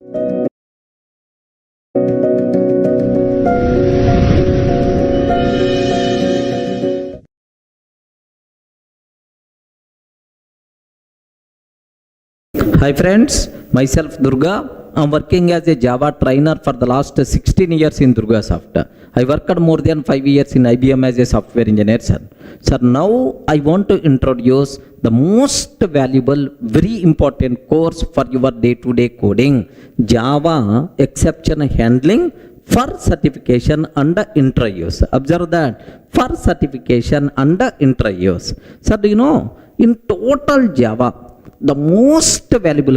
Hi friends, myself Durga. I'm working as a Java trainer for the last 16 years in Durgasoft. I worked more than 5 years in IBM as a software engineer, sir. Sir, now I want to introduce the most valuable, very important course for your day-to-day coding, Java exception handling for certification and interviews. Observe that, for certification and interviews. Sir, do you know, in total Java, the most valuable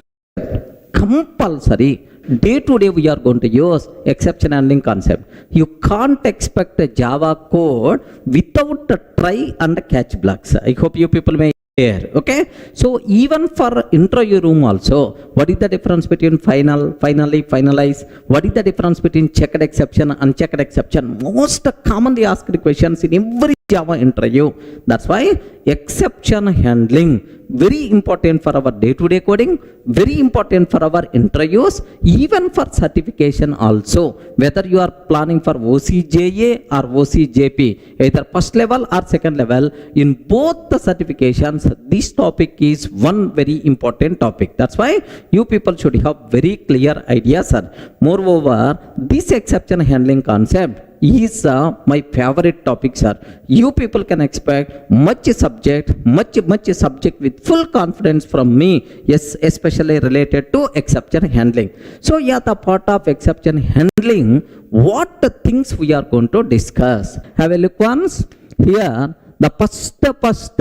compulsory day to day we are going to use exception handling concept. You can't expect a Java code without a try and catch blocks. I hope you people may hear. Okay, so even for interview room also, what is the difference between final, finally, finalize? What is the difference between checked exception, unchecked exception? Most commonly asked questions in every Java interview. That's why exception handling very important for our day-to-day coding, very important for our interviews, even for certification also. Whether you are planning for OCJA or OCJP, either first level or second level, in both the certifications, this topic is one very important topic. That's why you people should have very clear ideas, sir. Moreover, this exception handling concept is my favorite topic, sir. You people can expect much subject with full confidence from me, yes, especially related to exception handling. So yeah, the part of exception handling, what the things we are going to discuss. Have a look once. Here, the first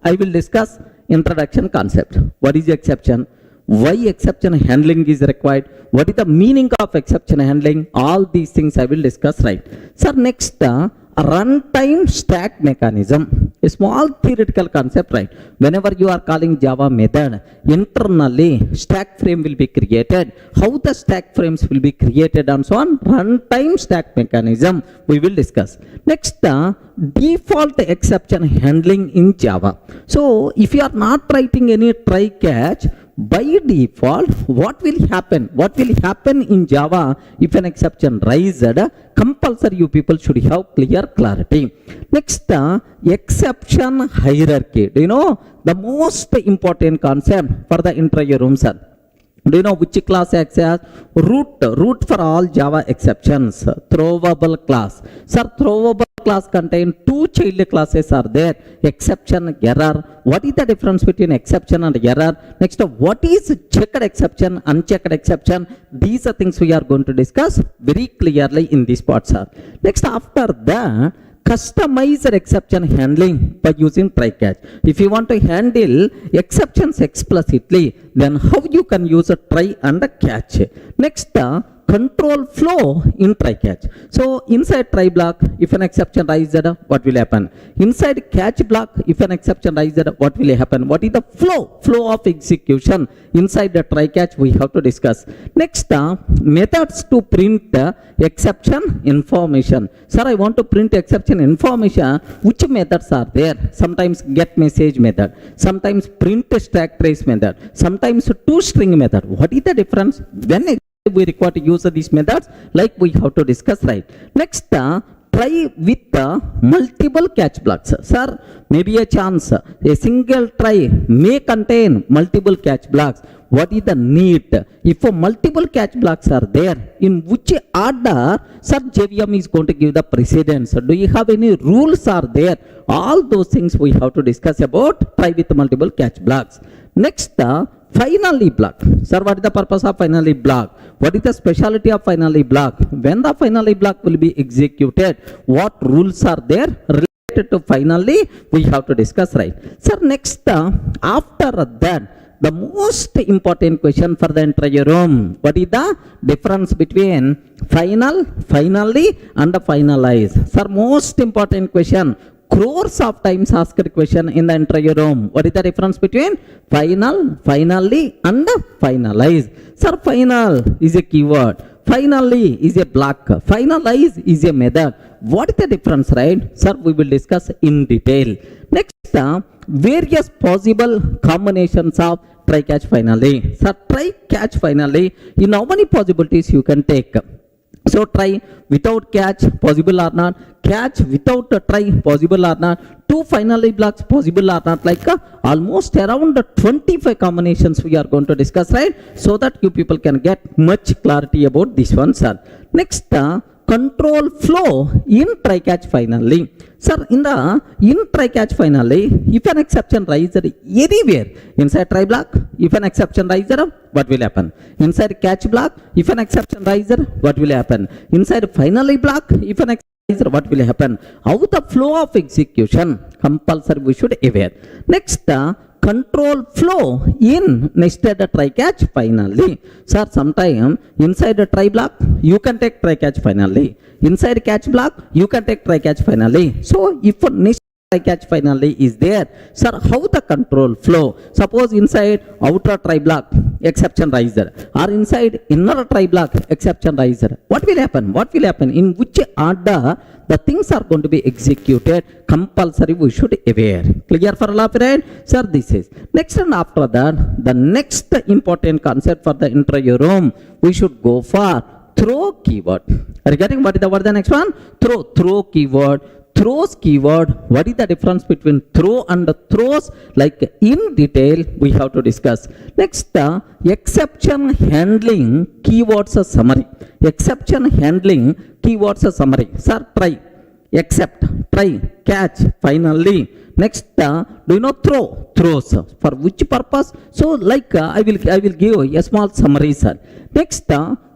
I will discuss introduction concept. What is exception? Why exception handling is required? What is the meaning of exception handling? All these things I will discuss, right? Sir, next, runtime stack mechanism. A small theoretical concept, right? Whenever you are calling Java method, internally stack frame will be created. How the stack frames will be created and so on. Runtime stack mechanism we will discuss. Next, default exception handling in Java. So if you are not writing any try catch, by default, what will happen? What will happen in Java if an exception raised? Compulsory you people should have clear clarity. Next, exception hierarchy. Do you know the most important concept for the interview room, sir? Do you know which class acts as root for all Java exceptions? Throwable class. Sir, throwable class contain two child classes are there. Exception, error. What is the difference between exception and error? Next, what is checked exception, unchecked exception? These are things we are going to discuss very clearly in this part, sir. Next, after that, customize exception handling by using try catch. If you want to handle exceptions explicitly, then how you can use a try and a catch. Next, control flow in try catch. So inside try block, if an exception rises, what will happen? Inside catch block, if an exception rises, what will happen? What is the flow of execution inside the try catch we have to discuss. Next, methods to print exception information. Sir, I want to print exception information. Which methods are there? Sometimes get message method, sometimes print stack trace method, sometimes toString method. What is the difference? When we require to use these methods, like we have to discuss, right? Next, try with multiple catch blocks. Sir, maybe a chance, a single try may contain multiple catch blocks. What is the need? If multiple catch blocks are there, in which order, sir, JVM is going to give the precedence? Do you have any rules are there? All those things we have to discuss about try with multiple catch blocks. Next, finally block. Sir, what is the purpose of finally block? What is the specialty of finally block? When the finally block will be executed, what rules are there related to finally we have to discuss, right? Sir, next, after that, the most important question for the interview room, what is the difference between final, finally and finalize? Sir, most important question. Crores of times asked question in the interview room. What is the difference between final, finally and finalize? Sir, final is a keyword. Finally is a block. Finalize is a method. What is the difference, right? Sir, we will discuss in detail. Next, various possible combinations of try catch finally. Sir, try catch finally. In how many possibilities you can take? So try without catch possible or not, catch without a try possible or not, two finally blocks possible or not, like almost around 25 combinations we are going to discuss, right? So that you people can get much clarity about this one, sir. Next, control flow in try catch finally. Sir, in try catch finally, if an exception rises anywhere inside try block, if an exception rises, what will happen? Inside catch block, if an exception rises, what will happen? Inside finally block, if an exception rises, what will happen? How the flow of execution compulsory we should aware. Next, control flow in nested try catch finally. Sir, sometime inside a try block you can take try catch finally, inside catch block you can take try catch finally. So if a nested try catch finally is there, sir, how the control flow? Suppose inside outer try block exception riser, or inside inner try block exception riser, what will happen? What will happen? In which order the things are going to be executed? Compulsory we should aware. Clear for all, right? Sir, this is next. And after that, the next important concept for the interview room, we should go for throw keyword. Are you getting what is the word? The next one, throw keyword. Throws keyword, what is the difference between throw and throws? Like in detail we have to discuss. Next, exception handling keywords summary. Exception handling keywords summary. Sir, try, except, try, catch, finally. Next, do you know throws for which purpose? So like I will give a small summary, sir. Next,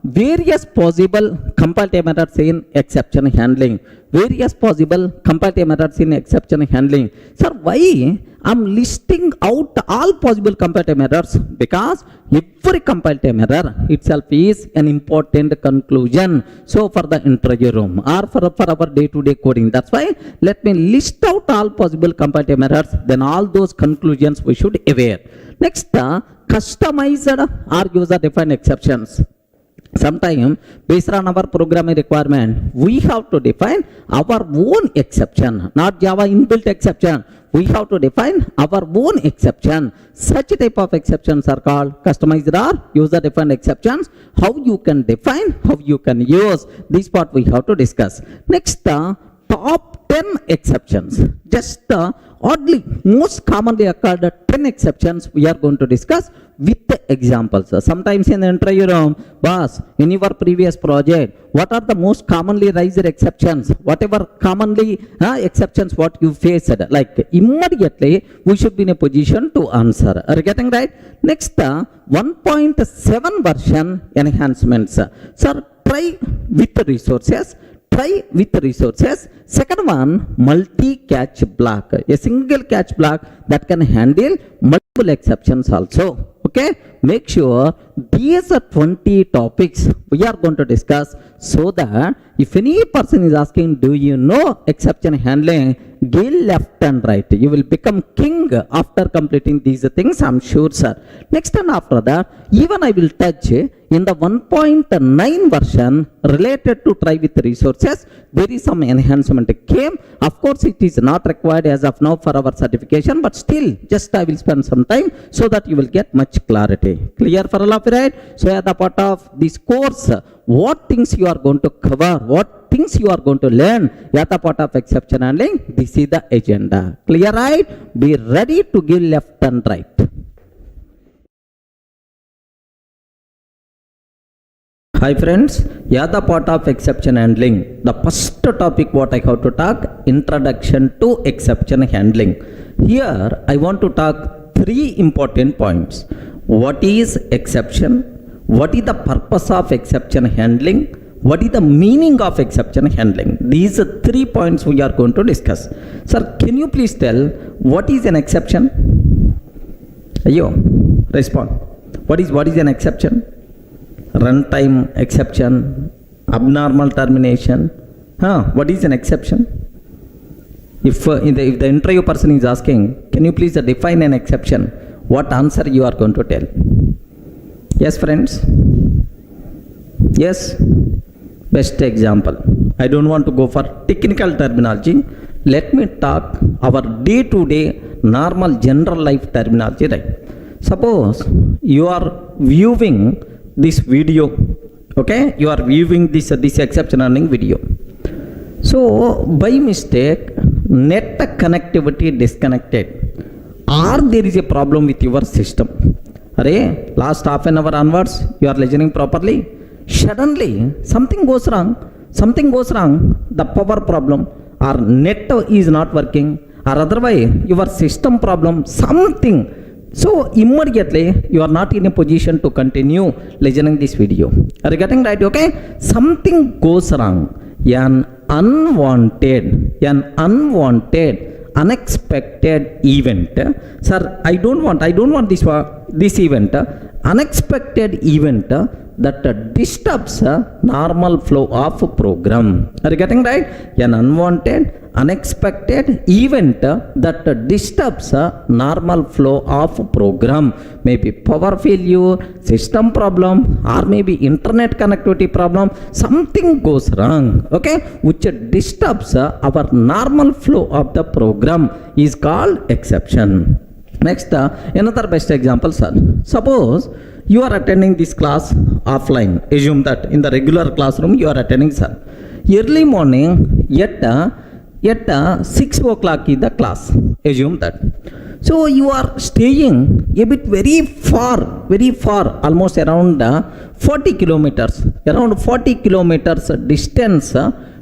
various possible comparative methods in exception handling. Various possible comparative methods in exception handling. Sir, why I'm listing out all possible comparative methods? Because every comparative method itself is an important conclusion. So for the interview room or for our day-to-day coding, that's why let me list out all possible comparative methods, then all those conclusions we should aware. Next, customized or user-defined exceptions. Sometimes based on our programming requirement, we have to define our own exception, not Java inbuilt exception. We have to define our own exception. Such type of exceptions are called customized or user defined exceptions. How you can define, how you can use, this part we have to discuss. Next, top 10 exceptions. Just oddly most commonly occurred 10 exceptions we are going to discuss with the examples. Sometimes in the interview room, boss, in your previous project, what are the most commonly raised exceptions? Whatever commonly exceptions what you faced, like immediately we should be in a position to answer. Are you getting right? Next, 1.7 version enhancements. Sir, try with the resources. Try with the resources. Second one, multi-catch block. A single catch block that can handle multiple exceptions also. Okay, make sure these are 20 topics we are going to discuss, so that if any person is asking, do you know exception handling, give left and right. You will become king after completing these things, I'm sure, sir. Next, and after that, even I will touch in the 1.9 version related to try with resources, there is some enhancement came. Of course, it is not required as of now for our certification, but still, just I will spend some time so that you will get much clarity. Clear for all of you, right? So at the part of this course, what things you are going to cover, what things you are going to learn at the part of exception handling, this is the agenda. Clear, right? Be ready to give left and right. Hi friends, yeah, the part of exception handling. The first topic what I have to talk, introduction to exception handling. Here I want to talk 3 important points. What is exception? What is the purpose of exception handling? What is the meaning of exception handling? These are 3 points we are going to discuss. Sir, can you please tell what is an exception? Ayo, respond. What is an exception? Runtime exception, abnormal termination. What is an exception? If the interview person is asking, can you please define an exception? What answer you are going to tell? Yes, friends? Yes? Best example. I don't want to go for technical terminology. Let me talk our day-to-day normal general life terminology, right? Suppose you are viewing this video, okay, you are viewing this exception earning video. So by mistake net connectivity disconnected, or there is a problem with your system. Array, last half an hour onwards you are listening properly, suddenly something goes wrong, the power problem or net is not working, or otherwise your system problem, something. So immediately you are not in a position to continue listening this video. Are you getting right? Okay, something goes wrong, an unwanted, unexpected event. Sir, I don't want this event, unexpected event that disturbs normal flow of program. Are you getting right? An unwanted, unexpected event that disturbs normal flow of program, maybe power failure, system problem, or maybe internet connectivity problem. Something goes wrong, okay, which disturbs our normal flow of the program is called exception. Next, another best example, sir. Suppose you are attending this class offline. Assume that in the regular classroom you are attending, sir. Early morning at 6 o'clock is the class. Assume that. So you are staying a bit very far, almost around 40 kilometers distance.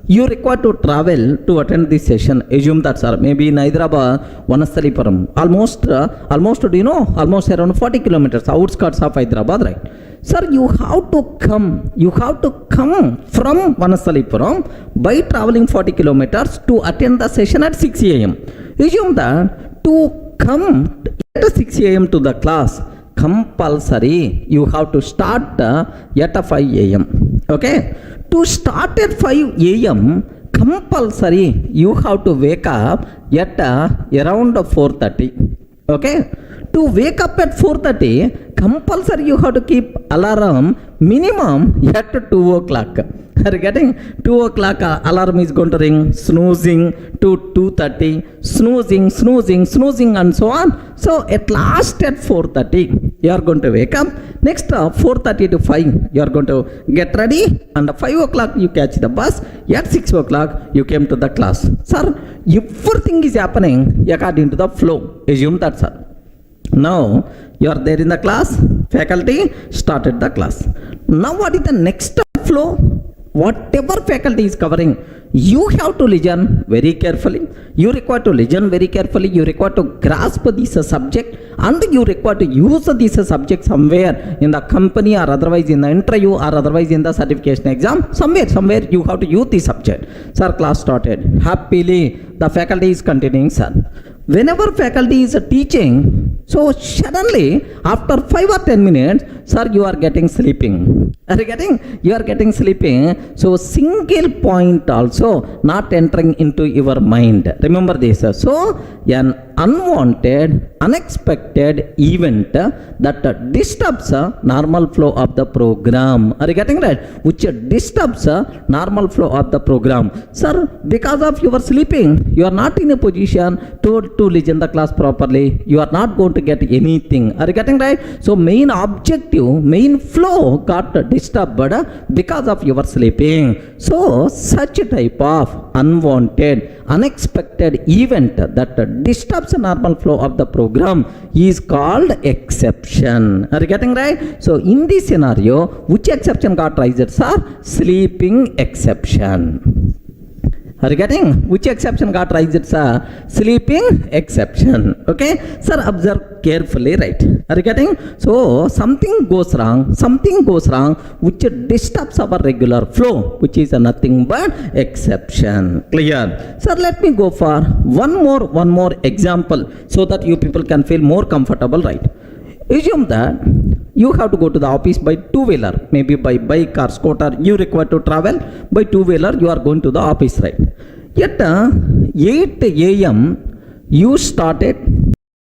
You require to travel to attend this session. Assume that, sir, maybe in Hyderabad, Vanasthalipuram, almost do you know, almost around 40 kilometers outskirts of Hyderabad, right? Sir, you have to come from Vanasthalipuram by traveling 40 kilometers to attend the session at 6 a.m. Assume that to come at 6 a.m. to the class, compulsory you have to start at 5 a.m. Okay, to start at 5 a.m. compulsory you have to wake up at around 4:30. Okay, to wake up at 4:30 compulsory you have to keep alarm minimum at 2 o'clock. Are you getting? 2 o'clock alarm is going to ring, snoozing to 2:30, snoozing and so on. So at last at 4:30 you are going to wake up. Next 4:30 to 5 you are going to get ready, and 5 o'clock you catch the bus. At 6 o'clock you came to the class. Sir, everything is happening according to the flow. Assume that, sir. Now you are there in the class, faculty started the class. Now what is the next flow? Whatever faculty is covering, you have to listen very carefully. You require to listen very carefully. You require to grasp this subject, and you require to use this subject somewhere in the company, or otherwise in the interview, or otherwise in the certification exam. Somewhere you have to use this subject. Sir, class started. Happily the faculty is continuing, sir. Whenever faculty is teaching, so suddenly after 5 or 10 minutes, sir, you are getting sleeping. Are you getting? You are getting sleeping. So single point also not entering into your mind. Remember this. So an unwanted, unexpected event that disturbs normal flow of the program. Are you getting right? Which disturbs normal flow of the program. Sir, because of your sleeping, you are not in a position to listen the class properly. You are not going to get anything. Are you getting right? So main objective, main flow got disturbed because of your sleeping. So such type of unwanted, unexpected event that disturbs normal flow of the program is called exception. Are you getting right? So in this scenario, which exception got raised, sir? Sleeping exception. Are you getting? Which exception got raised, sir? Sleeping exception. Okay, sir, observe carefully, right? Are you getting? So something goes wrong which disturbs our regular flow, which is nothing but exception. Clear? Sir, let me go for one more example so that you people can feel more comfortable, right? Assume that you have to go to the office by two-wheeler, maybe by bike or scooter. You require to travel by two-wheeler. You are going to the office, right? At 8 a.m. you started.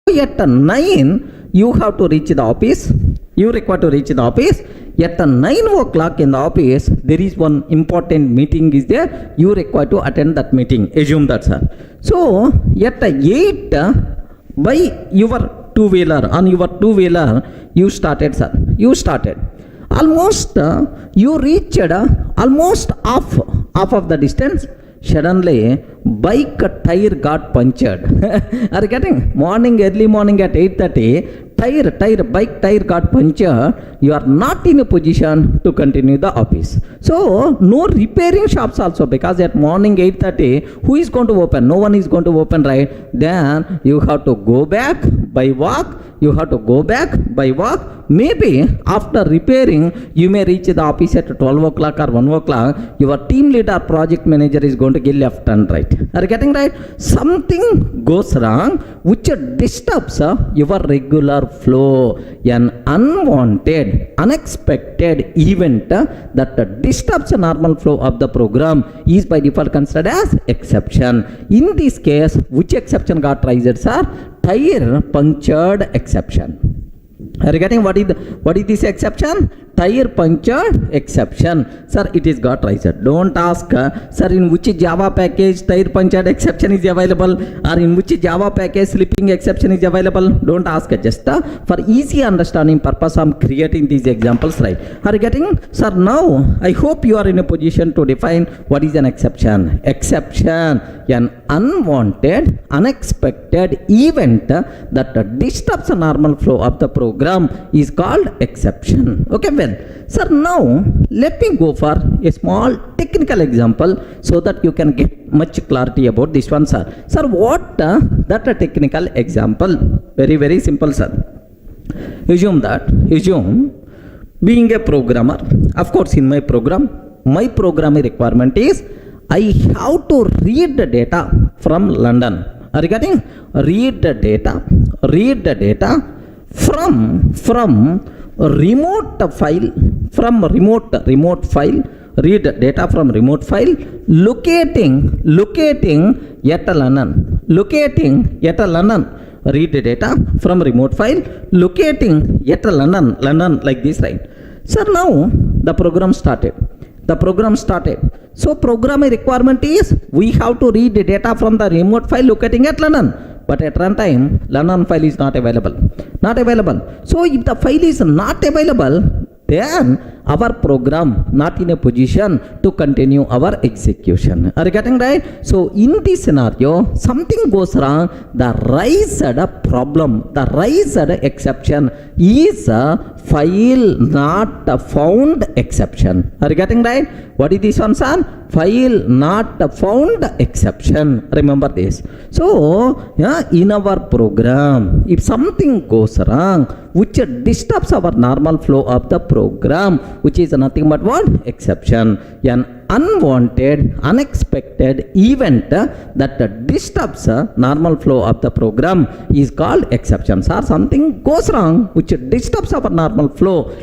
At 9 you have to reach the office. You require to reach the office. At 9 o'clock in the office, there is one important meeting is there. You require to attend that meeting. Assume that, sir. So at 8 by your two-wheeler, on your two-wheeler, you started, sir. You started. Almost, you reached almost half of the distance. Suddenly, bike tire got punctured. Are you getting? Early morning at 8:30, bike tire got punctured. You are not in a position to continue the office. So, no repairing shops also, because at morning 8:30, who is going to open? No one is going to open, right? Then you have to go back by walk. You have to go back by walk. Maybe after repairing, you may reach the office at 12 o'clock or 1 o'clock. Your team leader, project manager is going to get left and right. Are you getting right? Something goes wrong which disturbs your regular flow. An unwanted, unexpected event that disturbs the normal flow of the program is by default considered as exception. In this case, which exception got raised, sir? Tire punctured exception. Are you getting what is this exception? Tire punctured exception. Sir, it is got raised. Don't ask, sir, in which Java package tire punctured exception is available, or in which Java package slipping exception is available. Don't ask. Just for easy understanding purpose, I'm creating these examples, right? Are you getting? Sir, now I hope you are in a position to define what is an exception. Exception, an unwanted, unexpected event that disturbs the normal flow of the program is called exception. Okay, well, sir, now let me go for a small technical example so that you can get much clarity about this one, sir. Sir, what that a technical example? Very, very simple, sir. Assume being a programmer, of course, in my programming requirement is I have to read the data from London. Are you getting? Read the data from remote file, read data from remote file, locating at London, read the data from remote file, locating at London, like this, right? Sir, now the program started. So programming requirement is we have to read the data from the remote file locating at London. But at runtime, London file is not available. So if the file is not available, then our program not in a position to continue our execution. Are you getting right? So in this scenario, something goes wrong. The raised problem, the raised exception is a file not found exception. Are you getting right? What is this one, son? File not found exception. Remember this. So in our program, if something goes wrong which disturbs our normal flow of the program, which is nothing but what? Exception. An unwanted, unexpected event that disturbs normal flow of the program is called exceptions. Or something goes wrong which disturbs our normal flow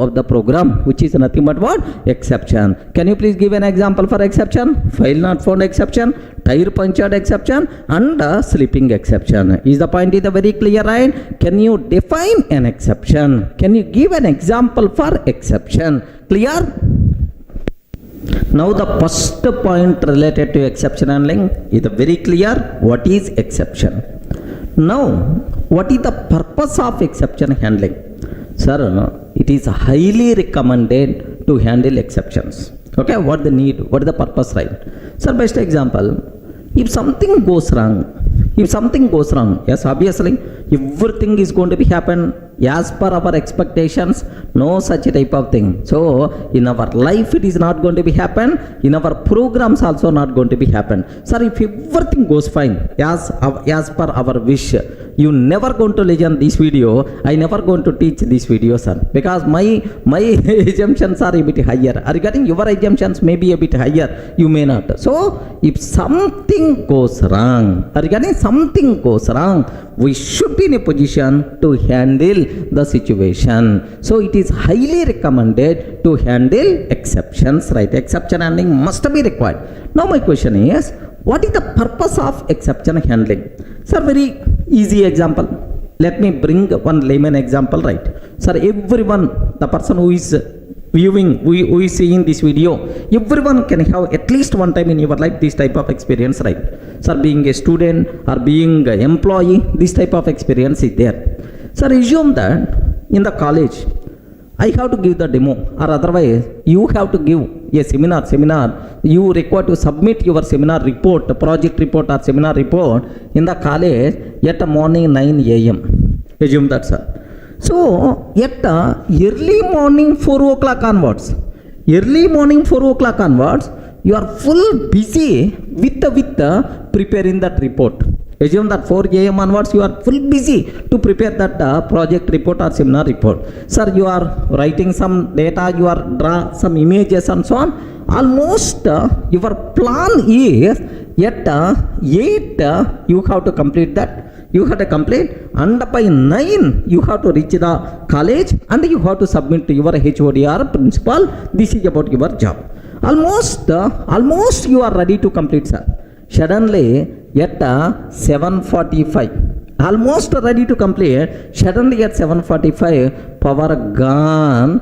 of the program, which is nothing but what? Exception. Can you please give an example for exception? File not found exception, tire punctured exception, and slipping exception. Is the point very clear, right? Can you define an exception? Can you give an example for exception? Clear? Now the first point related to exception handling is very clear. What is exception? Now, what is the purpose of exception handling? Sir, it is highly recommended to handle exceptions. Okay, what the need, what is the purpose, right? Sir, best example, if something goes wrong, yes, obviously, everything is going to be happen as per our expectations, no such type of thing. So, in our life, it is not going to be happen. In our programs also not going to be happen. Sir, if everything goes fine, as per our wish, you never going to listen this video. I never going to teach this video, sir, because my assumptions are a bit higher. Are you getting? Your assumptions may be a bit higher. You may not. So, if something goes wrong, are you getting? Something goes wrong, we should be in a position to handle the situation. So it is highly recommended to handle exceptions, right? Exception handling must be required. Now my question is, what is the purpose of exception handling? Sir, very easy example. Let me bring one layman example, right? Sir, everyone, the person who is viewing, who is seeing this video, everyone can have at least one time in your life this type of experience, right? Sir, being a student or being an employee, this type of experience is there. Sir, assume that in the college, I have to give the demo, or otherwise you have to give a seminar, you require to submit your seminar report, project report or seminar report in the college at morning 9 a.m. Assume that, sir. So, at early morning 4 o'clock onwards, you are full busy with preparing that report. Assume that 4 a.m. onwards you are full busy to prepare that project report or seminar report. Sir, you are writing some data, you are draw some images and so on. Almost your plan is at 8 you have to complete that. You have to complete, and by 9 you have to reach the college and you have to submit to your HOD or principal. This is about your job. Almost you are ready to complete, sir. Suddenly at 7:45, almost ready to complete, suddenly at 7:45, power gone,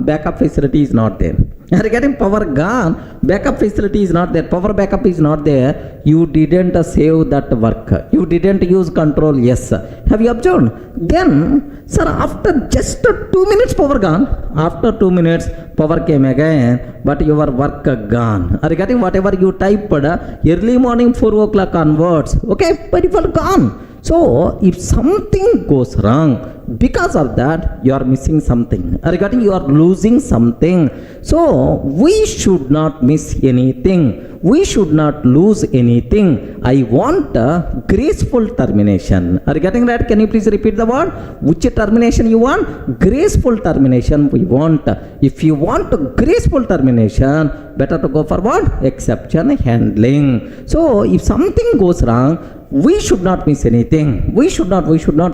backup facility is not there. You are getting power gone, backup facility is not there, power backup is not there. You didn't save that work, you didn't use control yes. Have you observed? Then, sir, after just 2 minutes power gone, after 2 minutes power came again, but your work gone. Are you getting? Whatever you typed early morning 4 o'clock onwards, okay, but it was gone. So, if something goes wrong, because of that, you are missing something. Are you getting? You are losing something. So, we should not miss anything. We should not lose anything. I want a graceful termination. Are you getting that? Can you please repeat the word? Which termination you want? Graceful termination we want. If you want graceful termination, better to go for what? Exception handling. So, if something goes wrong, we should not miss anything. We should not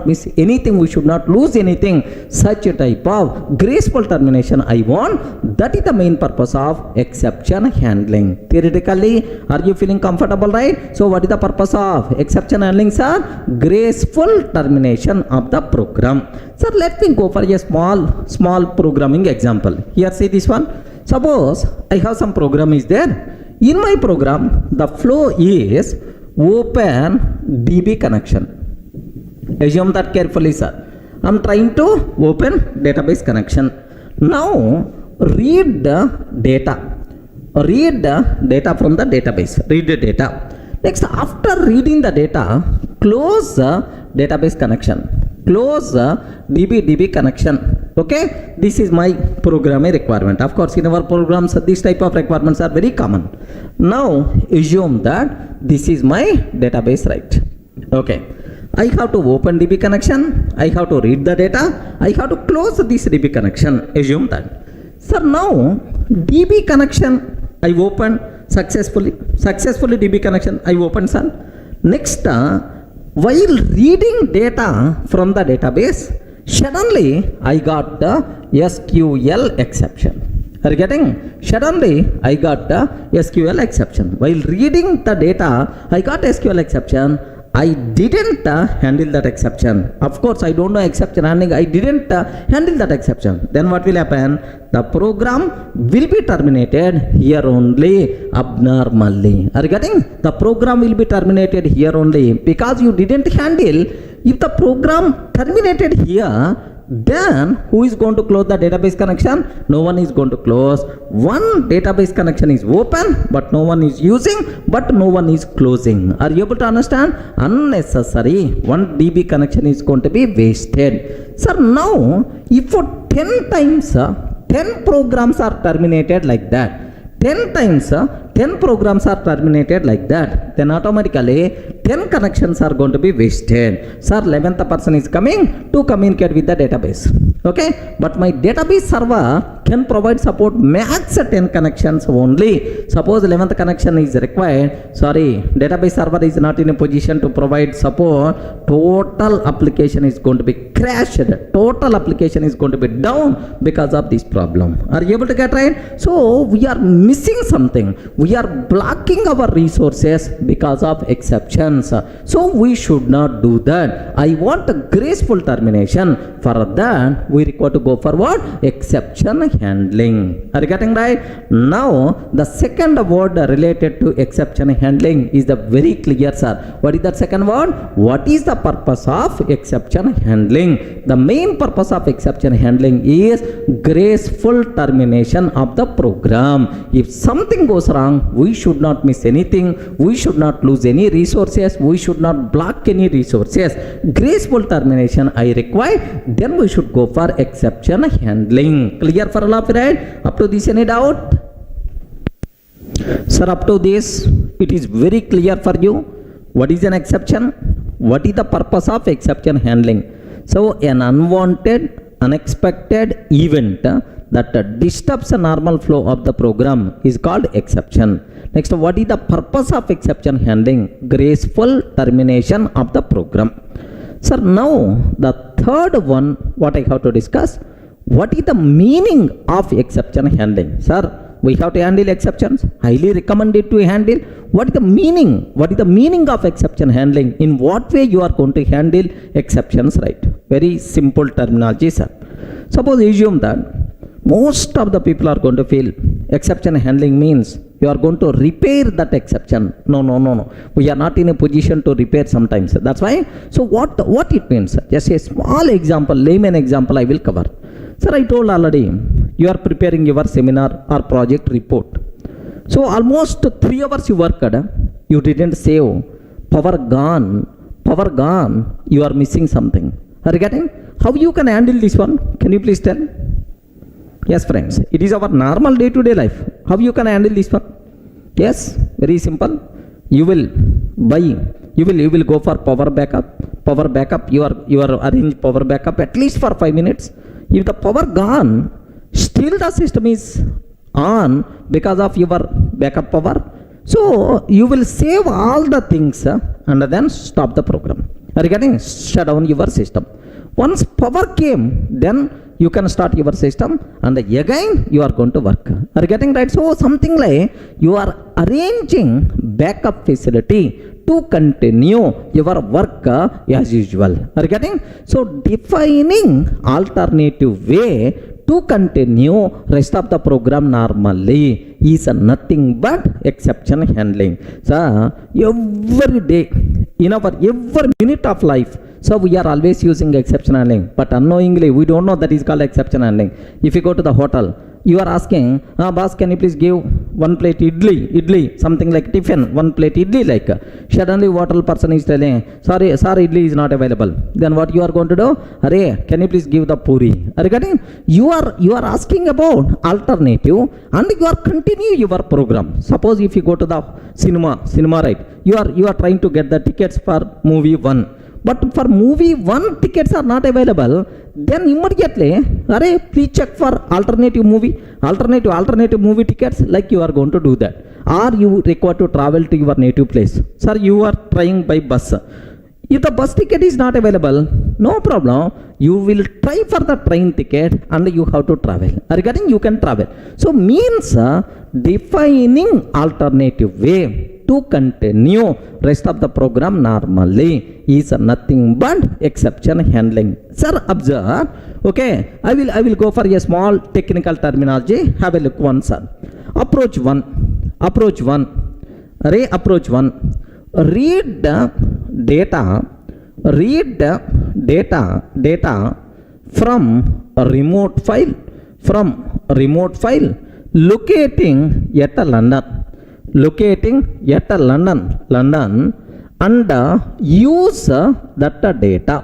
miss anything. We should not lose anything. Such a type of graceful termination I want. That is the main purpose of exception handling. Theoretically, are you feeling comfortable, right? So, what is the purpose of exception handling, sir? Graceful termination of the program. Sir, let me go for a small programming example. Here, see this one. Suppose I have some program is there. In my program, the flow is open DB connection. Assume that carefully, sir. I am trying to open database connection. Now, read the data from the database. Read the data. Next, after reading the data, close the database connection. Close the DB connection. Okay, this is my programming requirement. Of course, in our programs, this type of requirements are very common. Now, assume that this is my database, right? Okay, I have to open DB connection. I have to read the data. I have to close this DB connection. Assume that. Sir, now DB connection I opened successfully. DB connection I opened, sir. Next, while reading data from the database, suddenly I got the SQL exception. Are you getting? Suddenly I got the SQL exception. While reading the data, I got SQL exception. I didn't handle that exception. Of course, I don't know exception handling. I didn't handle that exception. Then what will happen? The program will be terminated here only abnormally. Are you getting? The program will be terminated here only because you didn't handle. If the program terminated here, then who is going to close the database connection? No one is going to close. One database connection is open, but no one is using, but no one is closing. Are you able to understand? Unnecessary. One DB connection is going to be wasted. Sir, now if for 10 times 10 programs are terminated like that, 10 times 10 programs are terminated like that, then automatically 10 connections are going to be wasted. Sir, 11th person is coming to communicate with the database. Okay, but my database server can provide support max 10 connections only. Suppose 11th connection is required. Sorry, database server is not in a position to provide support. Total application is going to be crashed. Total application is going to be down because of this problem. Are you able to get right? So we are missing something. We are blocking our resources because of exceptions. So we should not do that. I want a graceful termination. For that, we require to go for what? Exception handling. Are you getting right? Now, the second word related to exception handling is the very clear, sir. What is that second word? What is the purpose of exception handling? The main purpose of exception handling is graceful termination of the program. If something goes wrong, we should not miss anything. We should not lose any resources. We should not block any resources. Graceful termination I require. Then we should go for exception handling. Clear for all of you, right? Up to this, any doubt? Sir, up to this, it is very clear for you. What is an exception? What is the purpose of exception handling? So, an unwanted, unexpected event that disturbs the normal flow of the program is called exception. Next, what is the purpose of exception handling? Graceful termination of the program. Sir, now the third one, what I have to discuss, what is the meaning of exception handling? Sir, we have to handle exceptions. Highly recommended to handle. What is the meaning? What is the meaning of exception handling? In what way you are going to handle exceptions, right? Very simple terminology, sir. Suppose assume that most of the people are going to feel exception handling means you are going to repair that exception. No. We are not in a position to repair sometimes. That's why. So what it means? Just a small example, layman example I will cover. Sir, I told already, you are preparing your seminar or project report. So almost 3 hours you worked. You didn't save. Power gone. You are missing something. Are you getting? How you can handle this one? Can you please tell? Yes, friends, it is our normal day-to-day life. How you can handle this one? Yes, very simple. You will go for power backup. You are arrange power backup at least for 5 minutes. If the power gone, still the system is on because of your backup power. So you will save all the things and then stop the program. Are you getting? Shut down your system. Once power came, then you can start your system and again you are going to work. Are you getting right? So something like you are arranging backup facility to continue your work as usual. Are you getting? So defining alternative way to continue rest of the program normally is nothing but exception handling. So every day, in our every minute of life, so we are always using exception handling, but unknowingly we don't know that is called exception handling. If you go to the hotel, you are asking, boss, can you please give 1 plate idli, something like tiffin, 1 plate idli like. Suddenly hotel person is telling, sorry, idli is not available. Then what you are going to do? Arey, can you please give the puri? Are you getting? You are asking about alternative and you are continue your program. Suppose if you go to the cinema right, you are trying to get the tickets for movie 1. But for movie 1 tickets are not available, then immediately, please check for alternative movie tickets, like you are going to do that. Or you require to travel to your native place. Sir, you are trying by bus. If the bus ticket is not available, no problem. You will try for the train ticket and you have to travel. Regarding you can travel. So means defining alternative way to continue rest of the program normally is nothing but exception handling. Sir, observe. Okay, I will go for a small technical terminology. Have a look once, sir. Approach one. Read the data from a remote file locating at London and use that data.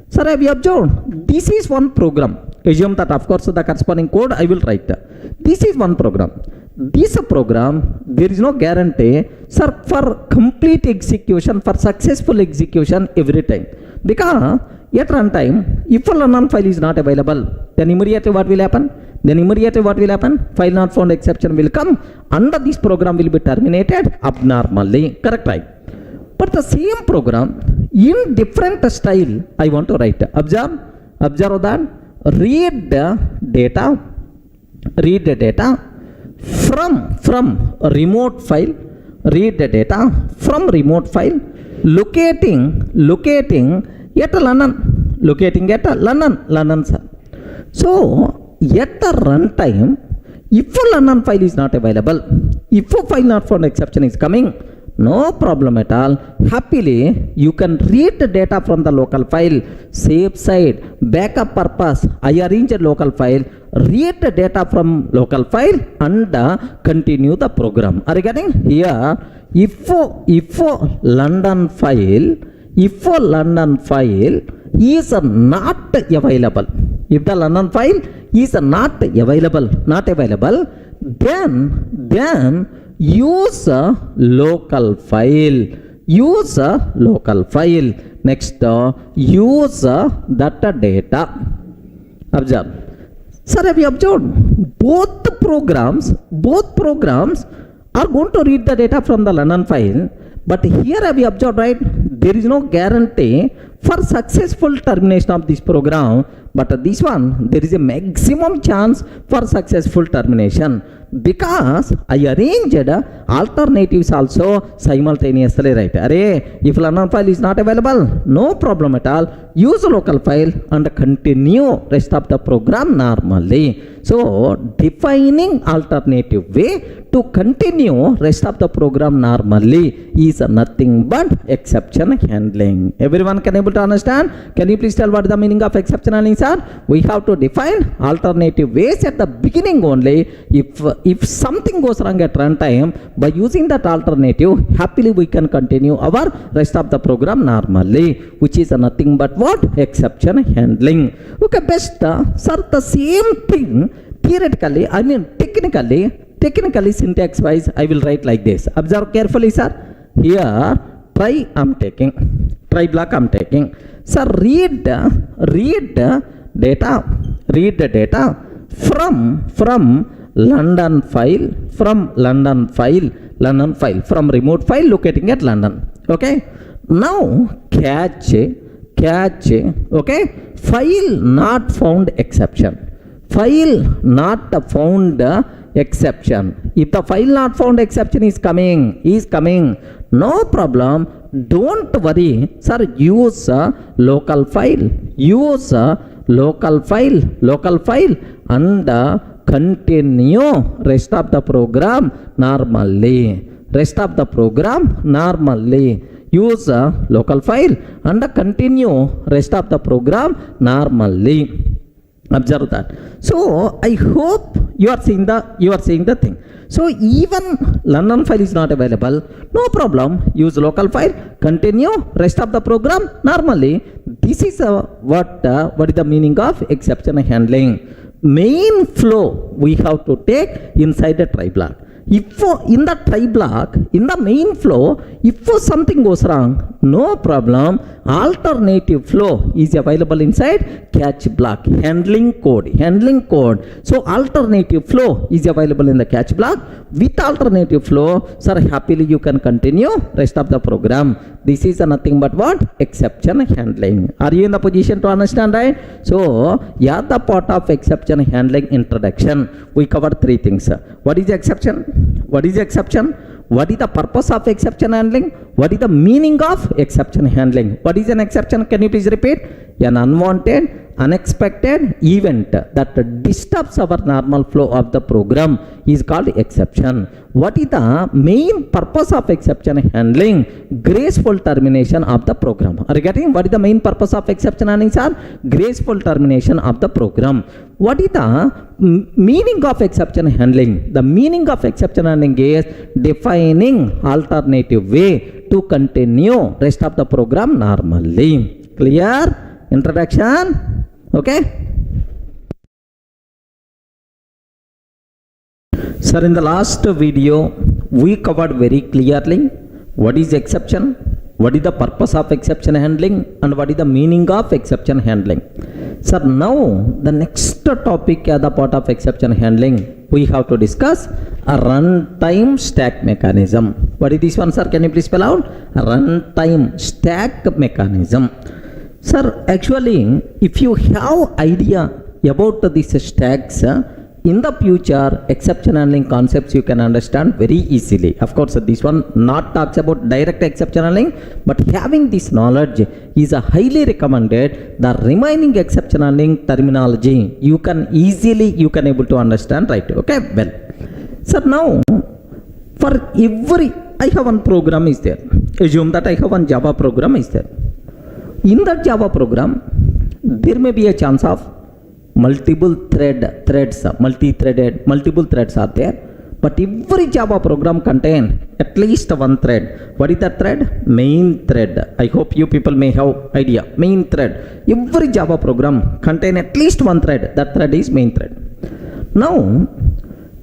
Sir, have you observed? This is one program. Assume that of course the corresponding code I will write. This is one program. This program, there is no guarantee, sir, for complete execution, for successful execution every time. Because at runtime, if a London file is not available, then immediately what will happen? File not found exception will come and this program will be terminated abnormally. Correct, right? But the same program in different style I want to write. Observe that. Read the data from a remote file. Read the data from remote file locating at London. London, sir. So at the runtime, if a learn file is not available, if a file not found exception is coming, no problem at all. Happily, you can read the data from the local file, save side, backup purpose, I arrange a local file, read the data from local file and continue the program. Are you getting? Here, if London file is not available, if the London file is not available, then use a local file. Next, use that data. Observe. Sir, have you observed? Both programs are going to read the data from the London file, but here have you observed, right? There is no guarantee for successful termination of this program, but this one there is a maximum chance for successful termination, because I arranged alternatives also simultaneously, right? If London file is not available, no problem at all, use a local file and continue rest of the program normally. So defining alternative way to continue rest of the program normally is nothing but exception handling. Everyone can able to understand? Can you please tell what is the meaning of exception handling, sir? We have to define alternative ways at the beginning only. If something goes wrong at runtime, by using that alternative, happily we can continue our rest of the program normally, which is nothing but what? Exception handling. Okay, best, sir, the same thing theoretically, I mean technically syntax wise, I will write like this. Observe carefully, sir. Here, try block I'm taking. Sir, read the data from London file, from remote file locating at London. Okay. Now catch, okay, file not found exception. If the file not found exception is coming, no problem, don't worry, sir, use local file and continue rest of the program normally. Use local file and continue rest of the program normally. Observe that. So I hope you are seeing the thing. So even London file is not available, no problem, use local file, continue rest of the program normally. This is what is the meaning of exception handling. Main flow we have to take inside the try block. If in the try block, in the main flow, if something goes wrong, no problem, alternative flow is available inside catch block, handling code. So alternative flow is available in the catch block. With alternative flow, sir, happily you can continue rest of the program. This is nothing but what? Exception handling. Are you in the position to understand, right? So yeah, the part of exception handling introduction, we covered three things. What is exception? What is the purpose of exception handling? What is the meaning of exception handling? What is an exception? Can you please repeat? An unwanted, unexpected event that disturbs our normal flow of the program is called exception. What is the main purpose of exception handling? Graceful termination of the program. Are you getting? What is the main purpose of exception handling, sir? Graceful termination of the program. What is the meaning of exception handling? The meaning of exception handling is defining alternative way to continue rest of the program normally. Clear? Introduction. Okay. Sir, in the last video we covered very clearly what is exception, what is the purpose of exception handling, and what is the meaning of exception handling. Sir, now the next topic as the part of exception handling, we have to discuss a runtime stack mechanism. What is this one, sir? Can you please spell out? A runtime stack mechanism. Sir, actually, if you have idea about these stacks, in the future, exception handling concepts you can understand very easily. Of course, this one not talks about direct exception handling, but having this knowledge is a highly recommended. The remaining exception handling terminology you can able to understand, right? Okay, well, so now for every, I have one program is there. Assume that I have one Java program is there. In that Java program, there may be a chance of multiple multiple threads are there, but every Java program contain at least one thread. What is that thread? Main thread. I hope you people may have idea. Main thread. Every Java program contain at least one thread. That thread is main thread. Now,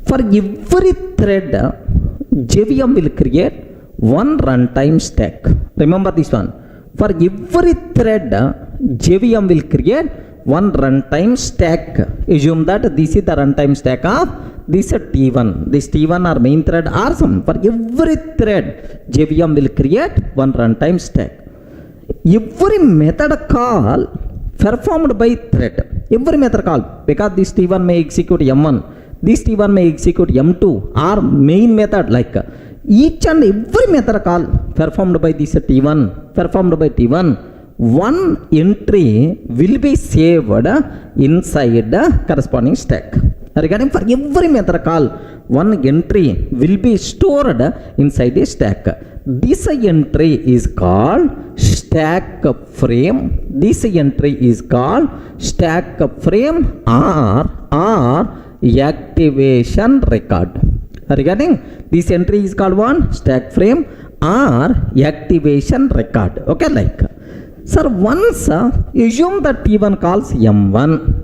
for every thread, JVM will create one runtime stack. Remember this one. For every thread, JVM will create one runtime stack. Assume that this is the runtime stack of this T1. This T1 or main thread or some. For every thread, JVM will create one runtime stack. Every method call performed by thread. Every method call, because this T1 may execute M1, this T1 may execute M2 or main method, like each and every method call performed by this T1, one entry will be saved inside the corresponding stack. Regarding for every method call, one entry will be stored inside the stack. This entry is called stack frame. This entry is called stack frame or activation record. Regarding this entry is called one stack frame or activation record. Okay, like, sir, once assume that T1 calls M1.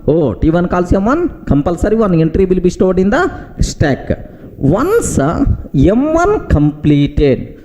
Oh, T1 calls M1, compulsory one entry will be stored in the stack. Once M1 completed,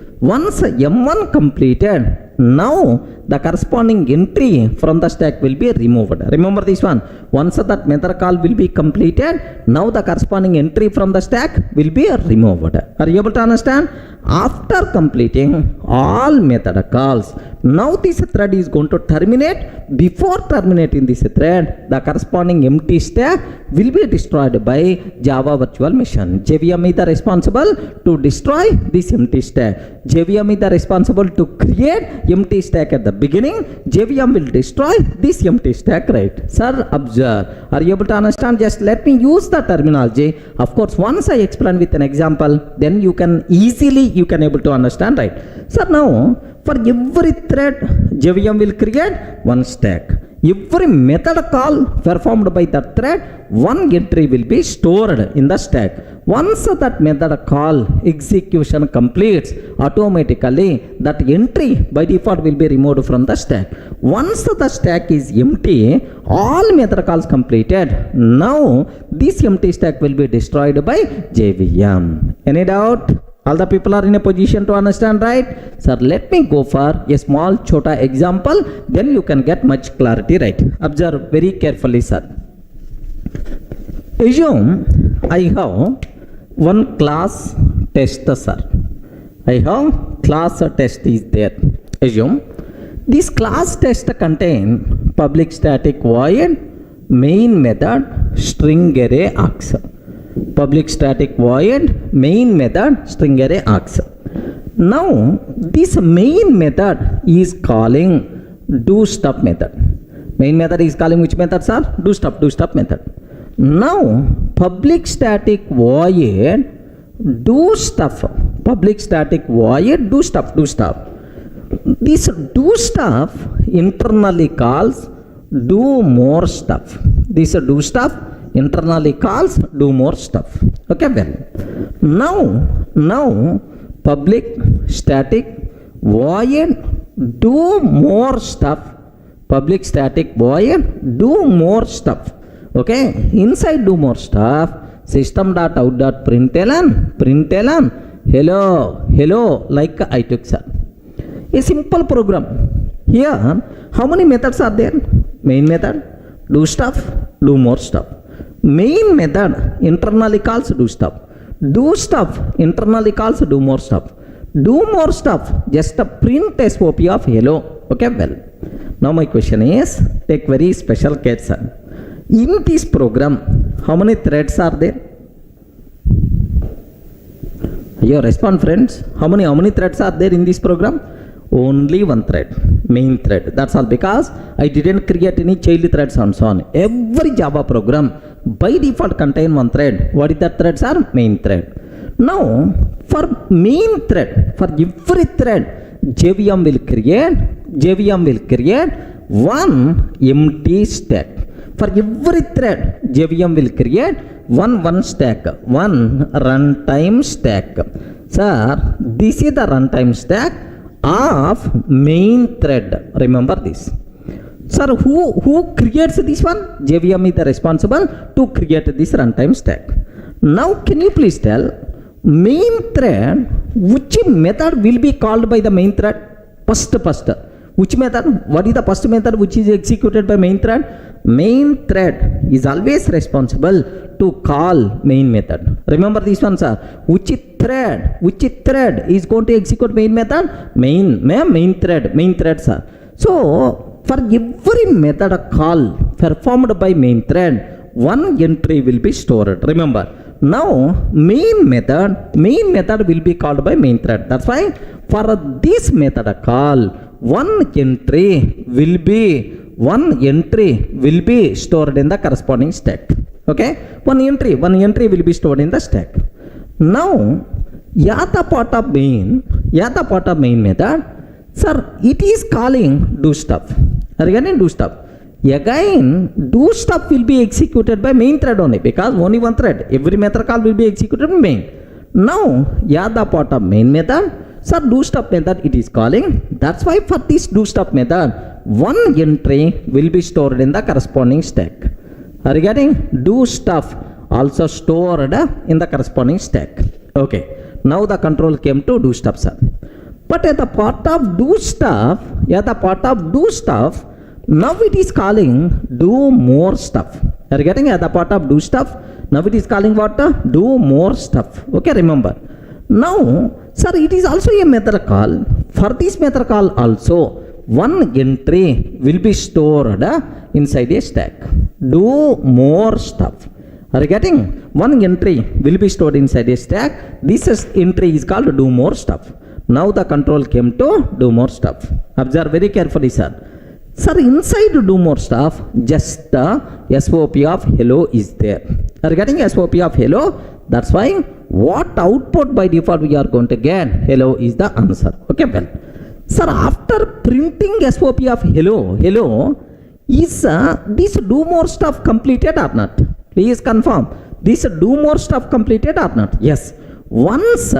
now the corresponding entry from the stack will be removed. Remember this one. Once that method call will be completed, now the corresponding entry from the stack will be removed. Are you able to understand? After completing all method calls, now this thread is going to terminate. Before terminating this thread, the corresponding empty stack will be destroyed by Java virtual machine. JVM is the responsible to destroy this empty stack. JVM is the responsible to create empty stack at the beginning. JVM will destroy this empty stack, right? Sir, observe. Are you able to understand? Just let me use the terminology. Of course, once I explain with an example, then you can able to understand, right? So now, for every thread, JVM will create one stack. Every method call performed by that thread, one entry will be stored in the stack. Once that method call execution completes, automatically that entry by default will be removed from the stack. Once the stack is empty, all method calls completed, now this empty stack will be destroyed by JVM. Any doubt? All the people are in a position to understand, right? Sir, let me go for a small chota example, then you can get much clarity, right? Observe very carefully, sir. Assume I have one class test, sir. I have class test is there. Assume this class test contain public static void main method string array args. Public static void main method string array args. Now this main method is calling do stuff method. Main method is calling which method, sir? Do stuff method. Now public static void do stuff. Public static void do stuff. This do stuff internally calls do more stuff. This do stuff internally calls do more stuff. Okay, well, now public static void do more stuff. Public static void do more stuff. Okay, inside do more stuff, system.out.println hello like I took, sir. A simple program. Here, how many methods are there? Main method, do stuff, do more stuff. Main method internally calls do stuff. Do stuff internally calls do more stuff. Do more stuff just a print SOP of hello. Okay, well, now my question is, take very special case, sir. In this program, how many threads are there? Your respond, friends. How many threads are there in this program? Only one thread, main thread. That's all, because I didn't create any child threads and so on. Every Java program by default contain one thread. What is that threads are? Main thread. Now for main thread, for every thread, JVM will create one empty stack. For every thread, JVM will create one stack, one runtime stack. Sir, this is the runtime stack of main thread. Remember this. Sir, who creates this one? JVM is the responsible to create this runtime stack. Now, can you please tell main thread, which method will be called by the main thread? First. Which method? What is the first method which is executed by main thread? Main thread is always responsible to call main method. Remember this one, sir. Which thread is going to execute main method? Main thread, sir. So for every method call performed by main thread, one entry will be stored. Remember, now main method will be called by main thread. That's why for this method call, one entry will be stored in the corresponding stack. Okay, one entry will be stored in the stack. Now yata part of main method, sir, it is calling do stuff. Again do stuff will be executed by main thread only, because only one thread, every method call will be executed by main. Now yata part of main method, sir, do stuff method it is calling. That's why for this do stuff method, one entry will be stored in the corresponding stack. Regarding do stuff also stored in the corresponding stack. Okay, now the control came to do stuff, sir. But at the part of do stuff, now it is calling do more stuff. Regarding at the part of do stuff, now it is calling what? Do more stuff. Okay, remember. Now, sir, it is also a method call. For this method call also, one entry will be stored inside a stack. Do more stuff. Are you getting? One entry will be stored inside a stack. This entry is called do more stuff. Now the control came to do more stuff. Observe very carefully, sir. Sir, inside do more stuff, just the SOP of hello is there. Are you getting SOP of hello? That's why what output by default we are going to get, hello is the answer. Okay, well. Sir, after printing SOP of hello, is this do more stuff completed or not? Please confirm. This do more stuff completed or not? Yes. Once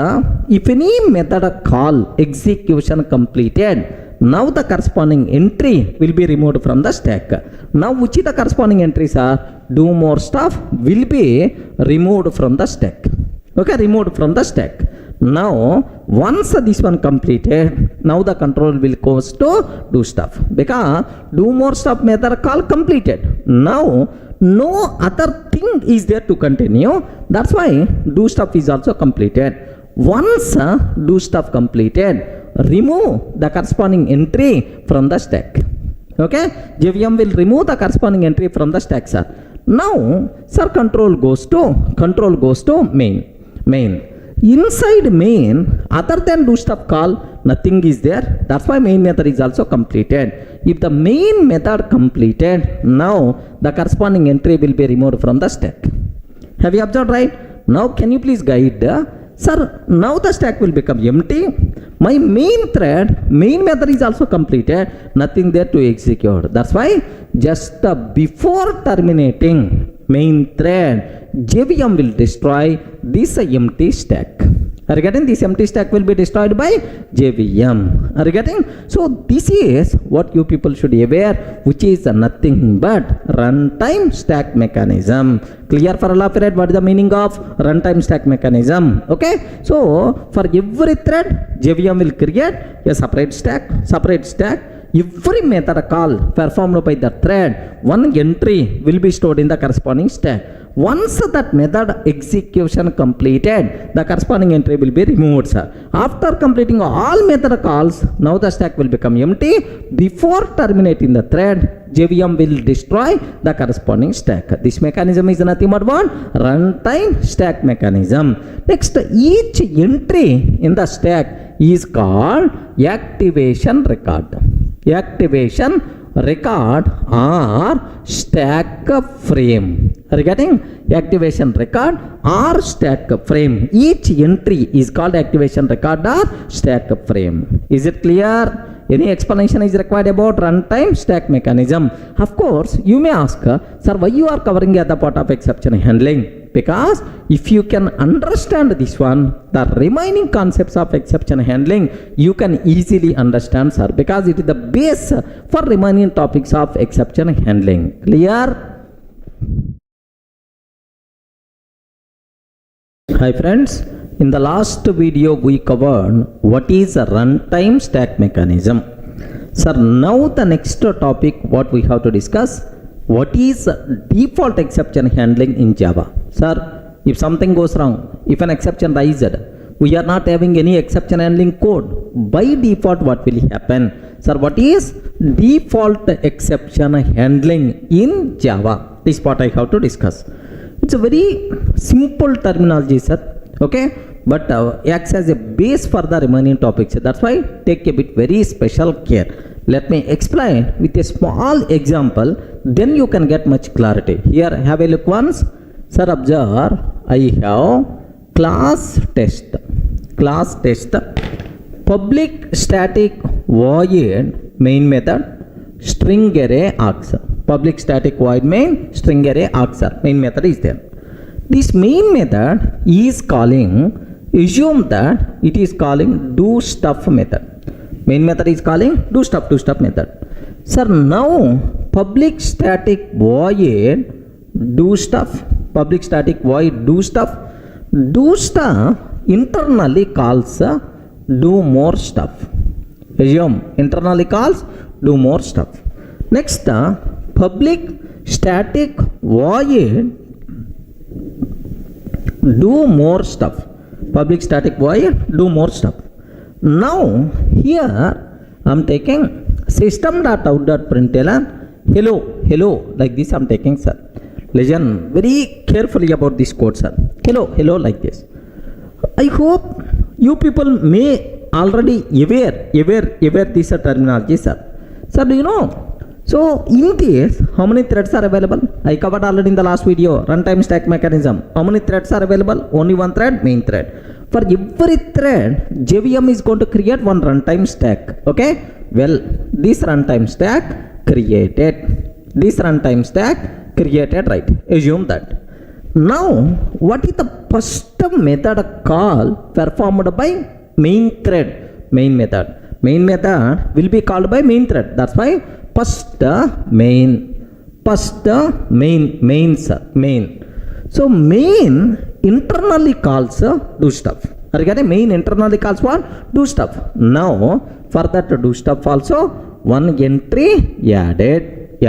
if any method call execution completed, now the corresponding entry will be removed from the stack. Now which is the corresponding entries are? Do more stuff will be removed from the stack. Okay, removed from the stack. Now once this one completed, now the control will goes to do stuff, because do more stuff method call completed. Now no other thing is there to continue. That's why do stuff is also completed. Once do stuff completed, remove the corresponding entry from the stack. Okay, JVM will remove the corresponding entry from the stack, sir. Now, sir, control goes to main. Inside main, other than do stuff call, nothing is there. That's why main method is also completed. If the main method completed, now the corresponding entry will be removed from the stack. Have you observed, right? Now can you please guide? Sir, now the stack will become empty. My main method is also completed. Nothing there to execute. That's why just before terminating main thread, JVM will destroy this empty stack. Are you getting? This empty stack will be destroyed by JVM. Are you getting? So this is what you people should be aware, which is nothing but runtime stack mechanism. Clear for all of you? What is the meaning of runtime stack mechanism? Okay. So for every thread, JVM will create a separate stack. Every method call performed by the thread, one entry will be stored in the corresponding stack. Once that method execution completed, the corresponding entry will be removed, sir. After completing all method calls, now the stack will become empty. Before terminating the thread, JVM will destroy the corresponding stack. This mechanism is nothing but what? Runtime stack mechanism. Next, each entry in the stack is called activation record. Activation record or stack frame. Are you getting? Activation record or stack frame. Each entry is called activation record or stack frame. Is it clear? Any explanation is required about runtime stack mechanism? Of course, you may ask, sir, why you are covering the part of exception handling? Because if you can understand this one, the remaining concepts of exception handling, you can easily understand, sir, because it is the base for remaining topics of exception handling. Clear? Hi friends, in the last video we covered what is a runtime stack mechanism. Sir, now the next topic what we have to discuss, what is default exception handling in Java. Sir, if something goes wrong, if an exception rises, we are not having any exception handling code, by default what will happen? Sir, what is default exception handling in Java? This part I have to discuss. It's a very simple terminology, sir, okay, but acts as a base for the remaining topics. That's why take a bit very special care. Let me explain with a small example, then you can get much clarity. Here, have a look once. Sir, observe, I have class test, public static void main method, string array args. Public static void main, string array args. Main method is there. This main method is calling, assume that it is calling do stuff method. Main method is calling do stuff method. Sir, now public static void do stuff, public static void do stuff internally calls do more stuff. Assume internally calls do more stuff. Next, public static void do more stuff. Public static void do more stuff. Now here I am taking system.out.println hello like this. I am taking, sir. Listen very carefully about this code, sir. Hello like this. I hope you people may already aware this terminology, sir. Sir, do you know? So in this, how many threads are available? I covered already in the last video, runtime stack mechanism. How many threads are available? Only one thread, main thread. For every thread, JVM is going to create one runtime stack. Okay? Well, this runtime stack created, right? Assume that. Now, what is the first method call performed by main thread? Main method will be called by main thread. That's why first main. So main internally calls do stuff. Are you getting? Main internally calls what? Do stuff. Now for that do stuff also one entry added.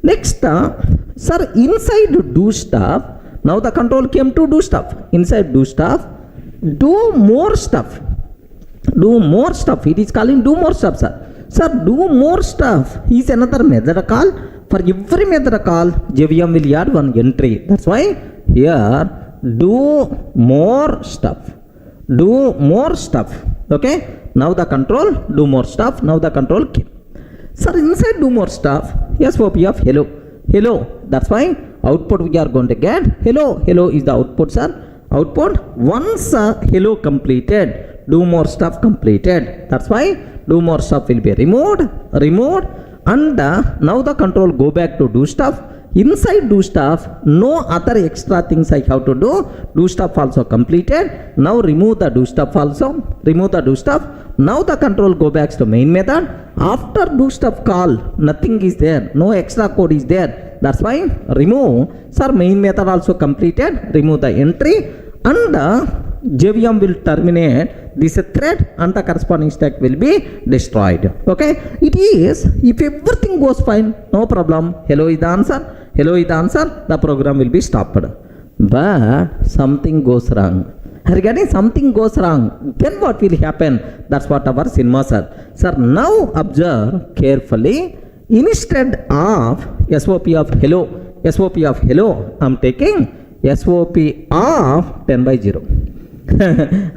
Next, sir, inside do stuff, now the control came to do stuff. Inside do stuff, do more stuff. It is calling do more stuff, sir. Sir, do more stuff is another method call. For every method call, JVM will add one entry. That's why here do more stuff. Okay. Now the control do more stuff. Now the control came. Sir, inside do more stuff, SOP of hello. That's why output we are going to get hello is the output, sir. Output once hello completed, do more stuff completed. That's why do more stuff will be removed, and now the control go back to do stuff. Inside do stuff, no other extra things I have to do. Do stuff also completed. Now remove the do stuff also. Now the control go back to main method. After do stuff call, nothing is there. No extra code is there. That's why remove. Sir, main method also completed. Remove the entry, and JVM will terminate this thread and the corresponding stack will be destroyed. Okay, it is, if everything goes fine, no problem, hello is the answer, the program will be stopped. But something goes wrong. Regarding something goes wrong, then what will happen? That's what our cinema, sir. Sir, now observe carefully. Instead of SOP of hello, I'm taking SOP of 10 by 0.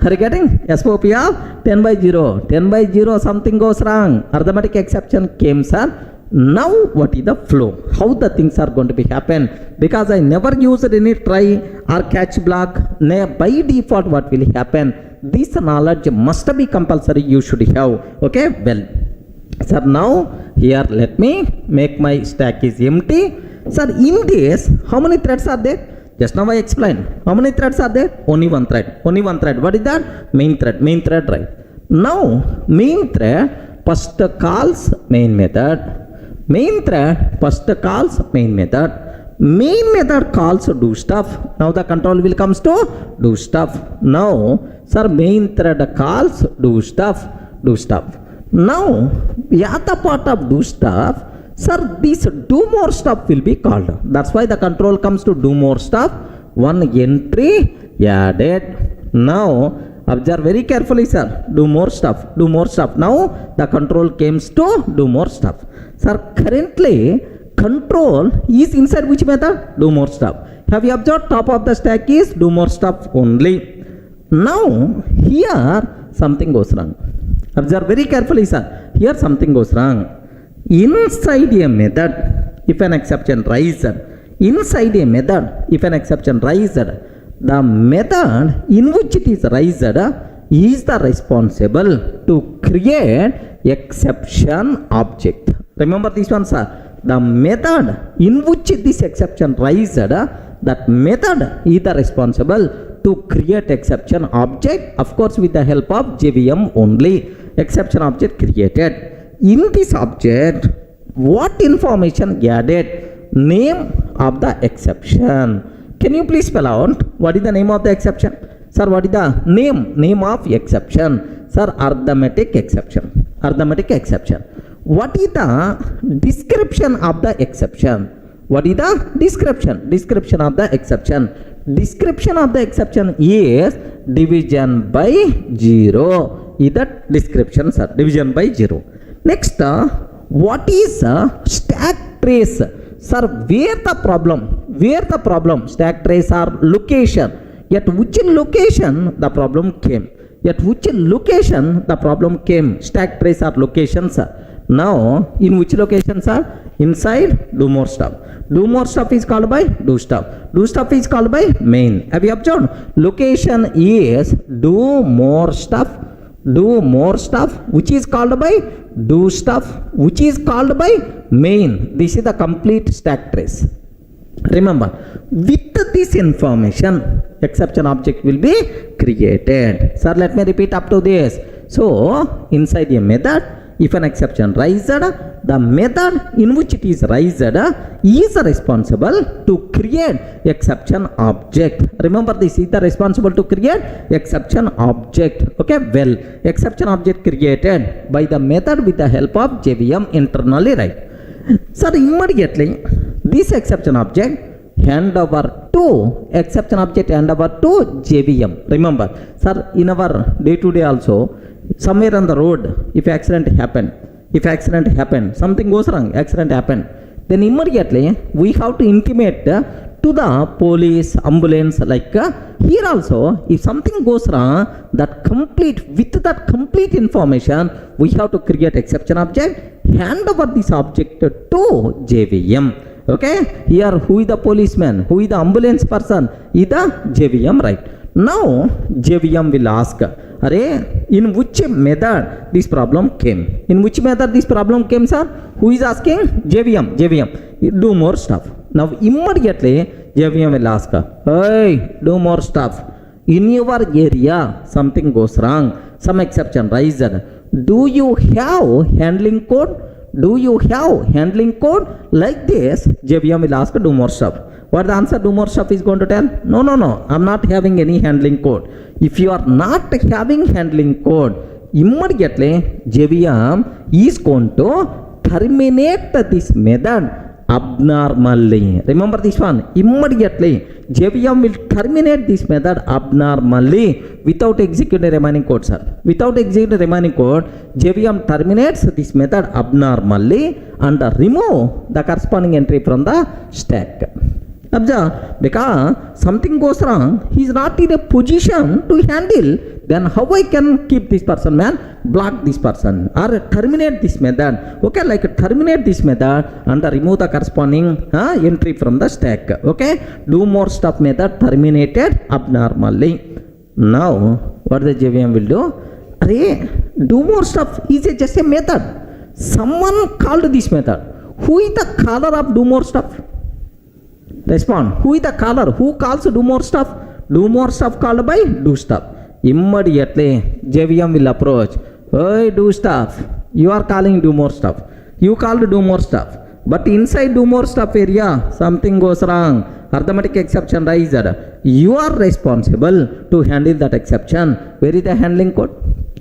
Are you getting? SOP of 10 by 0. 10 by 0, something goes wrong. Arithmetic exception came, sir. Now what is the flow? How the things are going to be happen? Because I never used any try or catch block. By default, what will happen? This knowledge must be compulsory. You should have. Okay, well, sir, now here let me make my stack is empty. Sir, in this, how many threads are there? Just now I explained. How many threads are there? Only one thread. What is that? Main thread, right? Now, main thread first calls main method. Main thread first calls main method. Main method calls do stuff. Now the control will comes to do stuff. Now, sir, main thread calls do stuff. Now, the other part of do stuff, sir, this do more stuff will be called. That's why the control comes to do more stuff. One entry added. Now, observe very carefully, sir. Do more stuff. Now, the control comes to do more stuff. Sir, currently, control is inside which method? Do more stuff. Have you observed top of the stack is do more stuff only. Now, here something goes wrong. Observe very carefully, sir. Here something goes wrong. Inside a method, if an exception rises, the method in which it is raised is the responsible to create exception object. Remember this one, sir. The method in which this exception raised, that method is the responsible to create exception object, of course with the help of JVM only. Exception object created. In this object, what information added? Name of the exception. Can you please spell out what is the name of the exception? Sir, what is the name of exception? Sir, arithmetic exception. What is the description of the exception? Description of the exception. Description of the exception is division by 0. Is that description, sir? Division by 0. Next, what is stack trace? Sir, where the problem? Stack trace or location. At which location the problem came? Stack trace or location, sir. Now, in which location, sir? Inside do more stuff. Do more stuff is called by do stuff. Do stuff is called by main. Have you observed? Location is do more stuff, which is called by do stuff, which is called by main. This is the complete stack trace. Remember, with this information, exception object will be created. Sir, let me repeat up to this. So, inside a method, if an exception raised, the method in which it is raised is responsible to create exception object. Remember, this is the responsible to create exception object. Okay, well, exception object created by the method with the help of JVM internally, right? Sir, immediately this exception object hand over to JVM. Remember, sir, in our day-to-day also, somewhere on the road, if accident happened, something goes wrong, accident happened, then immediately we have to intimate to the police, ambulance, like here also, if something goes wrong, with that complete information, we have to create exception object, hand over this object to JVM. Okay, here who is the policeman, who is the ambulance person, is the JVM, right? Now JVM will ask, in which method this problem came? Sir? Who is asking? JVM. Do more stuff. Now immediately JVM will ask, hey, do more stuff. In your area something goes wrong, some exception raised. Do you have handling code? Like this, JVM will ask do more stuff. What the answer do more stuff is going to tell? No, I'm not having any handling code. If you are not having handling code, immediately JVM is going to terminate this method abnormally. Remember this one. Immediately JVM will terminate this method abnormally without executing remaining code, sir. Without executing remaining code, JVM terminates this method abnormally and remove the corresponding entry from the stack. Observe, because something goes wrong, he is not in a position to handle, then how I can keep this person, man, block this person or terminate this method. Okay, like terminate this method and remove the corresponding entry from the stack. Okay, do more stuff method terminated abnormally. Now what the JVM will do? Array, do more stuff is just a method. Someone called this method. Who is the caller of do more stuff? Respond. Who is the caller? Who calls do more stuff? Do more stuff called by do stuff. Immediately JVM will approach. Hey, do stuff. You are calling do more stuff. You called do more stuff. But inside do more stuff area, something goes wrong. Arithmetic exception raised. You are responsible to handle that exception. Where is the handling code?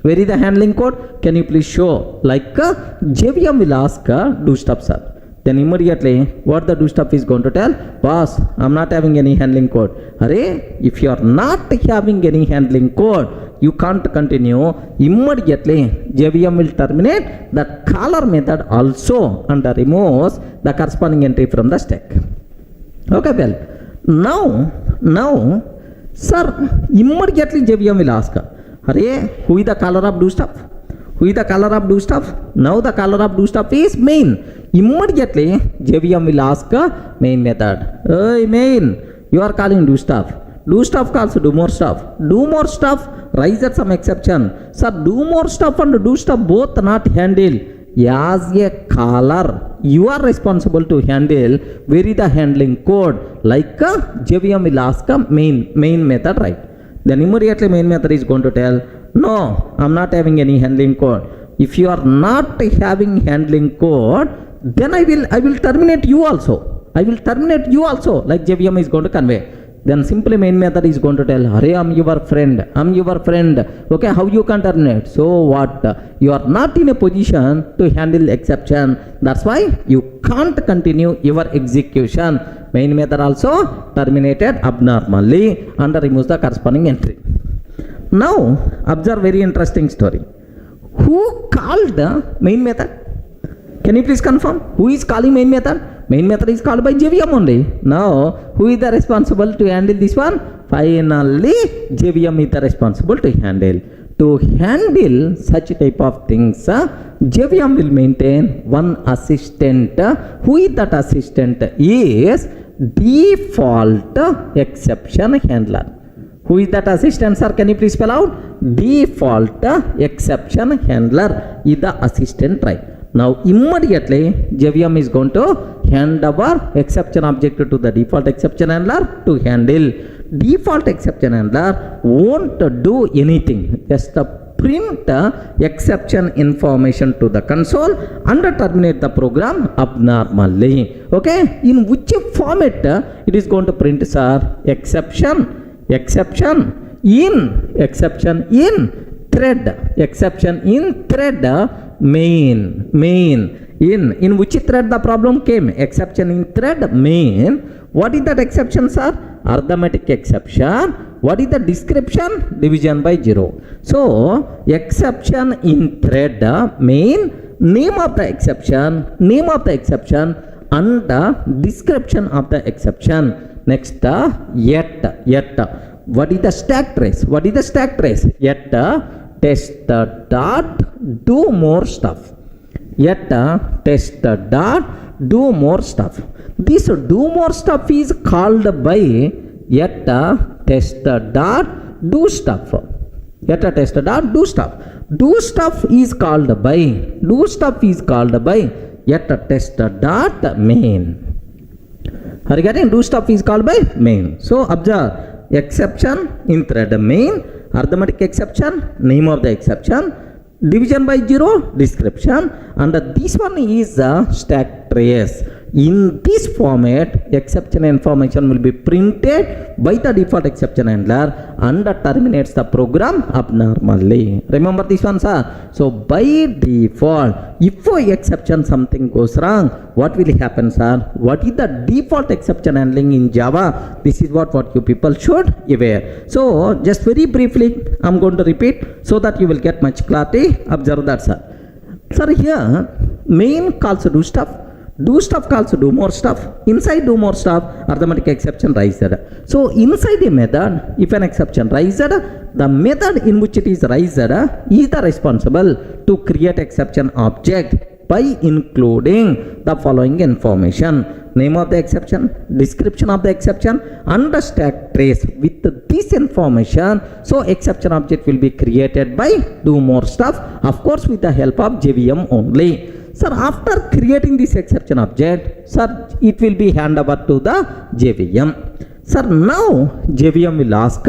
Where is the handling code? Can you please show? Like JVM will ask do stuff, sir. Then immediately what the do stuff is going to tell? Boss, I'm not having any handling code. Array, if you are not having any handling code, you can't continue. Immediately JVM will terminate the caller method also and removes the corresponding entry from the stack. Okay, well, now, sir, immediately JVM will ask, Array, who is the caller of do stuff? Who is the caller of do stuff? Now the caller of do stuff is main. Immediately JVM will ask main method. Hey main, you are calling do stuff. Do stuff calls do more stuff. Do more stuff raises some exception. Sir, do more stuff and do stuff both not handle. As a caller, you are responsible to handle. Where is the handling code? Like JVM will ask main method, right? Then immediately main method is going to tell, no, I'm not having any handling code. If you are not having handling code, then I will terminate you also. I will terminate you also, like JVM is going to convey. Then simply main method is going to tell, Array, I'm your friend. I'm your friend. Okay, how you can terminate? So what? You are not in a position to handle exception. That's why you can't continue your execution. Main method also terminated abnormally and removes the corresponding entry. Now observe very interesting story. Who called the main method? Can you please confirm? Who is calling main method? Main method is called by JVM only. Now, who is the responsible to handle this one? Finally, JVM is the responsible to handle. To handle such type of things, JVM will maintain one assistant. Who is that assistant? Is default exception handler. Who is that assistant, sir? Can you please spell out? Default exception handler is the assistant, right? Now immediately JVM is going to hand over exception object to the default exception handler to handle. Default exception handler won't do anything, just print exception information to the console and terminate the program abnormally. Okay, in which format it is going to print, sir? Exception in thread, exception in thread main. In which thread the problem came? Exception in thread main. What is that exception, sir? Arithmetic exception. What is the description? Division by 0. So exception in thread main, name of the exception, and the description of the exception. Next yet. What is the stack trace? Yet test dot do more stuff. Test dot do more stuff. This do more stuff is called by yet test dot do stuff. Do stuff is called by yet test dot main. Are you getting? Do stuff is called by main. So observe, exception in thread main, arithmetic exception, name of the exception, division by 0, description, and this one is a stack trace. In this format, exception information will be printed by the default exception handler and terminates the program abnormally. Remember this one, sir? So by default, if for exception something goes wrong, what will happen, sir? What is the default exception handling in Java? This is what you people should aware. So just very briefly, I'm going to repeat so that you will get much clarity. Observe that, sir. Sir, here main calls do stuff calls do more stuff, inside do more stuff, arithmetic exception raised. So inside a method, if an exception raised, the method in which it is raised is the responsible to create exception object by including the following information: name of the exception, description of the exception, and the stack trace. With this information, so exception object will be created by do more stuff, of course with the help of JVM only. Sir, after creating this exception object, sir, it will be handed over to the JVM. Sir, now JVM will ask,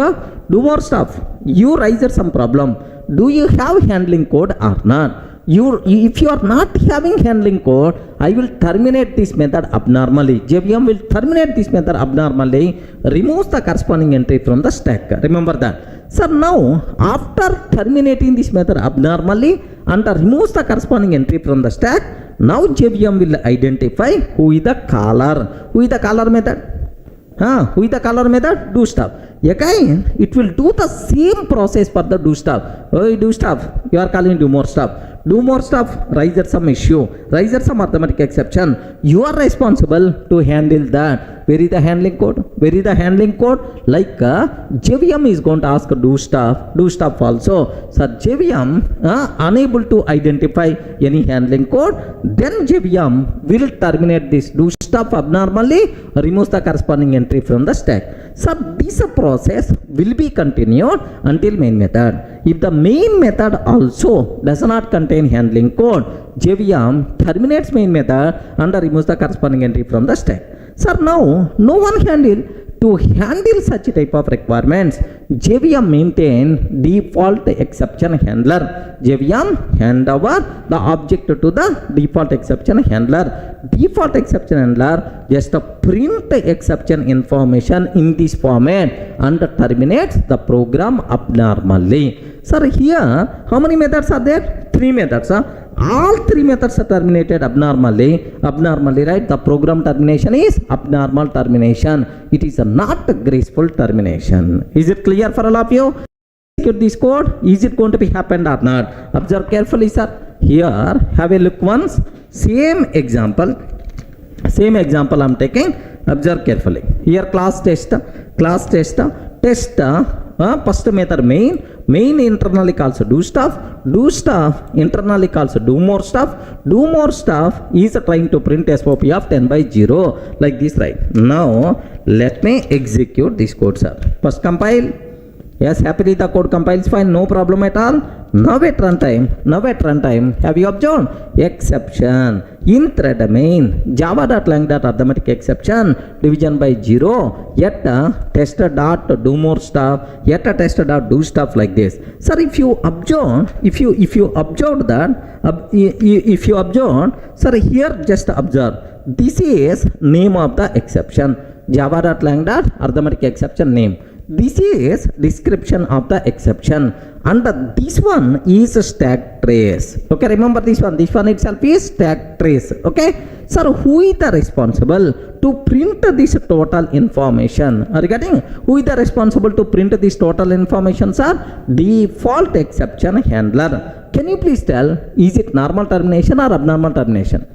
do more stuff. You raised some problem. Do you have handling code or not? If you are not having handling code, I will terminate this method abnormally. JVM will terminate this method abnormally, removes the corresponding entry from the stack. Remember that. Sir, now after terminating this method abnormally and removes the corresponding entry from the stack, now JVM will identify who is the caller. Who is the caller method? Who is the caller method? Do stuff. Again, it will do the same process for the do stuff. Oh, do stuff. You are calling do more stuff. Do more stuff, raise some issue, raise some arithmetic exception. You are responsible to handle that. Where is the handling code? Where is the handling code? Like JVM is going to ask do stuff also. So JVM unable to identify any handling code, then JVM will terminate this do stuff abnormally, removes the corresponding entry from the stack. So this process will be continued until main method. If the main method also does not contain handling code, JVM terminates main method and removes the corresponding entry from the stack. Sir, now no one to handle such type of requirements, JVM maintain default exception handler. JVM hand over the object to the default exception handler. Default exception handler just print exception information in this format and terminates the program abnormally. Sir, here how many methods are there? 3 methods. All 3 methods are terminated abnormally, right? The program termination is abnormal termination. It is not a graceful termination. Is it clear for all of you? Execute this code. Is it going to be happened or not? Observe carefully, sir. Here, have a look once. Same example I'm taking. Observe carefully. Here, class test. First method main internally calls do stuff internally calls do more stuff is trying to print SOP of 10/0 like this, right? Now let me execute this code, sir. First compile. Yes, happily the code compiles fine, no problem at all. Now at runtime, have you observed? Exception in thread main java.lang arithmetic exception division by 0 yet tester dot do more stuff yet a tester dot do stuff like this. Sir, if you observe sir, here just observe, this is name of the exception, java.lang arithmetic exception name. This is description of the exception and this one is stack trace. Okay, remember this one itself is stack trace. Okay, sir, who is the responsible to print this total information? Regarding who is the responsible to print this total information, sir? Default exception handler. Can you please tell, is it normal termination or abnormal termination?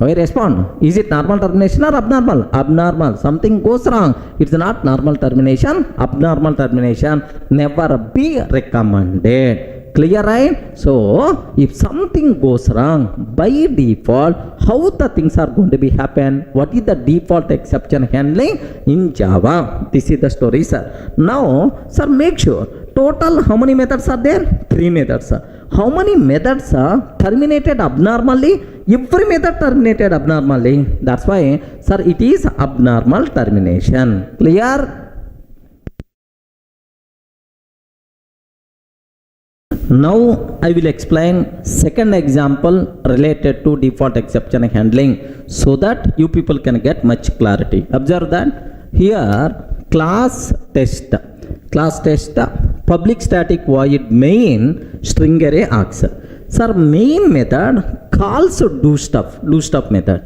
Okay, respond. Is it normal termination or abnormal? Abnormal. Something goes wrong. It's not normal termination. Abnormal termination never be recommended. Clear, right? So, if something goes wrong, by default, how the things are going to be happen? What is the default exception handling in Java? This is the story, sir. Now, sir, make sure. Total, how many methods are there? 3 methods, sir. How many methods are terminated abnormally? Every method terminated abnormally. That's why, sir, it is abnormal termination. Clear? Now, I will explain second example related to default exception handling so that you people can get much clarity. Observe that. Here, class test, public static void main string array args. Sir, main method calls do stuff method.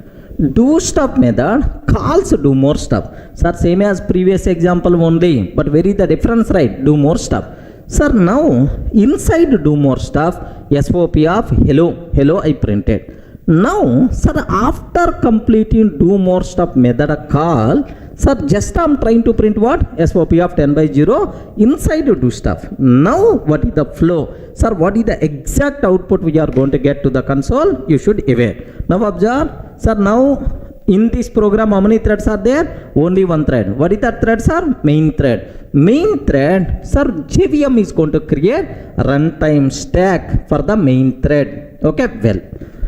Do stuff method calls do more stuff. Sir, same as previous example only, but where is the difference, right? Do more stuff. Sir, now inside do more stuff, SOP of hello I printed. Now, sir, after completing do more stuff method call, sir, just I'm trying to print what? SOP of 10 by 0 inside do stuff. Now, what is the flow? Sir, what is the exact output we are going to get to the console? You should aware. Now observe, sir, now in this program, how many threads are there? Only one thread. What is that thread, sir? Main thread. Main thread, sir, JVM is going to create runtime stack for the main thread. Okay, well.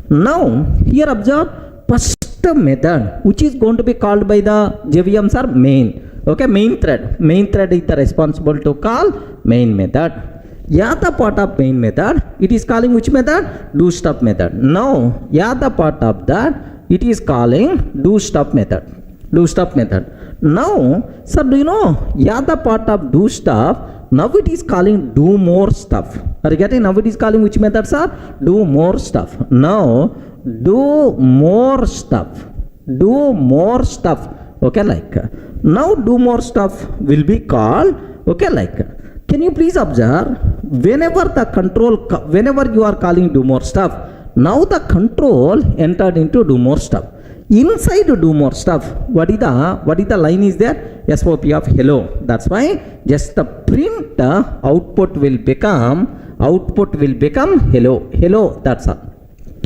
Now, here observe, first method, which is going to be called by the JVM, sir, main. Okay, main thread. Main thread is the responsible to call main method. Yeah, the part of main method, it is calling which method? Do stuff method. Now, yeah, the part of that, it is calling do stuff method. Do stuff method. Now, sir, do you know, yeah, the part of do stuff, now it is calling do more stuff. Are you getting? Now it is calling which method, sir? Do more stuff. Now, do more stuff. Do more stuff. Okay, like. Now, do more stuff will be called, okay, like. Can you please observe, whenever the control, whenever you are calling do more stuff, now the control entered into do more stuff. Inside do more stuff, what is the line is there? SOP of hello. That's why just the print output will become hello. Hello, that's all.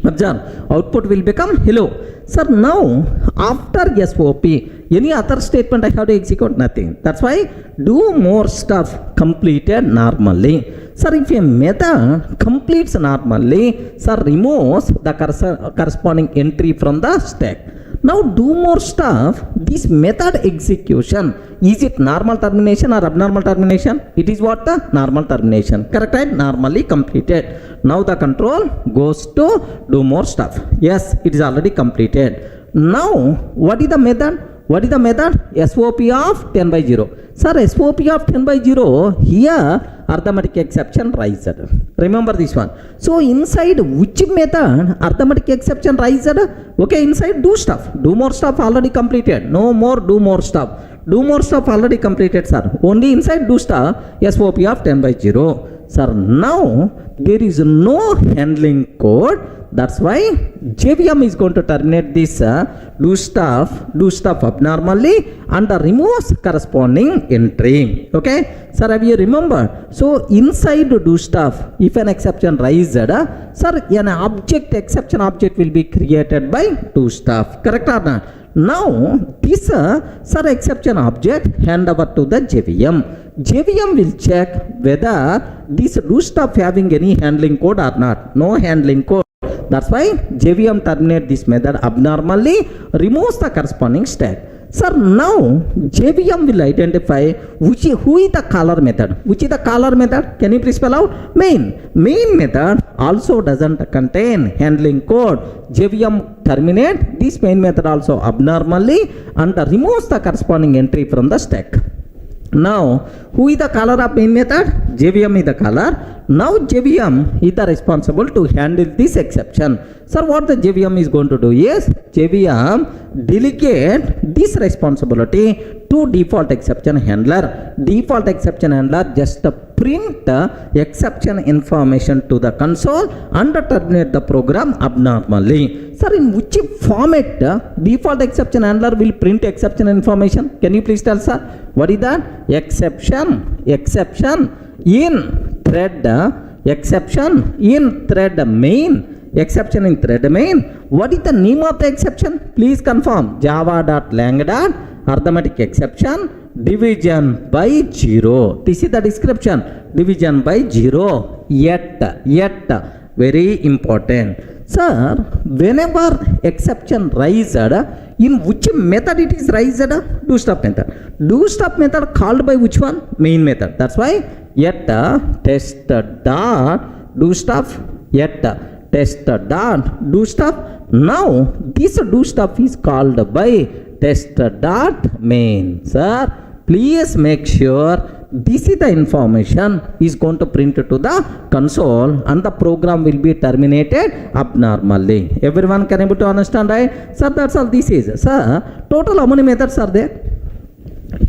Observe, output will become hello. Sir, now after SOP, any other statement I have to execute? Nothing. That's why do more stuff completed normally. Sir, if a method completes normally, sir, removes the corresponding entry from the stack. Now do more stuff, this method execution, is it normal termination or abnormal termination? It is what? The normal termination. Correct, right? Normally completed. Now the control goes to do more stuff. Yes, it is already completed. Now, what is the method? What is the method? SOP of 10 by 0. Sir, SOP of 10 by 0, here arithmetic exception raised. Remember this one. So inside which method arithmetic exception raised? Okay, inside do stuff. Do more stuff already completed. No more do more stuff. Do more stuff already completed, sir. Only inside do stuff, SOP of 10 by 0. Sir, now there is no handling code. That's why JVM is going to terminate this do stuff abnormally and removes corresponding entry. Okay, sir, have you remembered? So inside do stuff, if an exception raised, sir, an object exception object will be created by do stuff. Correct or not? Now this sir, exception object hand over to the JVM. JVM will check whether this do stuff having any handling code or not. No handling code. That's why JVM terminate this method abnormally, removes the corresponding stack. Sir, now JVM will identify who is the caller method. Which is the caller method? Can you please spell out? Main. Main method also doesn't contain handling code. JVM terminate this main method also abnormally and removes the corresponding entry from the stack. Now, who is the caller of main method? JVM is the caller. Now JVM is the responsible to handle this exception. Sir, what the JVM is going to do is, JVM delegate this responsibility to default exception handler. Default exception handler just print exception information to the console and terminate the program abnormally. Sir, in which format default exception handler will print exception information? Can you please tell, sir? What is that? Exception in thread, exception in thread main, exception in thread main. What is the name of the exception? Please confirm. Java.lang. Arithmetic exception division by 0. This is the description. Division by 0. Yet. Very important. Sir, whenever exception raised, in which method it is raised? Do stuff method. Do stuff method called by which one? Main method. That's why yet test dot do stuff. Yet test dot do stuff. Now this do stuff is called by test dot main. Sir, please make sure this is the information is going to print to the console and the program will be terminated abnormally. Everyone can able to understand, right? Sir, that's all this is. Sir, total how many methods are there?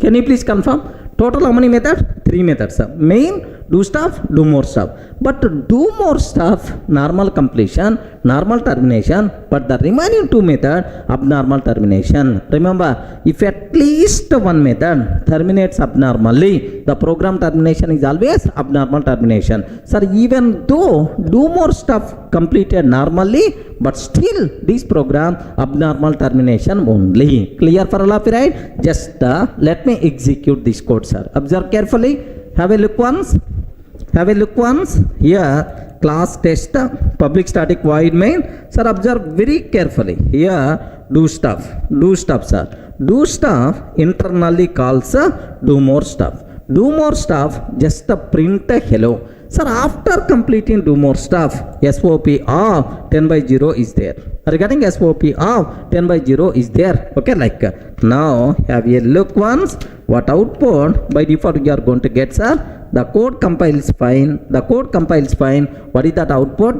Can you please confirm? Total how many methods? 3 methods. Main, do stuff, do more stuff. But to do more stuff, normal completion, normal termination, but the remaining two method, abnormal termination. Remember, if at least one method terminates abnormally, the program termination is always abnormal termination. Sir, even though do more stuff completed normally, but still this program abnormal termination only. Clear for all of you, right? Just let me execute this code, sir. Observe carefully. Have a look once. Have a look once. Here, class test, public static void main. Sir, observe very carefully. Here, do stuff, sir. Do stuff internally calls do more stuff. Do more stuff, just print hello. Sir, after completing do more stuff, SOP of 10 by 0 is there. Regarding SOP of 10 by 0 is there. Okay, like now have a look once. What output by default you are going to get, sir? The code compiles fine. The code compiles fine. What is that output?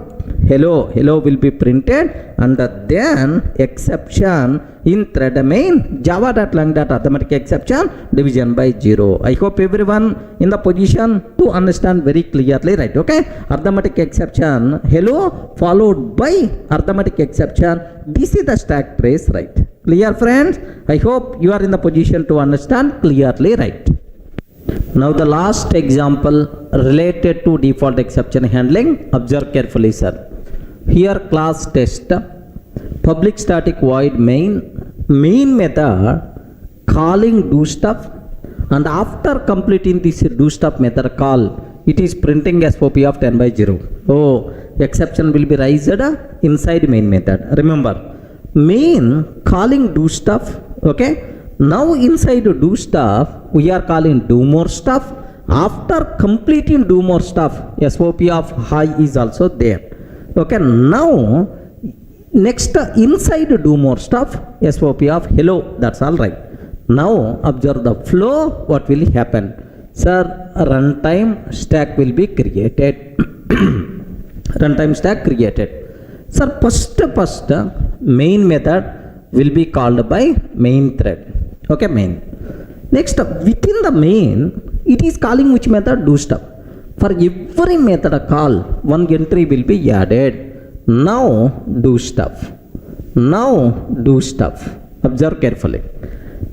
Hello. Hello will be printed, and then exception in thread main java.lang.arithmetic exception division by 0. I hope everyone in the position to understand very clearly, right? Okay, arithmetic exception hello followed by arithmetic exception. This is the stack trace, right? Clear, friends? I hope you are in the position to understand clearly, right? Now the last example related to default exception handling. Observe carefully, sir. Here class test, public static void main method calling do stuff, and after completing this do stuff method call, it is printing SOP of 10 by 0. Oh, exception will be raised inside main method. Remember, main calling do stuff. Okay, now inside do stuff we are calling do more stuff. After completing do more stuff, SOP of high is also there. Okay, now next inside do more stuff, SOP of hello. That's all right. Now observe the flow. What will happen, sir? Runtime stack will be created. Runtime stack created. Sir, first main method will be called by main thread. Okay, main. Next, within the main, it is calling which method? Do stuff. For every method call, one entry will be added. Now do stuff. Now do stuff. Observe carefully.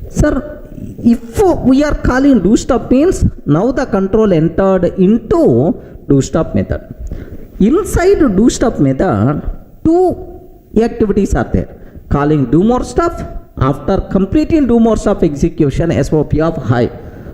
Sir, if we are calling do stuff means now the control entered into do stuff method. Inside do stuff method, two activities are there. Calling do more stuff. After completing do more stuff execution, SOP of high.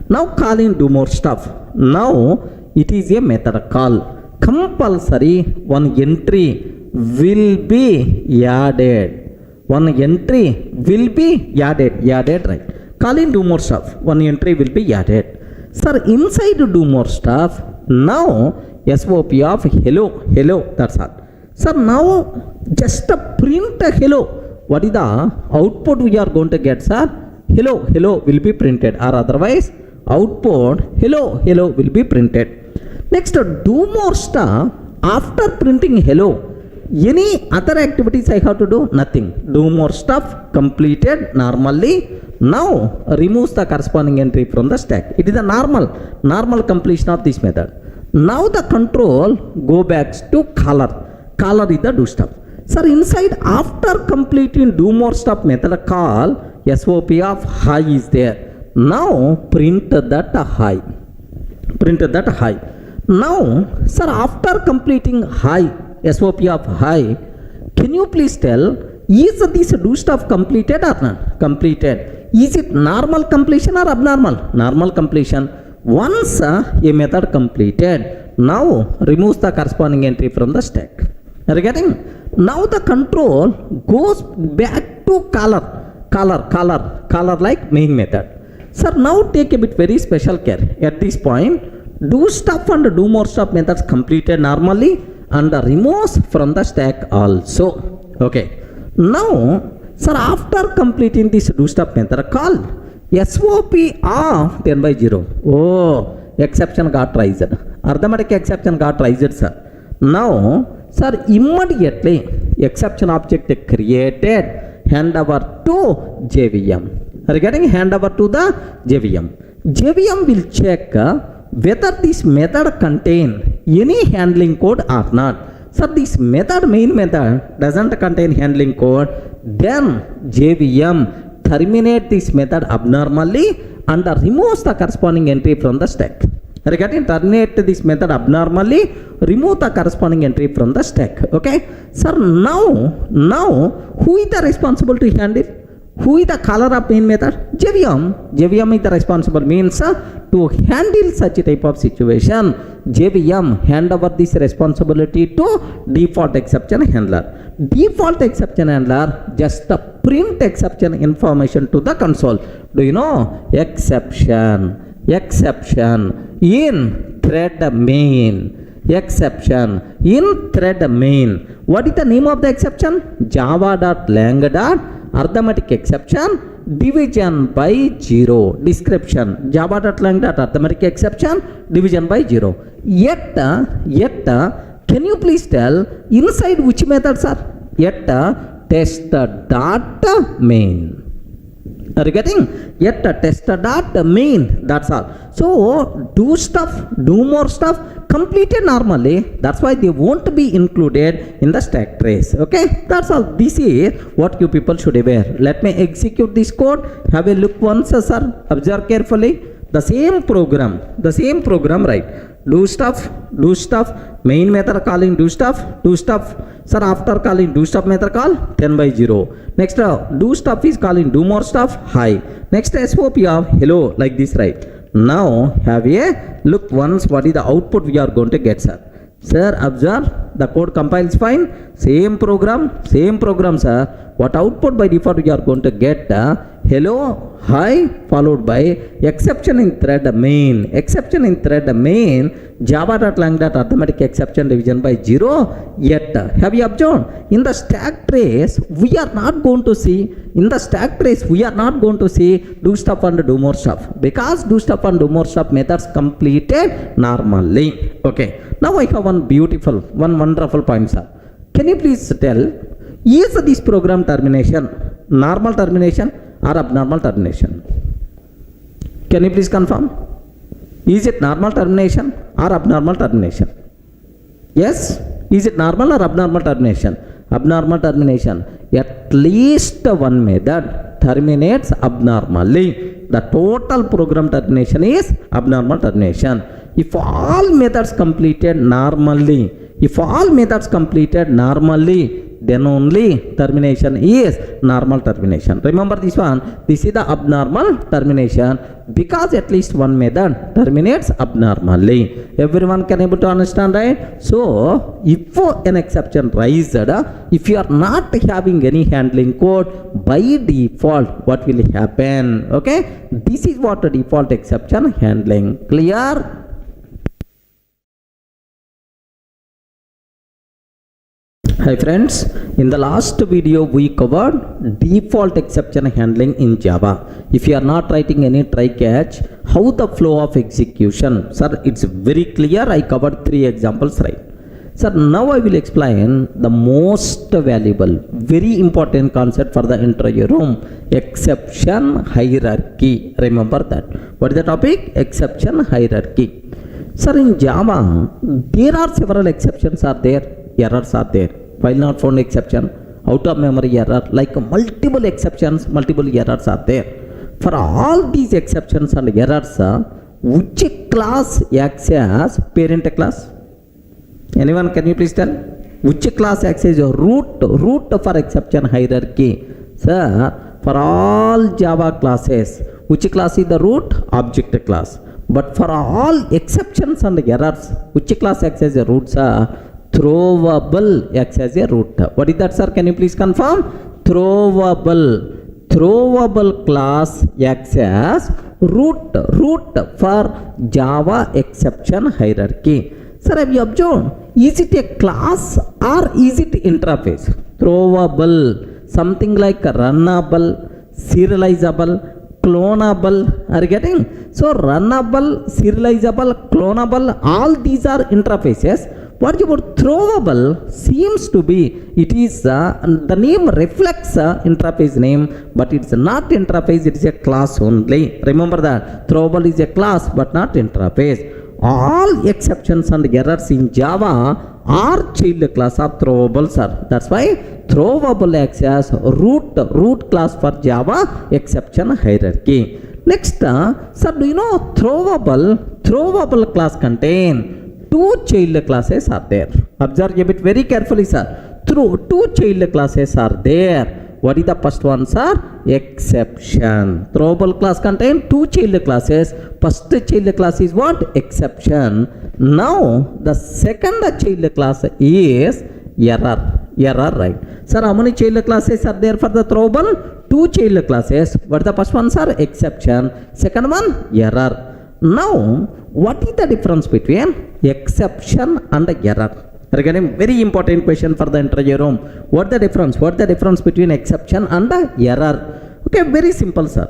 Now calling do more stuff. Now it is a method call. Compulsory one entry will be added. One entry will be added. Added, right? Calling do more stuff. One entry will be added. Sir, inside do more stuff. Now SOP of hello. Hello. That's all. Sir, now just print hello. What is the output we are going to get, sir? Hello. Hello will be printed, or otherwise output hello. Hello will be printed. Next, do more stuff. After printing hello, any other activities I have to do? Nothing. Do more stuff completed normally. Now removes the corresponding entry from the stack. It is a normal completion of this method. Now the control go back to caller. Caller is the do stuff. Sir, inside after completing do more stuff method call, SOP of high is there. Now print that high. Print that high. Now, sir, after completing high, SOP of high, can you please tell, is this do stuff completed or not? Completed. Is it normal completion or abnormal? Normal completion. Once a method completed, now removes the corresponding entry from the stack. Are you getting? Now the control goes back to caller like main method. Sir, now take a bit very special care. At this point, do stuff and do more stuff methods completed normally and removes from the stack also. Okay. Now, sir, after completing this do stuff method call, SOP of 10 by 0. Oh, exception got raised. Arithmetic exception got raised, sir. Now, sir, immediately exception object created, hand over to JVM. Regarding hand over to the JVM. JVM will check whether this method contain any handling code or not. Sir, this main method doesn't contain handling code, then JVM terminate this method abnormally and removes the corresponding entry from the stack. Regarding terminate this method abnormally, remove the corresponding entry from the stack. Okay, sir, now who is the responsible to handle? Who is the caller of main method? JVM is the responsible means to handle such a type of situation. JVM hand over this responsibility to default exception handler. Default exception handler just print exception information to the console. Do you know? Exception in thread main. Exception in thread main. What is the name of the exception? Java.lang. Arithmetic exception division by 0. Description java.lang arithmetic exception division by 0. Yet can you please tell inside which methods are? Yet test dot main. Are you getting? Yet test dot main. That's all. So do more stuff completed normally. That's why they won't be included in the stack trace. Okay, that's all. This is what you people should aware. Let me execute this code. Have a look once, sir. Observe carefully. The same program, right? Do stuff, main method calling do stuff. Sir, after calling do stuff method call 10 by 0. Next do stuff is calling do more stuff high. Next SOP of hello, like this, right? Now have a look once what is the output we are going to get, sir. Sir, observe the code compiles fine. Same program, sir. What output by default we are going to get? Hello, hi, followed by exception in thread main. Java.lang arithmetic exception division by 0. Yet have you observed in the stack trace we are not going to see do stuff and do more stuff, because do stuff and do more stuff methods completed normally. Okay, now I have one wonderful point, sir. Can you please tell, is this program termination normal termination or abnormal termination? Can you please confirm? Is it normal termination or abnormal termination? Yes, is it normal or abnormal termination? Abnormal termination. At least one method terminates abnormally. The total program termination is abnormal termination. If all methods completed normally, then only termination is normal termination. Remember this one. This is the abnormal termination because at least one method terminates abnormally. Everyone can able to understand, right? So if an exception rises, if you are not having any handling code, by default what will happen? Okay, this is what the default exception handling. Clear? Hi friends, in the last video we covered default exception handling in Java. If you are not writing any try catch, how the flow of execution? Sir, it's very clear. I covered 3 examples, right? Sir, now I will explain the most valuable, very important concept for the entire room, exception hierarchy. Remember that. What is the topic? Exception hierarchy. Sir, in Java, there are several exceptions are there, errors are there. File not found exception, out of memory error, like multiple exceptions, multiple errors are there. For all these exceptions and errors, which class acts as parent class? Anyone, can you please tell? Which class acts as a root for exception hierarchy? Sir, for all Java classes, which class is the root? Object class. But for all exceptions and errors, which class acts as a root, sir? Throwable acts as a root. What is that, sir? Can you please confirm? Throwable class acts as root for Java exception hierarchy. Sir, have you observed? Is it a class or is it interface? Throwable, something like runnable, serializable, clonable. Are you getting? So runnable, serializable, clonable, all these are interfaces. What about throwable? Seems to be, it is the name reflects interface name, but it's not interface, it is a class only. Remember that throwable is a class but not interface. All exceptions and errors in Java are child class of throwable, sir. That's why throwable acts as root class for Java exception hierarchy. Next, sir, do you know throwable class contain two child classes are there. Observe a bit very carefully, sir. Two child classes are there. What is the first one, sir? Exception. Throwable class contain two child classes. First child class is what? Exception. Now the second child class is error. Error, right? Sir, how many child classes are there for the throwable? Two child classes. What is the first one, sir? Exception. Second one, error. Now, what is the difference between exception and error? Regarding very important question for the entire room. What the difference? What the difference between exception and error? Okay, very simple, sir.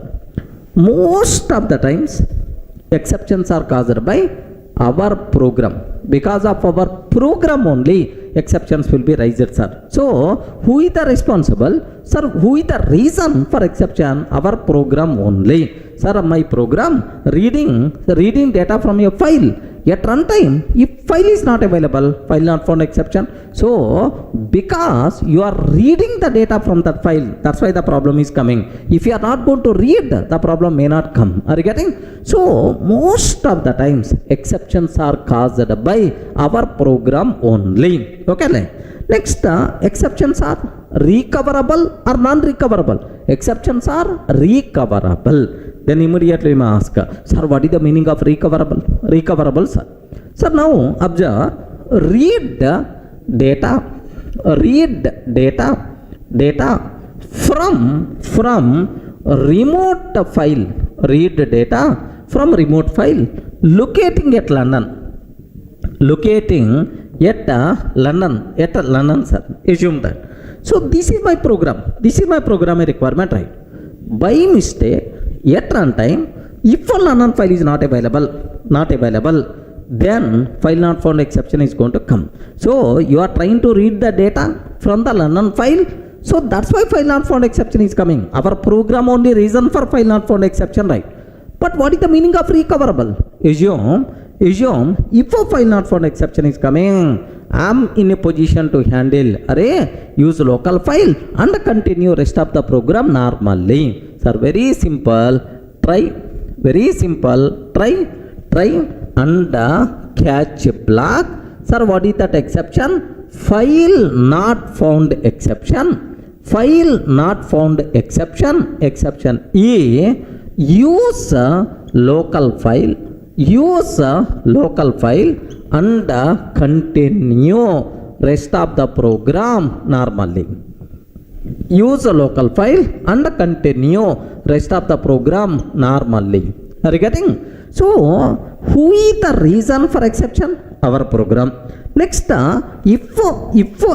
Most of the times, exceptions are caused by our program. Because of our program only, exceptions will be raised, sir. So, who is the responsible? Sir, who is the reason for exception? Our program only. Sir, my program reading data from your file. At runtime, if file is not available, file not found exception. So, because you are reading the data from that file, that's why the problem is coming. If you are not going to read, the problem may not come. Are you getting? So, most of the times, exceptions are caused by our program only. Okay? Next, exceptions are recoverable or non-recoverable. Exceptions are recoverable. Then immediately we may ask, sir, what is the meaning of recoverable? Recoverable, sir. Sir, now observe, read data from remote file. Read data from remote file. Locating at London. At London, sir. Assume that. So this is my program. This is my programming requirement, right? By mistake, at runtime, if a London file is not available, then file not found exception is going to come. So you are trying to read the data from the London file. So that's why file not found exception is coming. Our program only reason for file not found exception, right? But what is the meaning of recoverable? Assume if a file not found exception is coming, I am in a position to handle use local file and continue rest of the program normally. Sir, very simple. Try and catch block. Sir, what is that exception? File not found exception. File not found exception. Exception A, use local file. Use local file and continue rest of the program normally. Use a local file and continue rest of the program normally. Are you getting? So, who is the reason for exception? Our program. Next, if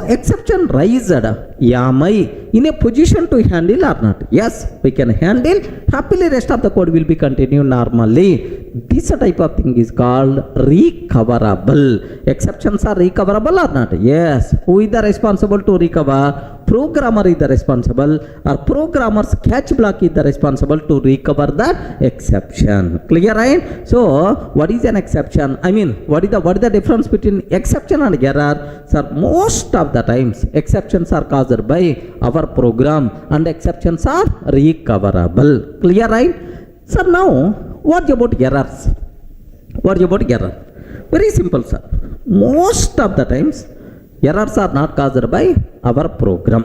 exception raised, am I in a position to handle or not? Yes, we can handle. Happily, rest of the code will be continued normally. This type of thing is called recoverable. Exceptions are recoverable or not? Yes. Who is the responsible to recover? Programmer is the responsible, or programmer's catch block is the responsible to recover that exception. Clear, right? So, what is an exception? I mean, what is the difference between exception and error? Sir, most of the times exceptions are caused by our program and exceptions are recoverable. Clear, right? Sir, now what about errors? What about error? Very simple, sir. Most of the times errors are not caused by our program.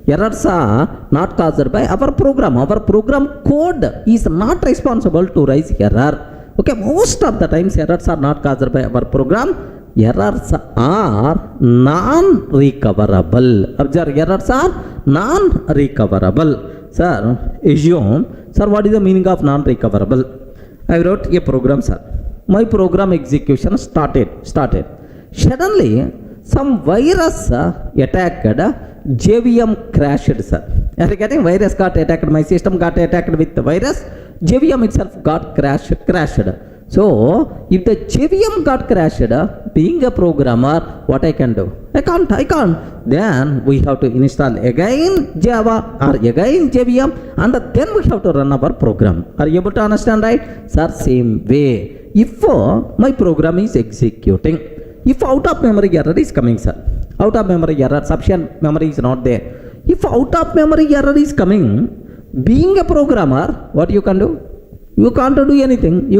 Errors are not caused by our program. Our program code is not responsible to raise error. Okay, most of the times errors are not caused by our program. Errors are non-recoverable. Observe, errors are non-recoverable. Sir, assume, sir, what is the meaning of non-recoverable? I wrote a program, sir. My program execution started. Suddenly, some virus attacked, JVM crashed, sir. Are you getting? Virus got attacked, my system got attacked with the virus, JVM itself got crashed. So if the JVM got crashed, being a programmer, what I can do? I can't. Then we have to install again Java or again JVM, and then we have to run our program. Are you able to understand, right? Sir, same way. If my program is executing, if out of memory error is coming, sir, out of memory error, sufficient memory is not there. If out of memory error is coming, being a programmer, what you can do? You can't do anything.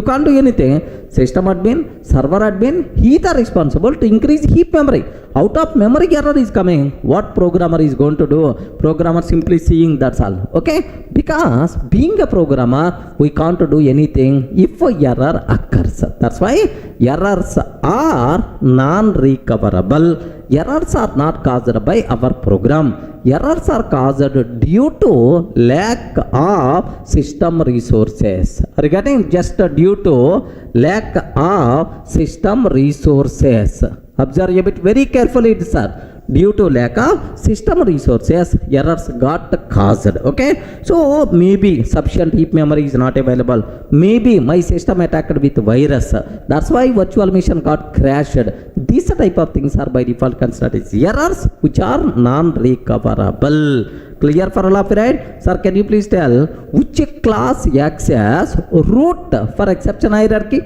System admin, server admin, he is responsible to increase heap memory. Out of memory error is coming. What programmer is going to do? Programmer simply seeing, that's all. Okay? Because being a programmer, we can't do anything if error occurs. That's why errors are non-recoverable. Errors are not caused by our program. Errors are caused due to lack of system resources. Regarding just due to lack of system resources. Observe a bit very carefully, sir. Due to lack of system resources, errors got caused. Okay, so maybe sufficient heap memory is not available. Maybe my system attacked with virus. That's why virtual machine got crashed. These type of things are by default considered as errors which are non-recoverable. Clear for all of you, right? Sir, can you please tell which class acts as root for exception hierarchy?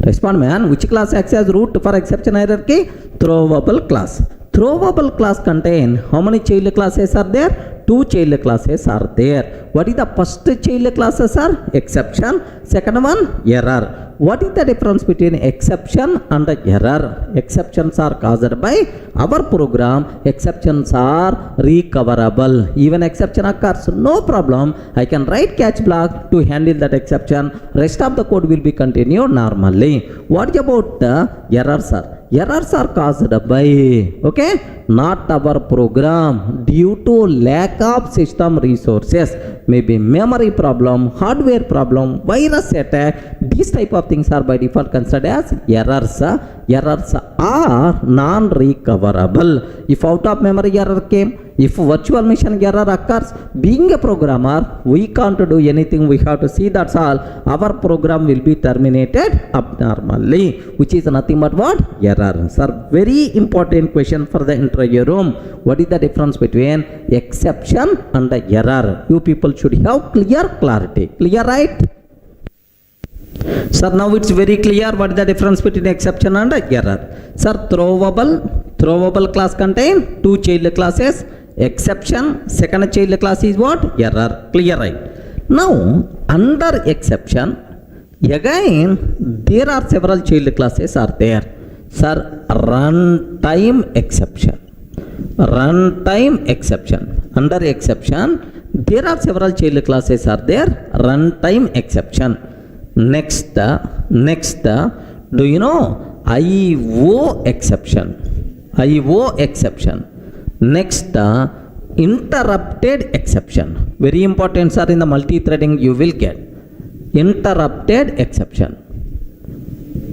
Respond, man. Which class acts as root for exception hierarchy? Throwable class. Throwable class contain how many child classes are there? 2 child classes are there. What is the first child classes are? Exception. Second one, error. What is the difference between exception and error? Exceptions are caused by our program. Exceptions are recoverable. Even exception occurs, no problem. I can write catch block to handle that exception. Rest of the code will be continued normally. What about the errors, sir? Errors are caused by, okay, not our program, due to lack of system resources. Maybe memory problem, hardware problem, virus attack. These type of things are by default considered as errors. Errors are non-recoverable. If out of memory error came, if virtual machine error occurs, being a programmer, we can't do anything. We have to see, that's all. Our program will be terminated abnormally, which is nothing but what? Error. Sir, very important question for the interview room. What is the difference between exception and the error? You people should have clear clarity. Clear, right? Sir, now it's very clear what is the difference between exception and error. Sir, throwable class contain 2 child classes. Exception, second child class is what? Error. Clear, right? Now, under exception, again, there are several child classes are there. Sir, runtime exception. Runtime exception. Under exception, there are several child classes are there. Runtime exception. Next, do you know IO exception? IO exception. Next, interrupted exception. Very important, sir. In the multi-threading, you will get interrupted exception.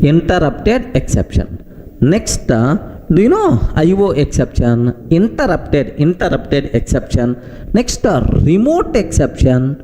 Interrupted exception. Next, do you know IO exception? Interrupted exception. Next, remote exception.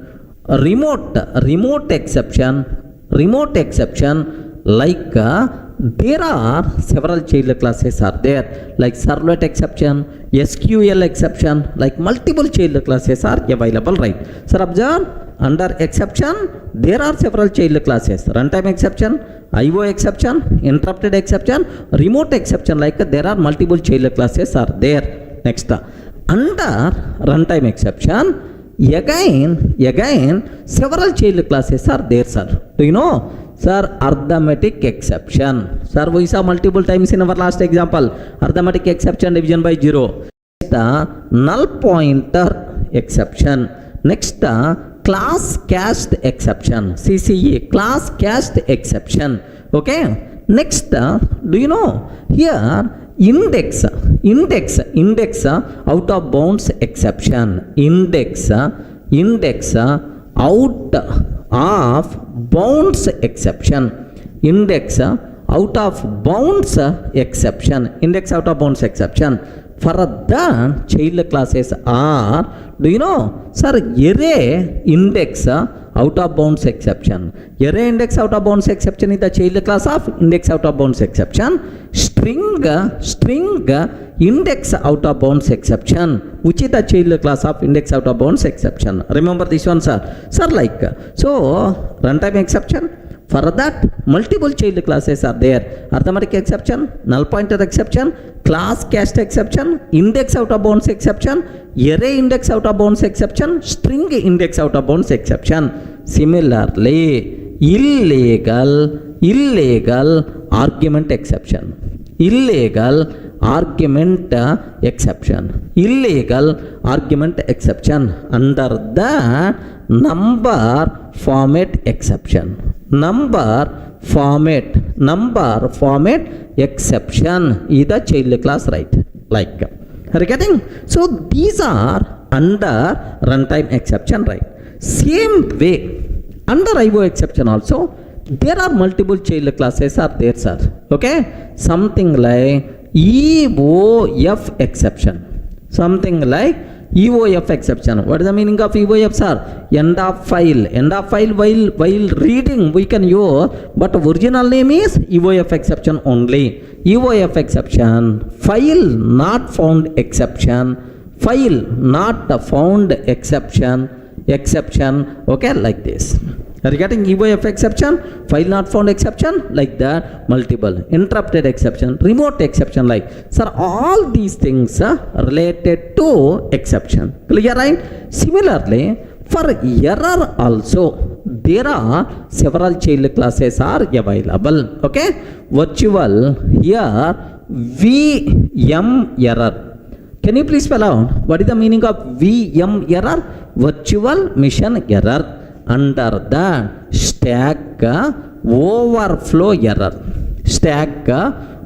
Remote exception, like there are several child classes are there, like servlet exception, SQL exception, like multiple child classes are available, right? Sir, observe, under exception there are several child classes. Runtime exception, IO exception, interrupted exception, remote exception, like there are multiple child classes are there. Next, under runtime exception, again several child classes are there, sir. Do you know? Sir, arithmetic exception. Sir, we saw multiple times in our last example. Arithmetic exception, division by 0. Next, null pointer exception. Next, class cast exception. CCE, class cast exception. Okay. Next, do you know here index out of bounds exception. Index out of bounds exception. Index out of bounds exception. Index out of bounds exception. For the child classes are, do you know, sir, array index out of bounds exception. Array index out of bounds exception is the child class of index out of bounds exception. String index out of bounds exception, which is the child class of index out of bounds exception. Remember this one, sir? Sir, like, so runtime exception. For that, multiple child classes are there. Arithmetic exception, null pointer exception, class cast exception, index out of bounds exception, array index out of bounds exception, string index out of bounds exception. Similarly, illegal argument exception. Illegal argument exception. Illegal argument exception under the number format exception. Number format exception is the child class, right? Like, are you getting? So these are under runtime exception, right? Same way, under IO exception also, there are multiple child classes are there, sir. Okay, something like EOF exception. Something like EOF exception. What is the meaning of EOF, sir? End of file. End of file while reading we can use, but original name is EOF exception only. EOF exception, file not found exception. File not found exception. Okay, like this. Are you getting EOF exception? File not found exception, like that. Multiple. Interrupted exception, remote exception, like. Sir, all these things are related to exception. Clear, right? Similarly, for error also, there are several child classes are available. Okay? Virtual, here, VM error. Can you please spell out what is the meaning of VM error? Virtual machine error. Under the stack overflow error. Stack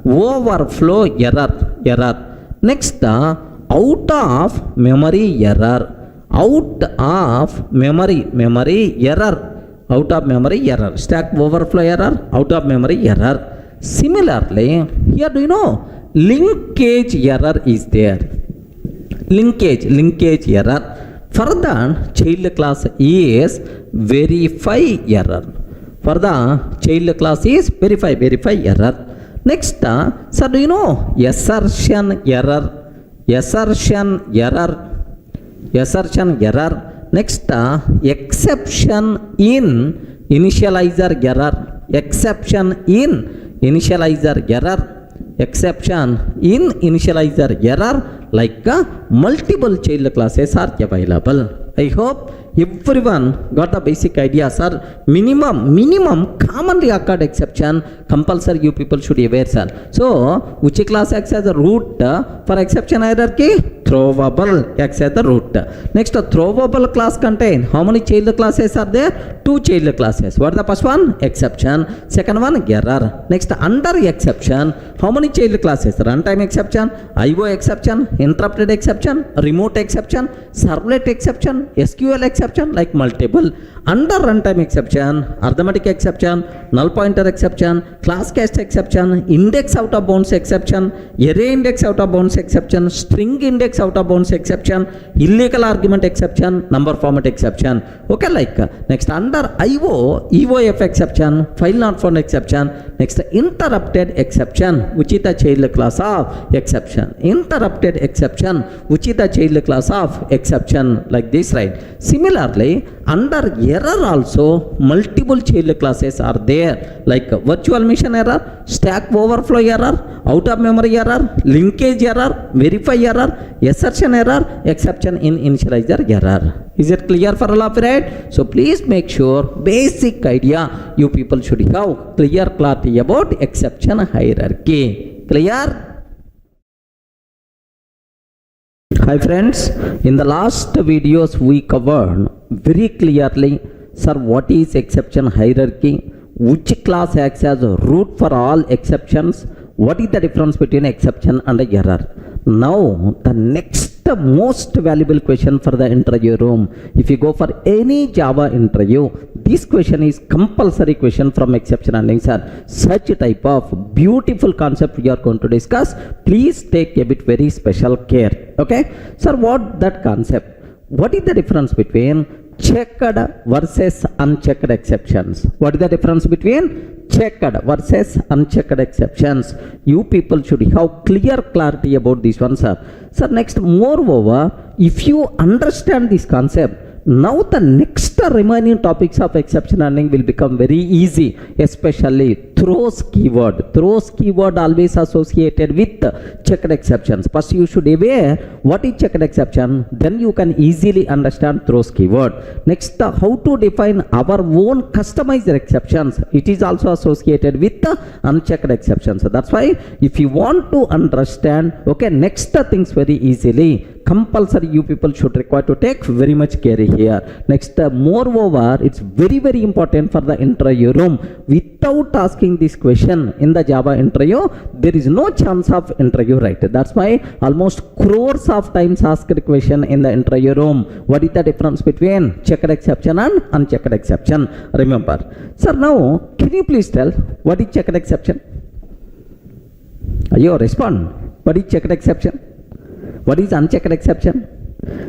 overflow error. Next, out of memory error. Out of memory error. Out of memory error. Stack overflow error. Out of memory error. Similarly, here do you know linkage error is there. Linkage error. Further, child class is verify error. Further, child class is verify error. Next, sir, do you know assertion error? Assertion error. Next, exception in initializer error. Exception in initializer error, like multiple child classes are available. I hope everyone got the basic idea, sir. Minimum commonly occurred exception compulsory you people should aware, sir. So which class acts as a root for exception hierarchy? Throwable acts as the root. Next, throwable class contain how many child classes are there? 2 child classes. What is the first one? Exception. Second one, error. Next, under exception, how many child classes? Runtime exception, IO exception, interrupted exception, remote exception, servlet exception, SQL exception, like multiple. Under runtime exception, arithmetic exception, null pointer exception, class cast exception, index out of bounds exception, array index out of bounds exception, string index out of bounds exception, illegal argument exception, number format exception. Okay, like next under IO, EOF exception, file not found exception. Next, interrupted exception, which is the child class of exception. Interrupted exception, which is the child class of exception, like this, right? Similarly, under error also multiple child classes are there, like virtual machine error, stack overflow error, out of memory error, linkage error, verify error, assertion error, exception in initializer error. Is it clear for all of you, right? So please make sure basic idea you people should have clear clarity about exception hierarchy. Clear? Hi friends, in the last videos we covered very clearly, sir, what is exception hierarchy, which class acts as a root for all exceptions, what is the difference between exception and error. Now the next most valuable question for the interview room, if you go for any Java interview, this question is compulsory question from exception handling, sir. Such type of beautiful concept we are going to discuss. Please take a bit very special care. Okay, sir, what that concept? What is the difference between checked versus unchecked exceptions. What is the difference between checked versus unchecked exceptions? You people should have clear clarity about this one, sir. Sir, next, moreover, if you understand this concept, now the next remaining topics of exception handling will become very easy, especially throws keyword. Throws keyword always associated with checked exceptions. First you should aware what is checked exception, then you can easily understand throws keyword. Next, how to define our own customized exceptions. It is also associated with unchecked exceptions. That's why if you want to understand, okay, next things very easily, compulsory you people should require to take very much care here. Next, moreover, it's very important for the interview room. Without asking this question in the Java interview, there is no chance of interview, right? That's why almost crores of times asked the question in the interview room. What is the difference between checked exception and unchecked exception? Remember. Sir, now, can you please tell what is checked exception? You respond. What is checked exception? What is unchecked exception?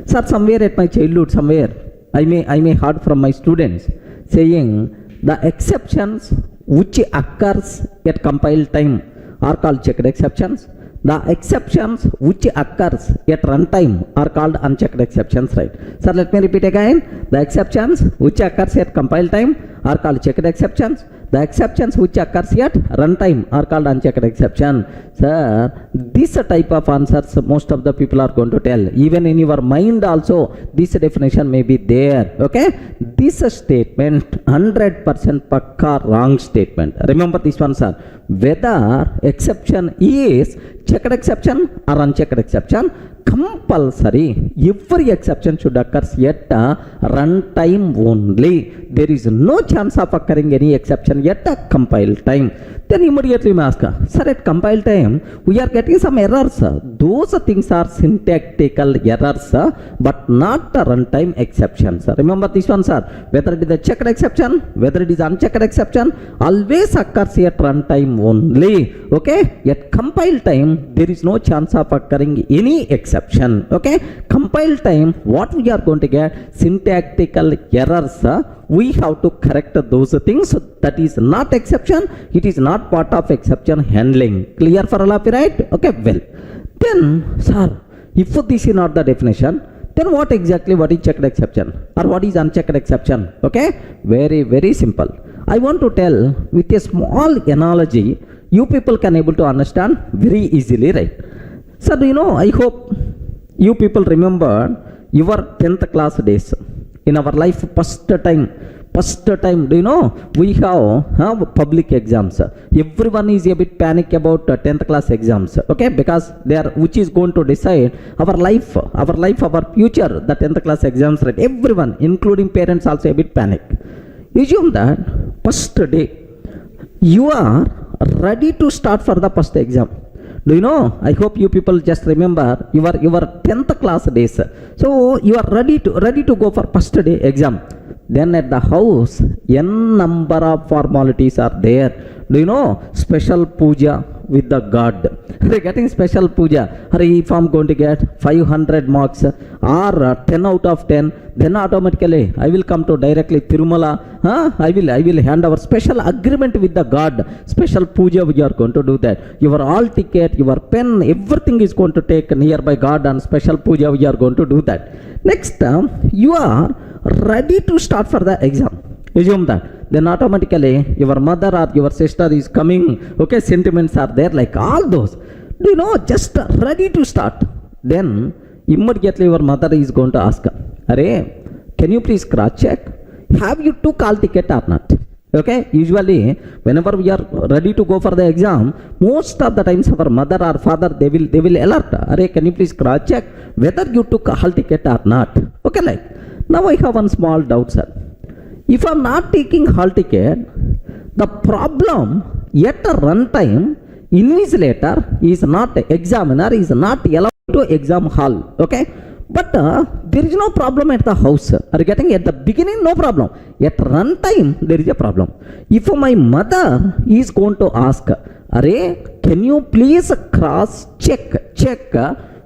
Sir, somewhere at my childhood, somewhere, I may heard from my students saying the exceptions which occurs at compile time are called checked exceptions. The exceptions which occurs at runtime are called unchecked exceptions, right? Sir, let me repeat again. The exceptions which occurs at compile time are called checked exceptions. The exceptions which occurs at runtime are called unchecked exception. Sir, this type of answers most of the people are going to tell. Even in your mind also, this definition may be there. Okay? This statement, 100% pakka wrong statement. Remember this one, sir. Whether exception is checked exception or unchecked exception, compulsory, every exception should occur at runtime only. There is no chance of occurring any exception at compile time. Then immediately we ask, sir, at compile time, we are getting some errors. Those things are syntactical errors, but not runtime exceptions. Remember this one, sir. Whether it is a checked exception, whether it is unchecked exception, always occurs at runtime only. Okay? At compile time, there is no chance of occurring any exception. Okay? Compile time, what we are going to get? Syntactical errors. We have to correct those things. That is not exception. It is not part of exception handling. Clear for all of you, right? Okay, well. Then, sir, if this is not the definition, then what is checked exception or what is unchecked exception? Okay, very simple. I want to tell with a small analogy, you people can able to understand very easily, right? Sir, do you know, I hope you people remember your 10th class days. In our life, first time, do you know, we have public exams. Everyone is a bit panic about 10th class exams, okay, because they are, which is going to decide our life, our future, the 10th class exams, right? Everyone, including parents, also a bit panic. Assume that first day, you are ready to start for the first exam. Do you know? I hope you people just remember your 10th class days. So you are ready to go for first day exam. Then at the house, n number of formalities are there. Do you know? Special puja with the god. They're getting special puja. Hurry, if I'm going to get 500 marks or 10 out of 10, then automatically I will come to directly Tirumala. I will hand over special agreement with the god. Special puja we are going to do that. Your all ticket, your pen, everything is going to take nearby god and special puja we are going to do that. Next, you are ready to start for the exam. Assume that. Then automatically your mother or your sister is coming. Okay, sentiments are there like all those. Do you know, just ready to start. Then immediately your mother is going to ask, Arey, can you please cross check? Have you took all ticket or not? Okay, usually whenever we are ready to go for the exam, most of the times our mother or father, they will alert, Arey, can you please cross check whether you took a hall ticket or not? Okay, like, now I have one small doubt, sir. If I am not taking hall ticket, the problem at a runtime, invigilator is not, examiner is not allowed to exam hall. Okay, but there is no problem at the house. Are you getting? At the beginning, no problem. At runtime, there is a problem. If my mother is going to ask, Arey, can you please cross check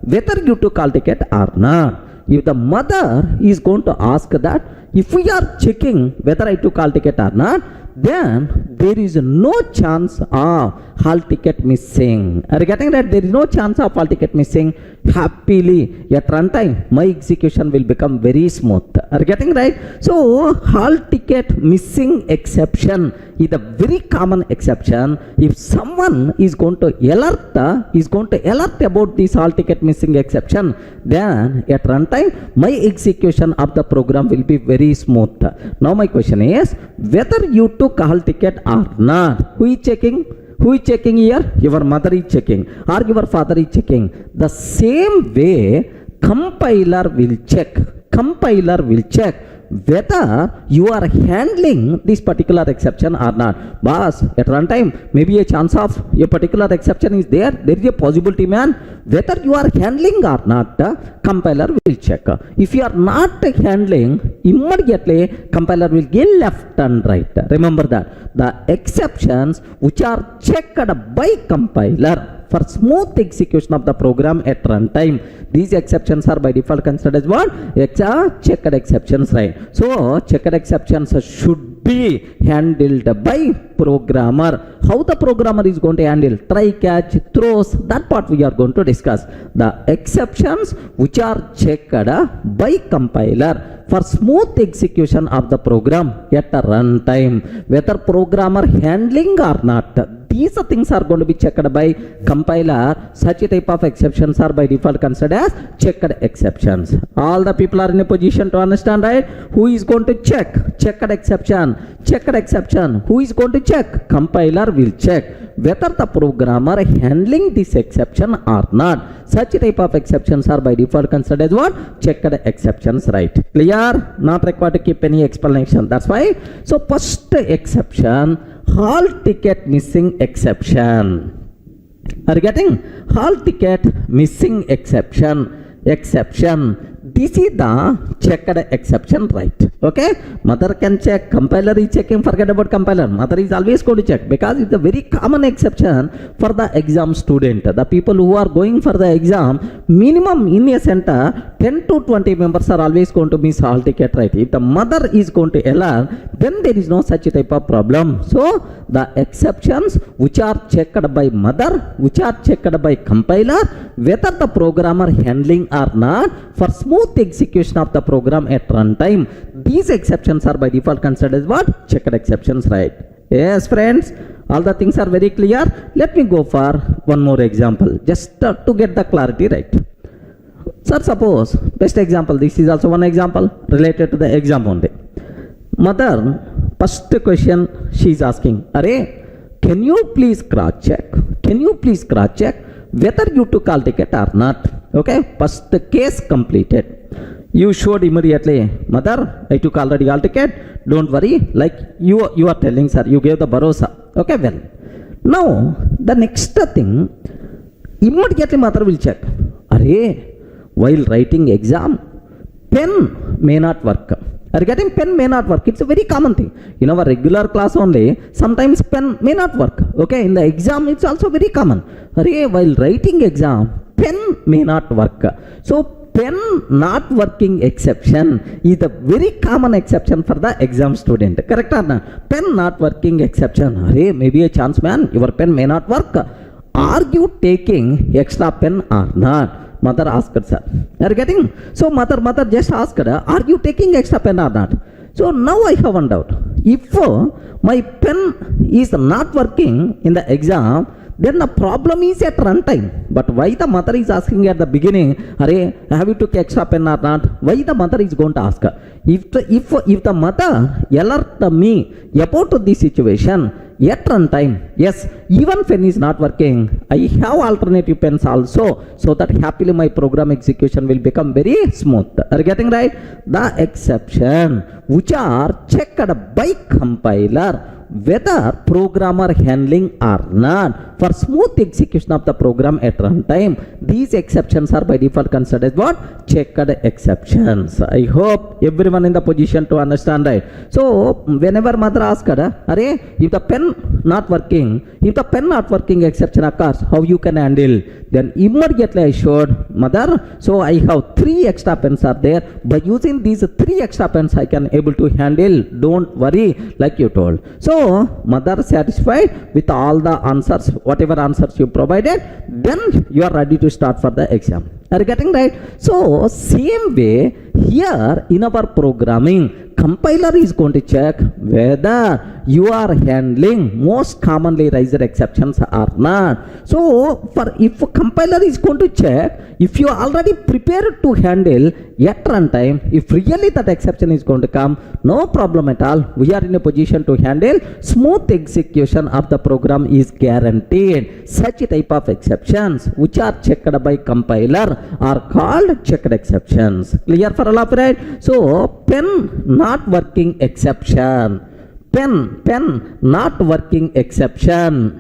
whether you took hall ticket or not? If the mother is going to ask that, if we are checking whether I took hall ticket or not, then there is no chance of hall ticket missing. Are you getting that? There is no chance of hall ticket missing. Happily at runtime my execution will become very smooth. Are you getting right? So hall ticket missing exception is a very common exception. If someone is going to alert about this hall ticket missing exception, then at runtime my execution of the program will be very smooth. Now my question is whether you took hall ticket or not. Who is checking? Who is checking here? Your mother is checking or your father is checking. The same way compiler will check. Compiler will check whether you are handling this particular exception or not. Boss, at runtime maybe a chance of a particular exception is there. There is a possibility, man. Whether you are handling or not, compiler will check. If you are not handling, immediately compiler will give left and right. Remember that the exceptions which are checked by compiler for smooth execution of the program at runtime, these exceptions are by default considered as what? Checked exceptions, right? So checked exceptions should be handled by programmer. How the programmer is going to handle? Try, catch, throws, that part we are going to discuss. The exceptions which are checked by compiler for smooth execution of the program at a runtime, whether programmer handling or not, these things are going to be checked by compiler. Such type of exceptions are by default considered as checked exceptions. All the people are in a position to understand, right? Who is going to check? Checked exception. Checked exception. Who is going to check? Compiler will check whether the programmer handling this exception or not. Such type of exceptions are by default considered as what? Checked exceptions, right? Clear? Not required to keep any explanation. That's why. So first exception, hall ticket missing exception. Are you getting? Hall ticket missing exception. This is the checked exception, right? Okay, mother can check, compiler is checking, forget about compiler. Mother is always going to check because it's a very common exception for the exam student. The people who are going for the exam, minimum in a center 10 to 20 members are always going to miss hall ticket, right? If the mother is going to alert, then there is no such type of problem. So the exceptions which are checked by mother, which are checked by compiler, whether the programmer handling or not, for smooth execution of the program at runtime, these exceptions are by default considered as what? Checked exceptions, right? Yes, friends, all the things are very clear. Let me go for one more example just to get the clarity, right? Sir, suppose, best example, this is also one example related to the exam only. Mother, first question she is asking, Arey, can you please cross check? Can you please cross check whether you took hall ticket or not? Okay, first case completed. You showed immediately, mother, I took already hall ticket. Don't worry, like you are telling, sir, you gave the bharosa. Okay, well, now the next thing, immediately mother will check. Arey, while writing exam, pen may not work. Are you getting? Pen may not work. It's a very common thing. In our regular class only, sometimes pen may not work. Okay, in the exam, it's also very common. Arey, while writing exam, pen may not work. So pen not working exception is a very common exception for the exam student. Correct or not? Pen not working exception. Arey, maybe a chance, man, your pen may not work. Are you taking extra pen or not? Mother asked, sir. Are you getting? So mother just asked, are you taking extra pen or not? So now I have one doubt. If my pen is not working in the exam, then the problem is at runtime. But why the mother is asking at the beginning, Arey, have you took extra pen or not? Why the mother is going to ask? If the mother alert me about this situation at runtime, yes, even pen is not working, I have alternative pens also, so that happily my program execution will become very smooth. Are you getting right? The exception which are checked by compiler, whether programmer handling or not. For smooth execution of the program at runtime, these exceptions are by default considered as what? Checked exceptions. I hope everyone in the position to understand, right? So whenever mother asks, if the pen not working, exception occurs, how you can handle? Then immediately I showed mother, so I have 3 extra pens are there. By using these 3 extra pens, I can able to handle. Don't worry, like you told. So mother satisfied with all the answers, whatever answers you provided, then you are ready to start for the exam. Are you getting right? So same way here in our programming, compiler is going to check whether you are handling most commonly raised exceptions or not. So if compiler is going to check if you are already prepared to handle at runtime, if really that exception is going to come, no problem at all. We are in a position to handle. Smooth execution of the program is guaranteed. Such type of exceptions which are checked by compiler are called checked exceptions. Clear for all of right? So pen not working exception, pen not working exception,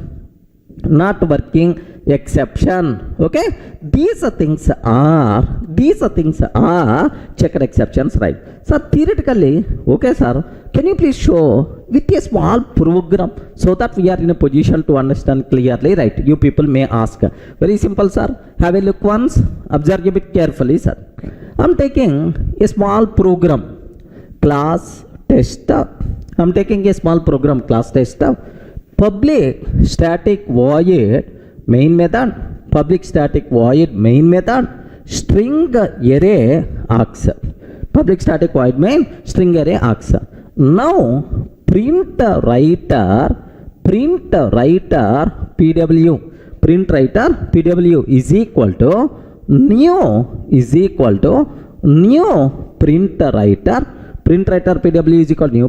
not working exception. Okay, these things are checked exceptions, right? So theoretically, okay sir, can you please show with a small program so that we are in a position to understand clearly, right? You people may ask. Very simple sir, have a look once, observe a bit carefully sir. I'm taking a small program, class tester. I'm taking a small program, class tester. Public static void main method, public static void main method, string array args. Public static void main, string array args. Now print writer pw is equal to new print writer pw is equal to new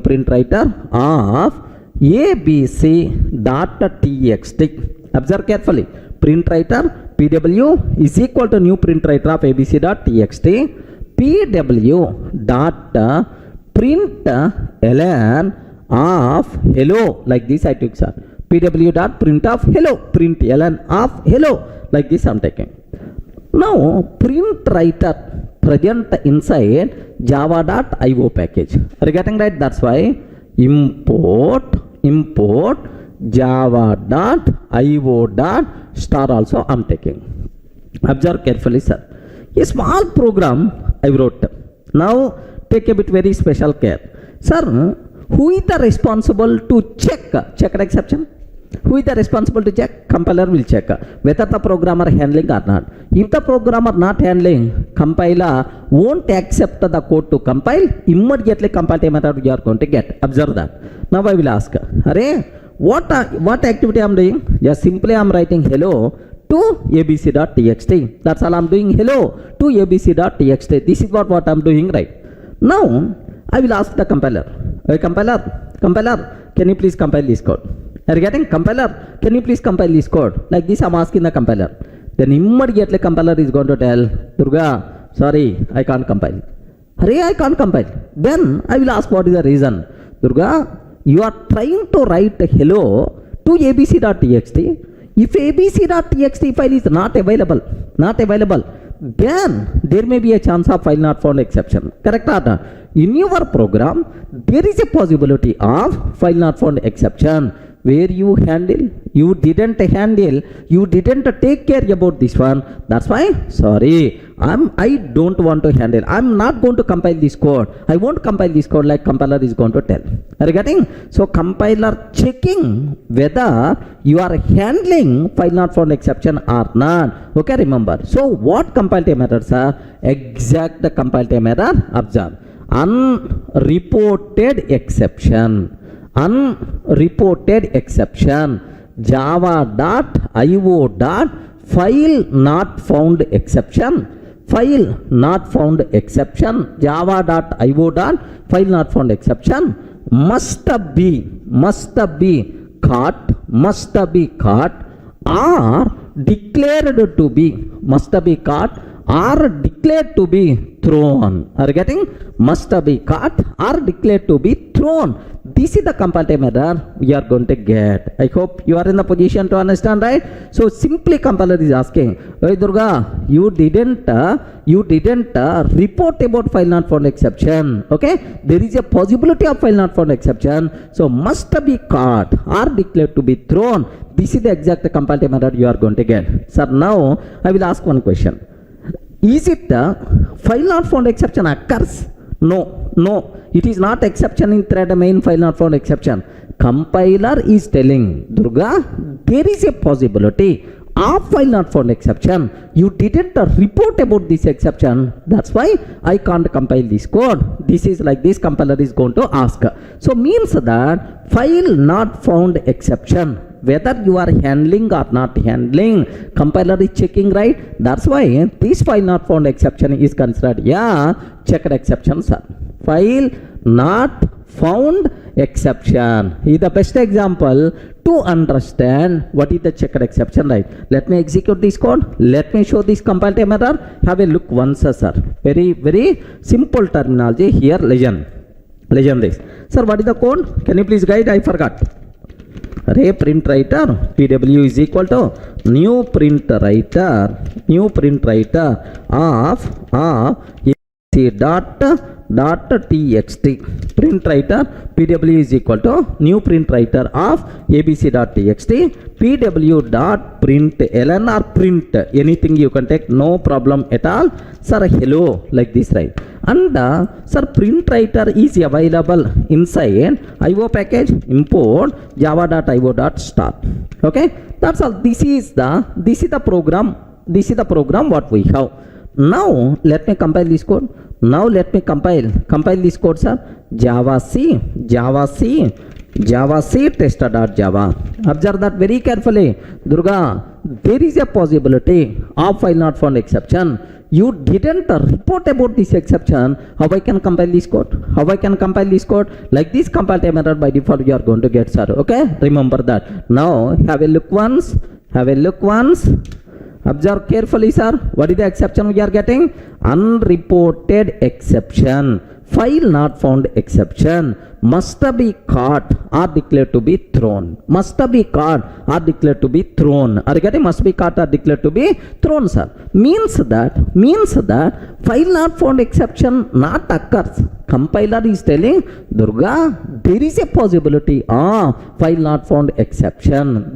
print writer of abc.txt. Observe carefully. Print writer pw is equal to new print writer of abc.txt. pw dot print ln of hello, like this I took sir. pw dot print of hello, print ln of hello, like this I'm taking. Now print writer present inside java.io package. Are you getting right? That's why import java.io.star also I'm taking. Observe carefully sir. A small program I wrote. Now take a bit very special care. Sir, who is the responsible to check exception? Who is the responsible to check? Compiler will check whether the programmer handling or not. If the programmer not handling, compiler won't accept the code to compile. Immediately compile method you are going to get. Observe that. Now I will ask, what activity I am doing? Just simply I am writing hello to abc.txt. That's all I am doing. Hello to abc.txt. This is what I am doing, right? Now I will ask the compiler. Hey, compiler, can you please compile this code? Are you getting? Compiler, can you please compile this code? Like this I'm asking the compiler. Then immediately compiler is going to tell, Durga, sorry, I can't compile. I can't compile. Then I will ask what is the reason. Durga, you are trying to write hello to abc.txt. If abc.txt file is not available, then there may be a chance of file not found exception. Correct or not? In your program, there is a possibility of file not found exception where you didn't take care about this one. That's why, sorry, I don't want to handle. I'm not going to compile this code. I won't compile this code like compiler is going to tell. Are you getting? So compiler checking whether you are handling file not found exception or not. Okay, remember. So what compile time errors are? Exact compile time error. Observe. Unreported exception. Java.io.file not found exception. Java.io.file not found exception must be caught or declared to be are declared to be thrown. Are you getting? Must be caught or declared to be thrown. This is the comparative error we are going to get. I hope you are in the position to understand, right? So simply compiler is asking, hey Durga, you didn't report about file not found exception. Okay, there is a possibility of file not found exception. So must be caught or declared to be thrown. This is the exact comparative error you are going to get. Sir, now I will ask one question. Is it file not found exception occurs? No, it is not exception in thread main file not found exception. Compiler is telling Durga, there is a possibility of file not found exception. You didn't report about this exception. That's why I can't compile this code. This is like this compiler is going to ask. So means that file not found exception, whether you are handling or not handling, compiler is checking, right? That's why this file not found exception is considered checked exception, sir. File not found exception is the best example to understand what is the checked exception, right? Let me execute this code. Let me show this comparative error. Have a look once, sir. Very simple terminology here. Legend this. Sir, what is the code? Can you please guide? I forgot. Array print writer pw is equal to new print writer of abc.txt. Print writer pw is equal to new print writer of abc.txt. pw.println or print anything you can take, no problem at all. Sir, hello, like this, right? And sir, print writer is available inside IO package import java.io.start. Okay, that's all. This is the program what we have. Now let me compile this code. Compile this code, sir. Java C tester.java. Observe that very carefully. Durga, there is a possibility of file not found exception. You didn't report about this exception. How I can compile this code? Like this compile error by default you are going to get, sir. Okay, remember that. Now have a look once. Observe carefully, sir. What is the exception we are getting? Unreported exception. File not found exception must be caught or declared to be thrown. Are you getting? Must be caught or declared to be thrown, sir. Means that file not found exception not occurs. Compiler is telling Durga, there is a possibility of file not found exception.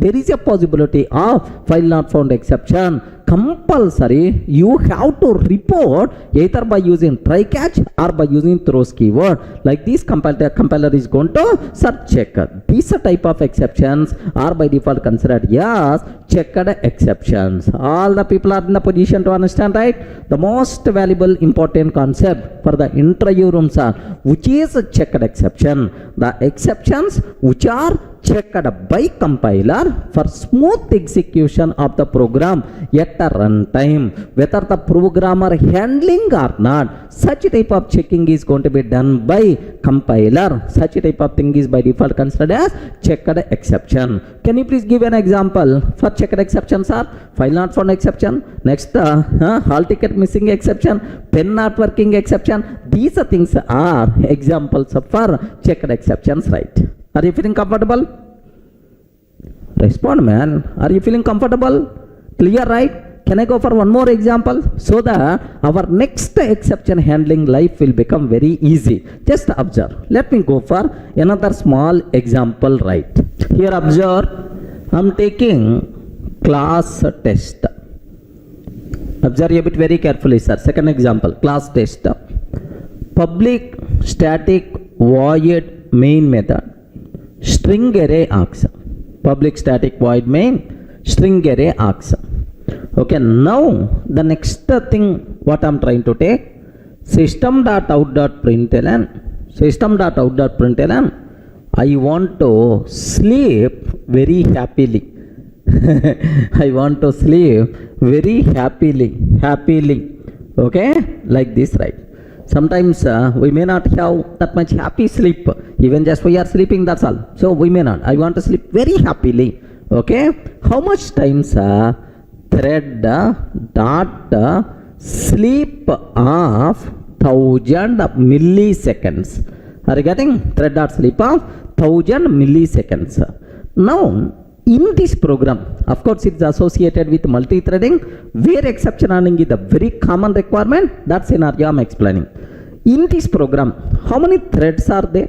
Compulsory, you have to report either by using try catch or by using throws keyword. Like this compiler is going to search check. These type of exceptions are by default considered as checked exceptions. All the people are in the position to understand, right? The most valuable important concept for the interview rooms are which is a checked exception. The exceptions which are checked by compiler for smooth execution of the program at a runtime, whether the programmer handling or not. Such type of checking is going to be done by compiler. Such type of thing is by default considered as checked exception. Can you please give an example for checked exception, sir? File not found exception. Next, hall ticket missing exception, pen not working exception. These things are examples for checked exceptions, right? Are you feeling comfortable? Respond, man. Are you feeling comfortable? Clear, right? Can I go for one more example so that our next exception handling life will become very easy? Just observe. Let me go for another small example, right? Here observe, I'm taking class test. Observe a bit very carefully, sir. Second example, class test. Public static void main method string array args. Public static void main string array args. Okay, now the next thing what I'm trying to take, system.out.println, I want to sleep very happily. I want to sleep very happily. Okay, like this, right? Sometimes we may not have that much happy sleep, even just we are sleeping, that's all. So we may not. I want to sleep very happily. Okay, how much times thread dot sleep of 1000 milliseconds. Are you getting? Thread dot sleep of 1000 milliseconds. Now, in this program, of course, it's associated with multi-threading, where exception handling is a very common requirement. That scenario I'm explaining. In this program, how many threads are there?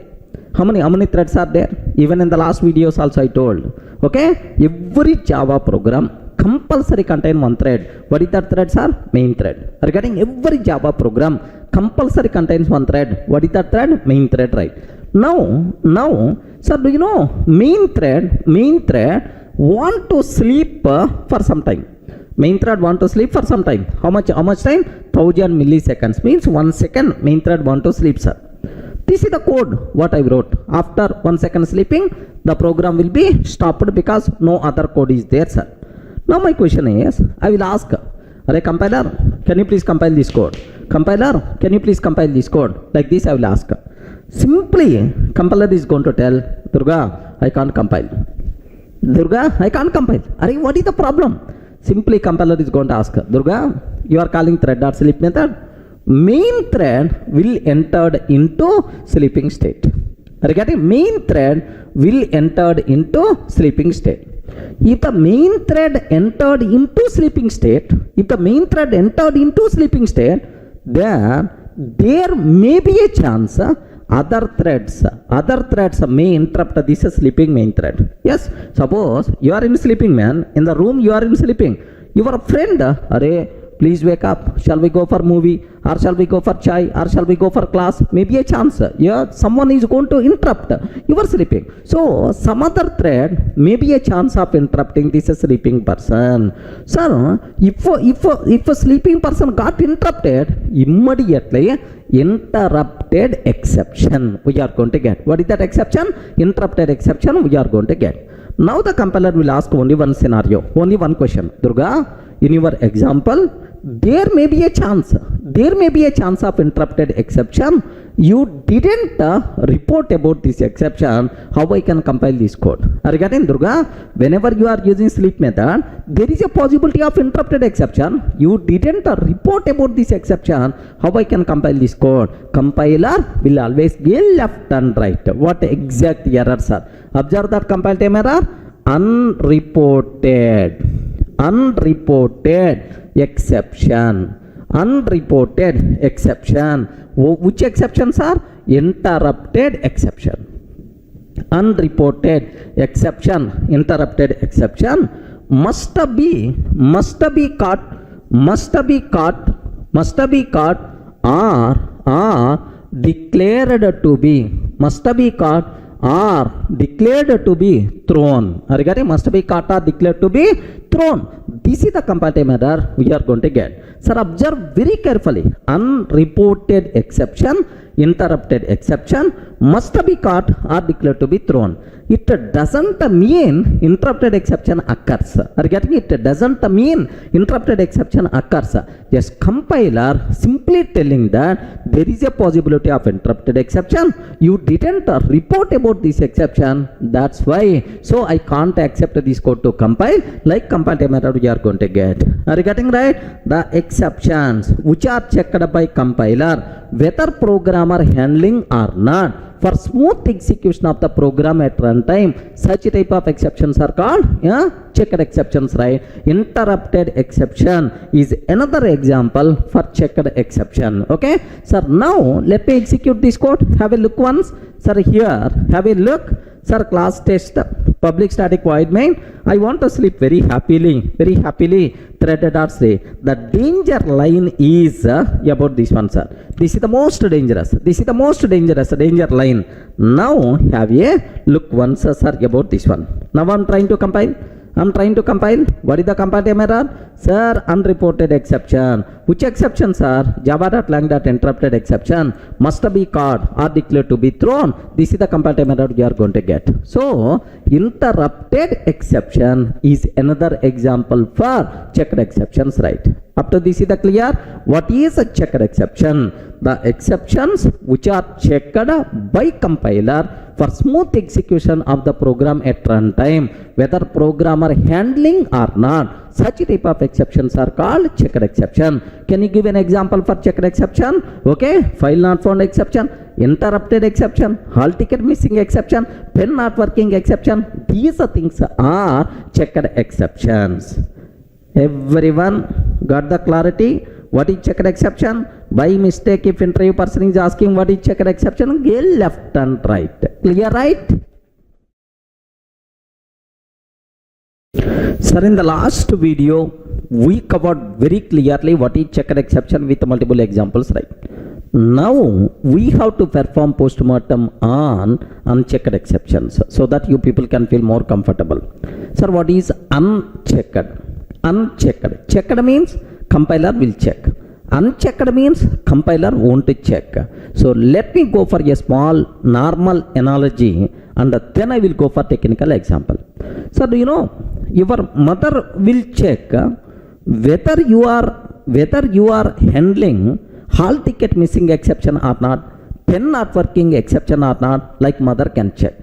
How many threads are there? Even in the last videos also I told. Okay, every Java program compulsory contain one thread. What is that thread, sir? Main thread. Are you getting? Every Java program compulsory contains one thread. What is that thread? Main thread, right? Now, sir, do you know main thread want to sleep for some time. Main thread want to sleep for some time. How much time? 1000 milliseconds means 1 second main thread want to sleep, sir. This is the code what I wrote. After 1 second sleeping, the program will be stopped because no other code is there, sir. Now my question is, I will ask, Array compiler, can you please compile this code? Compiler, can you please compile this code? Like this I will ask. Simply, compiler is going to tell, Durga, I can't compile. Durga, I can't compile. Array, what is the problem? Simply compiler is going to ask, Durga, you are calling thread.sleep method. Main thread will entered into sleeping state. Are you getting? Main thread will entered into sleeping state. If the main thread entered into sleeping state, then there may be a chance other threads may interrupt this sleeping main thread. Yes, suppose you are in sleeping, man. In the room you are in sleeping. Your friend, Array, please wake up. Shall we go for movie? Or shall we go for chai? Or shall we go for class? Maybe a chance. Yeah, someone is going to interrupt. You are sleeping. So, some other thread may be a chance of interrupting this sleeping person. Sir, if a sleeping person got interrupted, immediately interrupted exception we are going to get. What is that exception? Interrupted exception we are going to get. Now the compiler will ask only one scenario, only one question. Durga, in your example, there may be a chance of interrupted exception. You didn't report about this exception. How I can compile this code? Are you getting, Durga? Whenever you are using sleep method, there is a possibility of interrupted exception. You didn't report about this exception. How I can compile this code? Compiler will always give left and right. What exact errors are? Observe that compile time error. Unreported exception. Which exceptions are? Interrupted exception. Unreported exception, interrupted exception must be caught or declared to be thrown. Are you getting? Must be caught or declared to be thrown. This is the compile time error we are going to get. Sir, observe very carefully. Unreported exception, interrupted exception must be caught or declared to be thrown. It doesn't mean interrupted exception occurs. Are you getting it? Doesn't mean interrupted exception occurs. Just compiler simply telling that there is a possibility of interrupted exception. You didn't report about this exception. That's why. So I can't accept this code to compile. Like compile time error we are going to get. Are you getting right? The exceptions which are checked by compiler, whether programmer handling or not, for smooth execution of the program at runtime, such type of exceptions are called checked exceptions, right? Interrupted exception is another example for checked exception. Okay, sir, now let me execute this code. Have a look once. Sir, here have a look. Sir, class test public static void main. I want to sleep very happily. Thread.say. The danger line is about this one, sir. This is the most dangerous. Danger line. Now have a look once, sir, about this one. Now I'm trying to compile. What is the compile time error? Sir, unreported exception. Which exceptions are? Java.lang.interrupted exception must be caught or declared to be thrown. This is the compile time error we are going to get. So, interrupted exception is another example for checked exceptions, right? Up to this is the clear? What is a checked exception? The exceptions which are checked by compiler for smooth execution of the program at runtime, whether programmer handling or not. Such type of exceptions are called checked exception. Can you give an example for checked exception? Okay, file not found exception, interrupted exception, hall ticket missing exception, pen not working exception. These things are checked exceptions. Everyone got the clarity? What is checked exception? By mistake, if interview person is asking what is checked exception, go left and right. Clear, right? Sir, in the last video, we covered very clearly what is checked exception with multiple examples, right? Now, we have to perform postmortem on unchecked exceptions so that you people can feel more comfortable. Sir, what is unchecked? Unchecked. Checked means compiler will check. Unchecked means compiler won't check. So let me go for a small normal analogy and then I will go for technical example. So do you know, your mother will check whether you are handling hall ticket missing exception or not, pen not working exception or not, like mother can check.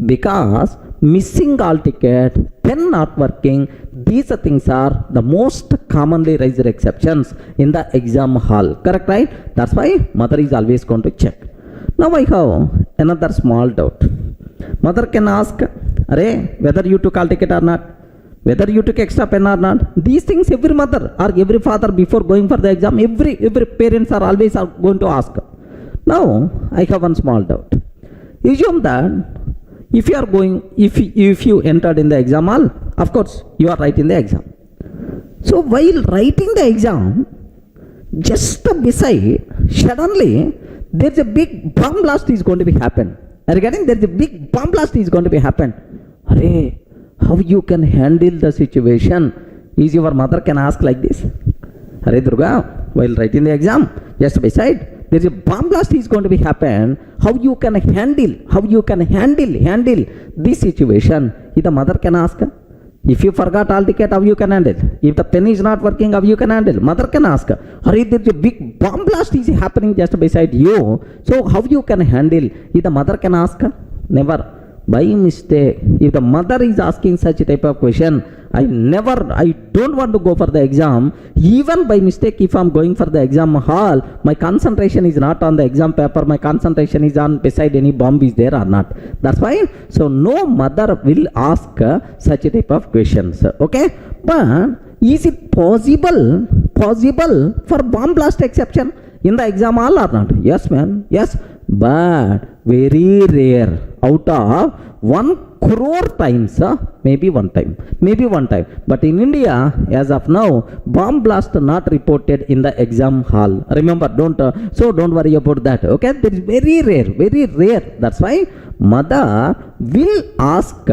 Because missing hall ticket, pen not working, these things are the most commonly raised exceptions in the exam hall. Correct, right? That's why mother is always going to check. Now I have another small doubt. Mother can ask, whether you took hall ticket or not, whether you took extra pen or not. These things every mother or every father before going for the exam, every parents are always going to ask. Now I have one small doubt. Assume that if you are going, if you entered in the exam hall, of course you are writing the exam. So while writing the exam, just beside, suddenly there's a big bomb blast is going to be happen. Are you getting? There's a big bomb blast is going to be happen. How you can handle the situation? Is your mother can ask like this? Durga, while writing the exam, just beside, there's a bomb blast is going to be happen. How you can handle this situation? If the mother can ask, if you forgot hall ticket, how you can handle? If the pen is not working, how you can handle? Mother can ask, there's a big bomb blast is happening just beside you. So how you can handle? If the mother can ask, never. By mistake, if the mother is asking such type of question, I don't want to go for the exam. Even by mistake, if I'm going for the exam hall, my concentration is not on the exam paper, my concentration is on beside any bomb is there or not. That's why, so no mother will ask such type of questions. Okay, but is it possible for bomb blast exception in the exam hall or not? Yes, man, yes, but very rare. Out of 1 crore times, maybe one time. But in India, as of now, bomb blast not reported in the exam hall. Remember, don't worry about that. Okay, that is very rare. That's why mother will ask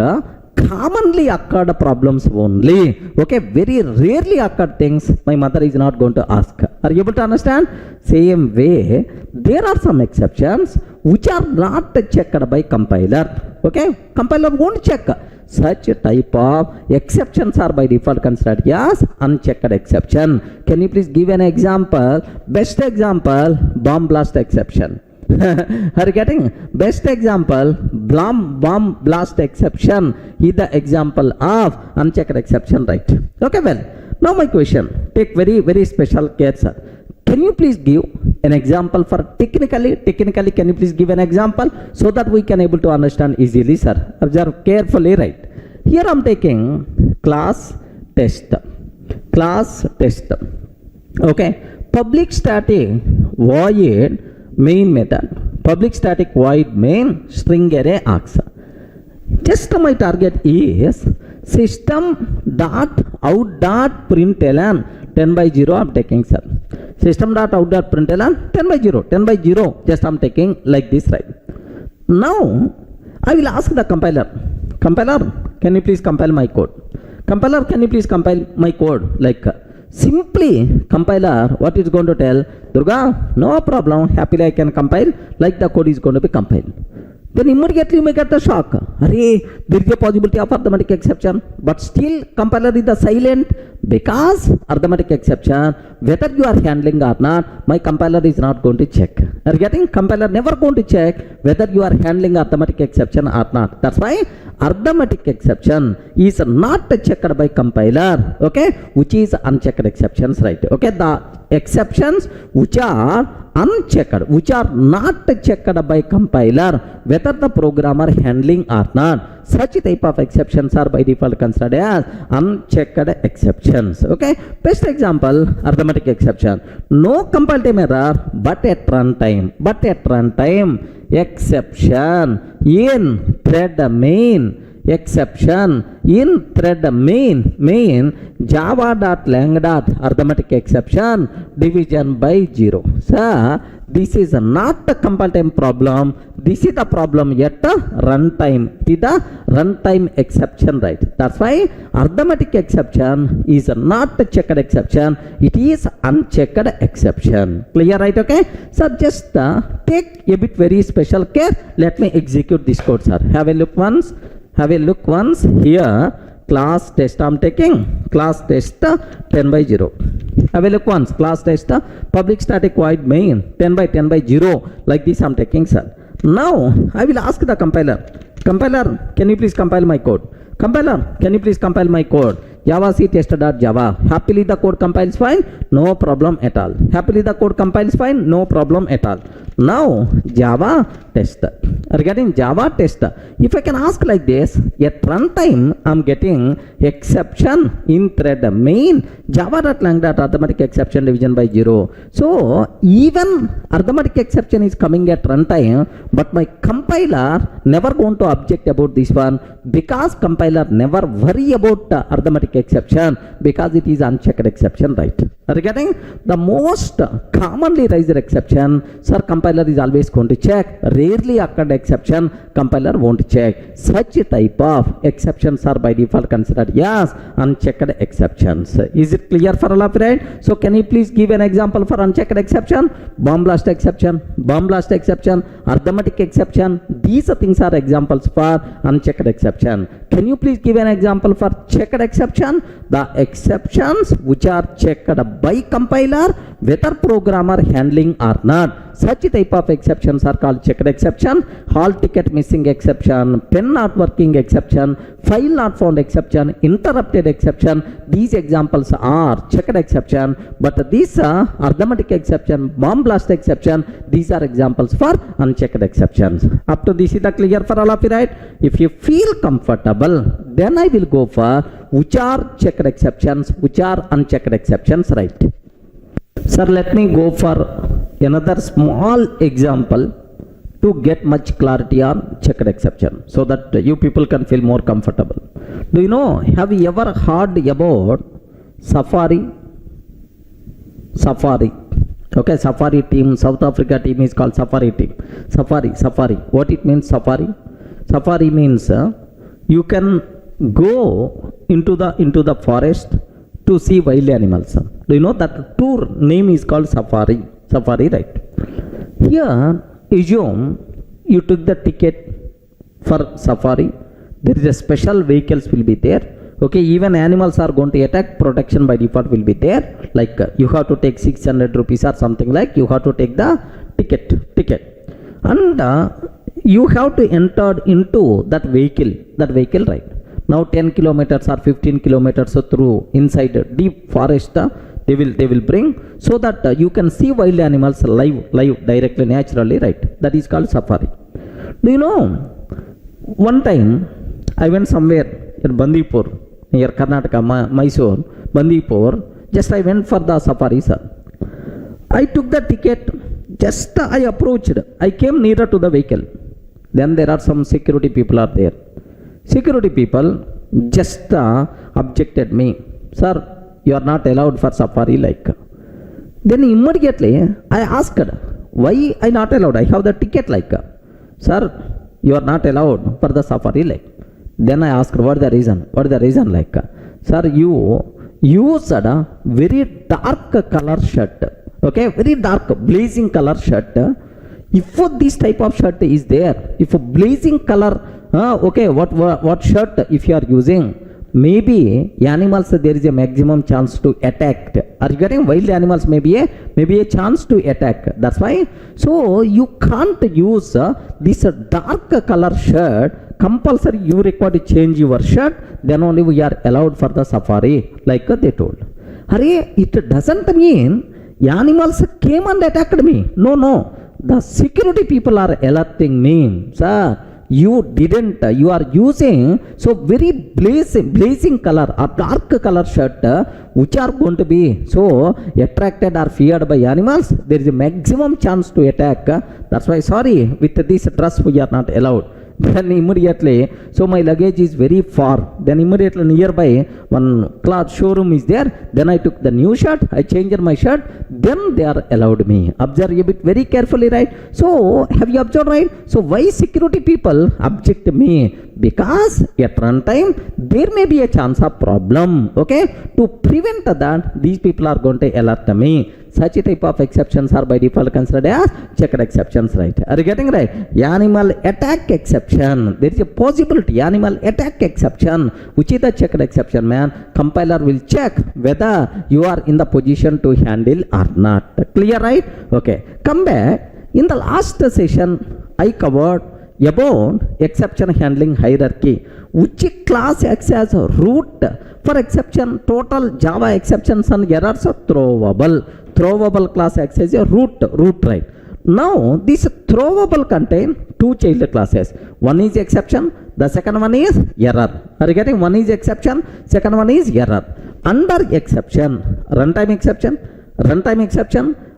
commonly occurred problems only. Okay, very rarely occurred things my mother is not going to ask. Are you able to understand? Same way, there are some exceptions which are not checked by compiler. Okay, compiler won't check. Such type of exceptions are by default considered as unchecked exception. Can you please give an example? Best example, bomb blast exception. Are you getting? Best example, bomb blast exception is the example of unchecked exception, right? Okay, well, now my question, take very special care, sir. Can you please give an example for technically, can you please give an example so that we can able to understand easily, sir? Observe carefully, right? Here I'm taking class test. Okay, public static void main method, public static void main string array args. Just my target is system.out.println 10/0 I'm taking, sir. System.out.println 10/0. Just I'm taking like this, right? Now I will ask the compiler, can you please compile my code? Compiler, can you please compile my code? Like simply compiler, what is going to tell? Durga, no problem, happily I can compile, like the code is going to be compiled. Then immediately you may get the shock. There is a possibility of arithmetic exception, but still compiler is the silent Because arithmetic exception, whether you are handling or not, my compiler is not going to check. You are getting? Compiler never going to check whether you are handling arithmetic exception or not. That's why arithmetic exception is not checked by compiler, okay, which is unchecked exceptions, right? Okay, the exceptions which are unchecked, which are not checked by compiler, whether the programmer handling or not, such type of exceptions are by default considered as unchecked exceptions. Okay, best example, arithmetic exception, no compile time error but at runtime, exception in thread main, exception in thread main java.lang. Arithmetic exception, division by 0. So this is not the compile time problem, this is the problem at runtime. It is the runtime exception, right? That's why arithmetic exception is not a checked exception, it is unchecked exception. Clear, right? Okay, so just take a bit very special care. Let me execute this code, sir. Have a look once here. Class test I'm taking, class test 10 by 0. Have a look once, class test public static void main 10 by 0, like this I'm taking, sir. Now I will ask the compiler, can you please compile my code? Compiler, can you please compile my code? Java C test.java. Happily the code compiles fine, no problem at all. Happily the code compiles fine, no problem at all. Now Java test. Are getting Java test. If I can ask like this, at runtime I'm getting exception in thread main java.lang. Arithmetic exception division by 0. So even arithmetic exception is coming at runtime, but my compiler never going to object about this one, because compiler never worry about arithmetic exception, because it is unchecked exception, right? Are you getting? The most commonly raised exception, sir, compiler is always going to check. Rarely occurred exception, compiler won't check. Such type of exceptions are by default considered as unchecked exceptions. Is it clear for all of you, right? So can you please give an example for unchecked exception? Bomb blast exception, arithmetic exception. These things are examples for unchecked exception. Can you please give an example for checked exception? The exceptions which are checked by compiler, whether programmer handling or not. Such type of exceptions are called checked exception. Hall ticket missing exception, pen not working exception, file not found exception, interrupted exception. These examples are checked exception, but these arithmetic exception, bomb blast exception, these are examples for unchecked exceptions. Up to this is the clear for all of you, right? If you feel comfortable, then I will go for which are checked exceptions, which are unchecked exceptions, right? Sir, let me go for another small example to get much clarity on checked exception, so that you people can feel more comfortable. Do you know, have you ever heard about Safari? Okay, Safari team, South Africa team is called Safari team. Safari. What it means, Safari? Safari means you can go into the forest to see wild animals. Do you know that tour name is called Safari, right? Here, assume you took the ticket for Safari. There is a special vehicles will be there. Okay, even animals are going to attack, protection by default will be there. Like you have to take 600 rupees or something, like you have to take the ticket. And you have to enter into that vehicle, right? Now 10 kilometers or 15 kilometers through inside deep forest, they will bring, so that you can see wild animals live directly, naturally, right? That is called Safari. Do you know, one time I went somewhere in Bandipur, near Karnataka, Mysore, Bandipur. Just I went for the Safari, sir. I took the ticket, just I approached, I came nearer to the vehicle. Then there are some security people are there. Security people just objected me, sir, you are not allowed for Safari, like. Then immediately I asked, why I not allowed? I have the ticket, like. Sir, you are not allowed for the Safari, like. Then I asked, what the reason, like. Sir, you used a very dark color shirt, okay, very dark blazing color shirt. If this type of shirt is there, if a blazing color, okay, what shirt if you are using, maybe animals there is a maximum chance to attack. Are you getting? Wild animals maybe a chance to attack. That's why. So you can't use this dark color shirt. Compulsory you require to change your shirt. Then only we are allowed for the safari, like they told. Hurry, it doesn't mean animals came and attacked me. No. The security people are alerting me, sir. You didn't, you are using so very blazing color or dark color shirt which are going to be so attracted or feared by animals. There is a maximum chance to attack. That's why, sorry, with this dress we are not allowed. Then immediately, so my luggage is very far. Then immediately nearby one cloth showroom is there. Then I took the new shirt, I changed my shirt. Then they are allowed me. Observe a bit very carefully, right? So have you observed, right? So why security people object me? Because at runtime there may be a chance of problem. Okay, to prevent that, these people are going to alert me. Such a type of exceptions are by default considered as checked exceptions, right? Are you getting right? Animal attack exception. There is a possibility. Animal attack exception, which is the checked exception, man. Compiler will check whether you are in the position to handle or not. Clear, right? Okay. Come back. In the last session, I covered about exception handling hierarchy. Which class acts as root for exception? Total Java exceptions and errors are throwable. Throwable class acts as a root, right? Now this throwable contain two child classes. One is exception, the second one is error. Are you getting? One is exception, second one is error. Under exception, runtime exception,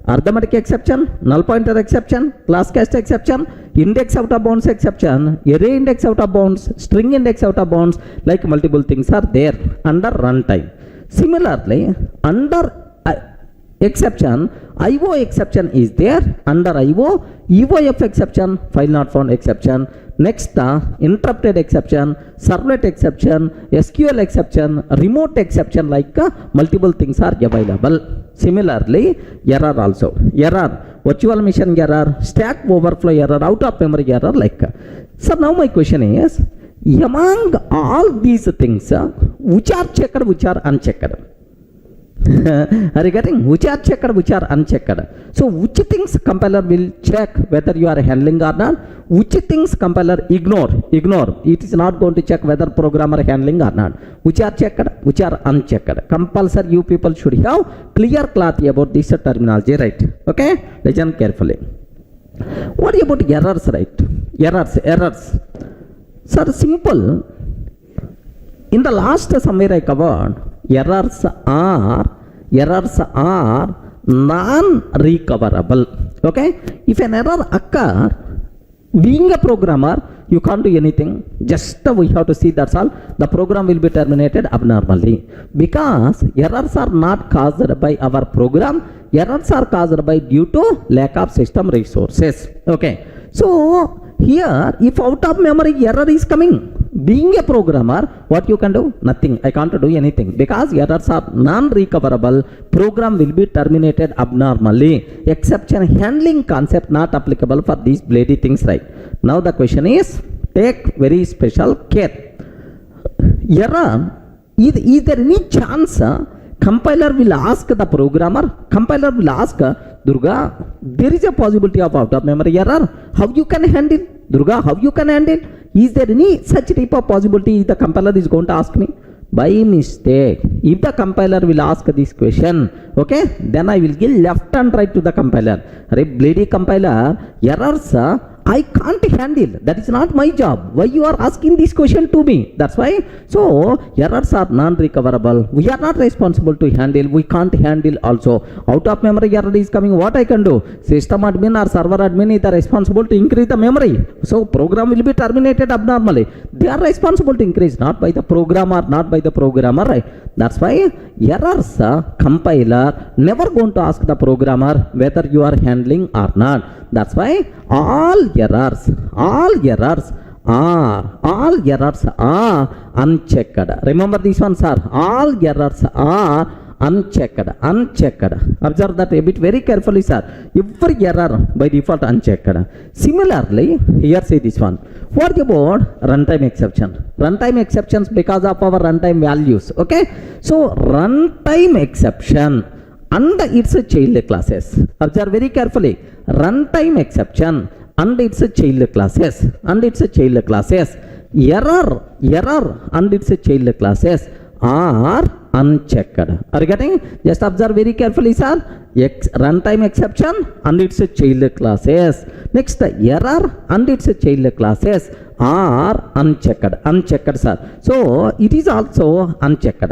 arithmetic exception, null pointer exception, class cast exception, index out of bounds exception, array index out of bounds, string index out of bounds, like multiple things are there under runtime. Similarly, under exception, IO exception is there. Under IO, EOF exception, file not found exception. Next, interrupted exception, servlet exception, SQL exception, remote exception, like multiple things are available. Similarly, error also. Error, virtual machine error, stack overflow error, out of memory error, like. So now my question is, among all these things, which are checked, which are unchecked? Are you getting? Which are checked, which are unchecked? So which things compiler will check whether you are handling or not? Which things compiler ignore? It is not going to check whether programmer handling or not. Which are checked, which are unchecked? Compulsory you people should have clear clarity about this terminology, right? Okay, listen carefully. What about errors, right? Errors. Sir, simple. In the last somewhere I covered, errors are non-recoverable. Okay, if an error occur, being a programmer, you can't do anything. Just we have to see, that's all. The program will be terminated abnormally, because errors are not caused by our program. Errors are caused by due to lack of system resources. Okay, so here, if out of memory error is coming, being a programmer, what you can do? Nothing. I can't do anything, because errors are non-recoverable. Program will be terminated abnormally. Exception handling concept not applicable for these bloody things, right? Now the question is, take very special care. Error, is there any chance compiler will ask the programmer, compiler will ask, Durga, there is a possibility of out of memory error. How you can handle? Durga, how you can handle? Is there any such type of possibility the compiler is going to ask me? By mistake, if the compiler will ask this question, okay, then I will give left and right to the compiler. Arey, bloody compiler, errors I can't handle. That is not my job. Why you are asking this question to me? That's why. So errors are non-recoverable. We are not responsible to handle. We can't handle also. Out of memory error is coming. What I can do? System admin or server admin is responsible to increase the memory. So program will be terminated abnormally. They are responsible to increase, not by the programmer, not by the programmer, right? That's why errors, compiler never going to ask the programmer whether you are handling or not. That's why all errors are unchecked. Remember these ones are all errors are unchecked. Observe that a bit very carefully, sir. Every error by default unchecked. Similarly, here say this one. What about runtime exception? Runtime exceptions because of our runtime values. Okay, so runtime exception and its child classes. Observe very carefully. Runtime exception and its child classes. Error and its child classes are unchecked. Are you getting? Just observe very carefully, sir. Runtime exception and its child classes. Next, error and its child classes are unchecked, sir. So it is also unchecked.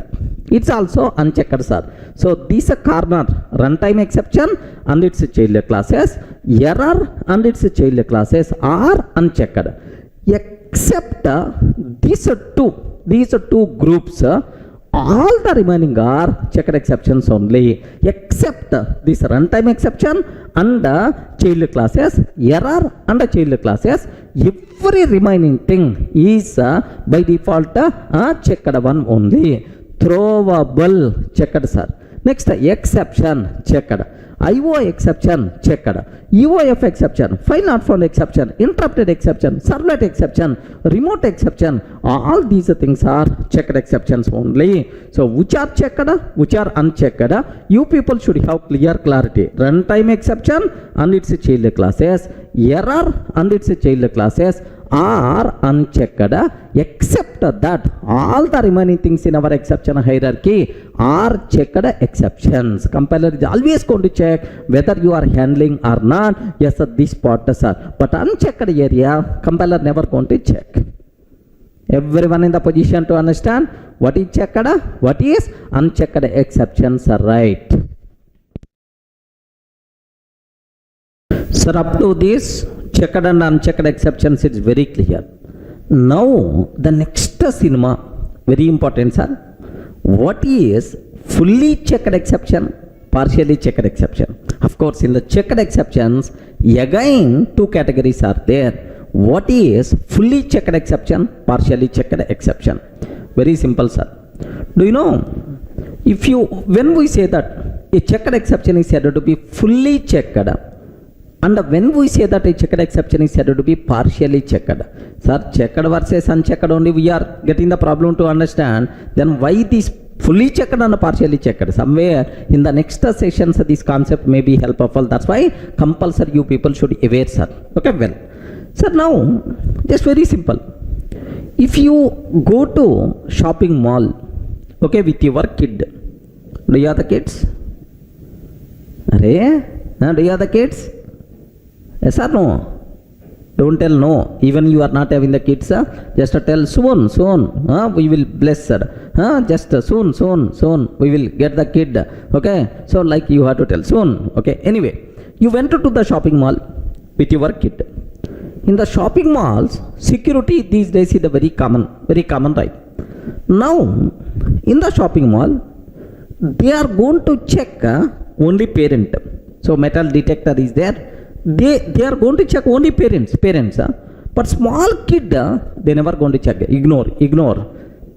Sir. So this corner, runtime exception and its child classes, error and its child classes are unchecked. Except these two groups, all the remaining are checked exceptions only, except this runtime exception and child classes, error and child classes. Every remaining thing is by default checked one only. Throwable checked, sir. Next, exception checked. IO exception checked. UOF exception, file not found exception, interrupted exception, servlet exception, remote exception. All these things are checked exceptions only. So which are checked, which are unchecked? You people should have clear clarity. Runtime exception and its child classes, error and its child classes are unchecked, except that all the remaining things in our exception hierarchy are checked exceptions. Compiler is always going to check whether you are handling or not. Yes, this part, sir. But unchecked area, compiler never going to check. Everyone in the position to understand what is checked, what is unchecked exceptions are right. Sir, up to this checked and unchecked exceptions, it's very clear. Now the next cinema, very important, sir. What is fully checked exception, partially checked exception? Of course, in the checked exceptions, again two categories are there. What is fully checked exception, partially checked exception? Very simple, sir. Do you know, when we say that a checked exception is said to be fully checked, and when we say that a checked exception is said to be partially checked, sir, checked versus unchecked only we are getting the problem to understand. Then why this fully checked and partially checked? Somewhere in the next sessions this concept may be helpful. That's why compulsory you people should aware, sir. Okay, well, sir, now just very simple. If you go to shopping mall, okay, with your kid, do you have the kids? Do you have the kids? Yes or no? Don't tell no. Even you are not having the kids, just tell soon, we will bless her. Just soon, we will get the kid. Okay, so like you have to tell soon. Okay, anyway, you went to the shopping mall with your kid. In the shopping malls, security these days is very common, right? Now, in the shopping mall, they are going to check only parent. So metal detector is there. They are going to check only parents, but small kid, they never going to check. Ignore.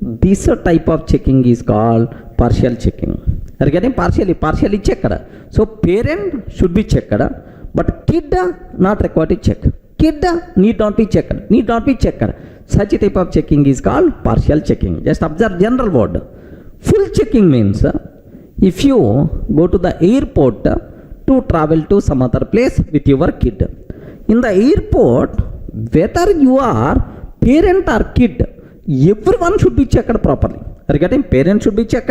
This type of checking is called partial checking. Are you getting? Partially checked. So parent should be checked, but kid not required to check. Kid need not be checked. Such a type of checking is called partial checking. Just observe general word. Full checking means if you go to the airport to travel to some other place with your kid. In the airport, whether you are parent or kid, everyone should be checked properly. Are you getting? Parent should be checked,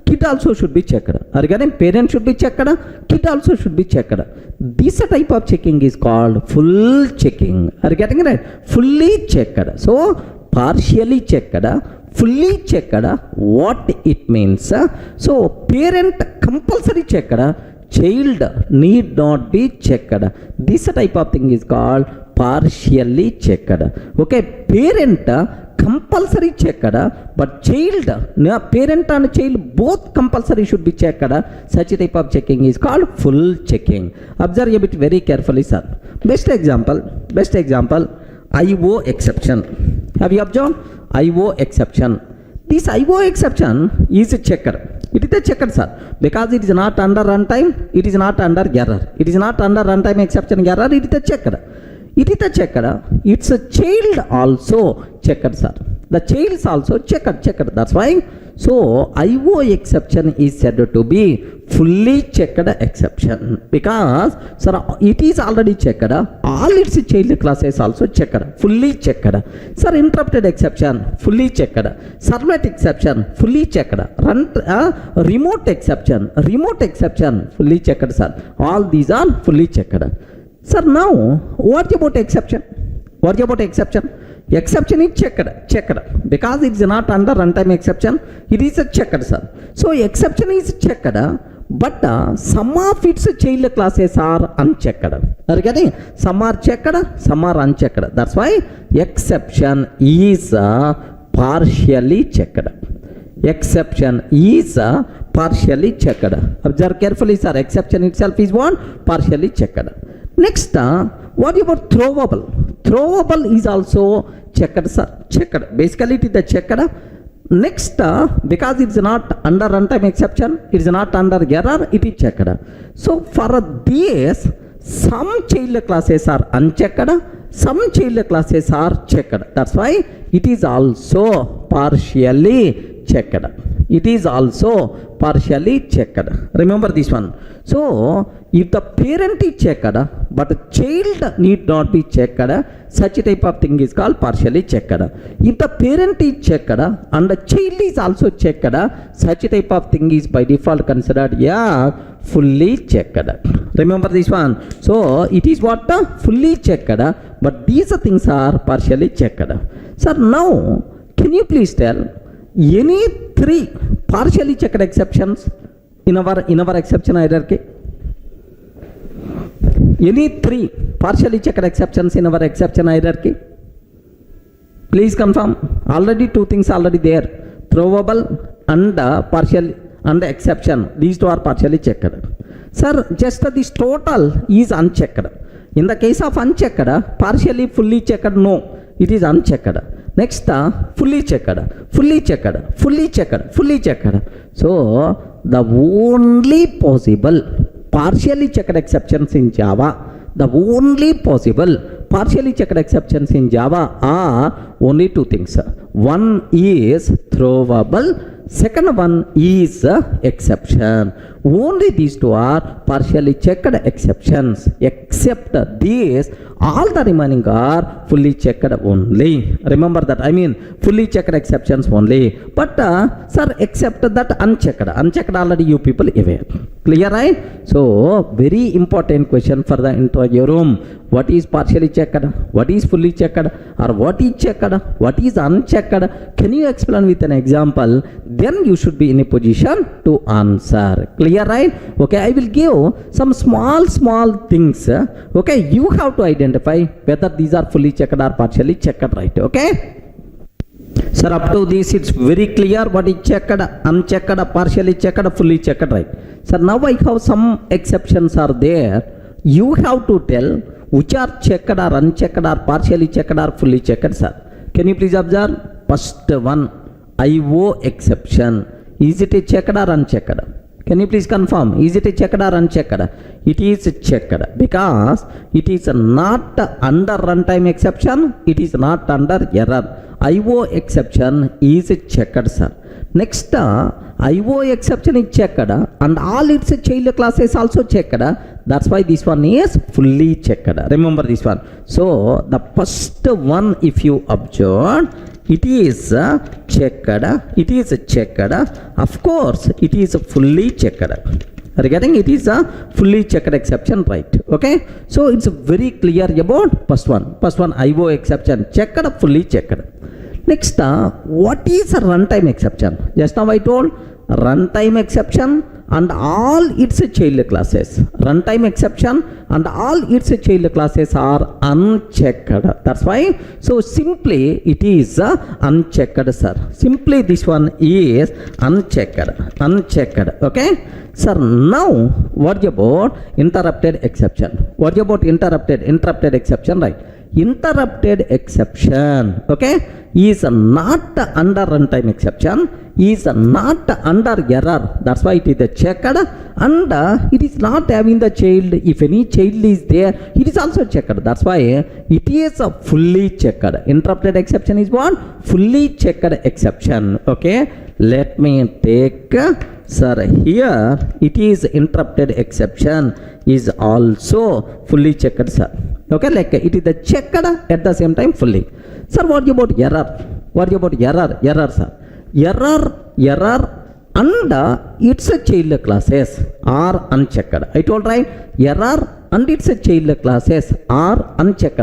kid also should be checked. Are you getting? Parent should be checked, kid also should be checked. This type of checking is called full checking. Are you getting it? Fully checked. So partially checked, fully checked, what it means? So parent compulsory checked, child need not be checked. This type of thing is called partially checked. Okay, parent compulsory checked, but parent and child both compulsory should be checked. Such a type of checking is called full checking. Observe a bit very carefully, sir. Best example, IO exception. Have you observed? IO exception. This IO exception is checked. It is a checked, sir, because it is not under runtime, it is not under error. It is not under runtime exception error, it is a checked. It is a checked. It's a child also checked, sir. The child is also checked. That's why. So IO exception is said to be fully checked exception, because sir, it is already checked. All its child classes also checked, fully checked. Sir, interrupted exception fully checked. Servlet exception fully checked. Remote exception fully checked, sir. All these are fully checked. Sir, now what about exception? Exception is checked because it is not under runtime exception. It is a checked, sir. So exception is checked, but some of its child classes are unchecked. Are you getting? Some are checked, some are unchecked. That's why exception is partially checked. Exception is partially checked. Observe carefully, sir. Exception itself is one partially checked. Next, what about throwable? Throwable is also checked, sir. Checked. Basically, it is the checked. Next, because it is not under runtime exception, it is not under error, it is checked. So, for this, some child classes are unchecked, some child classes are checked. That's why it is also partially checked. It is also partially checked. Remember this one. So, if the parent is checked, but child need not be checked, such type of thing is called partially checked. If the parent is checked and the child is also checked, such type of thing is by default considered fully checked. Remember this one. So, it is what? Fully checked, but these things are partially checked. Sir, now, can you please tell any three partially checked exceptions in our exception hierarchy? Any three partially checked exceptions in our exception hierarchy? Please confirm. Already two things already there. Throwable and partial and exception. These two are partially checked. Sir, just this total is unchecked. In the case of unchecked, partially fully checked, no. It is unchecked. Next, fully checked. So, the only possible partially checked exceptions in Java, the only possible partially checked exceptions in Java are only two things. One is throwable, second one is exception. Only these two are partially checked exceptions. Except these, all the remaining are fully checked only. Remember that. I mean, fully checked exceptions only. But, sir, except that unchecked. Unchecked already you people aware. Clear, right? So, very important question for the interview room. What is partially checked? What is fully checked? Or what is checked? What is unchecked? Can you explain with an example? Then you should be in a position to answer. Clear, right? Okay, I will give some small things. Okay, you have to identify whether these are fully checked or partially checked, right? Okay. Sir, up to this it's very clear what is checked, unchecked, partially checked, fully checked, right? Sir, now I have some exceptions are there. You have to tell which are checked or unchecked or partially checked or fully checked, sir. Can you please observe? First one, IO exception. Is it a checked or unchecked? Can you please confirm? Is it a checked or unchecked? It is checked because it is not under runtime exception. It is not under error. IO exception is checked, sir. Next, IO exception is checked and all its child classes also checked. That's why this one is fully checked. Remember this one. So, the first one, if you observe, it is checked. It is checked. Of course, it is fully checked. Are you getting? It is a fully checked exception, right? Okay. So, it's very clear about first one. First one, IO exception, checked, fully checked. Next, what is a runtime exception? Just now I told runtime exception and all its child classes. Runtime exception and all its child classes are unchecked. That's why. So simply it is unchecked, sir. Simply this one is unchecked. Unchecked. Okay. Sir, now what about interrupted exception? What about interrupted exception, right? interrupted exception, okay, is not under runtime exception, is not under error. That's why it is a checked, and it is not having the child. If any child is there, it is also checked. That's why it is a fully checked. Interrupted exception is what? Fully checked exception. Okay, let me take, sir, here it is interrupted exception is also fully checked, sir. Okay, like it is the checked at the same time fully. Sir, what about error? What about error? Error, sir. Error and its child classes are unchecked. I told right, error and its child classes are unchecked,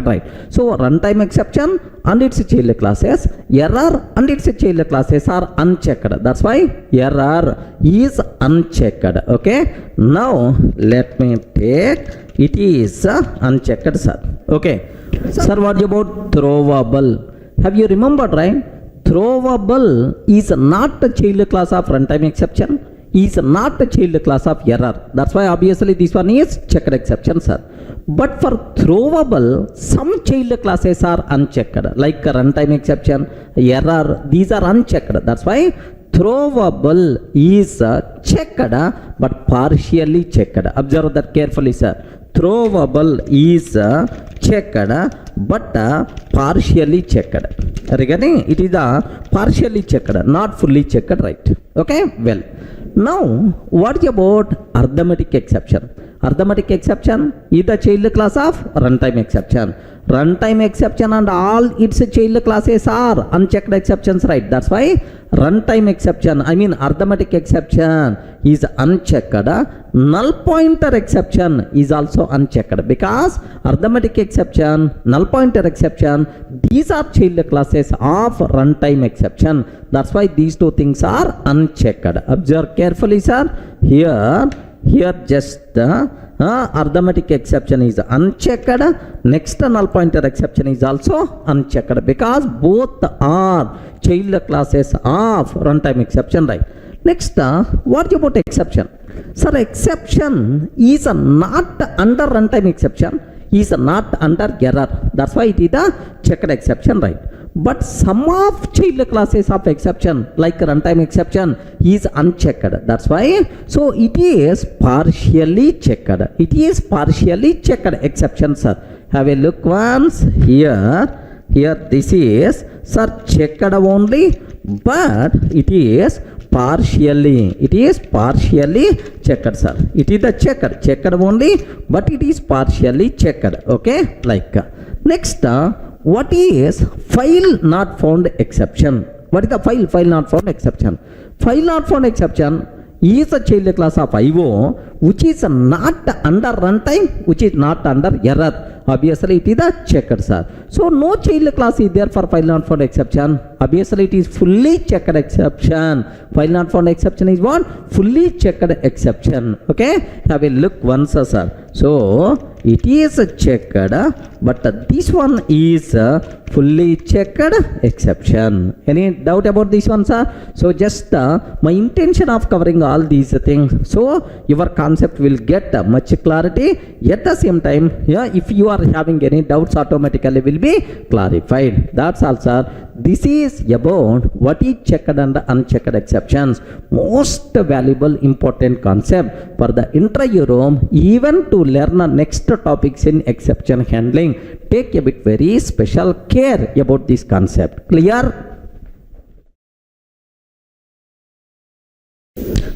right? So runtime exception and its child classes, error and its child classes are unchecked. That's why error is unchecked. Okay, now let me take, it is unchecked, sir. Okay, sir, what about throwable? Have you remembered, right? Throwable is not a child class of runtime exception, is not a child class of error. That's why obviously this one is checked exception, sir. But for throwable, some child classes are unchecked, like runtime exception, error, these are unchecked. That's why throwable is checked but partially checked. Observe that carefully, sir. Throwable is checked but partially checked. Regarding it is partially checked, not fully checked, right? Okay, well, now what about arithmetic exception? Arithmetic exception is the child class of runtime exception. Runtime exception and all its child classes are unchecked exceptions, right? That's why runtime exception, I mean arithmetic exception is unchecked. Null pointer exception is also unchecked, because arithmetic exception, null pointer exception, these are child classes of runtime exception. That's why these two things are unchecked. Observe carefully, sir. Here just arithmetic exception is unchecked. Next null pointer exception is also unchecked, because both are child classes of runtime exception, right? Next, what about exception? Sir, exception is not under runtime exception, is not under error. That's why it is a checked exception, right? But some of child classes of exception, like runtime exception, is unchecked. That's why, so it is partially checked. It is partially checked exception, sir. Have a look once here. Here this is, sir, checked only, but it is partially checked, sir. It is the checked only, but it is partially checked. Okay, like next, what is file not found exception? What is the file not found exception? File not found exception is a child class of IO which is not under runtime, which is not under error. Obviously it is a checked, sir. So no child class is there for file not found exception. Obviously it is fully checked exception. File not found exception is what? Fully checked exception. Okay, have a look once, sir. So it is checked, but this one is fully checked exception. Any doubt about this one, sir? So just my intention of covering all these things, so your concept will get much clarity. At the same time, yeah, if you are having any doubts, automatically will be clarified. That's all, sir. This is about what is checked and unchecked exceptions. Most valuable, important concept for the interview, even to learn the next topics in exception handling. Take a bit very special care about this concept. Clear?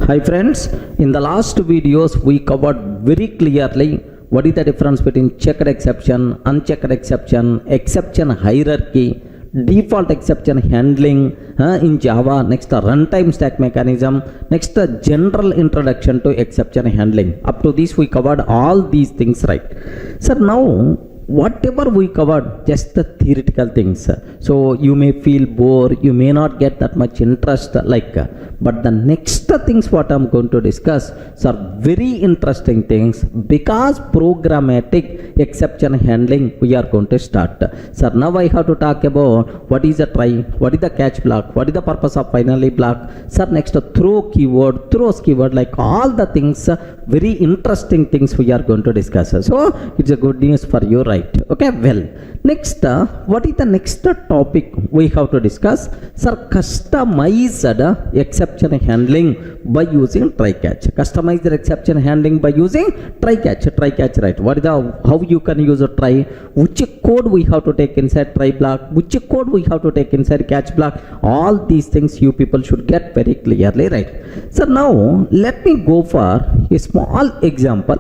Hi friends, in the last videos we covered very clearly what is the difference between checked exception, unchecked exception, exception hierarchy, default exception handling in Java, next runtime stack mechanism, next general introduction to exception handling. Up to this we covered all these things, right? So now whatever we covered, just the theoretical things. So you may feel bored, you may not get that much interest, like, but the next things what I'm going to discuss are very interesting things, because programmatic exception handling we are going to start. So now I have to talk about what is a try, what is the catch block, what is the purpose of finally block. So next throw keyword, throws keyword, like all the things, very interesting things we are going to discuss. So it's a good news for you, right? right. Okay, well, next what is the next topic we have to discuss? Sir, customized exception handling by using try catch. Customized exception handling by using try catch, right? What is the how you can use a try, which code we have to take inside try block, which code we have to take inside catch block. All these things you people should get very clearly, right? So now let me go for a small example.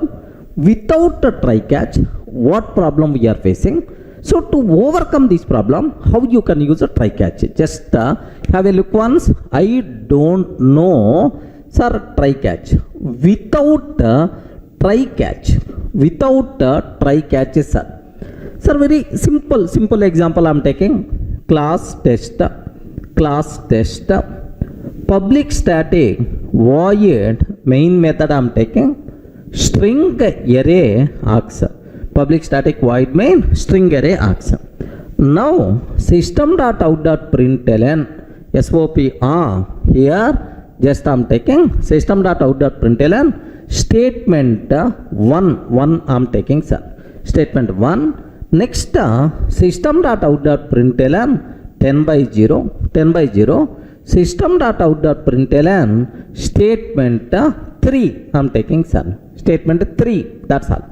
Without a try catch, what problem we are facing? So to overcome this problem, how you can use a try catch? Just have a look once. I don't know, sir, try catch. Without try catch, try catch, sir. Sir, very simple example I'm taking. Class test, public static void main method I'm taking. String array args, public static void main string array args. Now system.out.println SOP here just I'm taking system.out.println statement 1 I'm taking, sir. Statement 1. Next system.out.println 10 by 0 system.out.println statement 3 I'm taking, sir. Statement 3, that's all.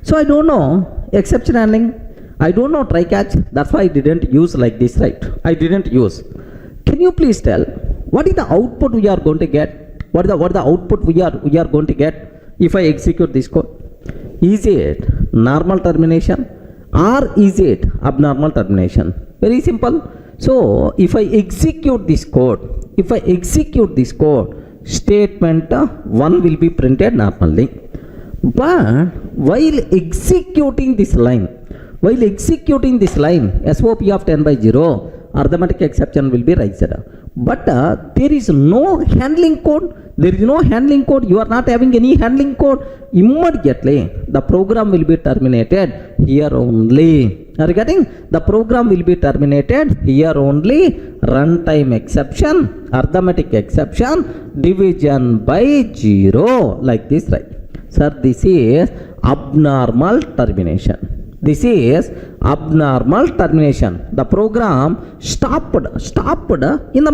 So I don't know exception handling, I don't know try catch, that's why I didn't use like this, right? I didn't use. Can you please tell what is the output we are going to get? What is the output we are going to get if I execute this code? Is it normal termination or is it abnormal termination? Very simple. So if I execute this code, statement 1 will be printed normally. But while executing this line, SOP of 10 by 0, arithmetic exception will be raised. But there is no handling code. You are not having any handling code. Immediately the program will be terminated here only. Are you getting? The program will be terminated here only. Runtime exception, arithmetic exception, division by 0, like this, right? Sir, this is abnormal termination. The program stopped in the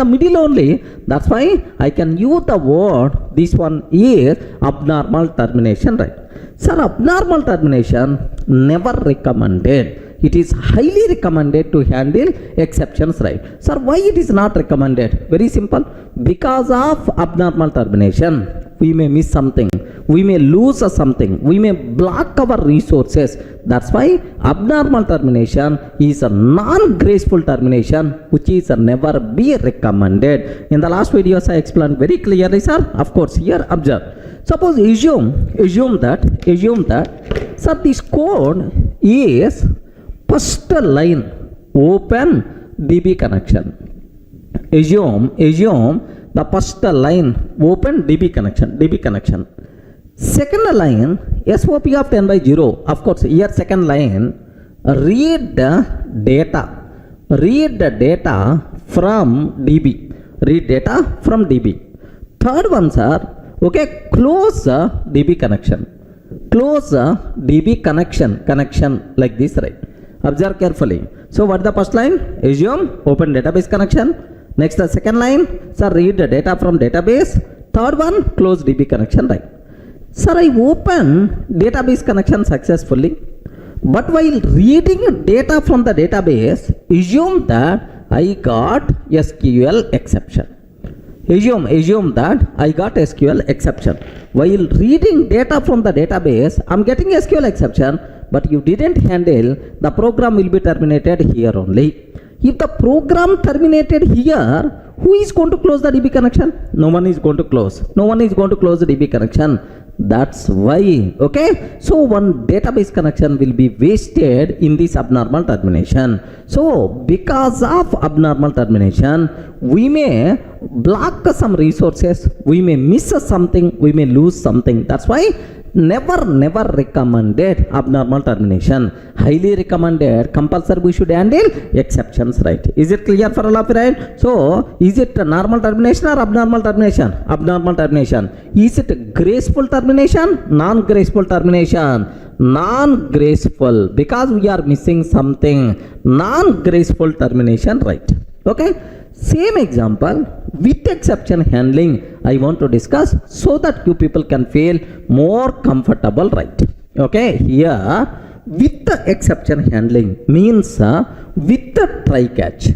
middle only. That's why I can use the word, this one is abnormal termination, right? Sir, abnormal termination never recommended. It is highly recommended to handle exceptions, right? Sir, why it is not recommended? Very simple. Because of abnormal termination, we may miss something, we may lose something, we may block our resources. That's why abnormal termination is a non-graceful termination, which is never be recommended. In the last videos I explained very clearly, sir. Of course, here observe. Suppose assume that sir, this code is first line open DB connection. Assume the first line open DB connection. Second line SOP of 10 by 0. Of course, here second line read the data from DB. Third one, sir, okay, close DB connection. Connection like this, right? Observe carefully. So what is the first line? Assume open database connection. Next the second line, sir, read the data from database. Third one, close DB connection, right? Sir, I open database connection successfully, but while reading data from the database, assume that I got SQL exception. Assume that I got SQL exception. While reading data from the database, I'm getting SQL exception, but you didn't handle, the program will be terminated here only. If the program terminated here, who is going to close the DB connection? No one is going to close the DB connection. That's why, okay, so one database connection will be wasted in this abnormal termination. So because of abnormal termination, we may block some resources, we may miss something, we may lose something. That's why never recommended abnormal termination. Highly recommended, compulsory we should handle exceptions, right? Is it clear for all of you, right? So, is it a normal termination or abnormal termination? Abnormal termination. Is it graceful termination? Non-graceful termination. Non-graceful, because we are missing something. Non-graceful termination, right? Okay. Same example with exception handling I want to discuss so that you people can feel more comfortable, right? Okay, here with the exception handling means with the try catch.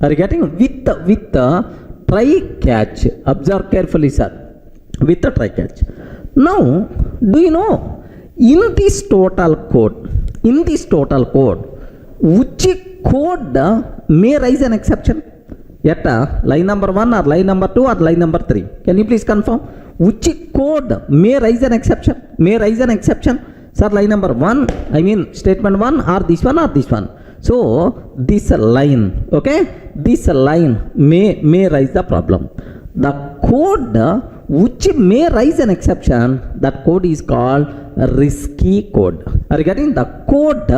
Are you getting? With the try catch. Observe carefully, sir. With the try catch. Now, do you know in this total code, which code may raise an exception? Yet line number 1 or line number 2 or line number 3? Can you please confirm? Which code may raise an exception? Sir, line number 1, I mean statement 1 or this one or this one. So this line, okay, this line may raise the problem. The code which may raise an exception, that code is called risky code. Are you getting? The code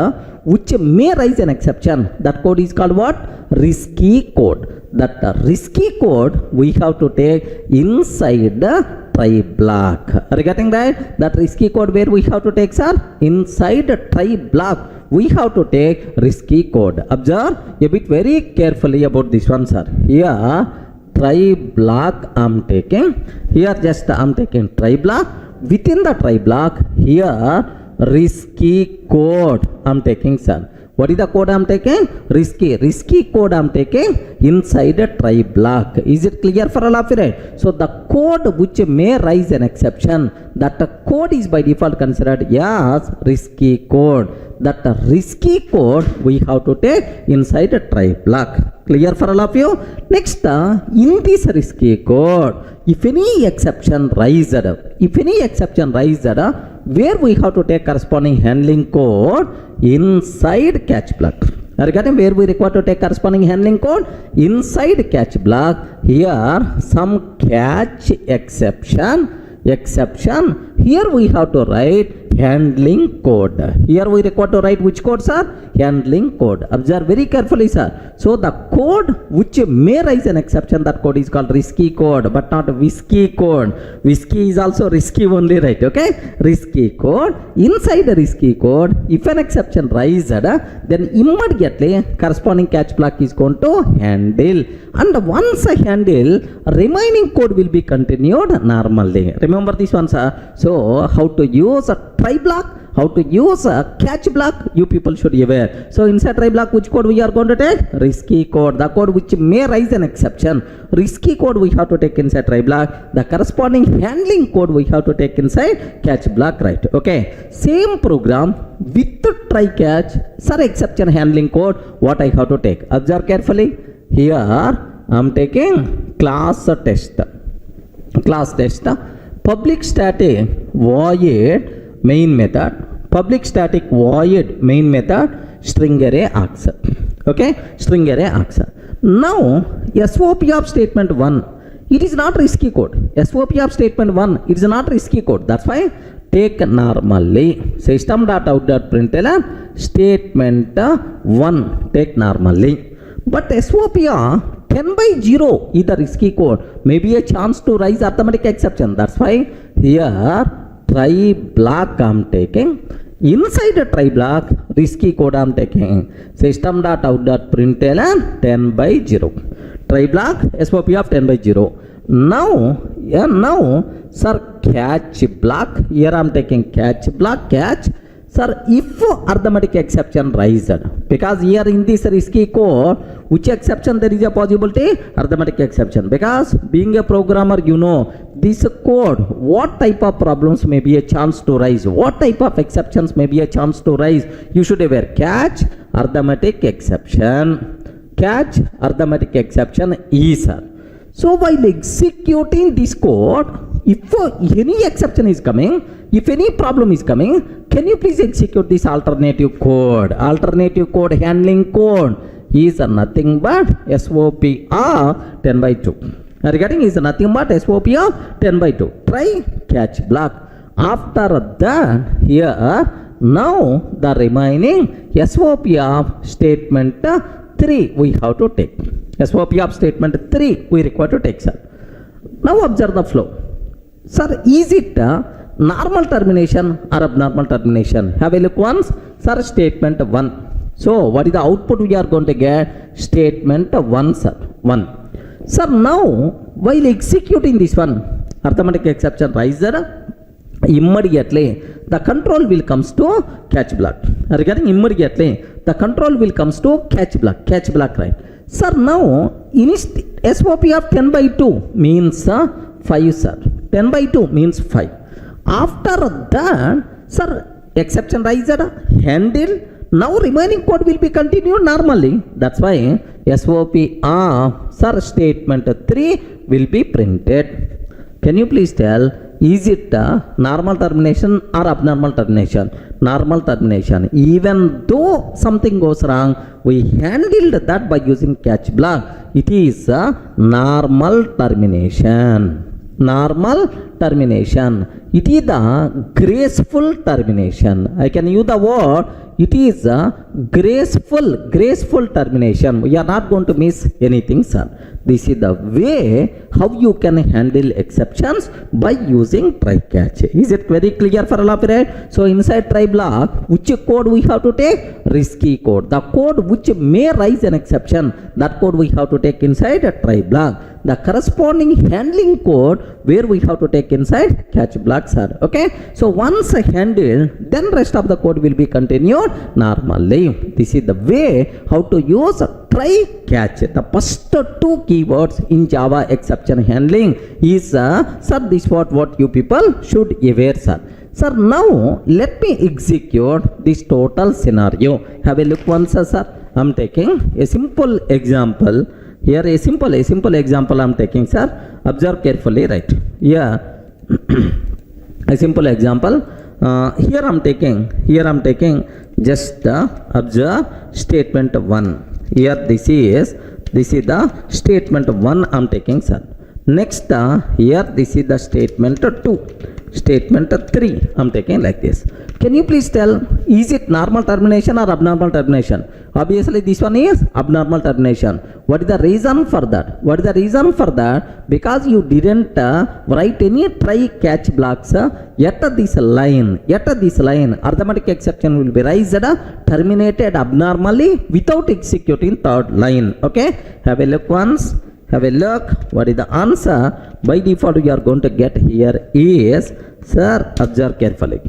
which may raise an exception, that code is called what? Risky code. That risky code we have to take inside the try block. Are you getting that? That risky code where we have to take, sir? Inside the try block we have to take risky code. Observe a bit very carefully about this one, sir. Here try block I'm taking. Here just I'm taking try block. Within the try block, here risky code I'm taking, sir. What is the code I'm taking? Risky code I'm taking inside a try block. Is it clear for all of you, right? So the code which may raise an exception, that code is by default considered as risky code. That risky code we have to take inside a try block. Clear for all of you? Next, in this risky code, if any exception raised, where we have to take corresponding handling code inside catch block. Are you getting? Where we require to take corresponding handling code inside catch block. Here some catch exception. Here we have to write handling code. Here we require to write which code, sir? Handling code. Observe very carefully, sir. So the code which may raise an exception, that code is called risky code, but not whiskey code. Whiskey is also risky only, right? Okay, risky code. Inside the risky code, if an exception rises, then immediately corresponding catch block is going to handle, and once I handle, remaining code will be continued normally. Remember this one, sir. So how to use a try block, how to use a catch block, you people should be aware. So inside try block, which code we are going to take? Risky code. The code which may raise an exception, risky code we have to take inside try block. The corresponding handling code we have to take inside catch block, right? Okay, same program with the try catch, sir, exception handling code, what I have to take? Observe carefully. Here I am taking class test, public static void main method, public static void main method, string array args. Okay, string array args. Now SOP of statement 1, it is not risky code. SOP of statement 1, it is not risky code. That's why take normally. System.out.println statement 1 take normally. But SOP 10/0 is the risky code. Maybe a chance to raise arithmetic exception. That's why here try block I'm taking. Inside the try block, risky code I'm taking. System.out.println 10/0. Try block SOP of 10/0. Now, sir, catch block. Here I'm taking catch block, catch. Sir, if arithmetic exception raised, because here in this risky code, which exception there is a possibility? Arithmetic exception. Because being a programmer, you know, this code, what type of problems may be a chance to rise, what type of exceptions may be a chance to rise. You should aware catch arithmetic exception. Catch arithmetic exception is, sir. So while executing this code, if any exception is coming, if any problem is coming, can you please execute this alternative code? Alternative code handling code is nothing but SOP of 10/2. Regarding is nothing but SOP of 10/2. Try catch block. After that, here now the remaining SOP of statement 3 we have to take. SOP of statement 3 we require to take, sir. Now observe the flow. Sir, is it normal termination or abnormal termination? Have a look once. Sir, statement 1. So what is the output we are going to get? Statement 1, sir. 1. Sir, now while executing this one, arithmetic exception riser, immediately the control will comes to catch block. Regarding immediately the control will comes to catch block, right? Sir, now in SOP of 10 by 2 means 5, sir. 10 by 2 means 5. After that, sir, exception riser handle. Now remaining code will be continued normally. That's why SOP of, sir, statement 3 will be printed. Can you please tell, is it normal termination or abnormal termination? Normal termination. Even though something goes wrong, we handled that by using catch block. It is a normal termination. Normal termination. It is the graceful termination. I can use the word. It is a graceful termination. We are not going to miss anything, sir. This is the way how you can handle exceptions by using try catch. Is it very clear for all of it? So inside try block, which code we have to take? Risky code. The code which may raise an exception, that code we have to take inside a try block. The corresponding handling code where we have to take inside catch block, sir. Okay. So once I handle, then rest of the code will be continued normally. This is the way how to use try catch. The first two keywords in Java exception handling is sir, this what you people should aware, sir. Sir, now let me execute this total scenario. Have a look once, sir. I'm taking a simple example. Here a simple example I'm taking, sir. Observe carefully, right? Yeah. A simple example. Here I'm taking just observe statement 1. Here this is the statement 1 I'm taking, sir. Next here this is the statement 2. Statement 3 I'm taking like this. Can you please tell, is it normal termination or abnormal termination? Obviously this one is abnormal termination. What is the reason for that? Because you didn't write any try catch blocks yet this line, arithmetic exception will be raised, terminated abnormally without executing third line. Okay, have a look once. Have a look. What is the answer? By default we are going to get here is, sir, observe carefully.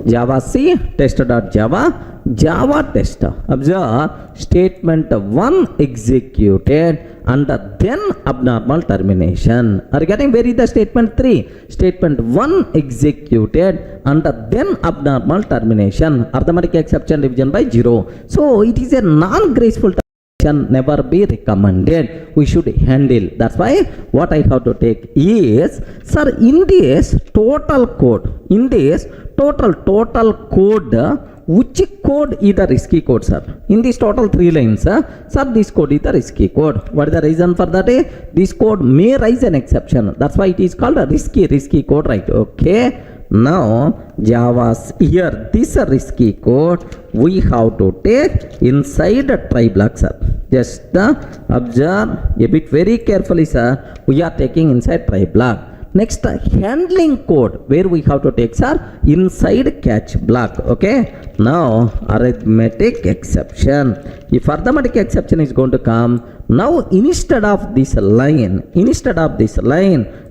Java C test.java Java test. Observe statement 1 executed and then abnormal termination. Are you getting? Where is the statement 3? Statement 1 executed and then abnormal termination. Arithmetic exception division by 0. So it is a non-graceful termination. Never be recommended. We should handle. That's why what I have to take is, sir, in this total code, total code, which code is the risky code, sir? In this total 3 lines, sir, this code is the risky code. What is the reason for that? This code may raise an exception. That's why it is called a risky code, right? Okay. Now Java's here this risky code we have to take inside a try block, sir. Just observe a bit very carefully, sir. We are taking inside try block. Next handling code where we have to take, sir, inside catch block. Okay. Now arithmetic exception. If arithmetic exception is going to come, now instead of this line,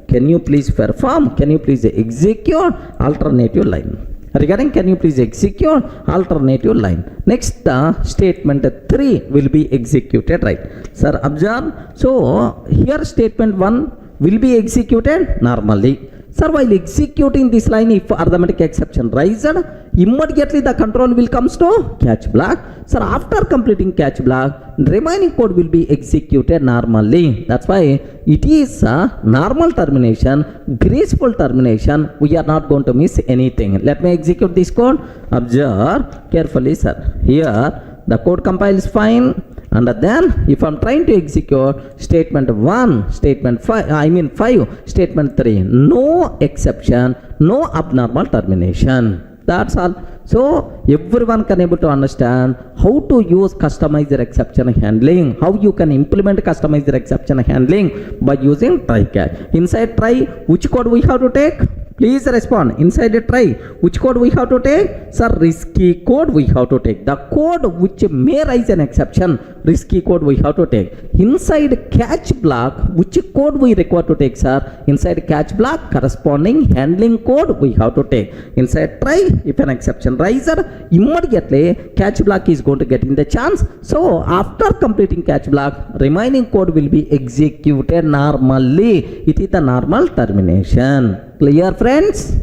can you please perform? Can you please execute alternative line? Regarding, can you please execute alternative line? Next statement 3 will be executed, right? Sir, observe. So here statement 1 will be executed normally. Sir, while executing this line, if arithmetic exception raised, immediately the control will comes to catch block. Sir, after completing catch block, remaining code will be executed normally. That's why it is a normal termination, graceful termination. We are not going to miss anything. Let me execute this code. Observe carefully, sir. Here the code compiles fine. And then if I'm trying to execute statement 1, statement 5, statement 3, no exception, no abnormal termination. That's all. So everyone can able to understand how to use customizer exception handling, how you can implement customizer exception handling by using try catch. Inside try, which code we have to take? Please respond. Inside the try, which code we have to take? Sir, risky code we have to take. The code which may raise an exception, risky code we have to take. Inside catch block, which code we require to take, sir? Inside catch block, corresponding handling code we have to take. Inside try, if an exception rises, immediately catch block is going to get in the chance. So after completing catch block, remaining code will be executed normally. It is the normal termination. Clear, friends?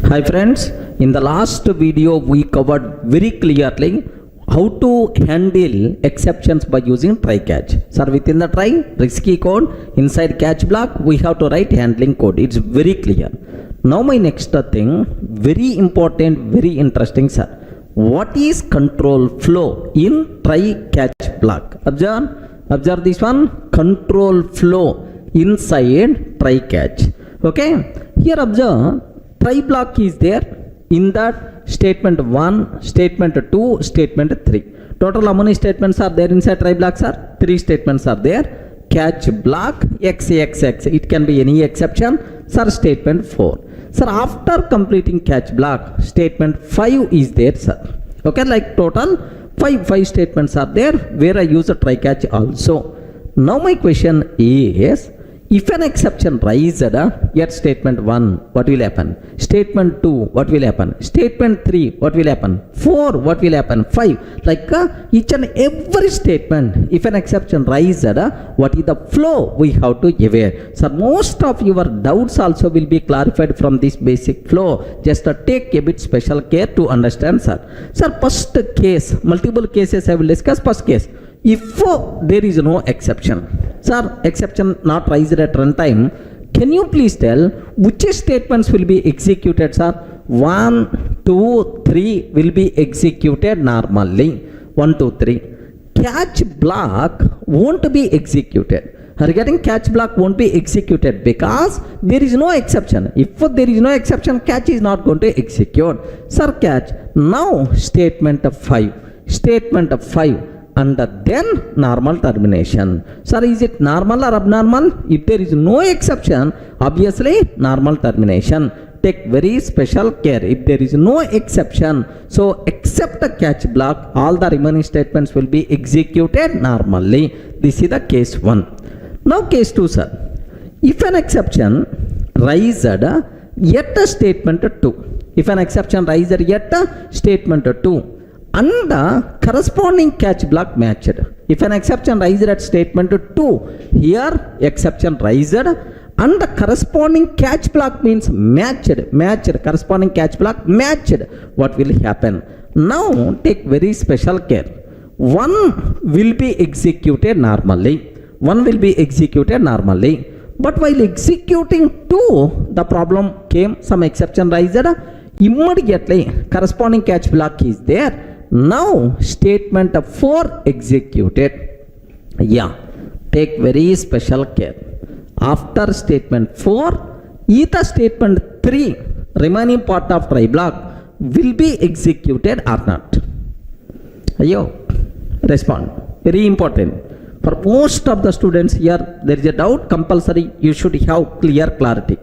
Hi friends, in the last video we covered very clearly how to handle exceptions by using try catch. Sir, within the try, risky code, inside catch block, we have to write handling code. It's very clear. Now my next thing, very important, very interesting, sir. What is control flow in try catch block? Observe this one, control flow inside try catch. Okay, here observe, try block is there in that statement 1, statement 2, statement 3. Total how many statements are there inside try block, sir? 3 statements are there. Catch block, XXX, it can be any exception. Sir, statement 4. Sir, after completing catch block, statement 5 is there, sir. Okay, like total 5 statements are there where I use a try catch also. Now my question is, if an exception rises at statement 1, what will happen? Statement 2, what will happen? Statement 3, what will happen? 4, what will happen? 5. Like each and every statement, if an exception rises, what is the flow we have to aware? So most of your doubts also will be clarified from this basic flow. Just take a bit special care to understand, sir. Sir, first case, multiple cases I will discuss. First case, if there is no exception. Sir, exception not raised at runtime. Can you please tell which statements will be executed, sir? 1, 2, 3 will be executed normally. 1, 2, 3. Catch block won't be executed. Regarding catch block won't be executed because there is no exception. If there is no exception, catch is not going to execute. Sir, catch. Now statement 5. Statement 5. And then normal termination. Sir, is it normal or abnormal? If there is no exception, obviously normal termination. Take very special care. If there is no exception, so except the catch block, all the remaining statements will be executed normally. This is the case 1. Now case 2, sir. If an exception rises at a statement 2. If an exception rises at a statement 2. And the corresponding catch block matched. If an exception rises at statement 2, here exception rises and the corresponding catch block means matched, corresponding catch block matched. What will happen? Now take very special care. 1 will be executed normally. 1 will be executed normally. But while executing 2, the problem came, some exception rises. Immediately corresponding catch block is there. Now statement 4 executed. Yeah, take very special care. After statement 4, either statement 3, remaining part of try block, will be executed or not. Ayo, respond. Very important. For most of the students here, there is a doubt. Compulsory, you should have clear clarity.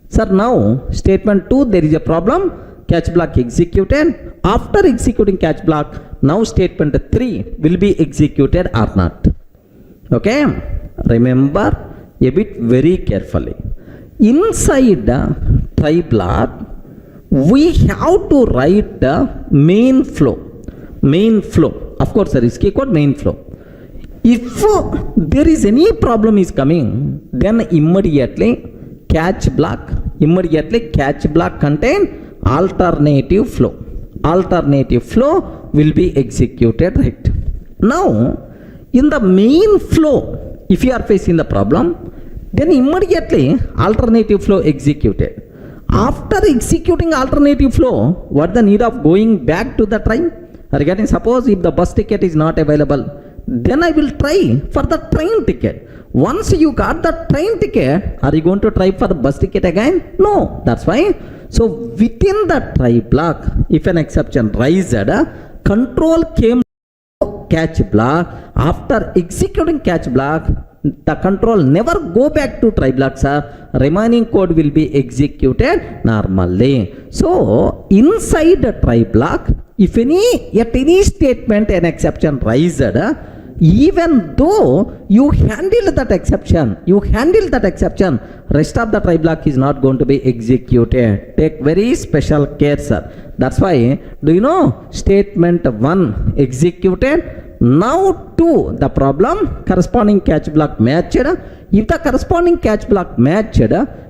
Sir, now statement 2, there is a problem. Catch block executed. After executing catch block, now statement 3 will be executed or not. Okay, remember a bit very carefully. Inside the try block, we have to write the main flow. Main flow. Of course, the risky code main flow. If there is any problem is coming, then immediately catch block contain alternative flow. Alternative flow will be executed, right? Now, in the main flow, if you are facing the problem, then immediately alternative flow executed. After executing alternative flow, what the need of going back to the try? Regarding suppose if the bus ticket is not available, then I will try for the train ticket. Once you got the train ticket, are you going to try for the bus ticket again? No, that's why. So within the try block, if an exception raised, control came to catch block. After executing catch block, the control never go back to try block, sir. Remaining code will be executed normally. So inside the try block, if at any statement an exception raised, even though you handle that exception, rest of the try block is not going to be executed. Take very special care, sir. That's why, do you know, statement 1 executed, now 2 the problem, corresponding catch block matched. If the corresponding catch block matched,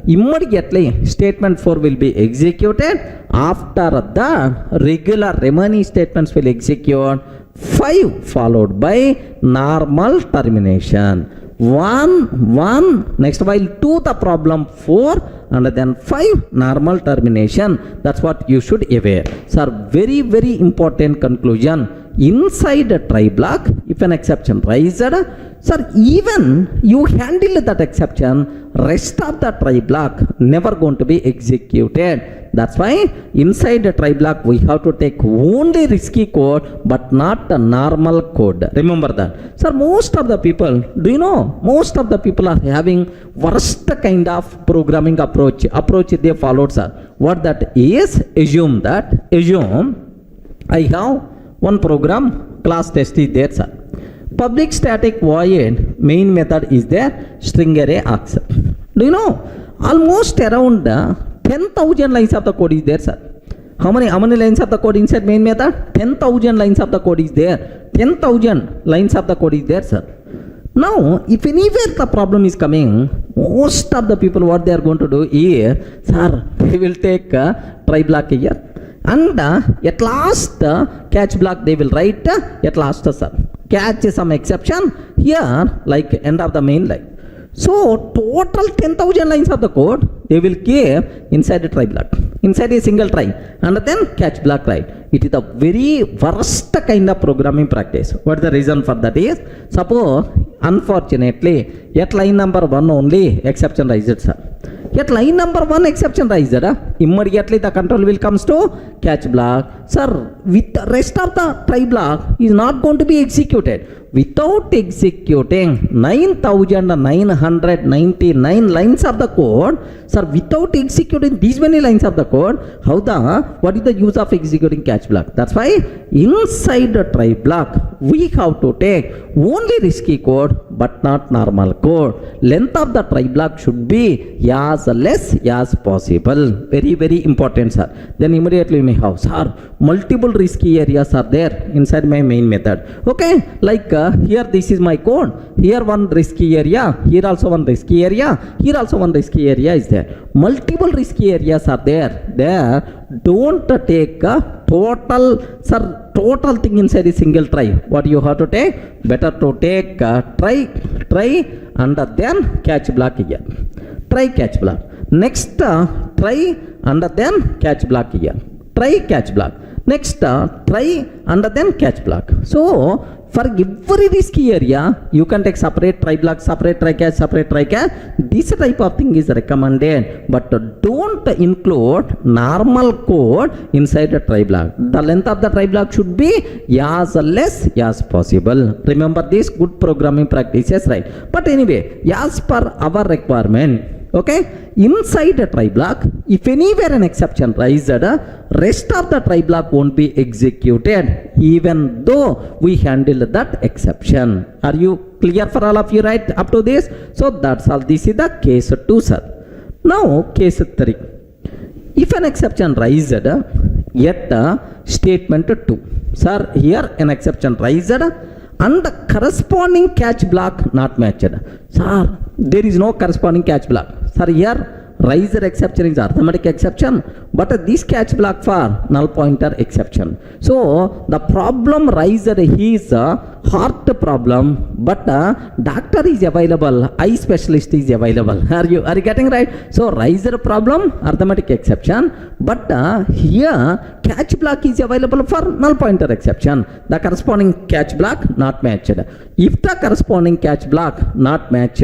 immediately statement 4 will be executed. After the regular remaining statements will execute. 5 followed by normal termination. 1 next while 2 the problem 4 and then 5 normal termination. That's what you should aware. Sir, very very important conclusion. Inside a try block, if an exception raised, sir, even you handle that exception, rest of the try block never going to be executed. That's why inside the try block we have to take only risky code but not the normal code. Remember that. Sir, most of the people, do you know, most of the people are having worst kind of programming approach they followed, sir. What that is, assume I have one program, class test is there, sir. Public static void main method is there, string array accept. Do you know, almost around 10,000 lines of the code is there, sir. How many lines of the code inside main method? 10,000 lines of the code is there. 10,000 lines of the code is there, sir. Now, if anywhere the problem is coming, most of the people what they are going to do is, sir, they will take try block here. And at last catch block they will write at last, sir. Catch some exception here like end of the main line. So total 10,000 lines of the code they will keep inside a try block, inside a single try, and then catch block right. It is a very worst kind of programming practice. What the reason for that is, suppose unfortunately at line number 1 only exception raised, sir. At line number 1 exception raised, immediately the control will comes to catch block. Sir, with the rest of the try block is not going to be executed. Without executing 9,999 lines of the code, sir, without executing these many lines of the code, what is the use of executing catch block? That's why inside the try block we have to take only risky code but not normal code. Length of the try block should be as less as possible. Very very important, sir. Then immediately we have, sir, multiple risky areas are there inside my main method. Okay, like here this is my code. Here one risky area, here also one risky area, here also one risky area is there. Multiple risky areas are there. Don't take a total thing inside a single try. What you have to take? Better to take try and then catch block here. Try catch block. Next try and then catch block here. Try catch block. Next try and then catch block. So for every risky area you can take separate try block, separate try catch, separate try catch. This type of thing is recommended, but don't include normal code inside the try block. The length of the try block should be as less as possible. Remember this good programming practices, right? But anyway, as per our requirement, okay, inside the try block, if anywhere an exception raised, rest of the try block won't be executed even though we handle that exception. Are you clear for all of you, right, up to this? So that's all. This is the case 2, sir. Now case 3. If an exception raised yet statement 2, sir, here an exception raised and the corresponding catch block not matched. Sir, there is no corresponding catch block. Sir, here riser exception is arithmetic exception, but this catch block for null pointer exception. So the problem riser is a heart problem, but doctor is available, eye specialist is available. Are you getting right? So riser problem, arithmetic exception, but here catch block is available for null pointer exception. The corresponding catch block not matched. If the corresponding catch block not matched,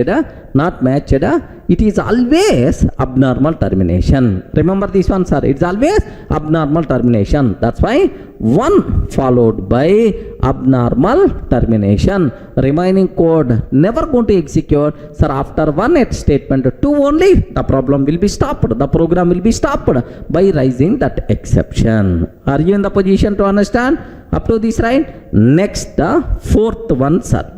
it is always abnormal termination. Remember this one, sir. It's always abnormal termination. That's why 1 followed by abnormal termination. Remaining code never going to execute. Sir, after 1 at statement 2 only, the problem will be stopped. The program will be stopped by raising that exception. Are you in the position to understand up to this, right? Next, fourth one, sir.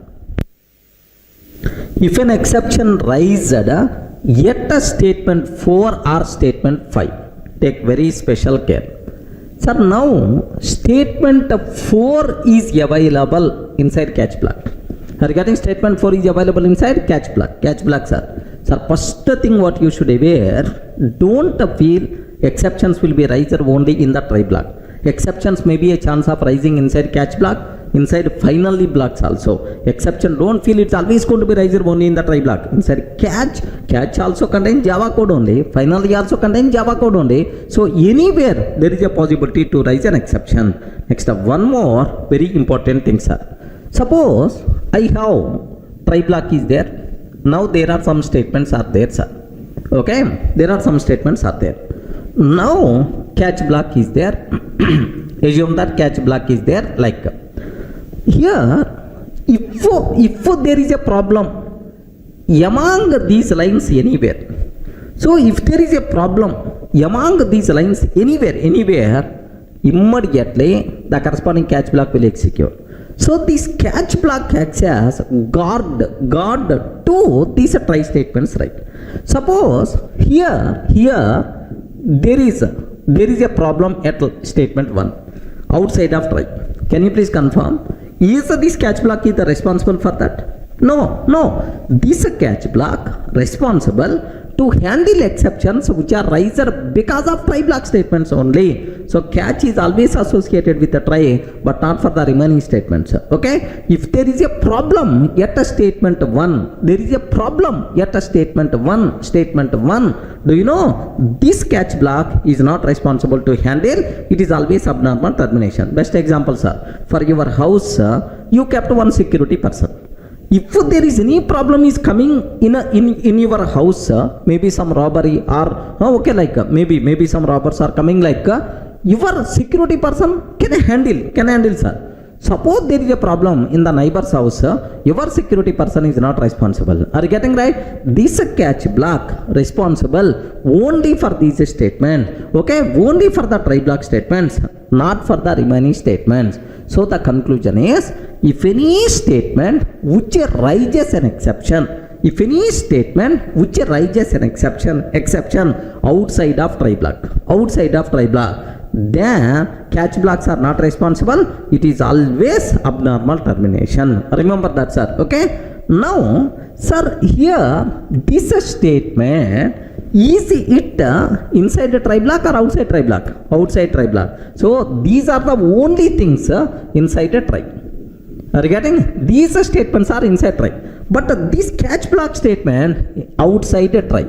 If an exception raised yet a statement 4 or statement 5, take very special care. Sir, now statement 4 is available inside catch block. Regarding statement 4 is available inside catch block. Catch block, sir. Sir, first thing what you should aware, don't feel exceptions will be raised only in the try block. Exceptions may be a chance of rising inside catch block, inside finally blocks also. Exception, don't feel it's always going to be raised only in the try block. Inside catch also contains Java code only, finally also contains Java code only. So anywhere there is a possibility to raise an exception. Next, one more very important thing, sir. Suppose I have try block is there. Now there are some statements are there, sir. Okay, there are some statements are there. Now catch block is there. Assume that catch block is there, like here, if there is a problem among these lines anywhere, so if there is a problem among these lines anywhere, immediately the corresponding catch block will execute. So this catch block acts as guard to these try statements, right? Suppose here there is a problem at statement 1 outside of try. Can you please confirm? Is this catch block is responsible for that? No. This catch block responsible to handle exceptions which are raised because of try block statements only. So catch is always associated with the try, but not for the remaining statements. Okay? If there is a problem at a statement 1, there is a problem at a statement 1, do you know this catch block is not responsible to handle? It is always abnormal termination. Best example, sir. For your house, you kept one security person. If there is any problem is coming in your house, maybe some robbery or maybe some robbers are coming, like your security person can handle, sir. Suppose there is a problem in the neighbor's house, your security person is not responsible. Are you getting right? This catch block responsible only for these statements, okay? Only for the try block statements, not for the remaining statements. So the conclusion is, if any statement which raises an exception, exception outside of try block, then catch blocks are not responsible. It is always abnormal termination. Remember that, sir. Okay? Now, sir, here this statement, is it inside the try block or outside try block? Outside try block. So these are the only things inside a try. Are you getting? These statements are inside try, but this catch block statement outside a try.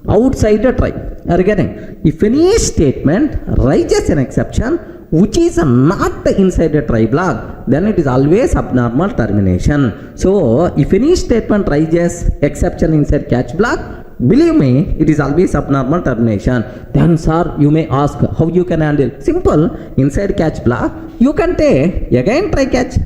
Are you getting? If any statement raises an exception which is not inside a try block, then it is always abnormal termination. So if any statement raises exception inside catch block, believe me, it is always abnormal termination. Then, sir, you may ask how you can handle. Simple. Inside catch block, you can take again try catch.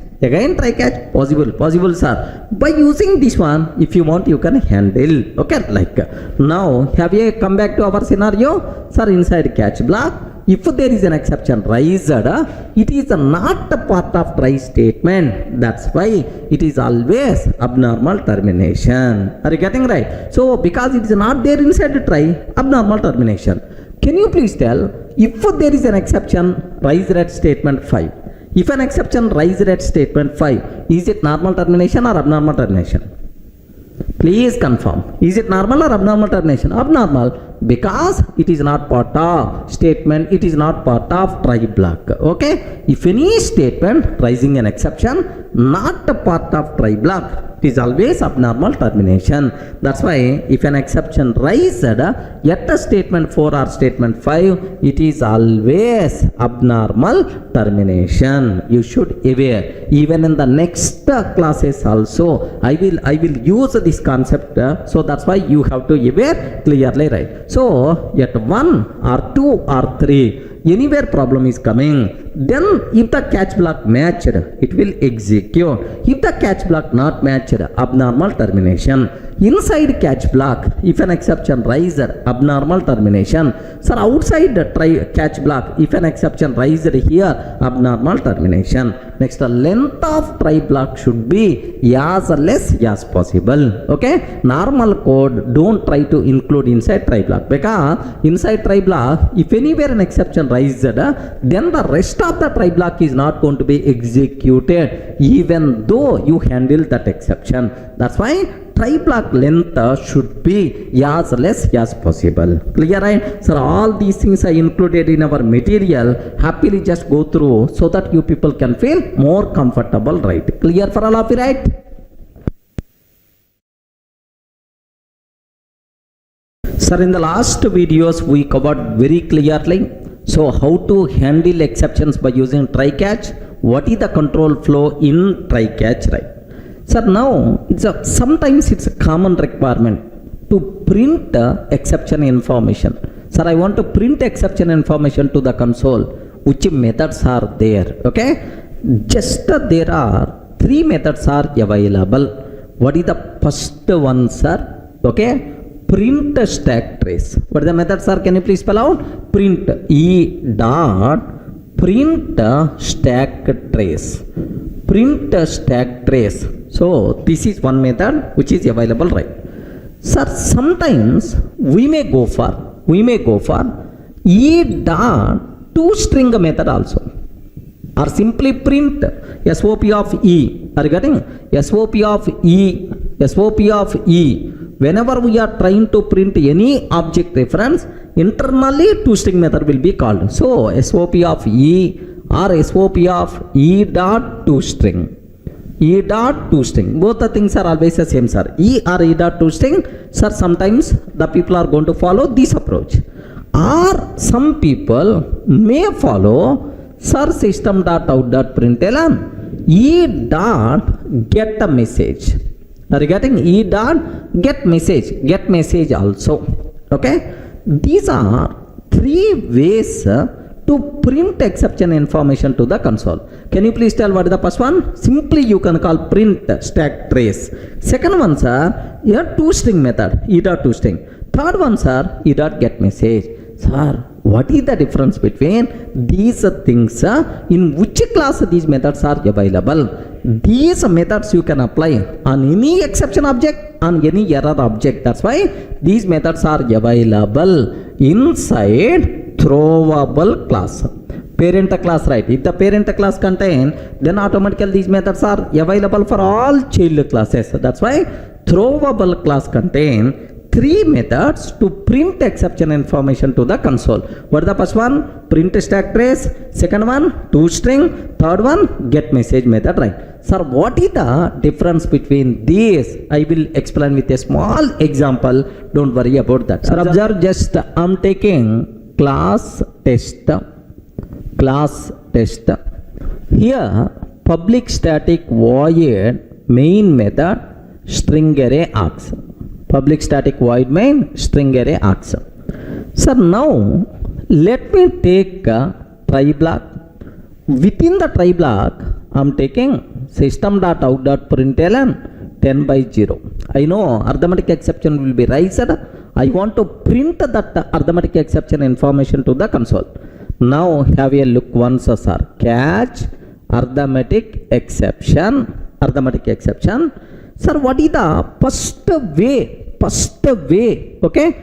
Possible, sir. By using this one, if you want, you can handle. Okay, like now, have you come back to our scenario? Sir, inside catch block, if there is an exception raised, it is not a part of try statement. That's why it is always abnormal termination. Are you getting right? So because it is not there inside the try, abnormal termination. Can you please tell, if there is an exception raised at statement 5, if an exception raised at statement 5, is it normal termination or abnormal termination? Please confirm. Is it normal or abnormal termination? Abnormal. because it is not part of statement, it is not part of try block. Okay, if any statement raising an exception not a part of try block, it is always abnormal termination. That's why if an exception raised yet a statement 4 or statement 5, it is always abnormal termination. You should aware. Even in the next classes also I will use this concept, so that's why you have to aware clearly, right? So yet 1 or 2 or 3 anywhere problem is coming, then if the catch block matched, it will execute. If the catch block not matched, abnormal termination. Inside catch block, if an exception raised, abnormal termination. Sir, outside catch block, if an exception raised here, abnormal termination. Next, the length of try block should be as less as possible. Okay, normal code don't try to include inside try block, because inside try block, if anywhere an exception raised, then the rest of the try block is not going to be executed even though you handle that exception. That's why try block length should be as less as possible. Clear, right? So all these things are included in our material. Happily just go through so that you people can feel more comfortable, right? Clear for all of you, right? Sir, in the last videos we covered very clearly, so how to handle exceptions by using try catch, what is the control flow in try catch, right? Sir, now sometimes it's a common requirement to print exception information. Sir, I want to print exception information to the console. Which methods are there? Okay, just there are 3 methods are available. What is the first one, sir? Okay, print stack trace. What are the methods are? Can you please spell out? Print e dot print stack trace. Print stack trace. So this is one method which is available, right? Sir, sometimes we may go for e dot toString method also, or simply print SOP of e. Are you getting? SOP of e. Whenever we are trying to print any object reference, internally toString method will be called. So SOP of e or SOP of e dot toString. E dot toString. Both the things are always the same, sir. E or e dot toString. Sir, sometimes the people are going to follow this approach. Or some people may follow, sir, system.out.println e dot get a message. Are you getting? E dot get message also. Okay, these are 3 ways to print exception information to the console. Can you please tell what is the first one? Simply you can call print stack trace. Second one, sir, your toString method, e dot toString. Third one, sir, e dot get message. Sir, what is the difference between these things? In which class these methods are available? These methods you can apply on any exception object, on any error object. That's why these methods are available inside throwable class. Parent class, right? If the parent class contain, then automatically these methods are available for all child classes. That's why throwable class contain 3 methods to print exception information to the console. What is the first one? Print stack trace. Second one, toString. Third one, get message method, right? Sir, what is the difference between these? I will explain with a small example. Don't worry about that. Sir, observe just I'm taking class test. Here, public static void main method string array args. Public static void main string array args. Sir, now let me take a try block. Within the try block, I am taking system.out.println 10/0. I know arithmetic exception will be raised. I want to print that arithmetic exception information to the console. Now have a look once, sir. Catch arithmetic exception. Sir, what is the first way, okay,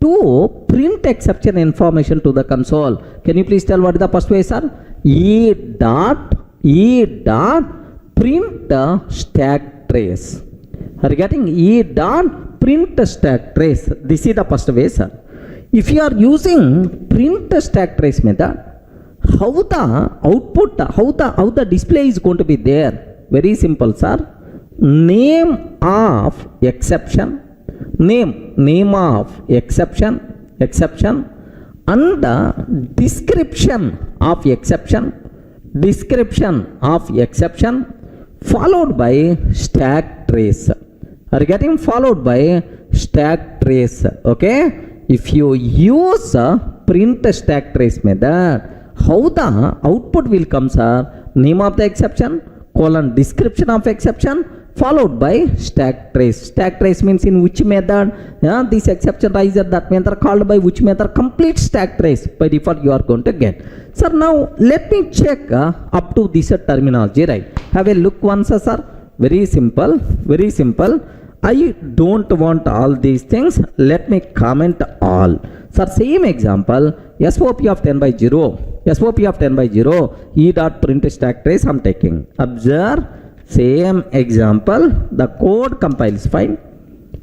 to print exception information to the console? Can you please tell what is the first way, sir? E dot print stack trace. Are you getting? E dot print stack trace. This is the first way, sir. if you are using print stack trace method, how the output, how the display is going to be there? Very simple, sir. Name of exception, name of exception, and the description of exception, followed by stack trace. Are you getting? Followed by stack trace. Okay, if you use print stack trace method, how the output will come, sir? Name of the exception colon description of exception followed by stack trace. Stack trace means in which method this exception riser, that method called by which method, complete stack trace by default you are going to get. Sir, now let me check up to this terminology, right? Have a look once, sir. Very simple, very simple. I don't want all these things. Let me comment all. Sir, same example, SOP of 10 by 0, SOP of 10 by 0, E dot print stack trace I'm taking. Observe, same example, the code compiles fine.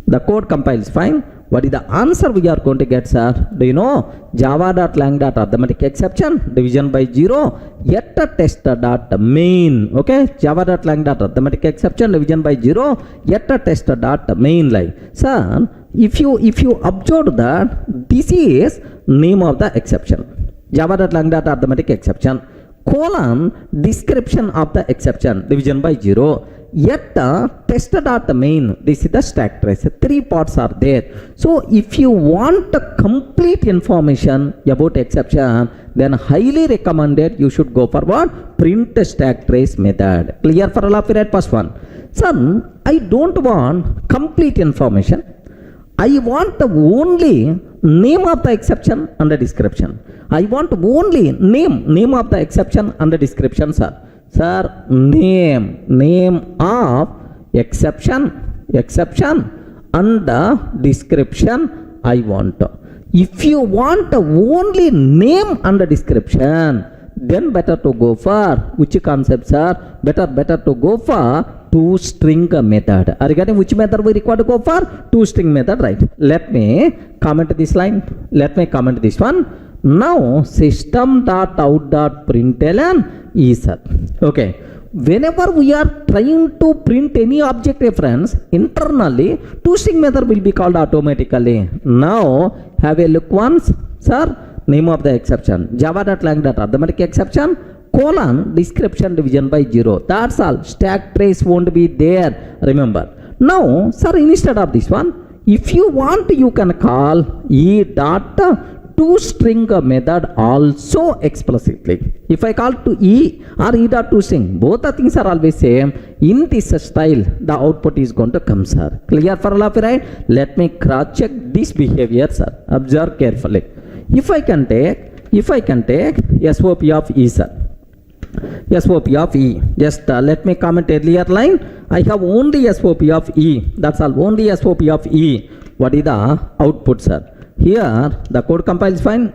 The code compiles fine. What is the answer we are going to get, sir? Do you know? Java.lang.arithmetic exception division by 0 yet test.main. Okay, Java.lang.arithmetic exception division by 0 yet test.main line. Sir, if you observe that this is name of the exception, Java.lang.arithmetic exception colon description of the exception division by 0 yet test.main, this is the stack trace. 3 parts are there. So if you want complete information about exception, then highly recommended you should go for what? Print stack trace method. Clear for all of you? Right, first one. Son, I don't want complete information. I want only name of the exception and the description. I want only name of the exception and the description, sir. Sir, name of exception and the description I want. If you want only name and the description, then better to go for which concepts are better to go for toString method. Are you getting which method we require to go for? toString method, right? Let me comment this line. Let me comment this one. Now system.out.println is, okay, whenever we are trying to print any object reference internally, toString method will be called automatically. Now have a look once, sir. Name of the exception, java.lang.arithmetic exception colon description division by 0. That's all. Stack trace won't be there, remember. Now, sir, instead of this one, if you want, you can call e dot toString method also explicitly. If I call to e or e dot toString, both the things are always same. In this style, the output is going to come, sir. Clear for all of you, right? Let me cross check this behavior, sir. Observe carefully. If I can take SOP of E, sir. SOP of E. Just let me comment earlier line. I have only SOP of E. That's all. Only SOP of E. What is the output, sir? Here the code compiles fine.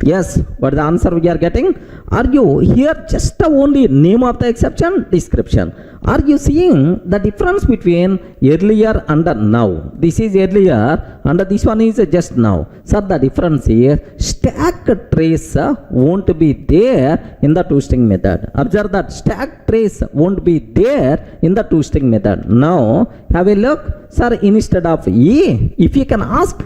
Yes, what is the answer we are getting? Are you here just only name of the exception, description? Are you seeing the difference between earlier and now? This is earlier and this one is just now. So the difference is stack trace won't be there in the toString method. Observe that stack trace won't be there in the toString method. Now have a look, sir. Instead of E, if you can ask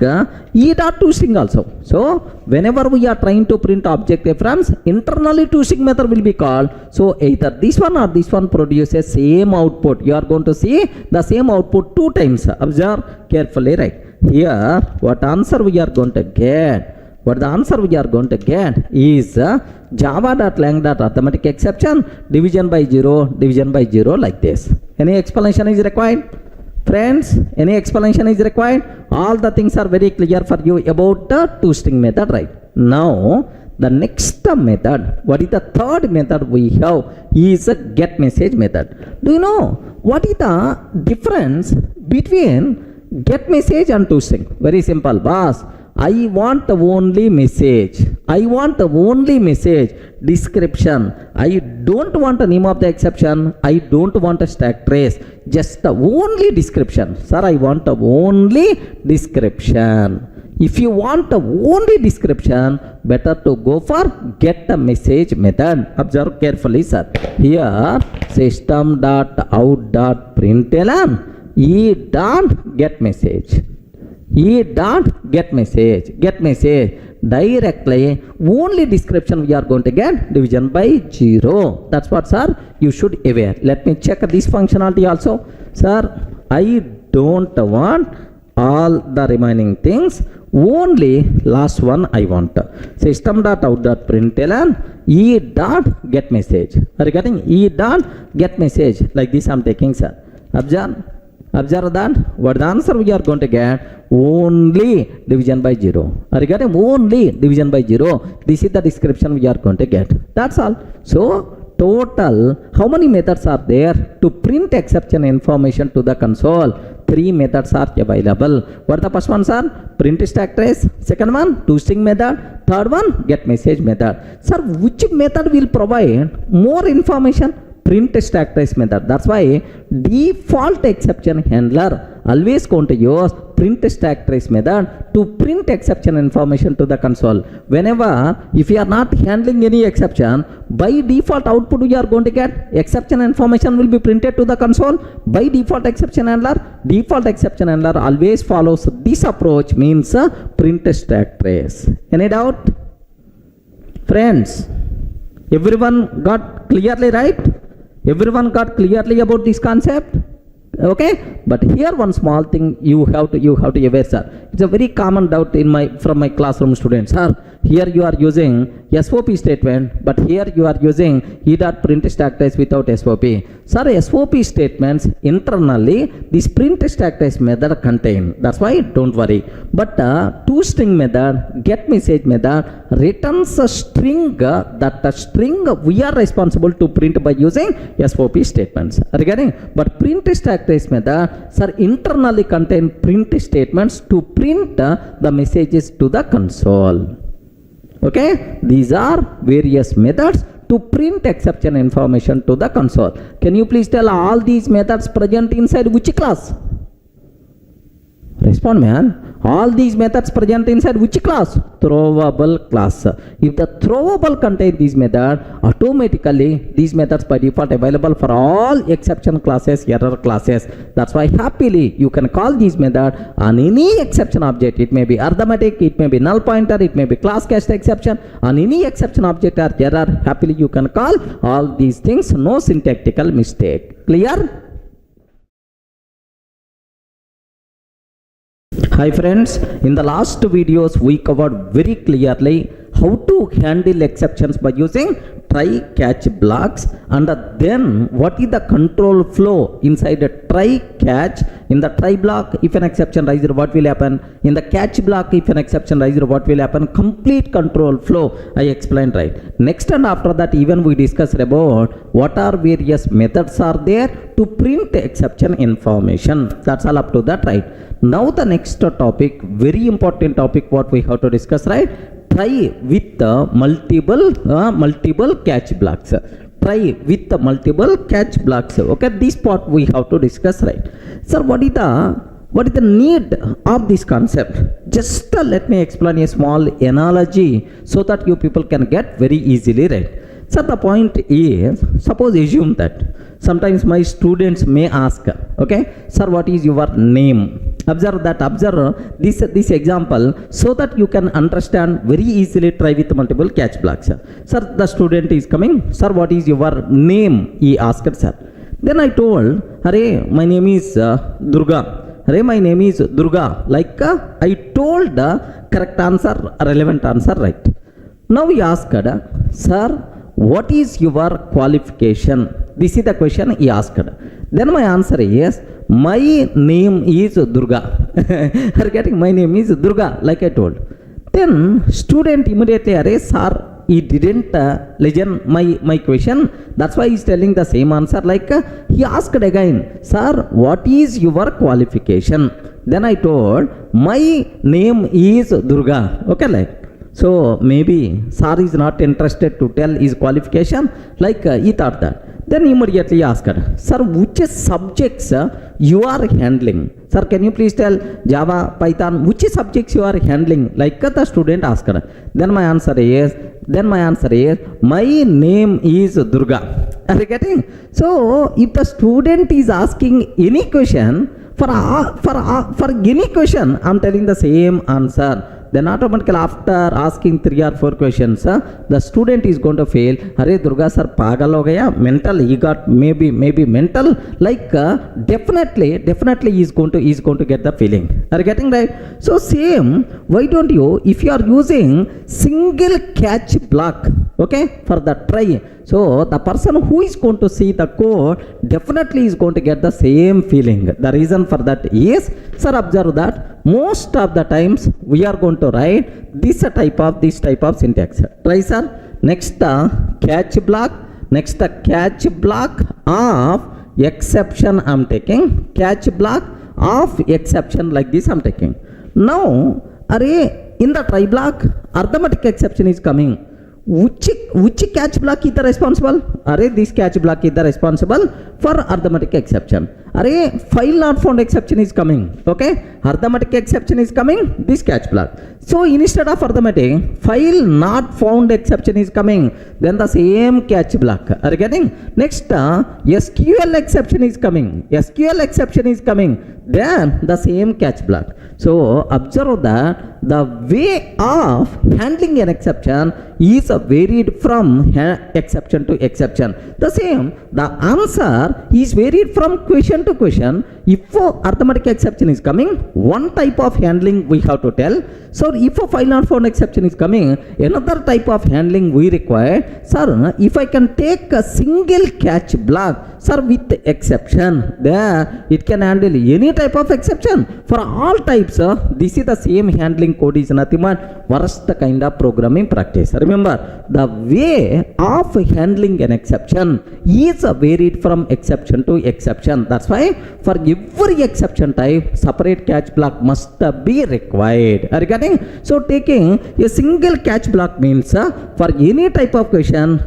E dot toString also. So whenever we are trying to print object reference, internally toString method will be called. So either this one or this one produces same output. You are going to see the same output 2 times. Observe carefully, right? Here what answer we are going to get? What the answer we are going to get is java.lang.arithmetic exception division by 0 like this. Any explanation is required? Friends, any explanation is required? All the things are very clear for you about the toString method, right? Now the next method, what is the third method we have, is a get message method. Do you know what is the difference between get message and toString? Very simple, boss. I want only message. I want only message. Description. I don't want a name of the exception. I don't want a stack trace. Just only description. Sir, I want only description. If you want the only description, better to go for get the message method. Observe carefully, sir. Here, system.out.println e dot get message. E dot get message. Get message. Directly, only description we are going to get division by 0. That's what, sir, you should aware. Let me check this functionality also. Sir, I don't want all the remaining things, only last one I want. System.out.println e dot get message. Are you getting? E dot get message. Like this I'm taking, sir. Observe that. What the answer we are going to get? Only division by 0. Are you getting? Only division by 0. This is the description we are going to get. That's all. So total, how many methods are there to print exception information to the console? 3 methods are available. What are the first ones are? Print stack trace. Second one, toString method. Third one, get message method. Sir, which method will provide more information? Print stack trace method. That's why default exception handler always going to use print stack trace method to print exception information to the console. Whenever, if you are not handling any exception, by default output you are going to get exception information will be printed to the console by default exception handler. Default exception handler always follows this approach, means print stack trace. Any doubt? Friends, everyone got clearly right? Everyone got clearly about this concept? Okay, but here one small thing you have to aware, sir. It's a very common doubt from my classroom students. Sir, here you are using SOP statement, but here you are using e dot print stack trace without SOP. Sir, SOP statements internally this print stack trace method contain. That's why don't worry. But toString method, get message method returns a string. That string we are responsible to print by using SOP statements. Are you getting? But print stack trace method, sir, internally contain print statements to print the messages to the console. Okay, these are various methods to print exception information to the console. Can you please tell all these methods present inside which class? Respond, man. All these methods present inside which class? Throwable class. If the throwable contain this method, automatically these methods by default available for all exception classes, error classes. That's why happily you can call this method on any exception object. It may be arithmetic, it may be null pointer, it may be class cast exception. On any exception object or error, happily you can call all these things. No syntactical mistake. Clear? Hi friends, in the last videos we covered very clearly how to handle exceptions by using try catch blocks, and then what is the control flow inside a try catch. In the try block, if an exception rises, what will happen? In the catch block, if an exception rises, what will happen? Complete control flow I explained, right? Next and after that, even we discussed about what are various methods are there to print exception information. That's all up to that, right? Now the next topic, very important topic, what we have to discuss, right? Try with the multiple catch blocks. Try with the multiple catch blocks. Okay, this part we have to discuss, right? Sir, what is the need of this concept? Just let me explain a small analogy so that you people can get very easily, right? So the point is, suppose assume that sometimes my students may ask, okay, sir, what is your name? Observe this example so that you can understand very easily. Try with multiple catch blocks. Sir, the student is coming. Sir, what is your name? He asked, sir. Then I told, Hare, my name is Durga. Hare, my name is Durga. Like I told the correct answer, relevant answer, right? Now he asked, sir, what is your qualification? This is the question he asked. Then my answer is, my name is Durga. Are getting? My name is Durga, like I told. Then student immediately, sir, he didn't listen my question. That's why he's telling the same answer. Like he asked again, sir, what is your qualification? Then I told, my name is Durga. Okay, like. So maybe sir is not interested to tell his qualification. Like he thought that. Then immediately asked, sir, which subjects you are handling? Sir, can you please tell Java, Python, which subjects you are handling? Like the student asked. Then my answer is, my name is Durga. Are you getting? So if the student is asking any question, for any question, I'm telling the same answer. Then automatically after asking 3 or 4 questions, the student is going to fail. Hare Durga sir, pagal ho gaya, mental, he got maybe mental. Like definitely he is going to get the feeling. Are you getting right? So same, why don't you, if you are using single catch block, okay, for the try, so the person who is going to see the code definitely is going to get the same feeling. The reason for that is, sir, observe that most of the times we are going to write this type of syntax. Try, sir. Next catch block. Next catch block of exception I'm taking. Catch block of exception like this I'm taking. Now, array in the try block, arithmetic exception is coming. Which catch block is the responsible? Array this catch block is the responsible for arithmetic exception. Array file not found exception is coming. Okay, arithmetic exception is coming. This catch block. So instead of arithmetic, file not found exception is coming. Then the same catch block. Are you getting? Next, SQL exception is coming. SQL exception is coming. Then the same catch block. So observe that the way of handling an exception is varied from exception to exception. The same, the answer is varied from question to question. If arithmetic exception is coming, one type of handling we have to tell. So if a file not found exception is coming, another type of handling we require. Sir, if I can take a single catch block, sir, with exception, there it can handle any type of exception. For all types, this is the same handling code, is nothing but worst kind of programming practice. Remember, the way of handling an exception is varied from exception to exception. That's why for every exception type, separate catch block must be required. Are you getting? So taking a single catch block means for any type of question,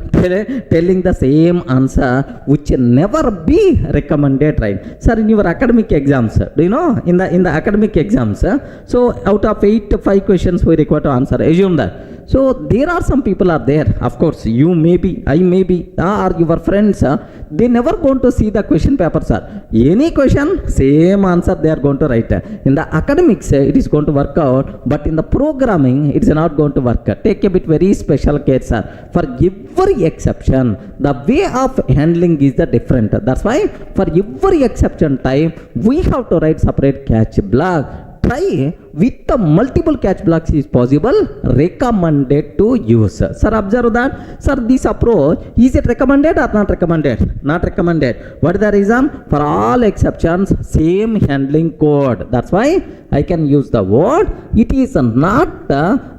telling the same answer, which never be recommended, right? Sir, in your academic exams, do you know, in the academic exams, so out of 5 questions we require to answer, assume that. So there are some people are there, of course, you may be, I may be, or your friends, they never going to see the question paper, sir. Any question, same answer they are going to write. In the academics, it is going to work out, but in the programming, it is not going to work. Take a bit very special care, sir. For every exception, the way of handling is the different. That's why for every exception type, we have to write separate catch block. Try with the multiple catch blocks is possible, recommended to use. Sir, observe that. Sir, this approach, is it recommended or not recommended? Not recommended. What is the reason? For all exceptions, same handling code. That's why I can use the word, it is not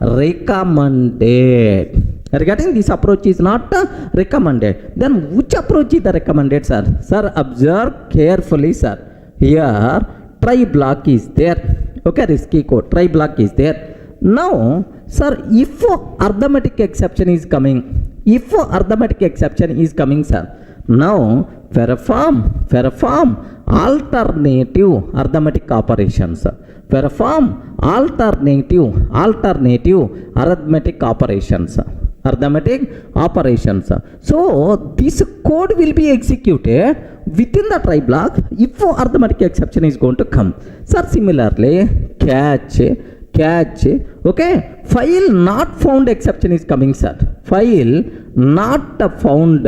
recommended. Are you getting? This approach is not recommended. Then which approach is the recommended, sir? Sir, observe carefully, sir. Here, try block is there. Okay, risky code. Try block is there. Now, sir, if arithmetic exception is coming, sir, now perform alternative arithmetic operations. Perform alternative arithmetic operations. So this code will be executed within the try block if arithmetic exception is going to come. Sir, similarly, catch, okay, file not found exception is coming, sir. File not found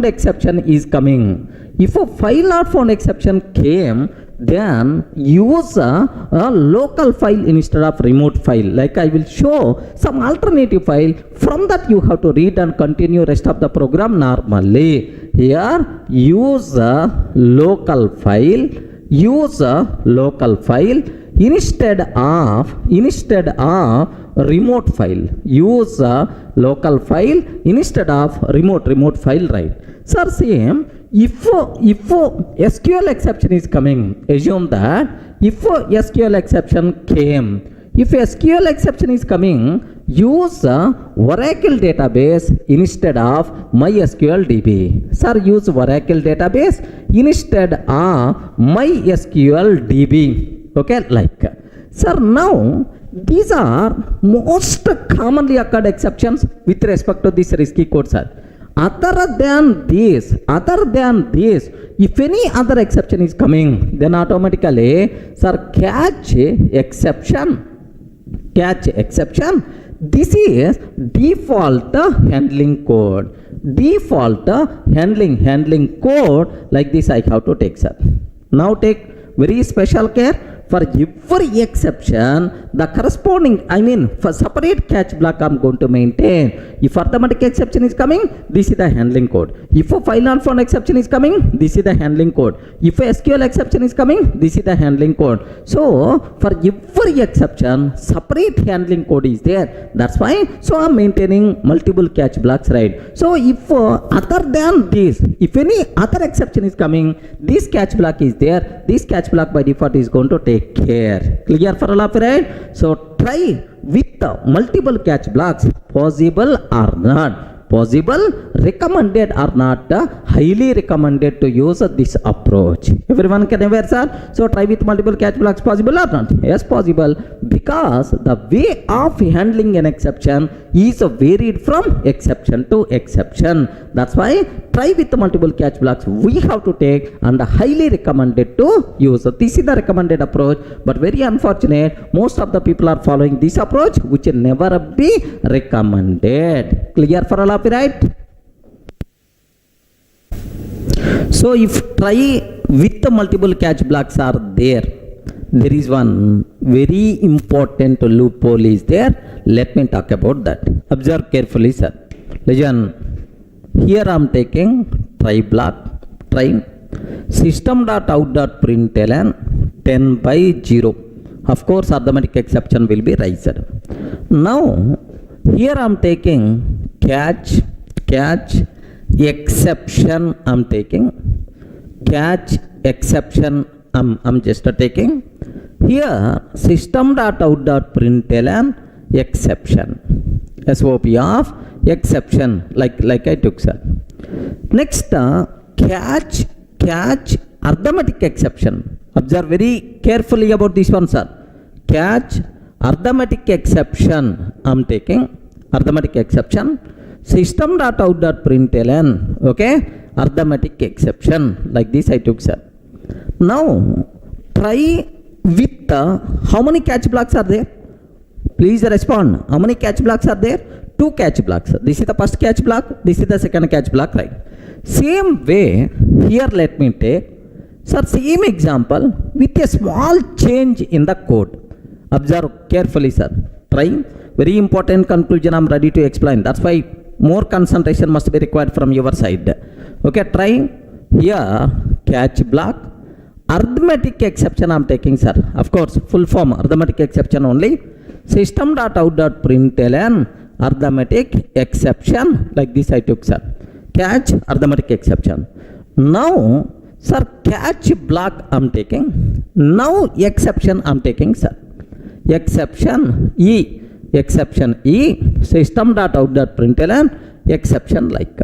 exception is coming. If a file not found exception came, then use a local file instead of remote file. Like I will show some alternative file. From that you have to read and continue rest of the program normally. Here use a local file. Instead of remote file. Use a local file instead of remote file, right? Sir, same. If SQL exception is coming, assume that if SQL exception came, if SQL exception is coming, use Oracle database instead of MySQL DB. Sir, use Oracle database instead of MySQL DB. Okay, like. Sir, now these are most commonly occurred exceptions with respect to this risky code, sir. Other than this, if any other exception is coming, then automatically, sir, catch exception. This is default handling code. Default handling code like this I have to take, sir. Now take very special care. For every exception, the corresponding, for separate catch block I'm going to maintain. If arithmetic exception is coming, this is the handling code. If a file not found exception is coming, this is the handling code. If a SQL exception is coming, this is the handling code. So, for every exception, separate handling code is there. That's why, so I'm maintaining multiple catch blocks, right? So, if other than this, if any other exception is coming, this catch block is there. This catch block by default is going to take care. Clear for all of you, right? So try with multiple catch blocks, possible or not. Possible, recommended or not, highly recommended to use this approach. Everyone can aware, sir? So try with multiple catch blocks, possible or not? Yes, possible, because the way of handling an exception is varied from exception to exception. That's why try with multiple catch blocks we have to take and highly recommended to use. So this is the recommended approach, but very unfortunate, most of the people are following this approach, which will never be recommended. Clear for all of you, right? So if try with the multiple catch blocks are there is one very important loophole is there. Let me talk about that. Observe carefully, sir. Listen. Here I am taking try block, try system.out.println 10/0. Of course, arithmetic exception will be raised. Now, here I am taking catch exception. I am taking catch exception. I'm just taking here system.out.println exception. SOP of exception like I took, sir. Next, catch arithmetic exception. Observe very carefully about this one, sir. Catch arithmetic exception. I'm taking arithmetic exception. System.out.println. Okay, arithmetic exception like this I took, sir. Now try with how many catch blocks are there? Please respond. How many catch blocks are there? 2 catch blocks. This is the first catch block. This is the second catch block, right? Same way, here let me take, sir, same example with a small change in the code. Observe carefully, sir. Try. Very important conclusion I'm ready to explain. That's why more concentration must be required from your side. Okay, try. Here, catch block. Arithmetic exception I'm taking, sir. Of course, full form arithmetic exception only. System.out.println arithmetic exception like this I took, sir. Catch arithmetic exception. Now, sir, catch block I'm taking. Now exception I'm taking, sir. Exception E. System.out.println exception like.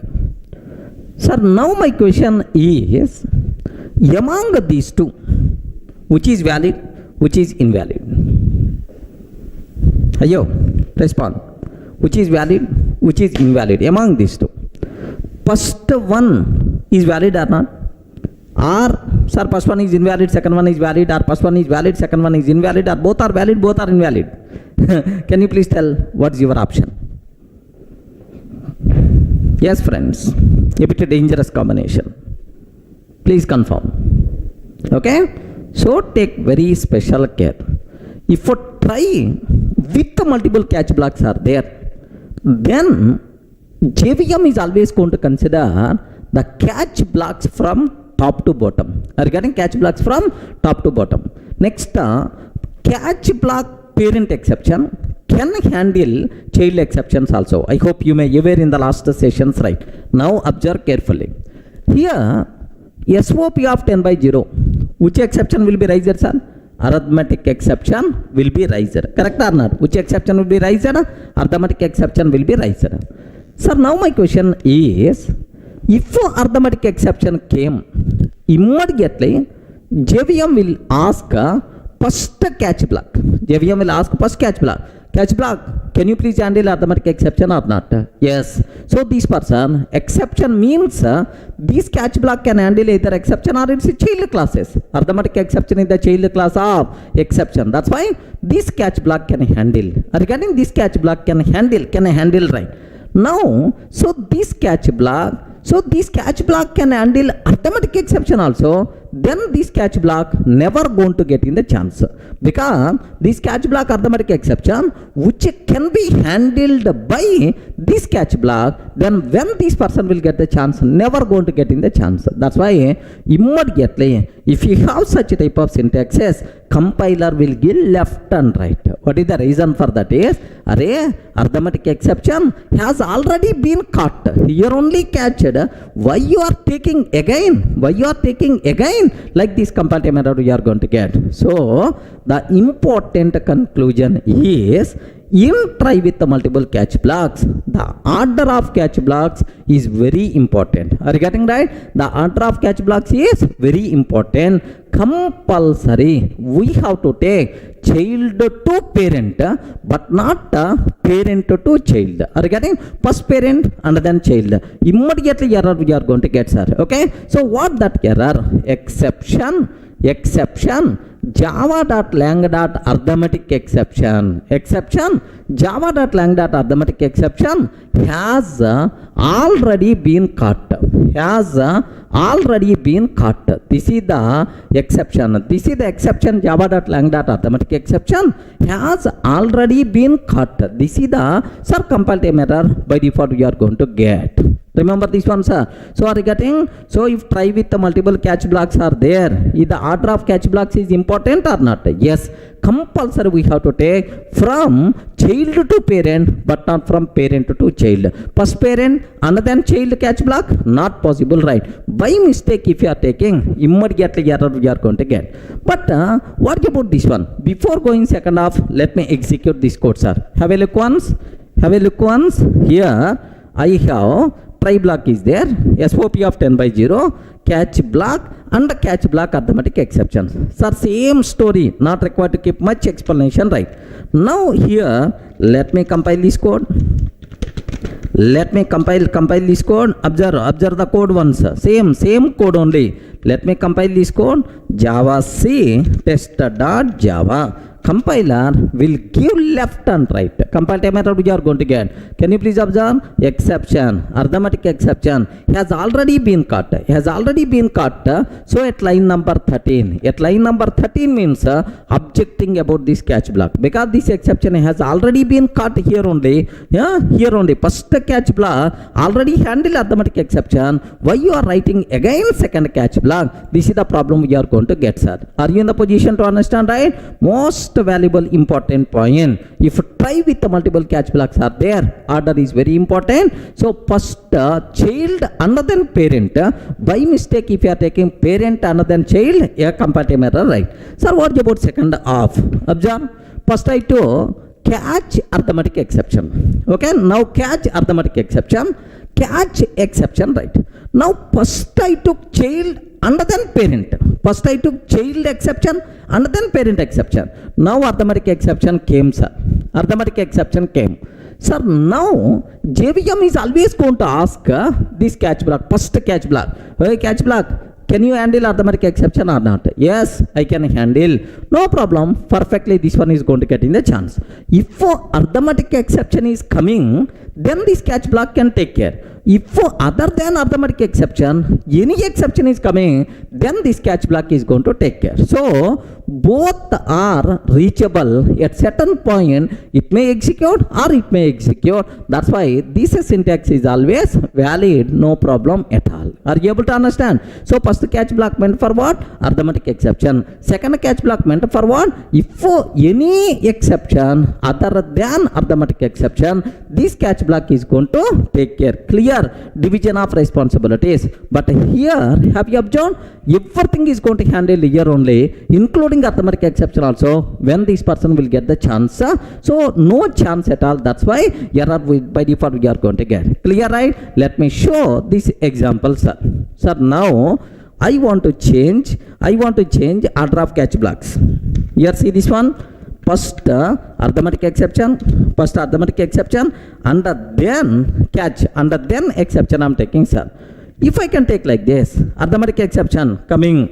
Sir, now my question is, among these two, which is valid, which is invalid? Ayo, respond. Which is valid, which is invalid among these two? First one is valid or not? Or, sir, first one is invalid, second one is valid, or first one is valid, second one is invalid, or both are valid, both are invalid? Can you please tell what's your option? Yes, friends, a bit dangerous combination. Please confirm. Okay? So take very special care. If a try with the multiple catch blocks are there, then JVM is always going to consider the catch blocks from top to bottom. Are you getting catch blocks from top to bottom? Next, catch block parent exception can handle child exceptions also. I hope you may aware in the last sessions, right? Now observe carefully. Here, SOP of 10/0. Which exception will be raised, sir? arithmetic exception will be raised. Correct or not? Which exception will be raised? Arithmetic exception will be raised. Sir, now my question is, if arithmetic exception came, immediately JVM will ask first catch block. JVM will ask first catch block. Catch block, can you please handle arithmetic exception or not? Yes. So this person, exception means this catch block can handle either exception or it's a child classes. Arithmetic exception is the child class of exception. That's why this catch block can handle. Regarding this catch block can handle right. Now, so this catch block can handle arithmetic exception also. Then this catch block never going to get in the chance, because this catch block arithmetic exception which can be handled by this catch block, then when this person will get the chance, never going to get in the chance. That's why immediately if you have such a type of syntaxes, compiler will give left and right. What is the reason for that is, arithmetic exception has already been caught. Here only catched. Why you are taking again? Like this comparative error you are going to get. So the important conclusion is, in try with the multiple catch blocks, the order of catch blocks is very important. Are you getting right? The order of catch blocks is very important. Compulsory we have to take child to parent, but not parent to child. Are you getting? First parent and then child. Immediately error we are going to get, sir. Okay, so what that error? Exception java.lang.arithmetic exception java.lang.arithmetic exception has already been caught. This is the exception. Java.lang.arithmetic exception has already been caught. This is the compile error by default we are going to get. Remember this one, sir. So are you getting? So if try with the multiple catch blocks are there, is the order of catch blocks is important or not? Yes. Compulsory we have to take from child to parent, but not from parent to child. First parent and then child catch block, not possible, right? By mistake if you are taking, immediately error we are going to get. But what about this one? Before going second half, let me execute this code, sir. Have a look once. Here I have try block is there, SOP of 10/0, catch block and catch block arithmetic exceptions. Sir, same story, not required to keep much explanation, right? Now here, let me compile this code. Compile this code. Observe the code once. Same code only. Let me compile this code. Java C test.java. Compiler will give left and right. Compile time error we are going to get. Can you please observe? Exception, arithmetic exception has already been caught. So at line number 13. Means objecting about this catch block, because this exception has already been caught here only. Here only. First catch block already handled arithmetic exception. Why you are writing again second catch block? This is the problem we are going to get, sir. Are you in the position to understand, right? Most valuable important point. If try with the multiple catch blocks are there, order is very important. So first child and then parent. By mistake if you are taking parent and then child, comparative error, right? Sir, what about second half? Observe. First I to catch arithmetic exception. Okay, now catch arithmetic exception. Right? Now first I took child and then parent. First I took child exception and then parent exception. Now arithmetic exception came, sir. Sir, now JVM is always going to ask this catch block, first catch block. Hey, catch block, can you handle arithmetic exception or not? Yes, I can handle. No problem. Perfectly, this one is going to get in the chance. If arithmetic exception is coming, then this catch block can take care. If other than arithmetic exception, any exception is coming, then this catch block is going to take care. So both are reachable at certain point. It may execute or it may execute. That's why this syntax is always valid, no problem at all. Are you able to understand? So first catch block meant for what? Arithmetic exception. Second catch block meant for what? If any exception other than arithmetic exception, this catch block is going to take care. Clear division of responsibilities. But here, have you observed? Everything is going to handle here only, including arithmetic exception also, when this person will get the chance. So no chance at all. That's why error by default we are going to get. Clear, right? Let me show this example, sir. Sir, now I want to change order of catch blocks. Here, see this one. First arithmetic exception, and then catch, and then exception I'm taking, sir. If I can take like this, arithmetic exception coming,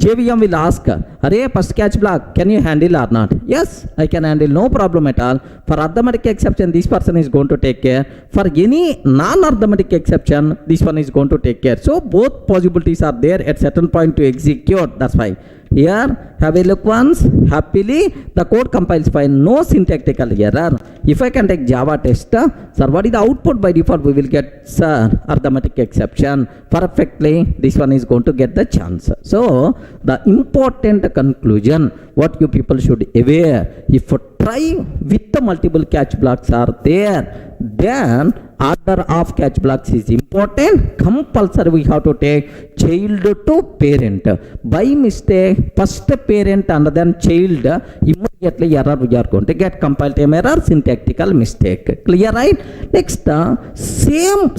JVM will ask, array first catch block, can you handle or not? Yes, I can handle, no problem at all. For arithmetic exception, this person is going to take care. For any non-arithmetic exception, this one is going to take care. So both possibilities are there at certain point to execute. That's why. Here, have a look once. Happily, the code compiles fine. No syntactical error. If I can take Java test, sir, what is the output by default? We will get, sir, arithmetic exception. Perfectly, this one is going to get the chance. So, the important conclusion, what you people should aware, if try with the multiple catch blocks are there, then order of catch blocks is important. Compulsory we have to take child to parent. By mistake, first parent and then child, immediately error we are going to get. Compile time error, syntactical mistake. Clear, right? Next, same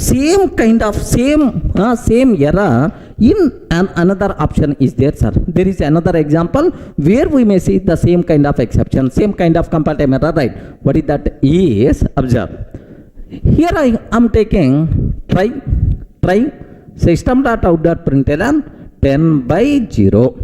error in another option is there, sir. There is another example where we may see the same kind of exception, same kind of compile time error, right? What is that? Is observe. Here I am taking try system.out.println 10 by 0.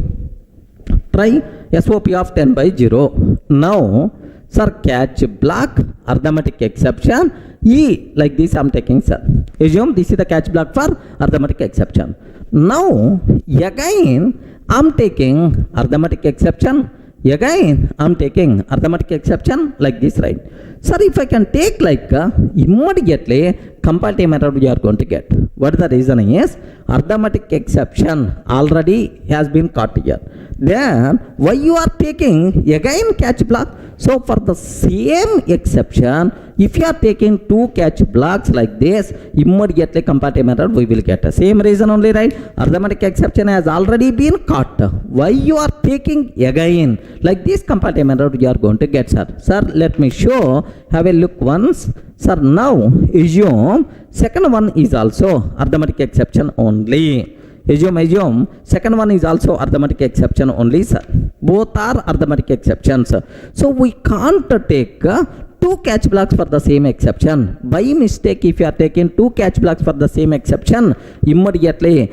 Try SOP of 10 by 0. Now, sir, catch block, arithmetic exception, E, like this I am taking, sir. Assume this is the catch block for arithmetic exception. Now, again, I am taking arithmetic exception. Again, I am taking arithmetic exception like this, right? Sir, if I can take like immediately compile time error we are going to get. What the reason is? Arithmetic exception already has been caught here. Then why you are taking again catch block? So for the same exception, if you are taking two catch blocks like this, immediately compile time error we will get. Same reason only, right? Arithmetic exception has already been caught. Why you are taking again like this compile time error you are going to get, sir? Sir, let me show. Have a look once. Sir, now assume second one is also arithmetic exception only. Assume second one is also arithmetic exception only, sir. Both are arithmetic exceptions. So we can't take two catch blocks for the same exception. By mistake, if you are taking two catch blocks for the same exception, immediately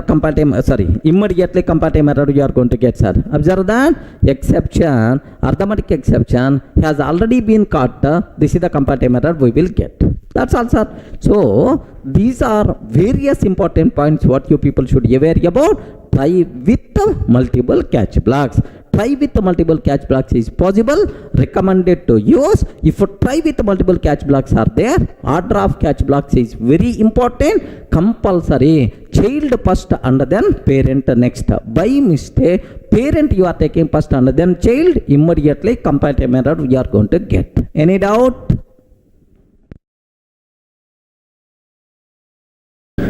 compile time error you are going to get, sir. Observe that exception, arithmetic exception has already been caught. This is the compile time error we will get. That's all, sir. So these are various important points what you people should be aware about. Try with multiple catch blocks. Try with multiple catch blocks is possible, recommended to use. If try with multiple catch blocks are there, order of catch blocks is very important, compulsory. Child first and then parent next. By mistake, parent you are taking first and then child, immediately compile time error we are going to get. Any doubt?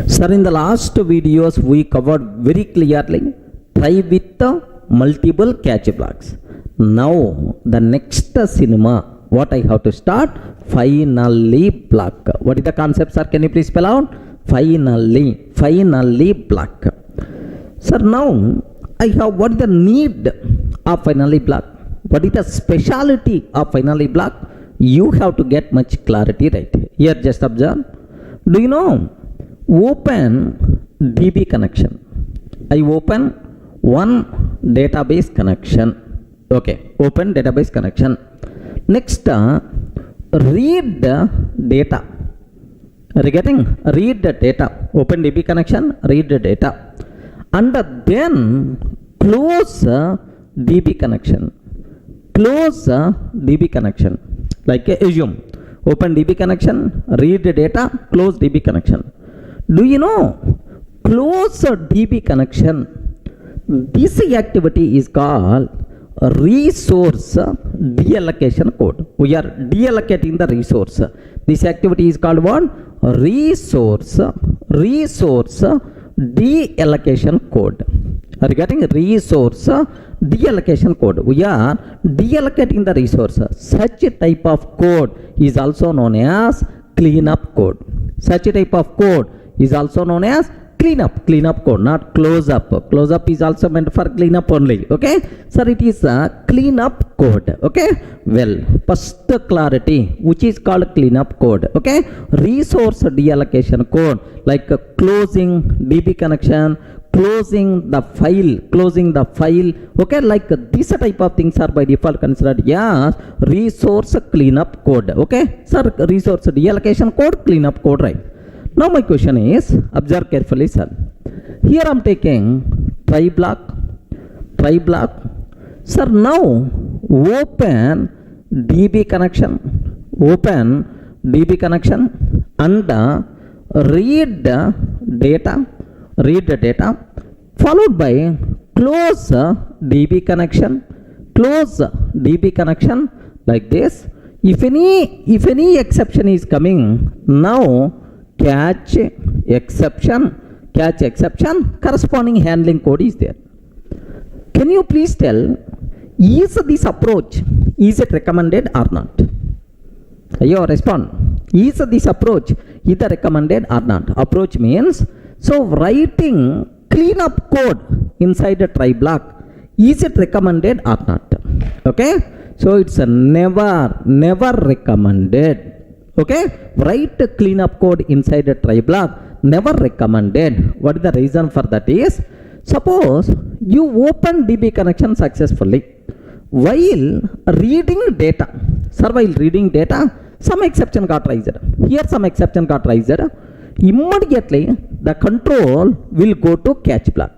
Sir, in the last videos we covered very clearly try with multiple catch blocks. Now the next cinema what I have to start, finally block. What is the concept, sir? Can you please spell out? Finally block. Sir, now I have what is the need of finally block? What is the speciality of finally block? You have to get much clarity right here. Just observe. Do you know? Open DB connection. I open one database connection. Okay, open database connection. Next, read the data. Read the data. Open DB connection, read the data. And then close DB connection. Close DB connection. Like assume. Open DB connection, read the data, close DB connection. Do you know? Close DB connection. This activity is called resource deallocation code. We are deallocating the resource. This activity is called what? Resource deallocation code. Are you getting? Resource deallocation code. We are deallocating the resource. Such a type of code is also known as cleanup code. Such a type of code is also known as cleanup code, not close up. Close up is also meant for cleanup only. Okay, sir, it is a cleanup code. Okay, well, first clarity, which is called cleanup code. Okay, resource deallocation code, like closing DB connection, closing the file. Okay, like this type of things are by default considered as resource cleanup code. Okay, sir, resource deallocation code, cleanup code, right? Now my question is, observe carefully, sir. Here I am taking try block. Sir, now open DB connection and read data, followed by close DB connection like this. If any exception is coming, now catch exception, corresponding handling code is there. Can you please tell, is this approach, is it recommended or not? You respond. Is this approach either recommended or not? Approach means, so writing cleanup code inside a try block, is it recommended or not? Okay, so it's a never recommended. Okay, write a cleanup code inside a try block, never recommended. What is the reason for that is, suppose you open DB connection successfully. While reading data, some exception got raised. Here some exception got raised. Immediately the control will go to catch block.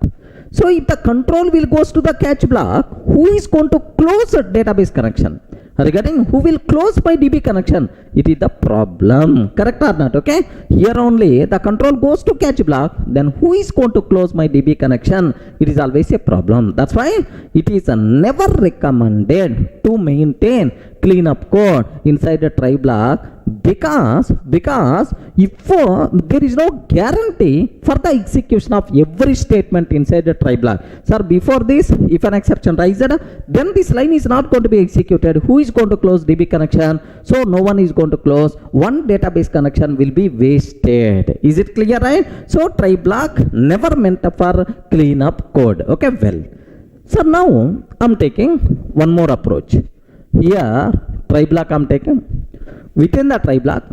So if the control will goes to the catch block, who is going to close a database connection? Regarding who will close my DB connection, it is the problem. Correct or not? Okay, here only the control goes to catch block, then who is going to close my DB connection? It is always a problem. That's why it is never recommended to maintain cleanup code inside a try block, because if there is no guarantee for the execution of every statement inside a try block. Sir, before this, if an exception rises, then this line is not going to be executed. Who is going to close DB connection? So no one is going to close. One database connection will be wasted. Is it clear, right? So try block never meant for cleanup code. Okay, well, so now I'm taking one more approach. Here try block I'm taking. Within the try block,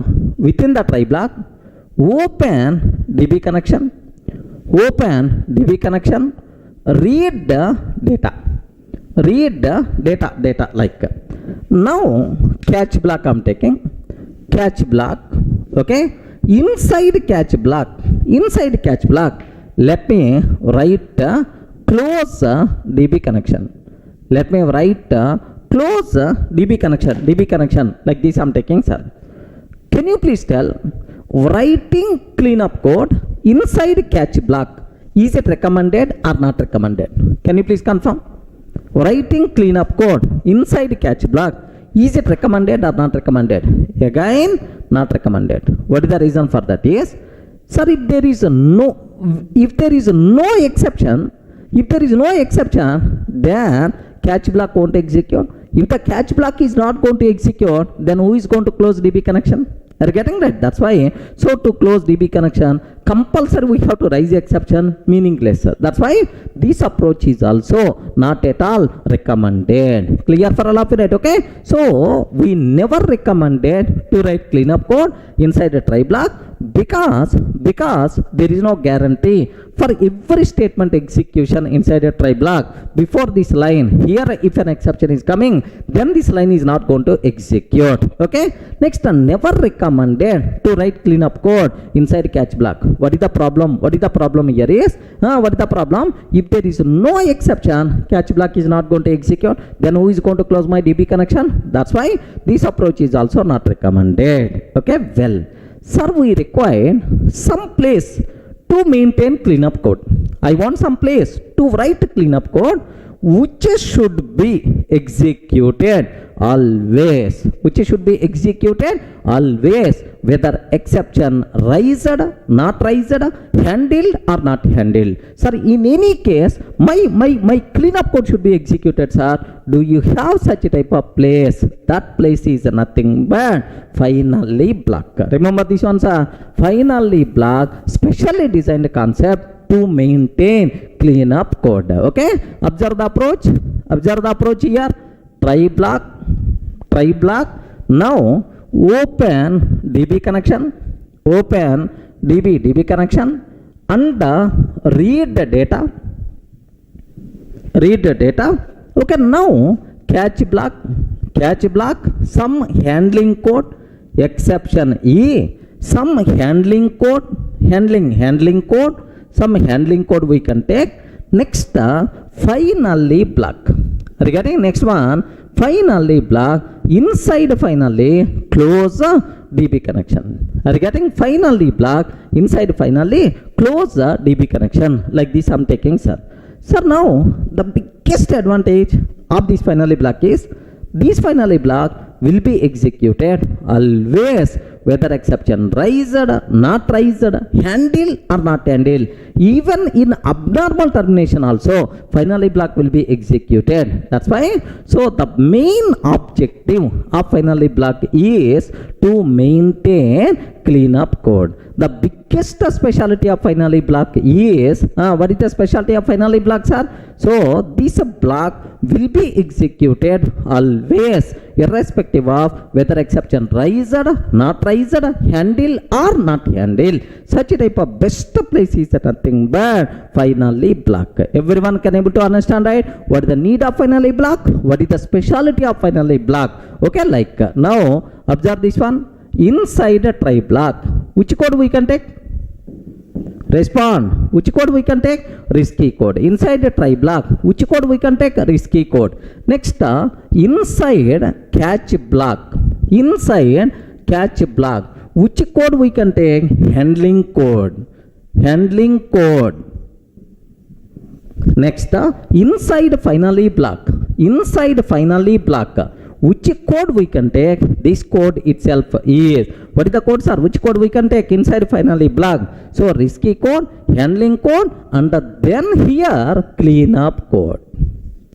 open DB connection, read the data like. Now catch block I'm taking, okay. Inside catch block, let me write close DB connection. Close DB connection like this I'm taking, sir. Can you please tell, writing cleanup code inside catch block, is it recommended or not recommended? Can you please confirm? Writing cleanup code inside catch block, is it recommended or not recommended? Again, not recommended. What is the reason for that is, sir, if there is no exception, then catch block won't execute. If the catch block is not going to execute, then who is going to close DB connection? Are you getting that? That's why, so to close DB connection, compulsory we have to raise exception, meaningless. That's why this approach is also not at all recommended. Clear for all of you, right? Okay, so we never recommended to write cleanup code inside a try block, because there is no guarantee for every statement execution inside a try block. Before this line, here if an exception is coming, then this line is not going to execute. Okay, next, never recommended to write cleanup code inside catch block. What is the problem? Here is, what is the problem? If there is no exception, catch block is not going to execute, then who is going to close my DB connection? That's why this approach is also not recommended. Okay, well, sir, we require some place to maintain cleanup code. I want some place to write cleanup code. which should be executed always, which should be executed always, whether exception raised, not raised, handled or not handled. Sir, in any case, my cleanup code should be executed, sir. Do you have such a type of place? That place is nothing but finally block. Remember this one, sir. Finally block, specially designed concept to maintain cleanup code. Okay, observe the approach. Observe the approach here. Try block. Now open DB connection, open DB connection, and read the data. Okay, now catch block, some handling code, exception E, some handling code, some handling code we can take. Next, finally block. Regarding next one, finally block, inside finally close DB connection. Regarding finally block, inside finally close DB connection. Like this I'm taking, sir. Sir, now the biggest advantage of this finally block is this finally block will be executed always, whether exception raised, not raised, handled or not handled. Even in abnormal termination also, finally block will be executed. That's why, so the main objective of finally block is to maintain cleanup code. The biggest specialty of finally block is, what is the specialty of finally block, sir? So this block will be executed always, irrespective of whether exception raised, not raised, handled or not handled. Such a type of best place is nothing but finally block. Everyone can able to understand, right? What is the need of finally block? What is the specialty of finally block? Okay, like now observe this one. Inside a try block, which code we can take? Respond. Which code we can take? Risky code. Inside a try block, which code we can take? Risky code. Next, inside catch block. Inside catch block, which code we can take? Handling code. Next, inside finally block. Which code we can take? This code itself is, what is the code, sir? Which code we can take inside finally block? So risky code, handling code, and then here cleanup code.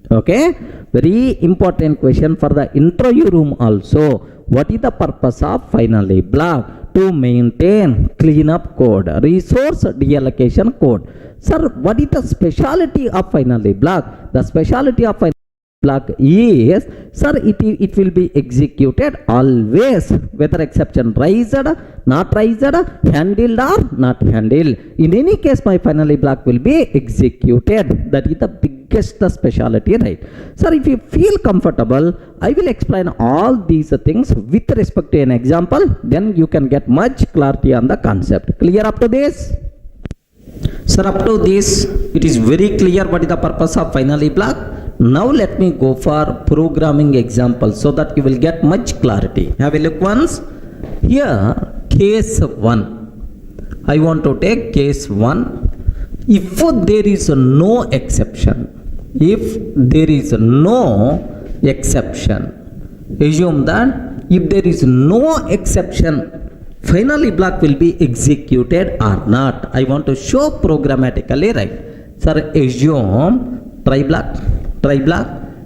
Okay, very important question for the interview room also. What is the purpose of finally block? To maintain cleanup code, resource deallocation code. Sir, what is the specialty of finally block? The specialty of finally block is, sir, it will be executed always, whether exception raised, not raised, handled or not handled. In any case, my finally block will be executed. That is the biggest specialty, right? Sir, if you feel comfortable, I will explain all these things with respect to an example. Then you can get much clarity on the concept. Clear up to this? Sir, up to this, it is very clear what is the purpose of finally block. Now let me go for programming example so that you will get much clarity. Have a look once. Here, case 1. I want to take case 1. If there is no exception, assume that if there is no exception, finally block will be executed or not. I want to show programmatically, right? Sir, assume try block,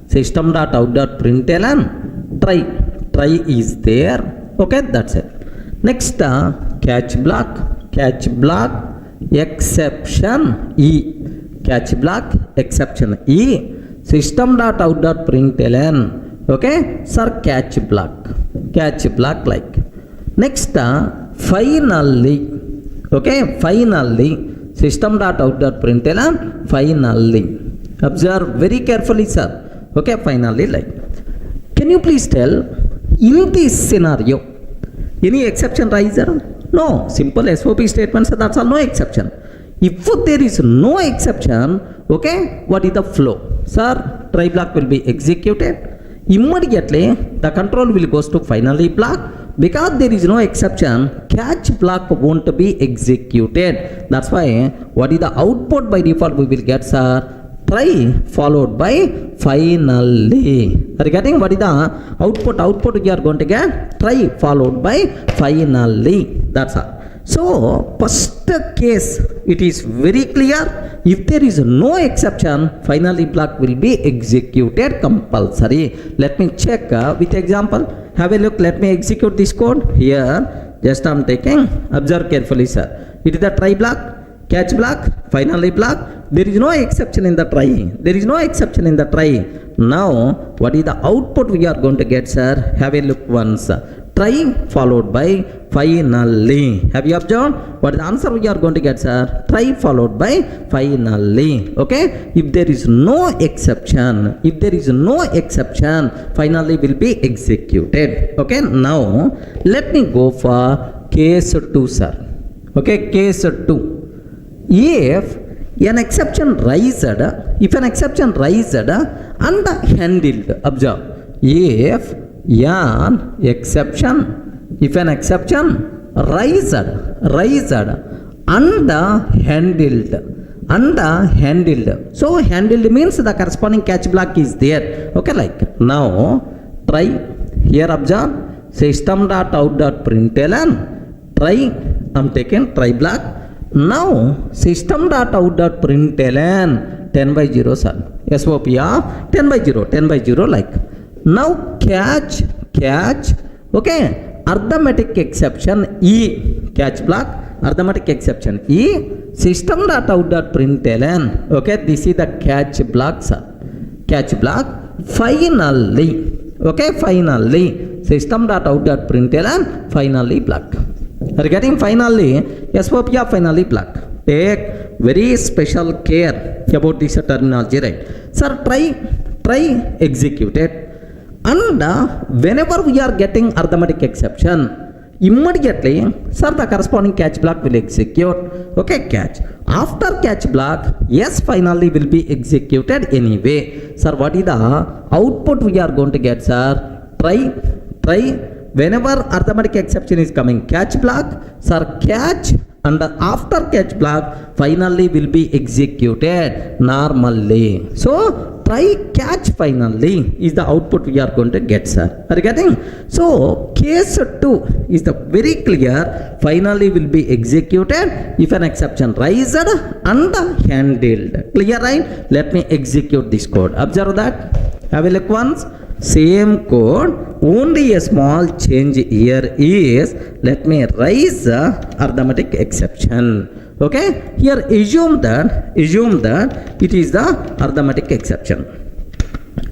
system.out.println, try is there. Okay, that's it. Next, catch block, exception E. Catch block, exception E, system.out.println. Okay, sir, catch block like. Next, finally, okay, finally, system.out.println, finally. Observe very carefully, sir. Okay, finally, like. Can you please tell, in this scenario, any exception riser? No, simple SOP statements, that's all, no exception. If there is no exception, okay, what is the flow? Sir, try block will be executed. Immediately, the control will goes to finally block. Because there is no exception, catch block won't be executed. That's why, what is the output by default we will get, sir? try followed by finally. Are you getting what is the output? Output you are going to get try followed by finally. That's all. So first case it is very clear. If there is no exception, finally block will be executed compulsory. Let me check with example. Have a look. Let me execute this code here. Just I am taking. Observe carefully, sir. It is the try block, catch block, finally block. There is no exception in the try. There is no exception in the try. Now what is the output we are going to get, sir? Have a look once. Try followed by finally. Have you observed? What is the answer we are going to get, sir? Try followed by finally. Okay. If there is no exception, finally will be executed. Okay. Now let me go for case 2, sir. Okay. Case 2. If an exception raised and handled, observe. If an exception raised and handled. So handled means the corresponding catch block is there. Okay, like now try here, observe system.out.println. Try, I'm taking try block. Now system.out.println 10/0, sir. SOP of 10/0 like. Now catch, okay, arithmetic exception E, catch block, arithmetic exception E, system.out.println, okay, this is the catch block, sir. Catch block, finally, okay, finally, system.out.println, finally block. Are you getting finally? SOP of finally block. Take very special care about this terminology, right? Sir, try executed. And whenever we are getting arithmetic exception, immediately, sir, the corresponding catch block will execute. Okay, catch. After catch block, yes, finally will be executed anyway. Sir, what is the output we are going to get, sir? Try. Whenever arithmetic exception is coming, catch block, sir, catch, and after catch block, finally will be executed normally. So try catch finally is the output we are going to get, sir. Are you getting? So case 2 is the very clear. Finally will be executed if an exception raised and handled. Clear, right? Let me execute this code. Observe that. Have a look once. Same code, only a small change here is, let me raise the arithmetic exception. Okay, here assume that it is the arithmetic exception.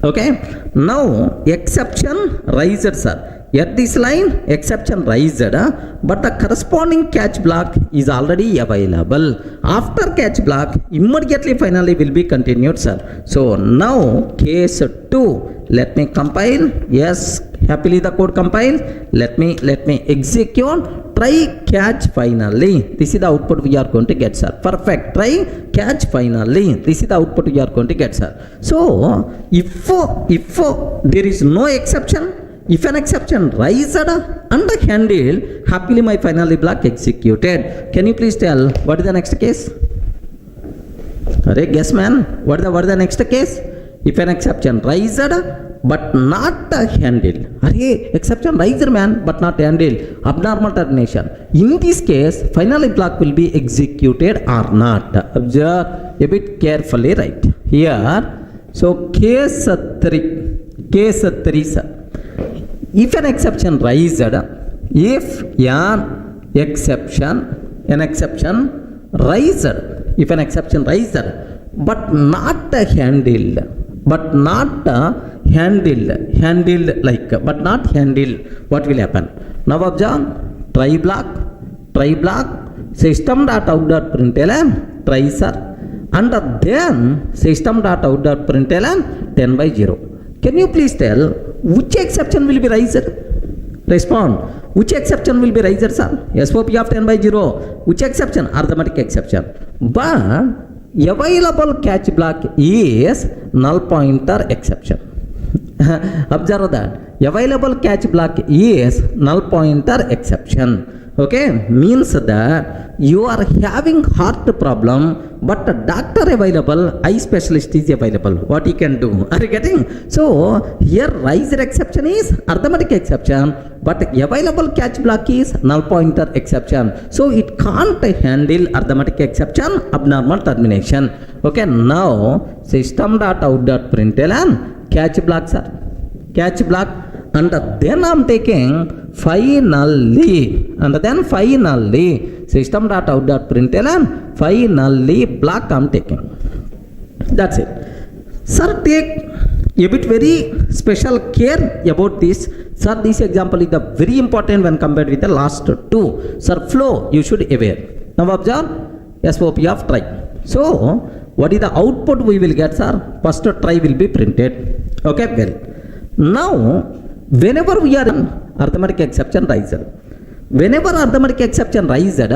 Okay, now exception raised, sir. At this line, exception raised, but the corresponding catch block is already available. After catch block, immediately finally will be continued, sir. So now case 2, let me compile. Yes, happily the code compile. Let me execute. Try catch finally. This is the output we are going to get, sir. Perfect. Try catch finally. This is the output we are going to get, sir. So if there is no exception, if an exception raised and handled, happily my finally block executed. Can you please tell what is the next case? Arey, guess, man. What is the next case? If an exception raised but not handled. Arey, exception raised, man, but not handled. Abnormal termination. In this case, finally block will be executed or not. Observe a bit carefully, right? Here, so case 3, sir. If an exception raised, if an exception raised, but not handled, what will happen? Now observe, try block, system.out.println, try, sir, and then system.out.println 10/0. Can you please tell which exception will be raised? Respond. Which exception will be raised, sir? SOP of 10/0. Which exception? Arithmetic exception. But available catch block is null pointer exception. Observe that. Available catch block is null pointer exception. Okay, means that you are having heart problem, but a doctor available, eye specialist is available. What he can do? Are you getting? So here riser exception is arithmetic exception, but available catch block is null pointer exception. So it can't handle arithmetic exception, abnormal termination. Okay, now system.out.println catch blocks are catch block, and then I'm taking finally, and then finally system.out.println finally block I'm taking. That's it. Sir, take a bit very special care about this. Sir, this example is the very important when compared with the last two. Sir, flow you should aware. Now observe SOP of try. So what is the output we will get, sir? First try will be printed. Okay, well, now whenever we are in arithmetic exception riser, whenever arithmetic exception riser,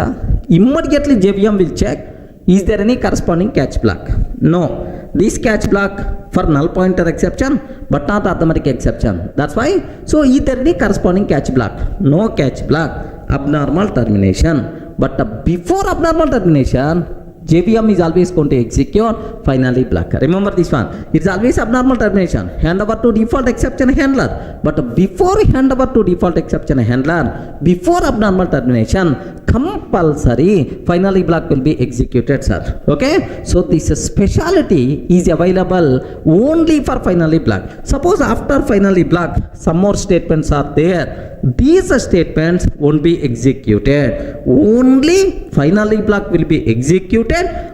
immediately JVM will check is there any corresponding catch block. No, this catch block for null pointer exception but not arithmetic exception. That's why. So is there any corresponding catch block? No catch block, abnormal termination. But before abnormal termination, JVM is always going to execute finally block. Remember this one. It's always abnormal termination. Hand over to default exception handler. But before hand over to default exception handler, before abnormal termination, compulsory finally block will be executed, sir. Okay. So this speciality is available only for finally block. Suppose after finally block, some more statements are there. These statements won't be executed. Only finally block will be executed.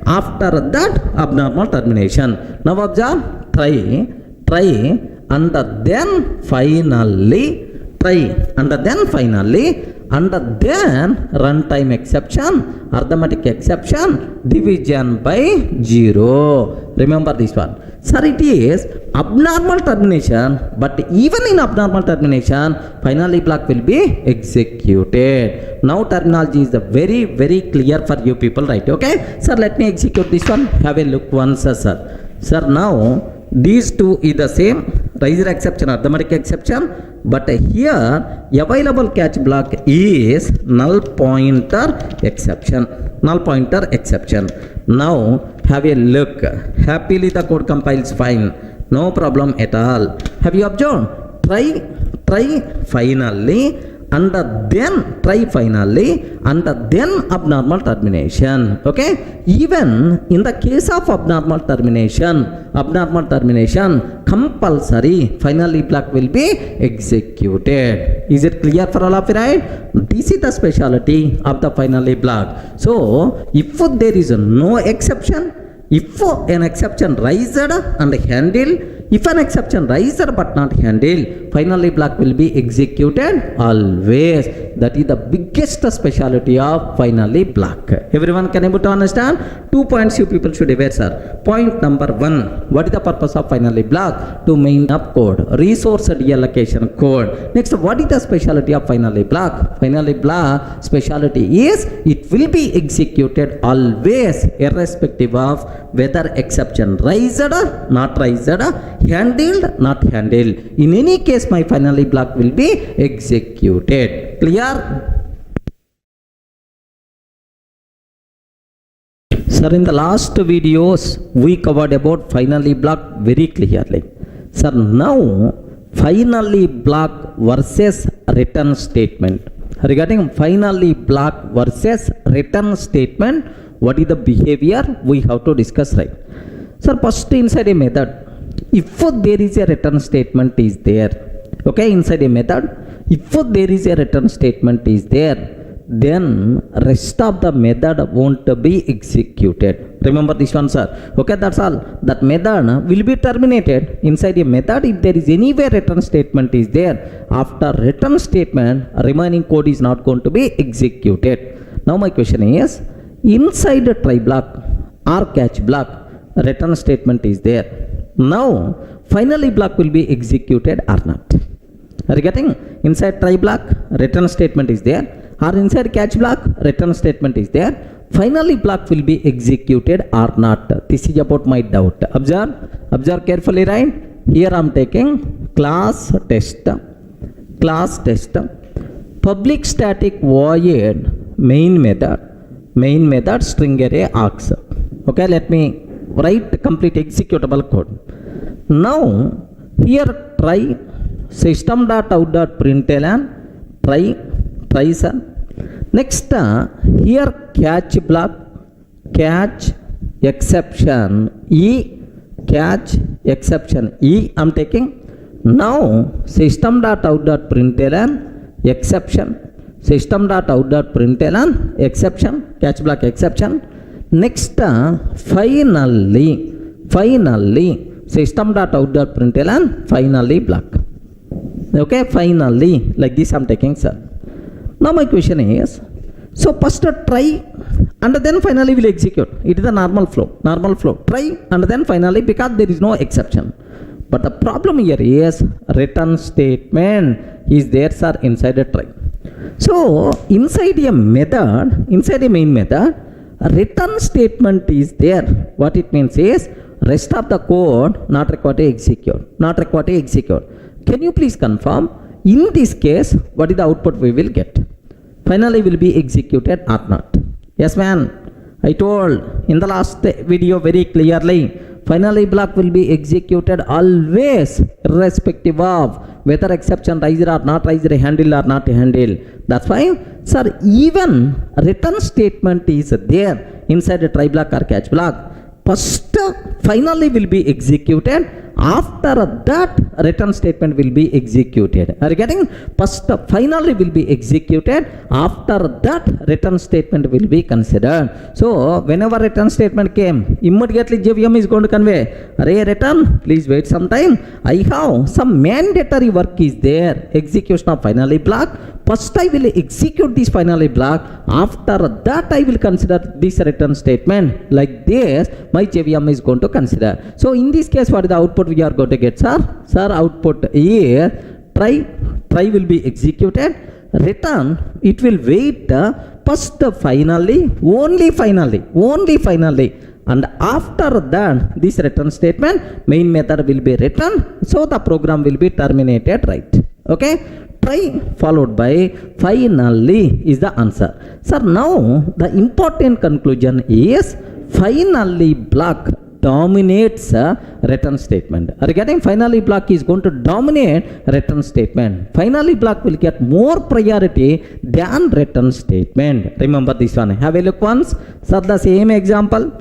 After that abnormal termination. Now observe, try, and then finally try, and then finally, and then runtime exception, arithmetic exception, division by 0. Remember this one. Sir, it is abnormal termination, but even in abnormal termination, finally block will be executed. Now terminology is very, very clear for you people, right? Okay. Sir, let me execute this one. Have a look once, sir. Sir, now these two is the same, riser exception, arithmetic exception, but here available catch block is null pointer exception. Null pointer exception. Now have a look. Happily the code compiles fine. No problem at all. Have you observed? Try finally, and then try finally, and then abnormal termination. Okay. Even in the case of abnormal termination, compulsory finally block will be executed. Is it clear for all of you, right? This is the specialty of the finally block. So if there is no exception, if an exception raised and handled, if an exception raised but not handled, finally block will be executed always. That is the biggest specialty of finally block. Everyone can able to understand? 2 points you people should aware, sir. Point number 1. What is the purpose of finally block? To main up code, resource reallocation code. Next, what is the specialty of finally block? Finally block specialty is it will be executed always, irrespective of whether exception raised, not raised, handled, not handled. In any case, my finally block will be executed. Clear? Sir, in the last videos, we covered about finally block very clearly. Sir, now finally block versus return statement. Regarding finally block versus return statement, what is the behavior we have to discuss, right? Sir, first inside a method, if there is a return statement is there, okay, inside a method, if there is a return statement is there, then rest of the method won't be executed. Remember this one, sir. Okay, that's all. That method will be terminated. Inside a method, if there is anywhere return statement is there, after return statement, remaining code is not going to be executed. Now my question is, inside a try block or catch block, return statement is there. Now finally block will be executed or not. Are you getting? Inside try block, return statement is there, or inside catch block, return statement is there. Finally block will be executed or not. This is about my doubt. Observe carefully, right? Here I am taking class test, public static void main method string array args. Okay, let me write complete executable code. Now here try system.out.println try sir. Next here catch block catch exception I'm taking. Now system.out.println exception system.out.println exception catch block exception. Next finally system.out.println finally block. Okay, finally, like this I'm taking, sir. Now my question is, so first try and then finally will execute. It is a normal flow. Try and then finally, because there is no exception. But the problem here is return statement is there, sir, inside a try. So inside a main method, a return statement is there. What it means is rest of the code not required to execute. Can you please confirm in this case what is the output we will get? Finally will be executed or not? Yes, man. I told in the last video very clearly, finally block will be executed always, irrespective of whether exception riser or not riser, handle or not handle. That's why, sir, even return statement is there inside a try block or catch block. First finally will be executed, after that return statement will be executed. Are you getting? First finally will be executed, after that return statement will be considered. So whenever return statement came, immediately JVM is going to convey, array return, please wait some time, I have some mandatory work is there, execution of finally block. First I will execute this finally block, after that I will consider this return statement. Like this my JVM is going to consider. So in this case what is the output we are going to get, sir? Sir, output here try will be executed, return it will wait first finally, only finally, and after that this return statement main method will be written, so the program will be terminated, right? Okay, try followed by finally is the answer. Sir, now the important conclusion is finally block dominates return statement. Are you getting? Finally block is going to dominate return statement. Finally block will get more priority than return statement. Remember this one. Have a look once. Sir, the same example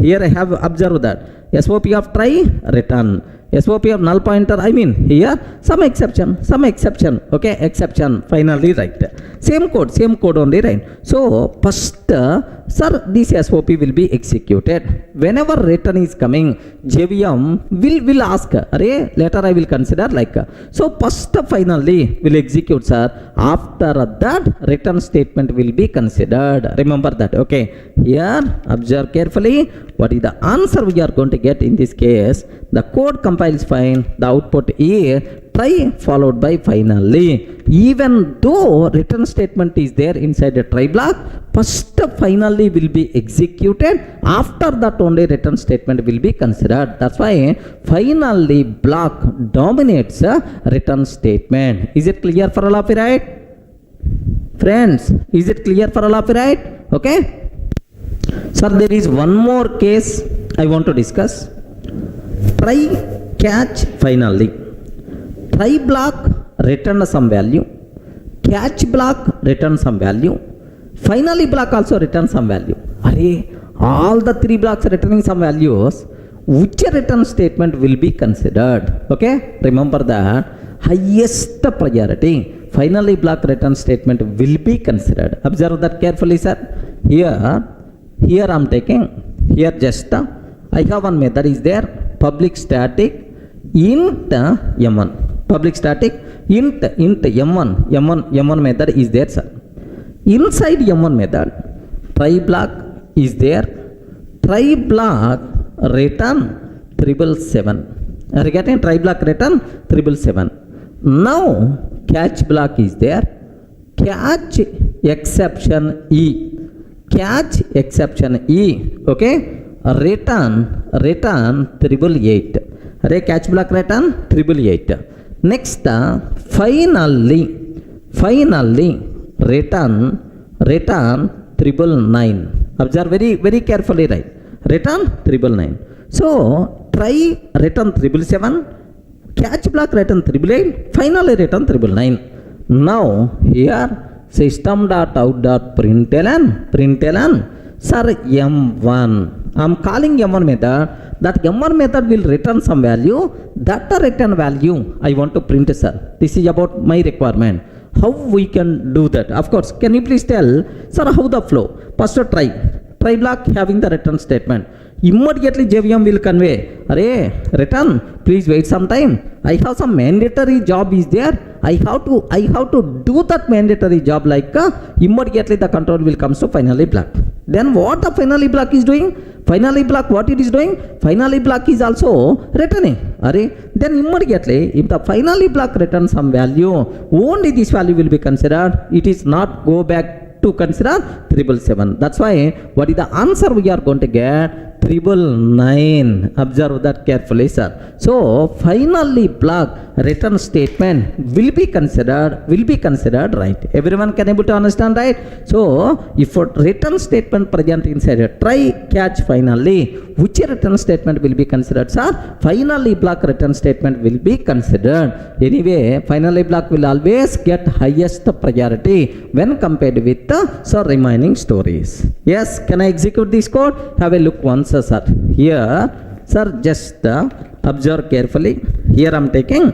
here I have observed that SOP of try return, SOP of null pointer, I mean here some exception, okay, exception finally, right? Same code only, right? So first sir, this SOP will be executed. Whenever return is coming, JVM will ask, array later I will consider, like, so first finally will execute, sir, after that return statement will be considered. Remember that. Okay, here observe carefully what is the answer we are going to get in this case. The code compiles fine, the output is try followed by finally. Even though return statement is there inside a try block, first finally will be executed, after that only return statement will be considered. That's why finally block dominates a return statement. Is it clear for all of you, right? Friends, is it clear for all of you, right? Okay. Sir, there is one more case I want to discuss. Try catch finally. Try block return some value, catch block return some value, finally block also return some value. Array, all the three blocks returning some values, which return statement will be considered? Okay, remember that highest priority finally block return statement will be considered. Observe that carefully, sir. Here I'm taking, here just I have one method is there, public static int m1, public static int m1 method is there, sir. Inside m1 method try block is there, try block return 777. Are you getting? Try block return 777. Now catch block is there, catch exception e, okay, return 888. Array catch block return 888. Next finally finally return 999. Observe very carefully, right? Return 999. So try return 777, catch block return 888, finally return 999. Now here system.out.println, sir, M1. I'm calling M1 method. That M1 method will return some value. That return value I want to print, sir. This is about my requirement. How we can do that? Of course, can you please tell, sir, how the flow? First try block having the return statement. Immediately JVM will convey, array, return, please wait some time. I have some mandatory job is there. I have to do that mandatory job, like immediately the control will come to finally block. Then what the finally block is doing? Finally block, what it is doing? Finally block is also returning. Array, then immediately if the finally block returns some value, only this value will be considered. It is not go back to consider 777. That's why what is the answer we are going to get? 999. Observe that carefully, sir. So finally block return statement will be considered right. Everyone can able to understand, right? So if a return statement present inside a try catch finally, which return statement will be considered, sir? Finally block return statement will be considered. Anyway, finally block will always get highest priority when compared with the remaining stories. Yes, can I execute this code? Have a look once, sir. Here, sir, just observe carefully. Here I'm taking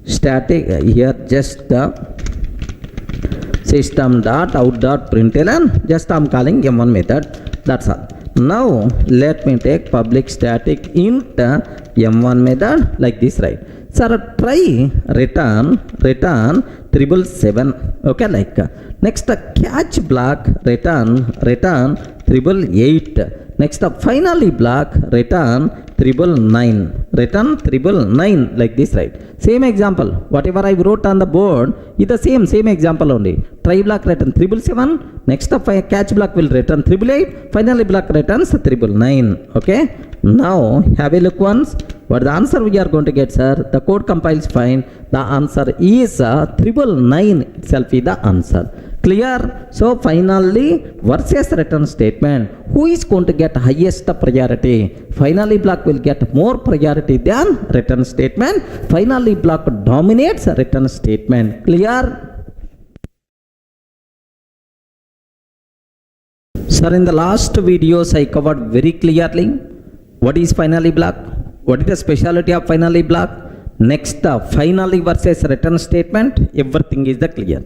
static. Here just system.out.println. Just I'm calling M1 method. That's all. Now let me take public static int M1 method like this, right? Sir, try return 777. Okay, like next catch block return 888. Next finally block return 999 like this, right? Same example, whatever I wrote on the board is the same example only. Try block return 777. Next catch block will return 888. Finally block returns 999. Okay, now have a look once. What the answer we are going to get, sir? The code compiles fine. The answer is 999 itself is the answer. Clear? So finally versus return statement, who is going to get highest priority? Finally block will get more priority than return statement. Finally block dominates return statement. Clear? Sir, in the last videos I covered very clearly what is finally block, what is the speciality of finally block. Next finally versus return statement, everything is the clear.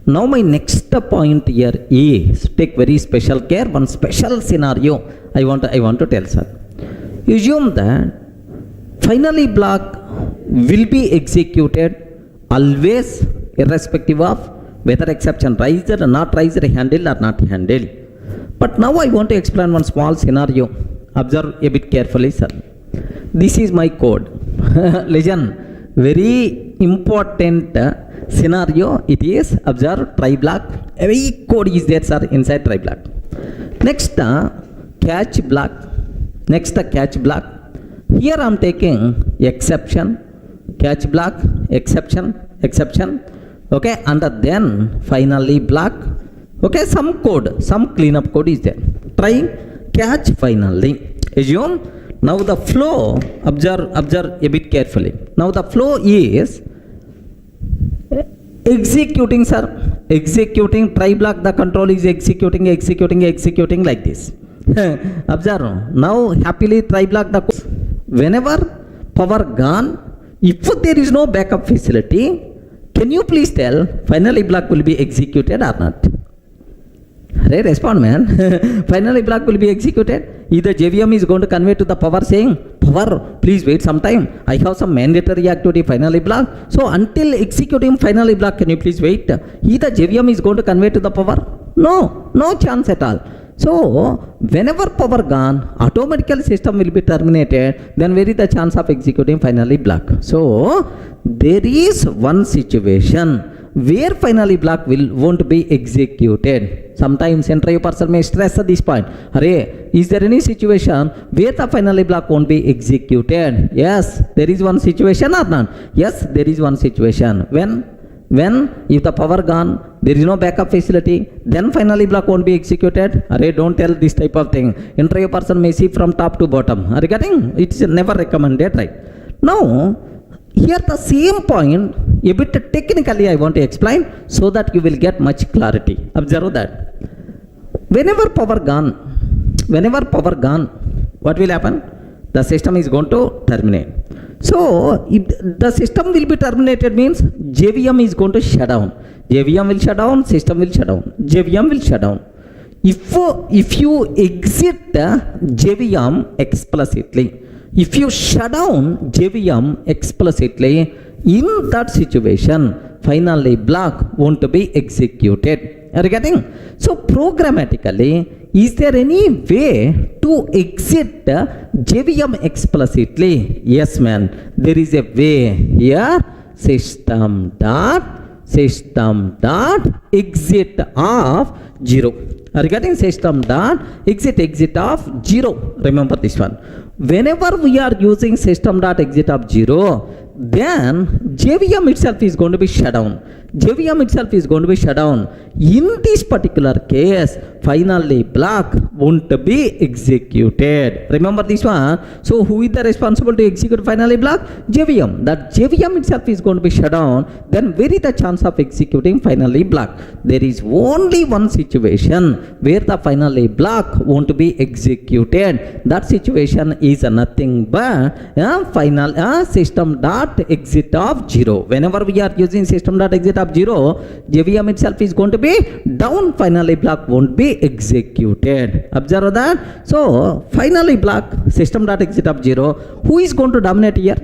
Now my next point here is take very special care. One special scenario I want to tell, sir. Assume that finally block will be executed always irrespective of whether exception raised or not raised, handled or not handled. But now I want to explain one small scenario. Observe a bit carefully, sir. This is my code. Listen, very important scenario it is. Observe try block. Every code is there, sir, inside try block. Next catch block. Here I am taking exception, catch block, exception. Okay, and then finally block. Okay, some cleanup code is there. Try catch finally. Assume now the flow, observe a bit carefully. Now the flow is executing, sir. Executing try block, the control is executing like this. Observe. Now happily try block the code. Whenever power gone, if there is no backup facility, can you please tell finally block will be executed or not? Hey, respond, man. Finally block will be executed. Either JVM is going to convey to the power saying, power, please wait some time. I have some mandatory activity finally block. So until executing finally block, can you please wait? Either JVM is going to convey to the power. No chance at all. So whenever power gone, automatically system will be terminated. Then where is the chance of executing finally block? So there is one situation. where finally block won't be executed. Sometimes interview person may stress at this point. Array, is there any situation where the finally block won't be executed? Yes, there is one situation or not? Yes, there is one situation. When if the power gone, there is no backup facility, then finally block won't be executed. Array, don't tell this type of thing. Interview person may see from top to bottom. Are you getting? It's never recommended, right? Now, here the same point, a bit technically I want to explain so that you will get much clarity. Observe that. Whenever power gone, what will happen? The system is going to terminate. So, if the system will be terminated means JVM is going to shut down. JVM will shut down, system will shut down. JVM will shut down. If you exit JVM explicitly, if you shut down JVM explicitly, in that situation, finally block won't be executed. Are you getting? So, programmatically, is there any way to exit JVM explicitly? Yes, man. There is a way here. System.exit of 0. Are you getting? System.exit of 0. Remember this one. Whenever we are using system.exit of 0, then JVM itself is going to be shut down. JVM itself is going to be shut down. In this particular case, finally block won't be executed. Remember this one. So who is the responsible to execute finally block? JVM. That JVM itself is going to be shut down. Then where is the chance of executing finally block? There is only one situation where the finally block won't be executed. That situation is nothing but system.exit of 0. Whenever we are using system.exit of 0, JVM itself is going to be down, finally block won't be executed. Observe that. So finally block system.exit of 0. Who is going to dominate here?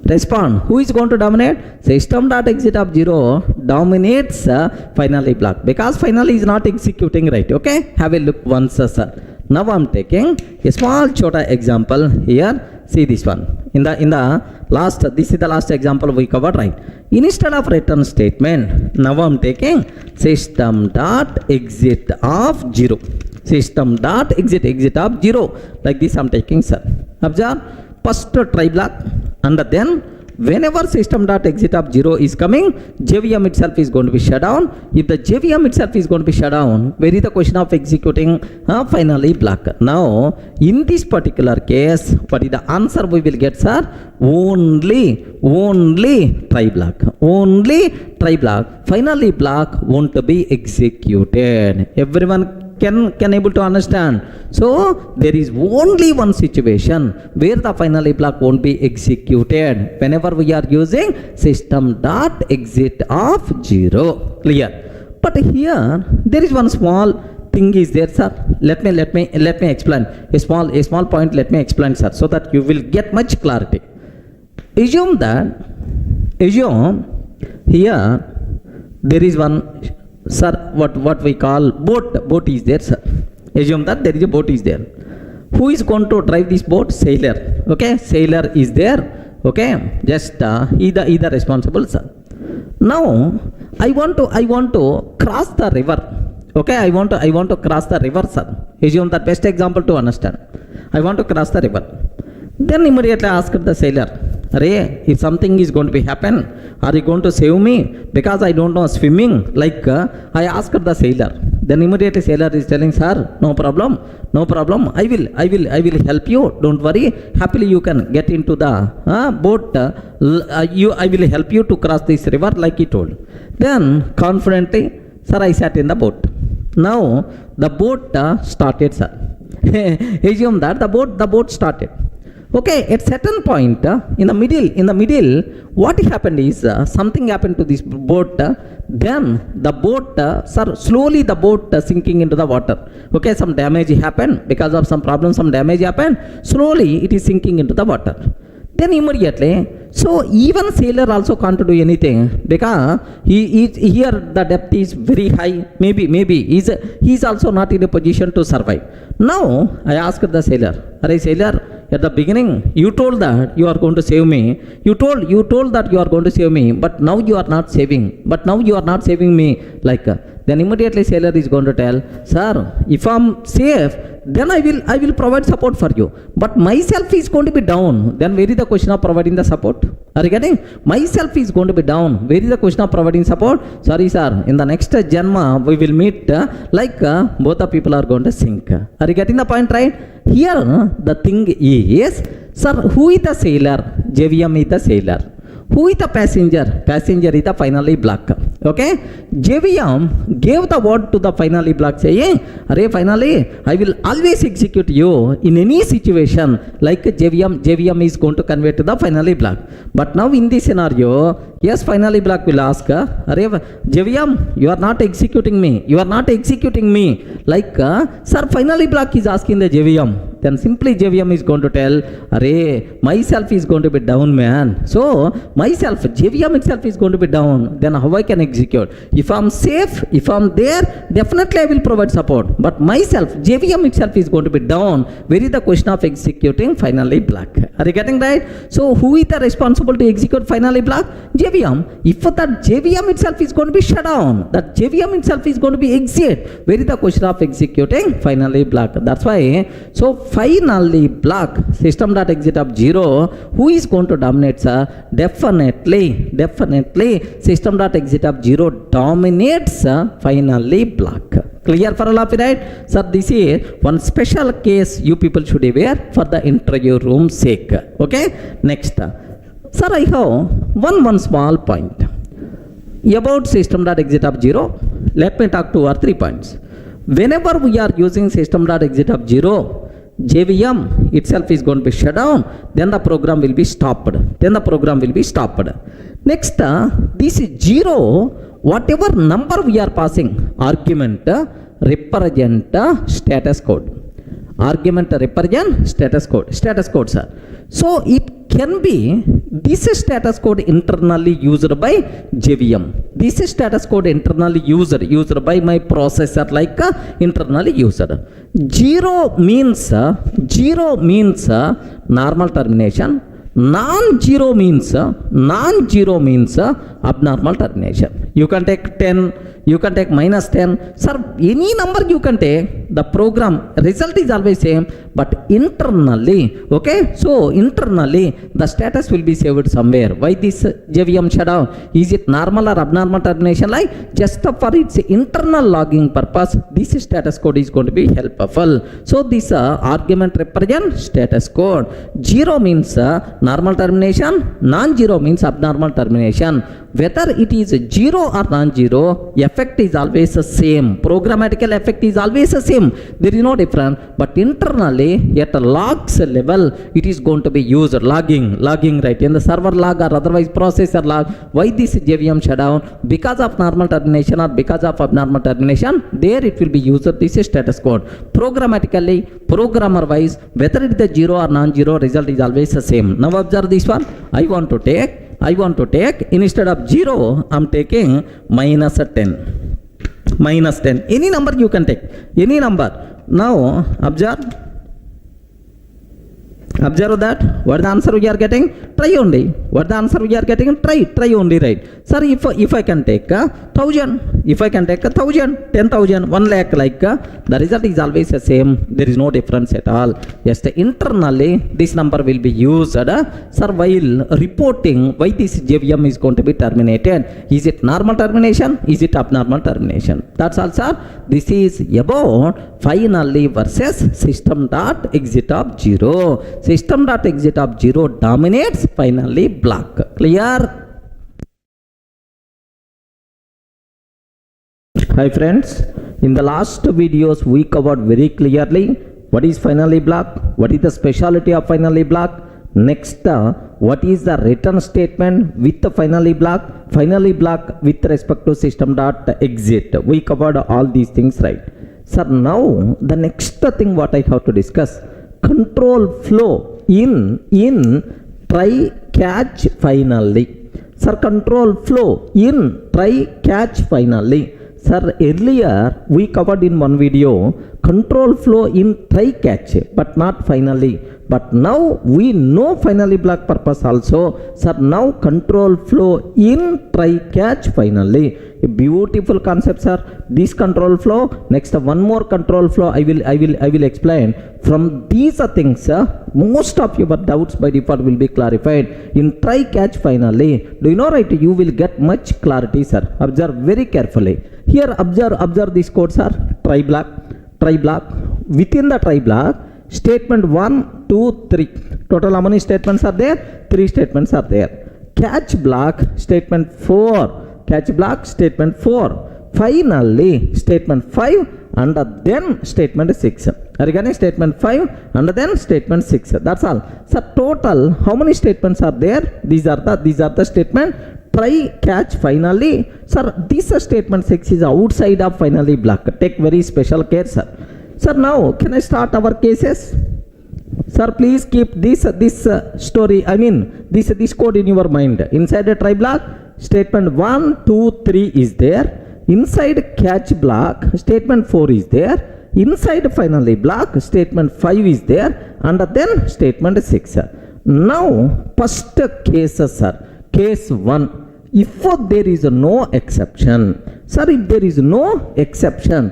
Respond. Who is going to dominate? System.exit of 0 dominates finally block, because finally is not executing, right? Okay, have a look once, sir. Now I am taking a small chota example here. See this one. In the last, this is the last example we covered, right? Instead of return statement, now I am taking system.exit of 0. System.exit of 0. Like this I am taking, sir. Observe. First try block, and then whenever system.exit of 0 is coming, JVM itself is going to be shut down. If the JVM itself is going to be shut down, where is the question of executing finally block? Now, in this particular case, what is the answer we will get, sir? Only try block. Only try block. Finally block won't be executed. Everyone can able to understand. So there is only one situation where the finally block won't be executed whenever we are using system.exit of 0. Clear? But here there is one small thing is there, sir. Let me explain a small point. Let me explain, sir, so that you will get much clarity. Assume here there is one, sir, what we call boat is there, sir. Assume that there is a boat is there. Who is going to drive this boat? Sailor. Okay, sailor is there. Okay, just he the responsible, sir. Now I want to cross the river. Okay, I want to cross the river, sir. Assume that best example to understand. I want to cross the river. Then immediately ask the sailor, Ray, if something is going to be happen, are you going to save me? Because I don't know swimming. Like I asked the sailor. Then immediately sailor is telling, sir, no problem. I will help you. Don't worry. Happily you can get into the boat. I will help you to cross this river, like he told. Then confidently, sir, I sat in the boat. Now the boat started, sir. Assume that the boat started. Okay, at certain point in the middle, what happened is something happened to this boat. Then the boat, slowly the boat sinking into the water. Okay, some damage happened because of some problem. Some damage happened. Slowly it is sinking into the water. Then immediately, so even sailor also can't do anything because here the depth is very high. Maybe he's also not in a position to survive. Now I asked the sailor, "Arey sailor, at the beginning you told that you are going to save me, you told that you are going to save me, but now you are not saving me, like then immediately sailor is going to tell, sir, if I'm safe, then I will provide support for you, but myself is going to be down. Then where is the question of providing the support? Are you getting? Myself is going to be down. Where is the question of providing support? Sorry sir, in the next janma we will meet, both the people are going to sink. Are you getting the point, right? Here the thing is, sir, who is the sailor? JVM is the sailor. Who is the passenger? Passenger is the finally block. Okay? JVM gave the word to the finally block saying, Array, finally, I will always execute you in any situation, like JVM is going to convey to the finally block. But now in this scenario, yes, finally block will ask, Array, JVM, you are not executing me. Like, sir, finally block is asking the JVM. Then simply JVM is going to tell, Array, myself is going to be down, man. So, myself, JVM itself is going to be down. Then how I can execute? If I'm safe, if I'm there, definitely I will provide support. But myself, JVM itself is going to be down. Where is the question of executing finally block? Are you getting right? So, who is the responsible to execute finally block? JVM. If that JVM itself is going to be shut down, that JVM itself is going to be exit, where is the question of executing finally block? That's why, so finally block, system.exit of 0, who is going to dominate, sir? Definitely system.exit of 0 dominates finally block. Clear for all of you, right? Sir, this is one special case you people should be aware for the interview room sake. Okay? Next. Sir, I have one small point about system.exit of 0. Let me talk 2 or 3 points. Whenever we are using system.exit of 0, JVM itself is going to be shut down, then the program will be stopped. Next, this 0, whatever number we are passing, argument represent status code. Argument represent status code, sir. So it can be this status code internally used by JVM. This status code internally used by my processor, like internally used. 0 means normal termination. Non-zero means abnormal termination. You can take 10, you can take minus 10. Sir, any number you can take, the program result is always same, but internally, okay? So internally, the status will be saved somewhere. Why this JVM shutdown? Is it normal or abnormal termination? Like, just for its internal logging purpose, this status code is going to be helpful. So this argument represents status code. 0 means normal termination, non-zero means abnormal termination. Whether it is 0 or non-zero, effect is always the same. Programmatical effect is always the same. There is no difference. But internally, at a logs level, it is going to be used. Logging, right? In the server log or otherwise processor log. Why this JVM shutdown? Because of normal termination or because of abnormal termination, there it will be used. This is status code. Programmatically, programmer wise, whether it is 0 or non-zero, result is always the same. Now observe this one. I want to take instead of 0, I am taking minus 10. Any number you can take. Any number. Now observe that. What the answer we are getting? Try only. What the answer we are getting? Try only, right? Sir, if I can take 1,000, if I can take 1,000, 10,000, 1 lakh, like the result is always the same. There is no difference at all. Just internally, this number will be used, sir, while reporting why this JVM is going to be terminated. Is it normal termination? Is it abnormal termination? That's all, sir. This is about finally versus system.exit of 0. System.exit of 0 dominates finally block. Clear? Hi friends, in the last videos we covered very clearly what is finally block, what is the speciality of finally block. Next, what is the return statement with the finally block with respect to system.exit. We covered all these things, right? Sir, now the next thing what I have to discuss, control flow in try catch finally. Sir, control flow in try catch finally. Sir, earlier we covered in one video control flow in try catch, but not finally. But now we know finally block purpose also. Sir, now control flow in try catch finally. A beautiful concept, sir. This control flow. Next, one more control flow. I will explain. From these things, most of your doubts by default will be clarified. In try catch finally. Do you know, right? You will get much clarity, sir. Observe very carefully. Here, observe these codes, sir. Try block. Within the try block, statement 1, 2, 3. Total how many statements are there? 3 statements are there. Catch block, statement 4. Catch block, statement 4. Finally, statement 5 and then statement 6. Again, statement 5 and then statement 6. That's all. So total, how many statements are there? These are the statement. Try catch finally. Sir, this statement 6 is outside of finally block. Take very special care, sir. Sir, now can I start our cases? Sir, please keep this story. I mean this code in your mind. Inside a try block, statement 1, 2, 3 is there. Inside catch block, statement 4 is there. Inside finally block, statement 5 is there, and then statement 6. Now, first case, sir. Case 1. If there is no exception, sir, if there is no exception,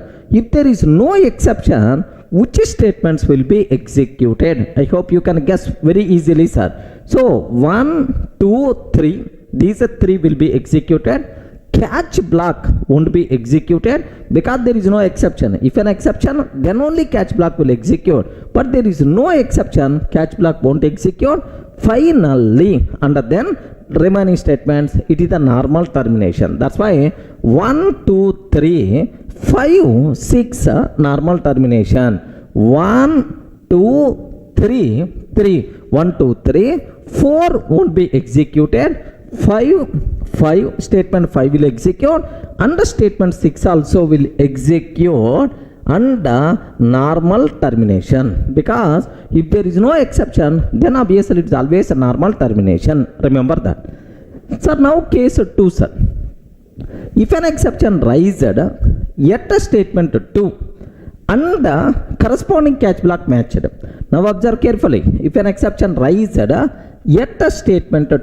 which statements will be executed? I hope you can guess very easily, sir. So 1, 2, 3, these 3 will be executed. Catch block won't be executed because there is no exception. If an exception, then only catch block will execute. But there is no exception, catch block won't execute. Finally, and then remaining statements, it is a normal termination. That's why 1, 2, 3, 5, 6 normal termination. 1, 2, 3, 3, 1, 2, 3, 4 won't be executed. 5, statement 5 will execute, and the statement 6 also will execute under normal termination, because if there is no exception, then obviously it is always a normal termination. Remember that. Sir, now case 2, sir. If an exception raised at a statement 2 and the corresponding catch block matched. Now observe carefully. If an exception raised at a statement 2,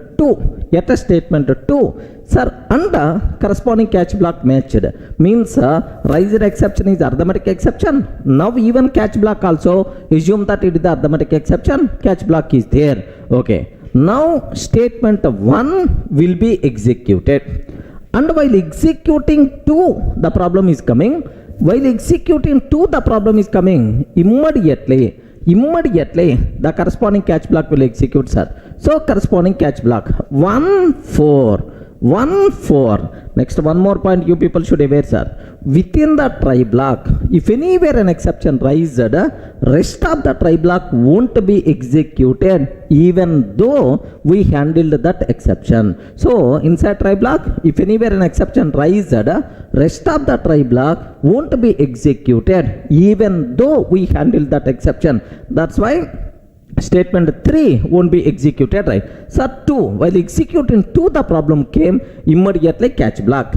sir, and the corresponding catch block matched, means raised exception is arithmetic exception. Now even catch block also, assume that it is the arithmetic exception, catch block is there. Okay. Now statement 1 will be executed, and while executing 2, the problem is coming. Immediately the corresponding catch block will execute, sir. So corresponding catch block 1, 4. Next, one more point you people should aware, sir. Within the try block, if anywhere an exception raised, rest of the try block won't be executed even though we handled that exception. So inside try block, if anywhere an exception raised, rest of the try block won't be executed even though we handled that exception. That's why statement 3 won't be executed, right? So 2, while executing 2, the problem came. Immediately catch block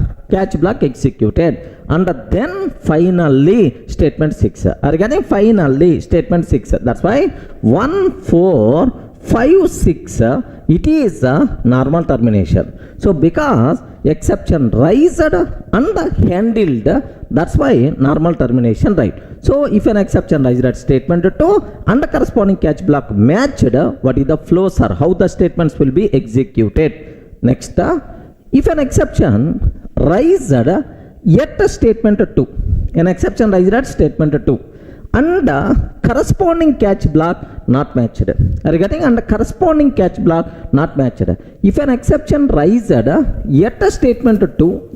executed, and then finally statement 6. Regarding finally statement 6, that's why 1, 4, 5, 6, it is a normal termination. So because exception raised and handled, that's why normal termination, right? So if an exception raised at statement 2 and the corresponding catch block matched, what is the flow, sir? How the statements will be executed? Next, if an exception raised at statement 2, an exception raised at statement 2, and corresponding catch block not matched. Regarding and corresponding catch block not matched. If an exception raised at a statement 2,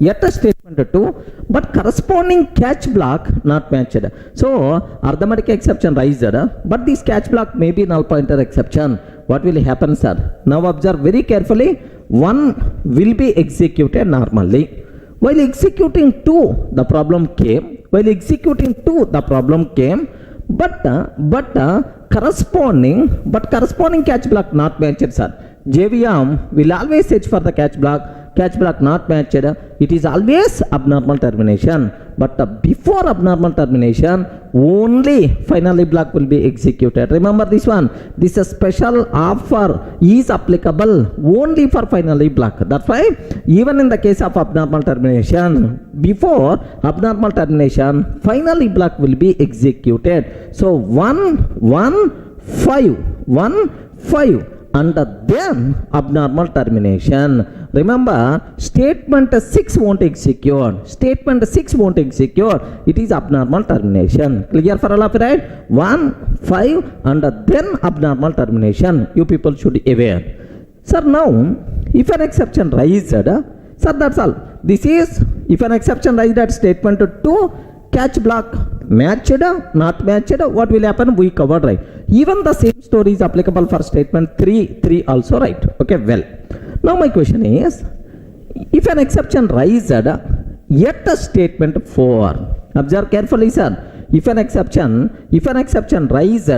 but corresponding catch block not matched. So arithmetic exception raised, but this catch block may be null pointer exception. What will happen, sir? Now observe very carefully. 1 will be executed normally. While executing 2, the problem came. But corresponding catch block not matched, sir. JVM will always search for the catch block. catch block not matched, it is always abnormal termination. But before abnormal termination, only finally block will be executed. Remember this one. This special offer is applicable only for finally block. That's why even in the case of abnormal termination, before abnormal termination, finally block will be executed. So 1 5 and then abnormal termination. Remember, statement 6 won't execute. Statement 6 won't execute. It is abnormal termination. Clear for all of you, right? 1 5 and then abnormal termination. You people should be aware. Sir, now if an exception rises, sir, that's all. This is if an exception rises at statement 2, catch block matched, not matched, what will happen? We covered, right? Even the same story is applicable for statement 3 also, right? Okay, well. Now my question is, if an exception rises yet a statement 4, observe carefully, sir. If an exception rises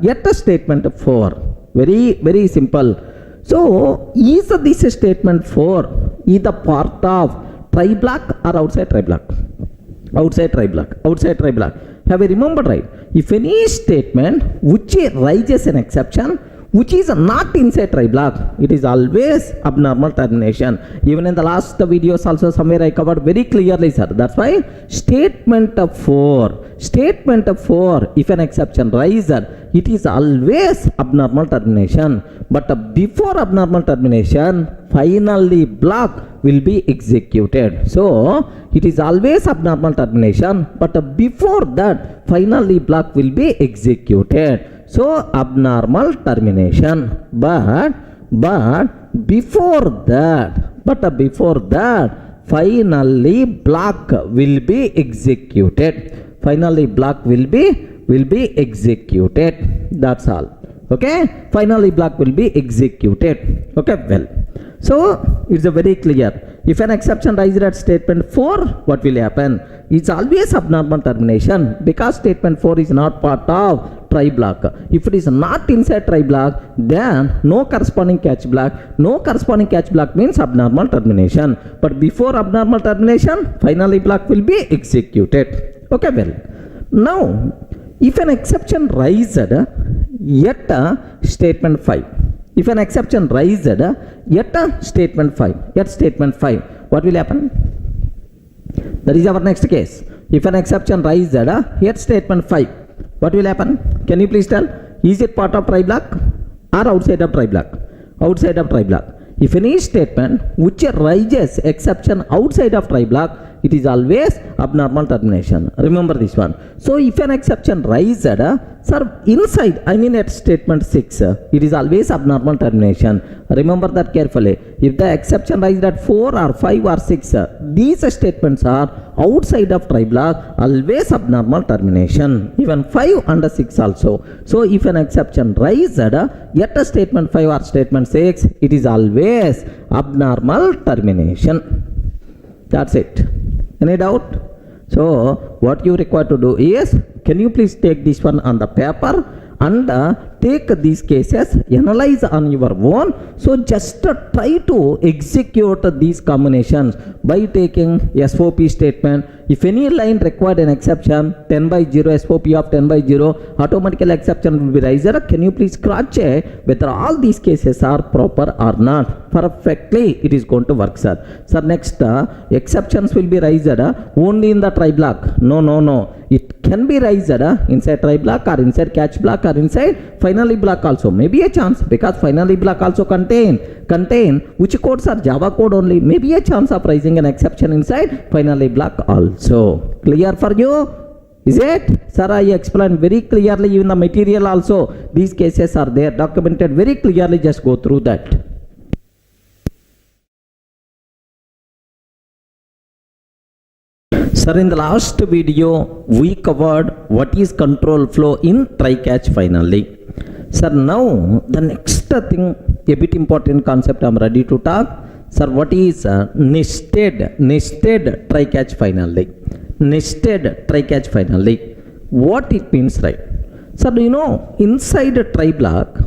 yet a statement 4, very simple. So is this statement 4 is the part of try block or outside try block? Outside try block. Have you remembered, right? If any statement which raises an exception which is not inside try block, it is always abnormal termination. Even in the last videos also somewhere I covered very clearly, sir. That's why statement 4, if an exception rises, it is always abnormal termination. But before abnormal termination, finally block will be executed. So it is always abnormal termination, but before that, finally block will be executed. So abnormal termination, but before that, finally block will be executed. Finally block will be executed. That's all. Okay, finally block will be executed. Okay, well, so it's a very clear. If an exception rises at statement 4, what will happen? It's always abnormal termination because statement 4 is not part of try block. If it is not inside try block, then no corresponding catch block. No corresponding catch block means abnormal termination. But before abnormal termination, finally block will be executed. Okay, well, now if an exception rises yet a statement 5, if an exception rises yet a statement 5, what will happen? That is our next case. If an exception rises yet statement 5, what will happen? Can you please tell? Is it part of try block or outside of try block? Outside of try block. If any statement which raises exception outside of try block, it is always abnormal termination. Remember this one. So if an exception rises, sir, inside, I mean at statement 6, it is always abnormal termination. Remember that carefully. If the exception rises at 4 or 5 or 6, these statements are outside of try block, always abnormal termination. Even 5 and 6 also. So if an exception rises yet a statement 5 or statement 6, it is always abnormal termination. That's it. Any doubt? So what you require to do is, can you please take this one on the paper and take these cases, analyze on your own. So just try to execute these combinations by taking SOP statement. If any line required an exception, 10/0, SOP of 10/0, automatically exception will be raised. Can you please cross check whether all these cases are proper or not? Perfectly it is going to work, sir. Sir, next exceptions will be raised only in the try block. No. It can be raised inside try block or inside catch block or inside finally block also. Maybe a chance, because finally block also contain which codes are Java code only. Maybe a chance of raising an exception inside finally block also. Clear for you? Is it? Sir, I explained very clearly in the material also. These cases are there documented very clearly. Just go through that. Sir, in the last video, we covered what is control flow in try-catch finally. Sir, now the next thing, a bit important concept I am ready to talk. Sir, what is nested try-catch finally? Nested try-catch finally. What it means, right? Sir, do you know, inside a try block,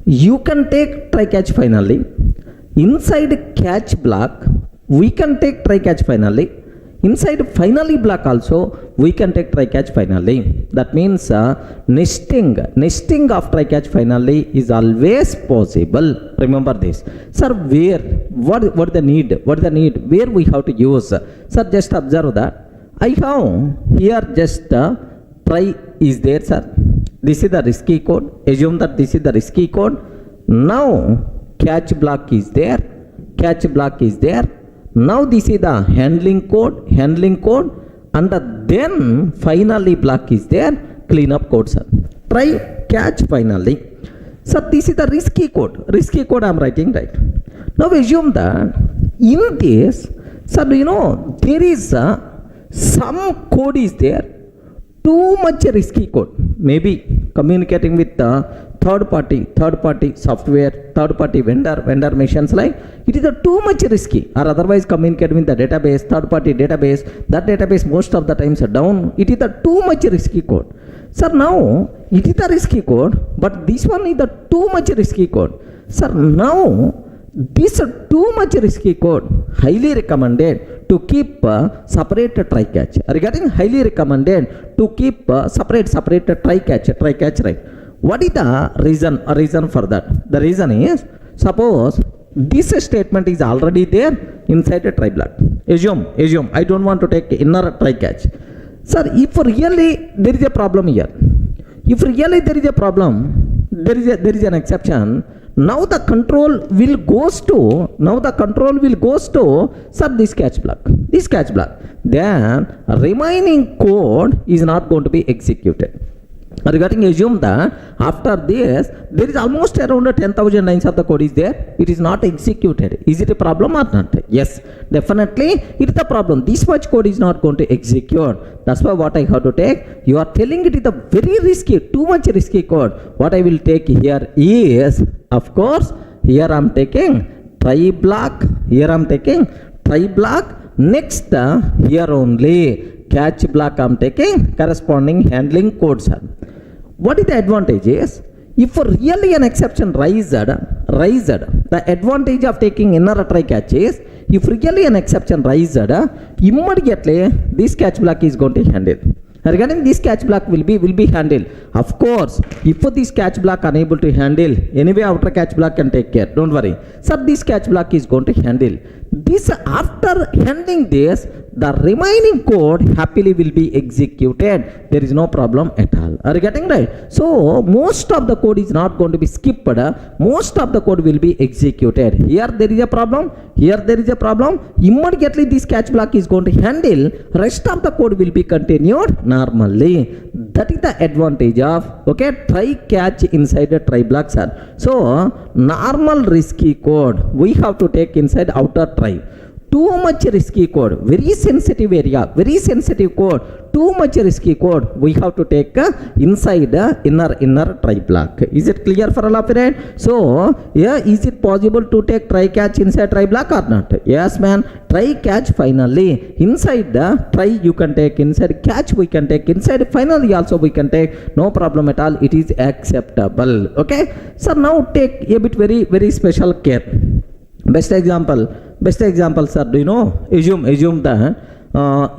you can take try-catch finally. Inside catch block, we can take try catch finally. Inside finally block also we can take try catch finally. That means nesting of try catch finally is always possible. Remember this. Sir, where? What the need? What the need? Where we have to use? Sir, just observe that. I have here just try is there, sir. This is the risky code. Assume that this is the risky code. Now catch block is there. Catch block is there. Now this is the handling code, and then finally block is there, cleanup code, sir. Try catch finally. Sir, this is the risky code I am writing, right? Now assume that in this, sir, do you know, there is some code is there, too much risky code, maybe communicating with the third party software, third party vendor machines, like it is a too much risky, or otherwise communicating with the database, third party database, that database most of the times are down. It is a too much risky code. Sir, now it is a risky code, but this one is the too much risky code. Sir, now this too much risky code highly recommended to keep separate try catch. Regarding highly recommended to keep separate try catch, right? What is the reason for that? The reason is, suppose this statement is already there inside a try block. Assume I don't want to take inner try catch. Sir, if really there is a problem here, if really there is a problem, there is an exception. Now the control will goes to sir, this catch block. Then remaining code is not going to be executed. Regarding assume that after this there is almost around 10,000 lines of the code is there, it is not executed. Is it a problem or not? Yes, definitely it is a problem. This much code is not going to execute. That's why what I have to take, you are telling it is a very risky, too much risky code. What I will take here is, of course, here I am taking try block, next here only catch block I am taking, corresponding handling code, sir. What is the advantage is, if really an exception raised, the advantage of taking inner try catch is, if really an exception raised, immediately this catch block is going to handle. Regarding this catch block will be handled. Of course, if this catch block unable to handle, anyway outer catch block can take care. Don't worry. Sir, this catch block is going to handle. This after handling this, the remaining code happily will be executed. There is no problem at all. Are you getting right? So most of the code is not going to be skipped. Most of the code will be executed. Here there is a problem. Here there is a problem. Immediately this catch block is going to handle. Rest of the code will be continued normally. That is the advantage of try catch inside a try block, sir. So normal risky code we have to take inside outer try. Too much risky code, very sensitive area, very sensitive code, too much risky code we have to take inside inner try block. Is it clear for all of you? So yeah, is it possible to take try catch inside try block or not? Yes, man. Try catch finally inside the try you can take, inside catch we can take, inside finally also we can take, no problem at all. It is acceptable. Okay, so now take a bit very special care. Best example, sir. Do you know? Assume that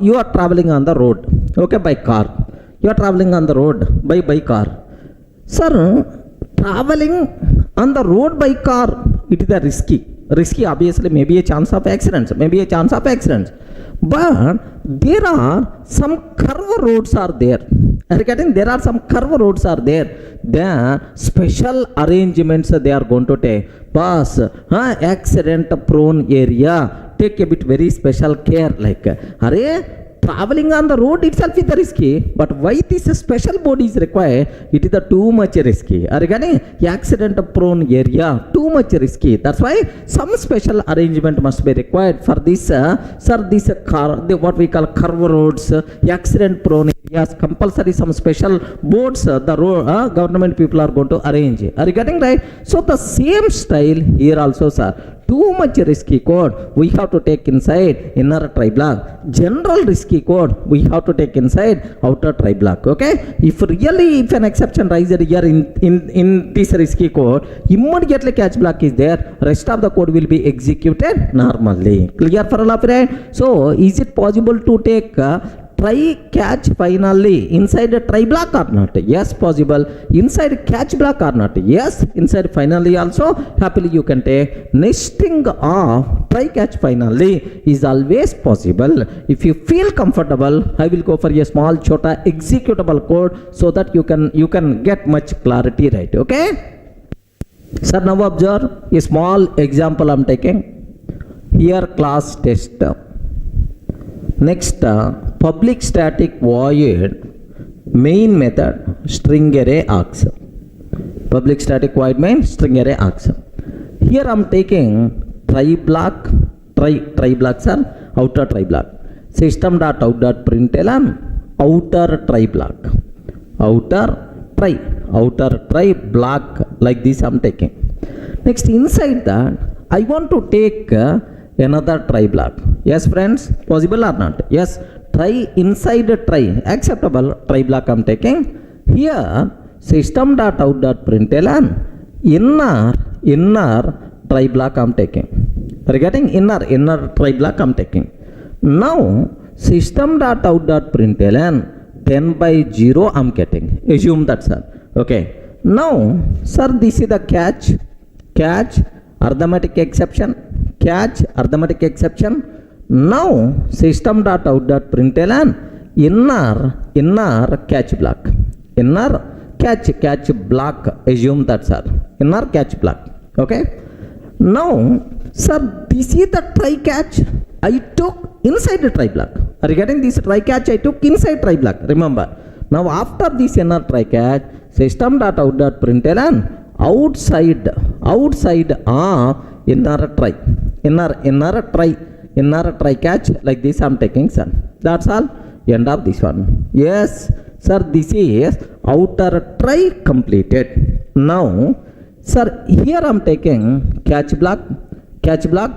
you are traveling on the road, by car. You are traveling on the road by car. Sir, traveling on the road by car, it is a risky. Obviously, maybe a chance of accidents. But there are some curve roads are there. There are some curve roads are there. The special arrangements they are going to take. Pass accident prone area. Take a bit very special care. Like, traveling on the road itself is risky, but why this special board is required? It is too much risky. Regarding accident prone area, too much risky. That's why some special arrangement must be required for this. This car, what we call curve roads, accident prone areas. Compulsory some special boards the road government people are going to arrange. Are you getting right? So the same style here also, sir. Too much risky code we have to take inside inner try block. General risky code we have to take inside outer try block. Okay, if an exception rises here in this risky code, immediately catch block is there, rest of the code will be executed normally. Clear for all of it? So is it possible to take try catch finally inside a try block or not? Yes, possible. Inside catch block or not? Yes, inside finally also happily you can take. Nesting of try catch finally is always possible. If you feel comfortable, I will go for a small chota executable code so that you can get much clarity, right? Okay, sir, now observe a small example I'm taking here. Class test. Next, public static void main method string array args. Public static void main string array args. Here I'm taking try block, try blocks are outer try block. System.out.println outer try block, outer try block, like this I'm taking. Next, inside that I want to take another try block. Yes friends, possible or not? Yes, try inside a try, acceptable try block I'm taking. Here system.out.println inner try block I'm taking. Regarding inner try block I'm taking. Now system.out.println 10/0 I'm getting. Assume that, sir. Okay, now sir, this is the catch arithmetic exception, arithmetic exception. Now system.out.println inner catch block, inner catch block, assume that, sir, inner catch block. Okay, now sir, this is the try catch I took inside the try block. Regarding this try catch I took inside try block, remember. Now after this inner try catch, system.out.println outside inner try catch, like this I'm taking, sir. That's all. End of this one. Yes sir, this is outer try completed. Now sir, here I'm taking catch block.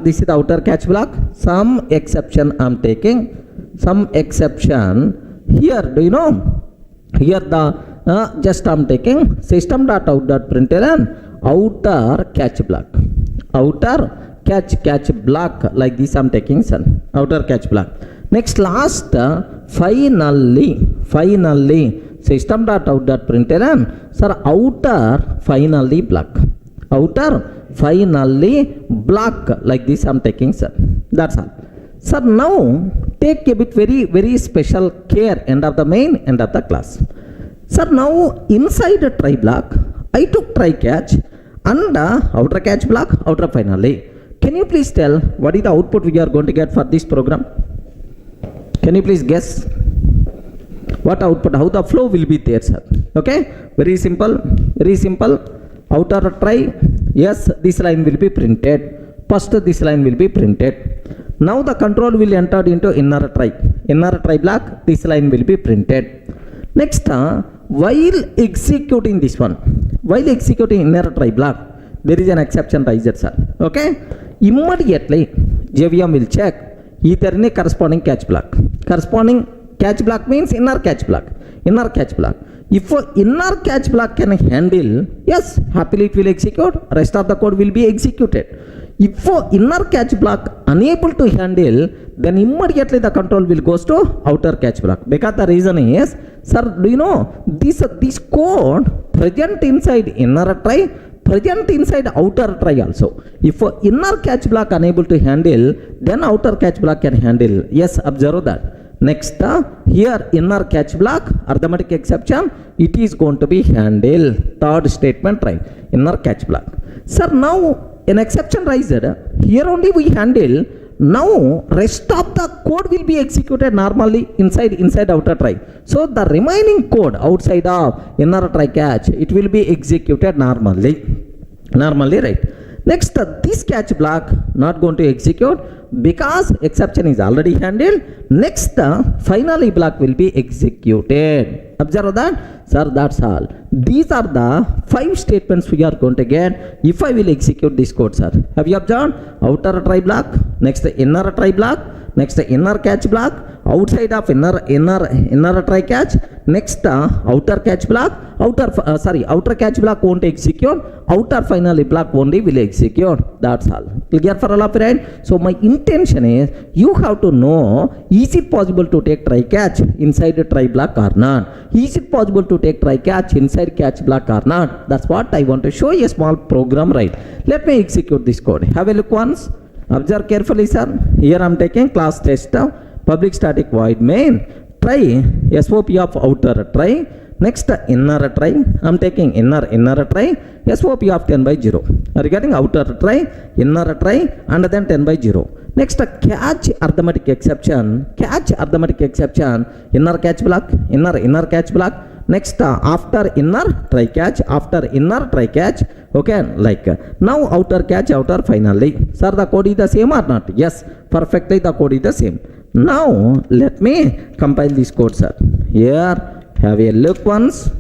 This is the outer catch block. Some exception I'm taking, some exception here. Do you know? Here the just I'm taking system.out.println outer catch block, outer catch block, like this I'm taking, son, outer catch block. Next, last, finally system.out.println, sir, outer finally block, like this I'm taking, sir. That's all, sir. Now take a bit very special care end of the main, end of the class, sir. Now inside a try block I took try catch and outer catch block, outer finally. Can you please tell what is the output we are going to get for this program? Can you please guess what output, how the flow will be there, sir? Okay, very simple. Outer try, yes, this line will be printed. First this line will be printed. Now the control will enter into inner try block, this line will be printed. Next, while executing this one, while executing inner try block, there is an exception riser, sir. Okay, immediately JVM will check either in a corresponding catch block. Corresponding catch block means inner catch block. If inner catch block can handle, yes, happily it will execute, rest of the code will be executed. If inner catch block unable to handle, then immediately the control will goes to outer catch block. Because the reason is, sir, do you know this code present inside inner try, present inside outer try also. If inner catch block unable to handle, then outer catch block can handle. Yes, observe that. Next, here inner catch block, arithmetic exception, it is going to be handled. Third statement, right? Inner catch block. Sir, now an exception riser, here only we handle. Now rest of the code will be executed normally inside outer try. So the remaining code outside of inner try catch, it will be executed normally, right? Next, this catch block not going to execute because exception is already handled. Next, finally block will be executed. Observe that, sir. That's all. These are the 5 statements we are going to get if I will execute this code, sir. Have you observed? Outer try block, next the inner try block, next the inner catch block, outside of inner try catch, next outer catch block, outer catch block won't execute, outer finally block only will execute. That's all. Clear for all of you, right? So my intention is you have to know, is it possible to take try catch inside a try block or not? Is it possible to take try catch inside catch block or not? That's what I want to show you a small program, right? Let me execute this code. Have a look once. Observe carefully, sir. Here I am taking class test public static void main try SOP of outer try, next inner try. I am taking inner try SOP of 10 by 0. Regarding outer try, inner try, and then 10 by 0. Next catch arithmetic exception, inner catch block, inner catch block. Next after inner try catch, okay, like now outer catch, outer finally. Sir, the code is the same or not? Yes, perfectly the code is the same. Now let me compile this code, sir. Here, have a look once.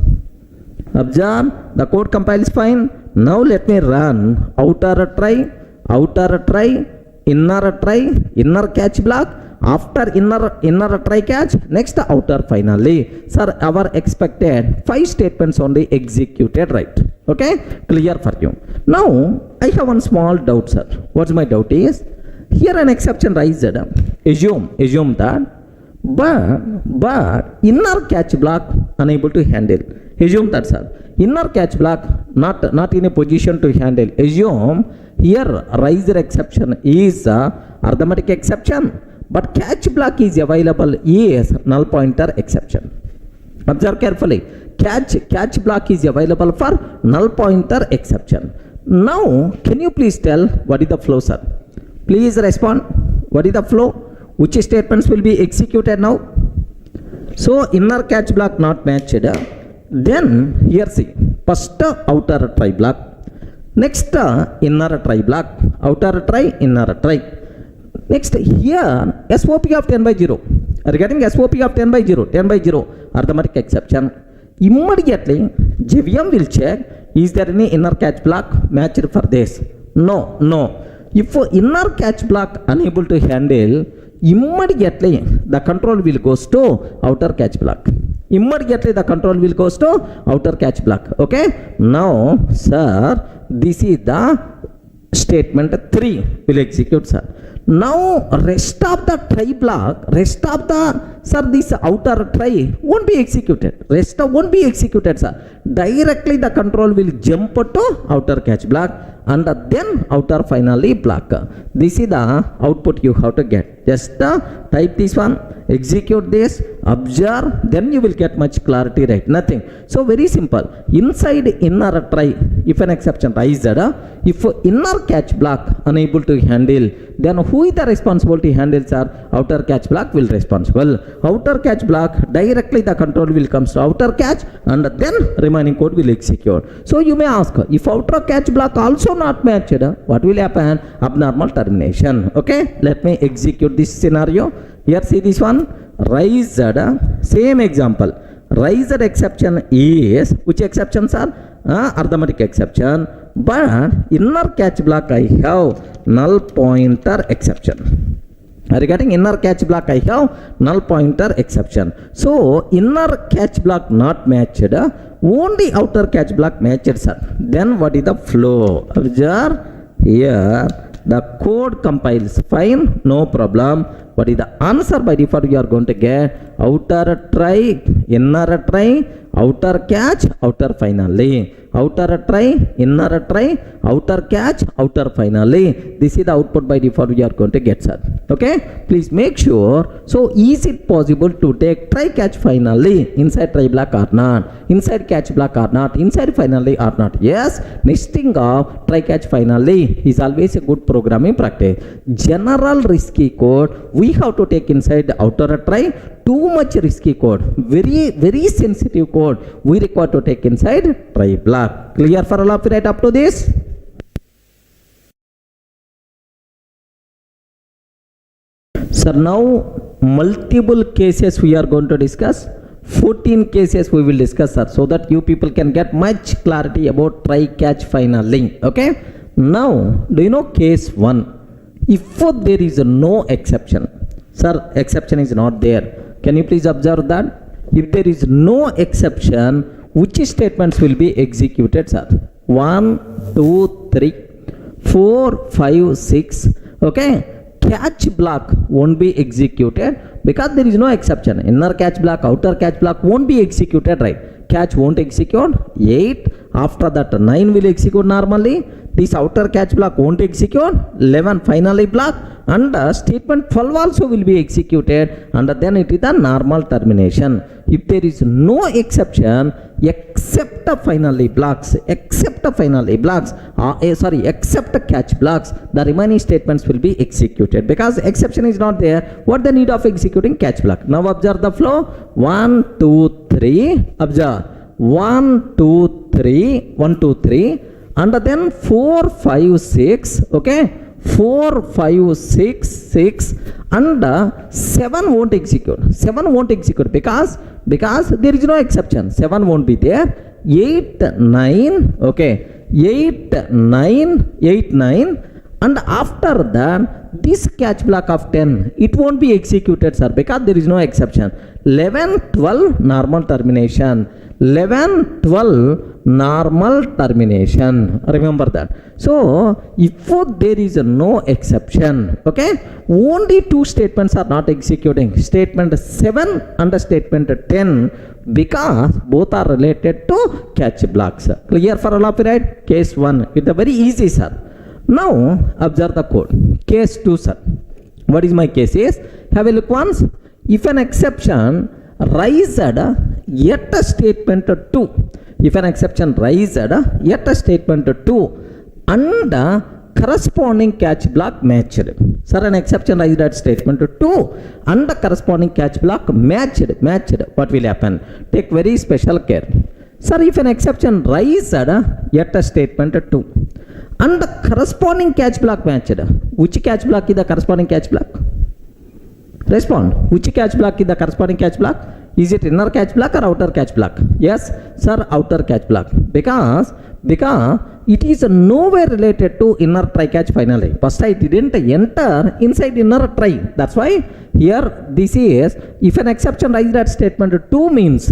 Observe, the code compiles fine. Now let me run outer try, inner catch block, after inner try catch, next outer finally. Sir, our expected 5 statements only executed, right? Okay, clear for you. Now I have one small doubt, sir. What's my doubt is, here an exception raised. Assume that, but inner catch block unable to handle. Assume that, sir. Inner catch block not in a position to handle. Assume here raised exception is arithmetic exception, but catch block is available is null pointer exception. Observe carefully. Catch block is available for null pointer exception. Now, can you please tell what is the flow, sir? Please respond. What is the flow? Which statements will be executed now? So inner catch block not matched. Then here see, first outer try block, next inner try block, outer try, inner try. Next here SOP of 10 by 0. Regarding SOP of 10 by 0, arithmetic exception. Immediately JVM will check, is there any inner catch block matched for this? No. If inner catch block unable to handle, immediately the control will goes to outer catch block. Okay, now sir, this is the statement 3 will execute, sir. Now rest of the try block, sir, this outer try won't be executed. Won't be executed, sir. Directly the control will jump to outer catch block and then outer finally block. This is the output you have to get. Just type this one, execute this, observe, then you will get much clarity, right? Nothing. So very simple. Inside inner try, if an exception raised, if inner catch block unable to handle, then who is the responsible to handle, sir? Outer catch block will responsible. Outer catch block, directly the control will come to outer catch and then remaining code will execute. So you may ask, if outer catch block also not matched, what will happen? Abnormal termination. Okay, let me execute this scenario. Here see this one, raised, same example. Raised exception is, which exceptions are? Arithmetic exception, but inner catch block I have null pointer exception. Regarding inner catch block I have null pointer exception. So inner catch block not matched, only outer catch block matched, sir. Then what is the flow? Observe here, the code compiles fine, no problem. What is the answer? By default you are going to get outer try, inner try, outer catch, outer finally. Outer try, inner try, outer catch, outer finally. This is the output by default you are going to get, sir. Okay, please make sure. So is it possible to take try catch finally inside try block or not, inside catch block or not, inside finally or not? Yes, nesting of try catch finally is always a good programming practice. General risky code we have to take inside outer try. Too much risky code, very sensitive code we require to take inside try block. Clear for all of you right up to this? Sir, now multiple cases we are going to discuss. 14 cases we will discuss, sir, so that you people can get much clarity about try, catch, final link. Okay. Now, do you know case 1? If there is no exception, sir, exception is not there. Can you please observe that? If there is no exception, which statements will be executed, sir? 1, 2, 3, 4, 5, 6. Okay. Catch block won't be executed because there is no exception. Inner catch block, outer catch block won't be executed, right? Catch won't execute. 8. After that 9 will execute normally. This outer catch block won't execute. 11 finally block, and statement 12 also will be executed, and then it is the normal termination. If there is no exception except finally blocks, except catch blocks, the remaining statements will be executed. Because exception is not there, what the need of executing catch block? Now observe the flow. 1, 2, 3. Observe 1, 2, 3. 1, 2, 3. And then 4, 5, 6. Okay. 4, 5, 6, and 7 won't execute. 7 won't execute because there is no exception. 7 won't be there. 8, 9. Okay. 8, 9. And after that, this catch block of 10, it won't be executed, sir, because there is no exception. 11, 12, normal termination. 11, 12, normal termination. Remember that. So, if there is no exception, okay, only 2 statements are not executing. Statement 7 and statement 10, because both are related to catch blocks. Clear for all of you, right? Case 1. It's very easy, sir. Now, observe the code. Case 2, sir. What is my case is? Have a look once. If an exception raised at a statement 2. If an exception raised at a statement 2 and corresponding catch block matched. Sir, an exception raised at statement 2 and the corresponding catch block matched. What will happen? Take very special care. Sir, if an exception raised at a statement 2 and the corresponding catch block matched, which catch block is the corresponding catch block? Respond. Which catch block is the corresponding catch block? Is it inner catch block or outer catch block? Yes, sir, outer catch block. Because it is nowhere related to inner try catch finally. First I didn't enter inside inner try. That's why here this is, if an exception raised at statement 2 means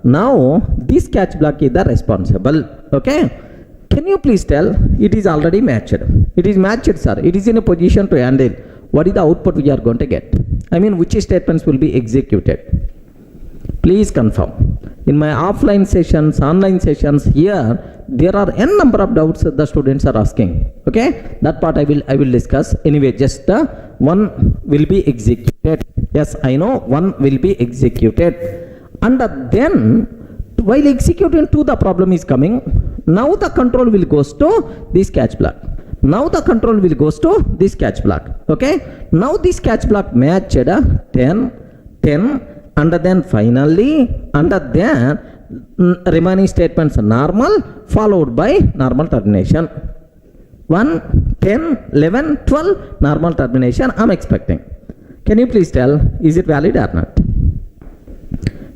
now this catch block is the responsible. Okay. Can you please tell? It is already matched. It is matched, sir. It is in a position to handle. What is the output we are going to get? I mean, which statements will be executed? Please confirm. In my offline sessions, online sessions, here there are n number of doubts the students are asking. Okay, that part I will discuss. Anyway, just one will be executed. Yes, I know one will be executed, and then while executing 2, the problem is coming. Now the control will goes to this catch block. Now the control will goes to this catch block. Okay. Now this catch block matched 10, and then finally, and then remaining statements normal followed by normal termination. 1, 10, 11, 12 normal termination I'm expecting. Can you please tell, is it valid or not?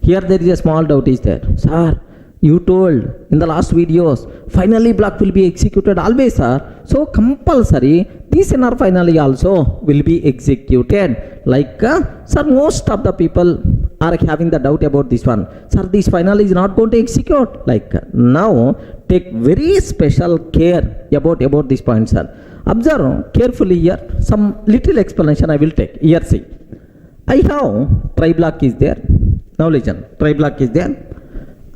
Here there is a small doubt is there. Sir, you told in the last videos finally block will be executed always, sir. So compulsory this inner finally also will be executed. Like sir, most of the people are having the doubt about this one. Sir, this finally is not going to execute. Like now take very special care about this point, sir. Observe carefully here. Some little explanation I will take. Here see. I have try block is there. Now listen. Try block is there.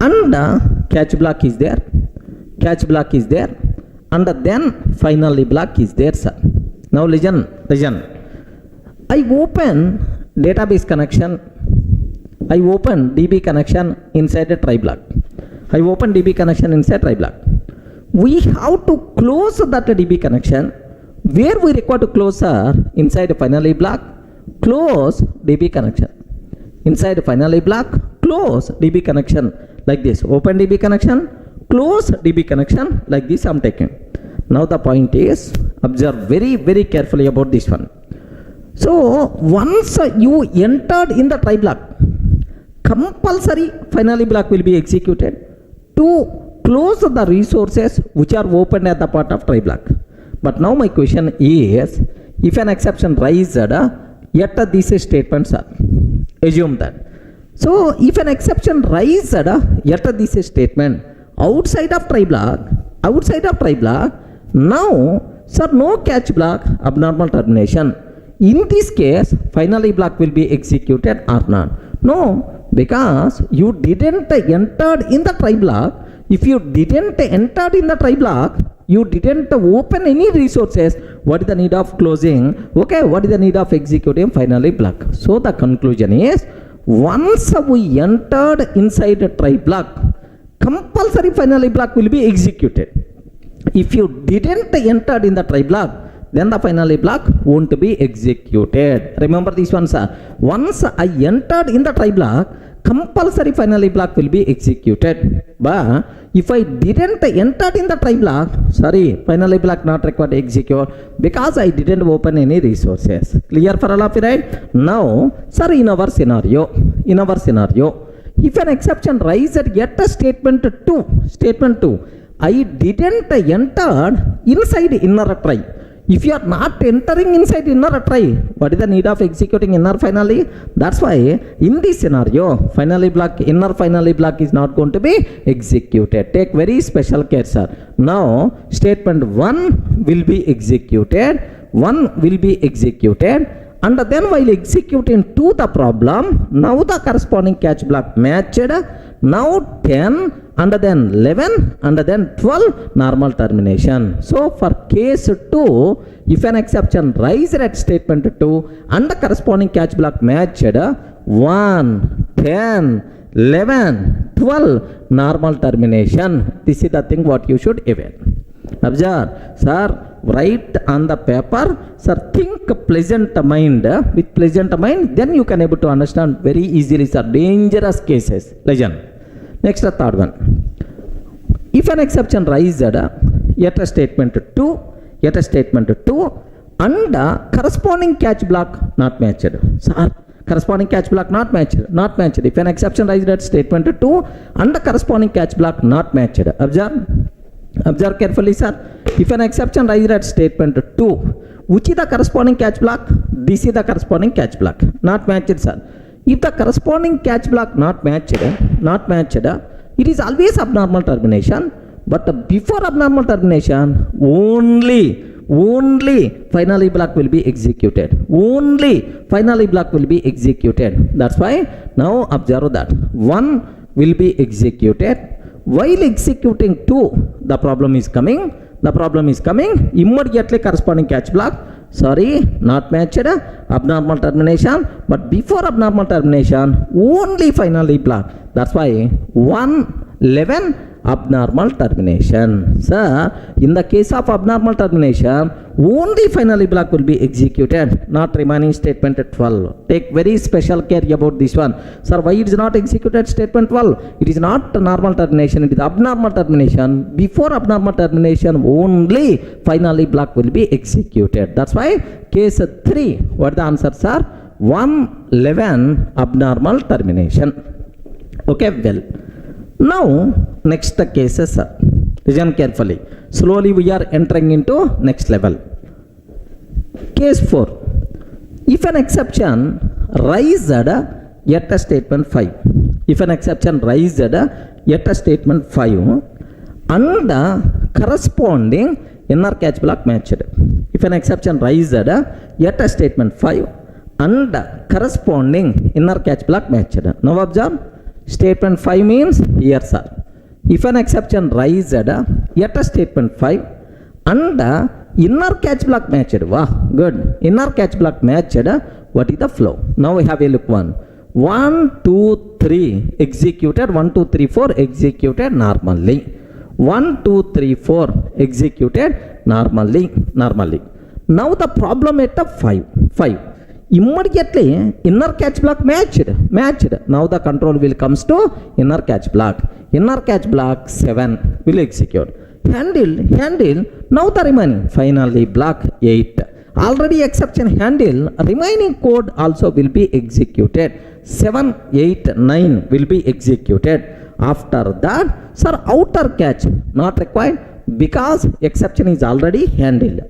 And catch block is there. Catch block is there. And then finally block is there, sir. Now listen. I open database connection. I open DB connection inside a try block. I open DB connection inside try block. We have to close that DB connection. Where we require to close, sir? Inside a finally block. Close DB connection. Inside a finally block. Close DB connection. Like this. Open DB connection. Close DB connection. Like this I'm taking. Now the point is, observe very, very carefully about this one. So once you entered in the try block, compulsory finally block will be executed to close the resources which are opened at the part of try block. But now my question is, if an exception raised, yet these statements are, assume that. So if an exception raised, yet this statement outside of try block, now sir, no catch block, abnormal termination. In this case, finally block will be executed or not? No, because you didn't enter in the try block. If you didn't enter in the try block, you didn't open any resources. What is the need of closing? Okay, what is the need of executing finally block? So the conclusion is, once we entered inside a try block, compulsory finally block will be executed. If you didn't enter in the try block, then the finally block won't be executed. Remember this one, sir. Once I entered in the try block, compulsory finally block will be executed. But if I didn't enter in the try block, sorry, finally block not required to execute because I didn't open any resources. Clear for all of you, right? Now, sir, in our scenario, if an exception rises yet a statement 2, I didn't enter inside inner try. If you are not entering inside inner try, what is the need of executing inner finally? That's why in this scenario, inner finally block is not going to be executed. Take very special care, sir. Now, statement 1 will be executed, and then while executing to the problem, now the corresponding catch block matched, now 10 and then 11 and then 12 normal termination. So for case 2, if an exception rises at statement 2 and the corresponding catch block matched 1, 10, 11, 12 normal termination. This is the thing what you should evaluate. Observe, sir, write on the paper, sir, think pleasant mind, with pleasant mind, then you can able to understand very easily, sir, dangerous cases. Legend. Next, the third one. If an exception rises yet a statement 2 and corresponding catch block not matched. Sir, corresponding catch block not matched. If an exception rises at statement 2 and the corresponding catch block not matched. Observe carefully, sir. If an exception rises at statement 2, which is the corresponding catch block? This is the corresponding catch block. Not matched, sir. If the corresponding catch block not matched, it is always abnormal termination. But before abnormal termination, only finally block will be executed. That's why now observe that 1 will be executed. While executing 2, the problem is coming. Immediately corresponding catch block, sorry, not matched, abnormal termination. But before abnormal termination, only finally block. That's why 111 abnormal termination. Sir, in the case of abnormal termination, only finally block will be executed, not remaining statement at 12. Take very special care about this one. Sir, why it is not executed statement 12? It is not normal termination, it is abnormal termination. Before abnormal termination, only finally block will be executed. That's why case 3, what the answers are? 111 abnormal termination. Okay, well. Now, next cases, listen carefully. Slowly we are entering into next level. Case 4. If an exception raised yet a statement 5. And corresponding inner catch block matched. If an exception raised yet a statement 5 and corresponding inner catch block matched. Now observe. Statement 5 means here, sir. If an exception rises yet a statement 5 and inner catch block matched. Wow, good. Inner catch block matched. What is the flow? Now we have a look 1. 1, 2, 3 executed. 1, 2, 3, 4 executed normally. 1, 2, 3, 4 executed normally. Now the problem at the 5. Immediately inner catch block matched. Now the control will comes to inner catch block 7 will execute. Handle. Now the remaining finally block 8. already exception handle, remaining code also will be executed. 7, 8, 9 will be executed. After that, sir, outer catch not required because exception is already handled.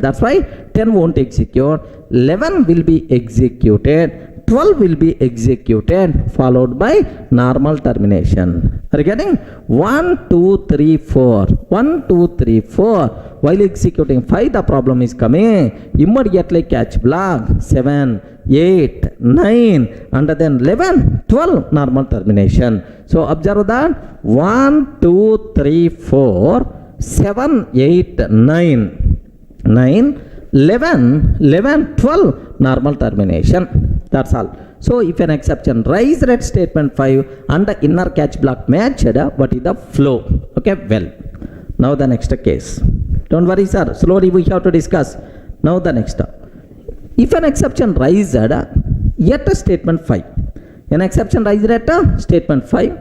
That's why 10 won't execute. 11 will be executed. 12 will be executed, followed by normal termination. Are you getting? 1, 2, 3, 4. 1, 2, 3, 4. While executing 5, the problem is coming. Immediately catch block. 7, 8, 9, and then 11, 12, normal termination. So observe that. 1, 2, 3, 4, 7, 8, 9, 11, 12, normal termination. That's all. So if an exception rise at statement 5 and the inner catch block matched, what is the flow? Okay, well. Now the next case. Don't worry, sir. Slowly we have to discuss. Now the next. If an exception rises at a statement 5, an exception rises at a statement 5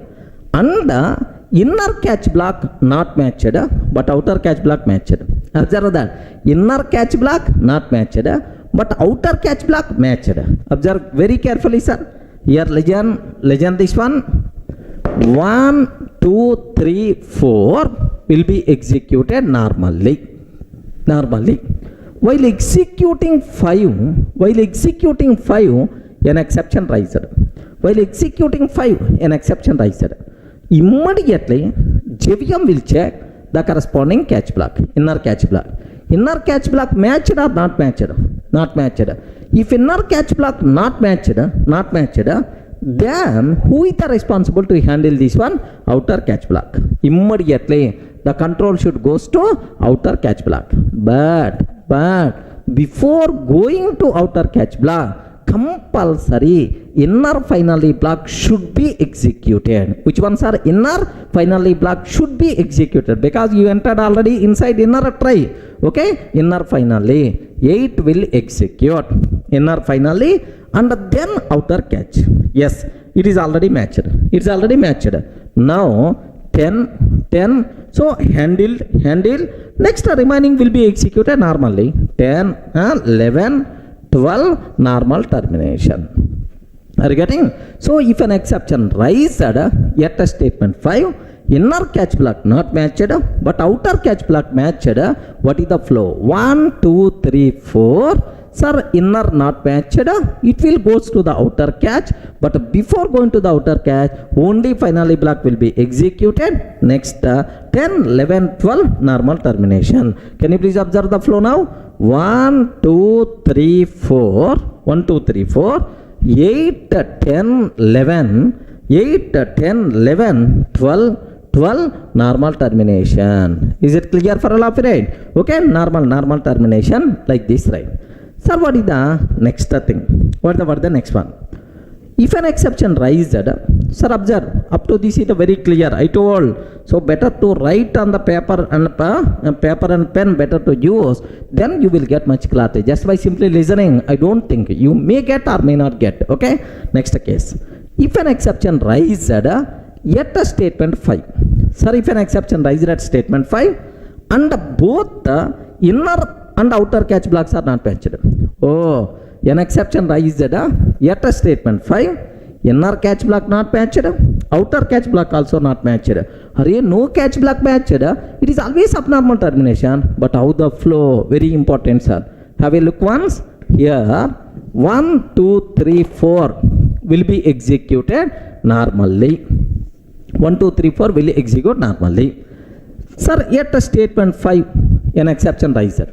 and the inner catch block not matched but outer catch block matched. Observe that. Inner catch block not matched but outer catch block matched. Observe very carefully, sir. Here legend this one. 1, 2, 3, 4 will be executed normally. While executing 5, an exception rises. Immediately, JVM will check the corresponding catch block, inner catch block. Inner catch block matched or not matched? Not matched. If inner catch block not matched, then who is the responsible to handle this one? Outer catch block. Immediately, the control should goes to outer catch block. But before going to outer catch block, compulsory inner finally block should be executed. Which ones are inner finally block should be executed because you entered already inside inner try. Okay, inner finally 8 will execute. Inner finally and then outer catch. Yes, it is already matched. Now 10. So handled. Next remaining will be executed normally. 10, 11, 12, normal termination. Are you getting? So if an exception rises at a statement 5, inner catch block not matched but outer catch block matched, what is the flow? 1, 2, 3, 4. Sir, inner not matched, it will goes to the outer catch, but before going to the outer catch, only finally block will be executed. Next 10, 11, 12, normal termination. Can you please observe the flow now? 1, 2, 3, 4, 1, 2, 3, 4, 8, 10, 11, 8, 10, 11, 12, normal termination. Is it clear for all of you, right? Okay, normal termination like this, right? Sir, what is the next thing? What is the next one? If an exception rises, sir, observe, up to this is very clear. I told, so better to write on the paper and pen, better to use, then you will get much clarity. Just by simply listening, I don't think you may get or may not get. Okay, next case. If an exception rises at a statement 5, sir, if an exception rises at statement 5 and both the inner and outer catch blocks are not matched. Oh, an exception rises at a statement 5, inner catch block not matched, outer catch block also not matched. Hurry, no catch block matched, it is always abnormal termination. But how the flow? Very important, sir. Have a look once. Here, 1, 2, 3, 4 will be executed normally. 1, 2, 3, 4 will execute normally. Sir, at a statement 5, an exception rises.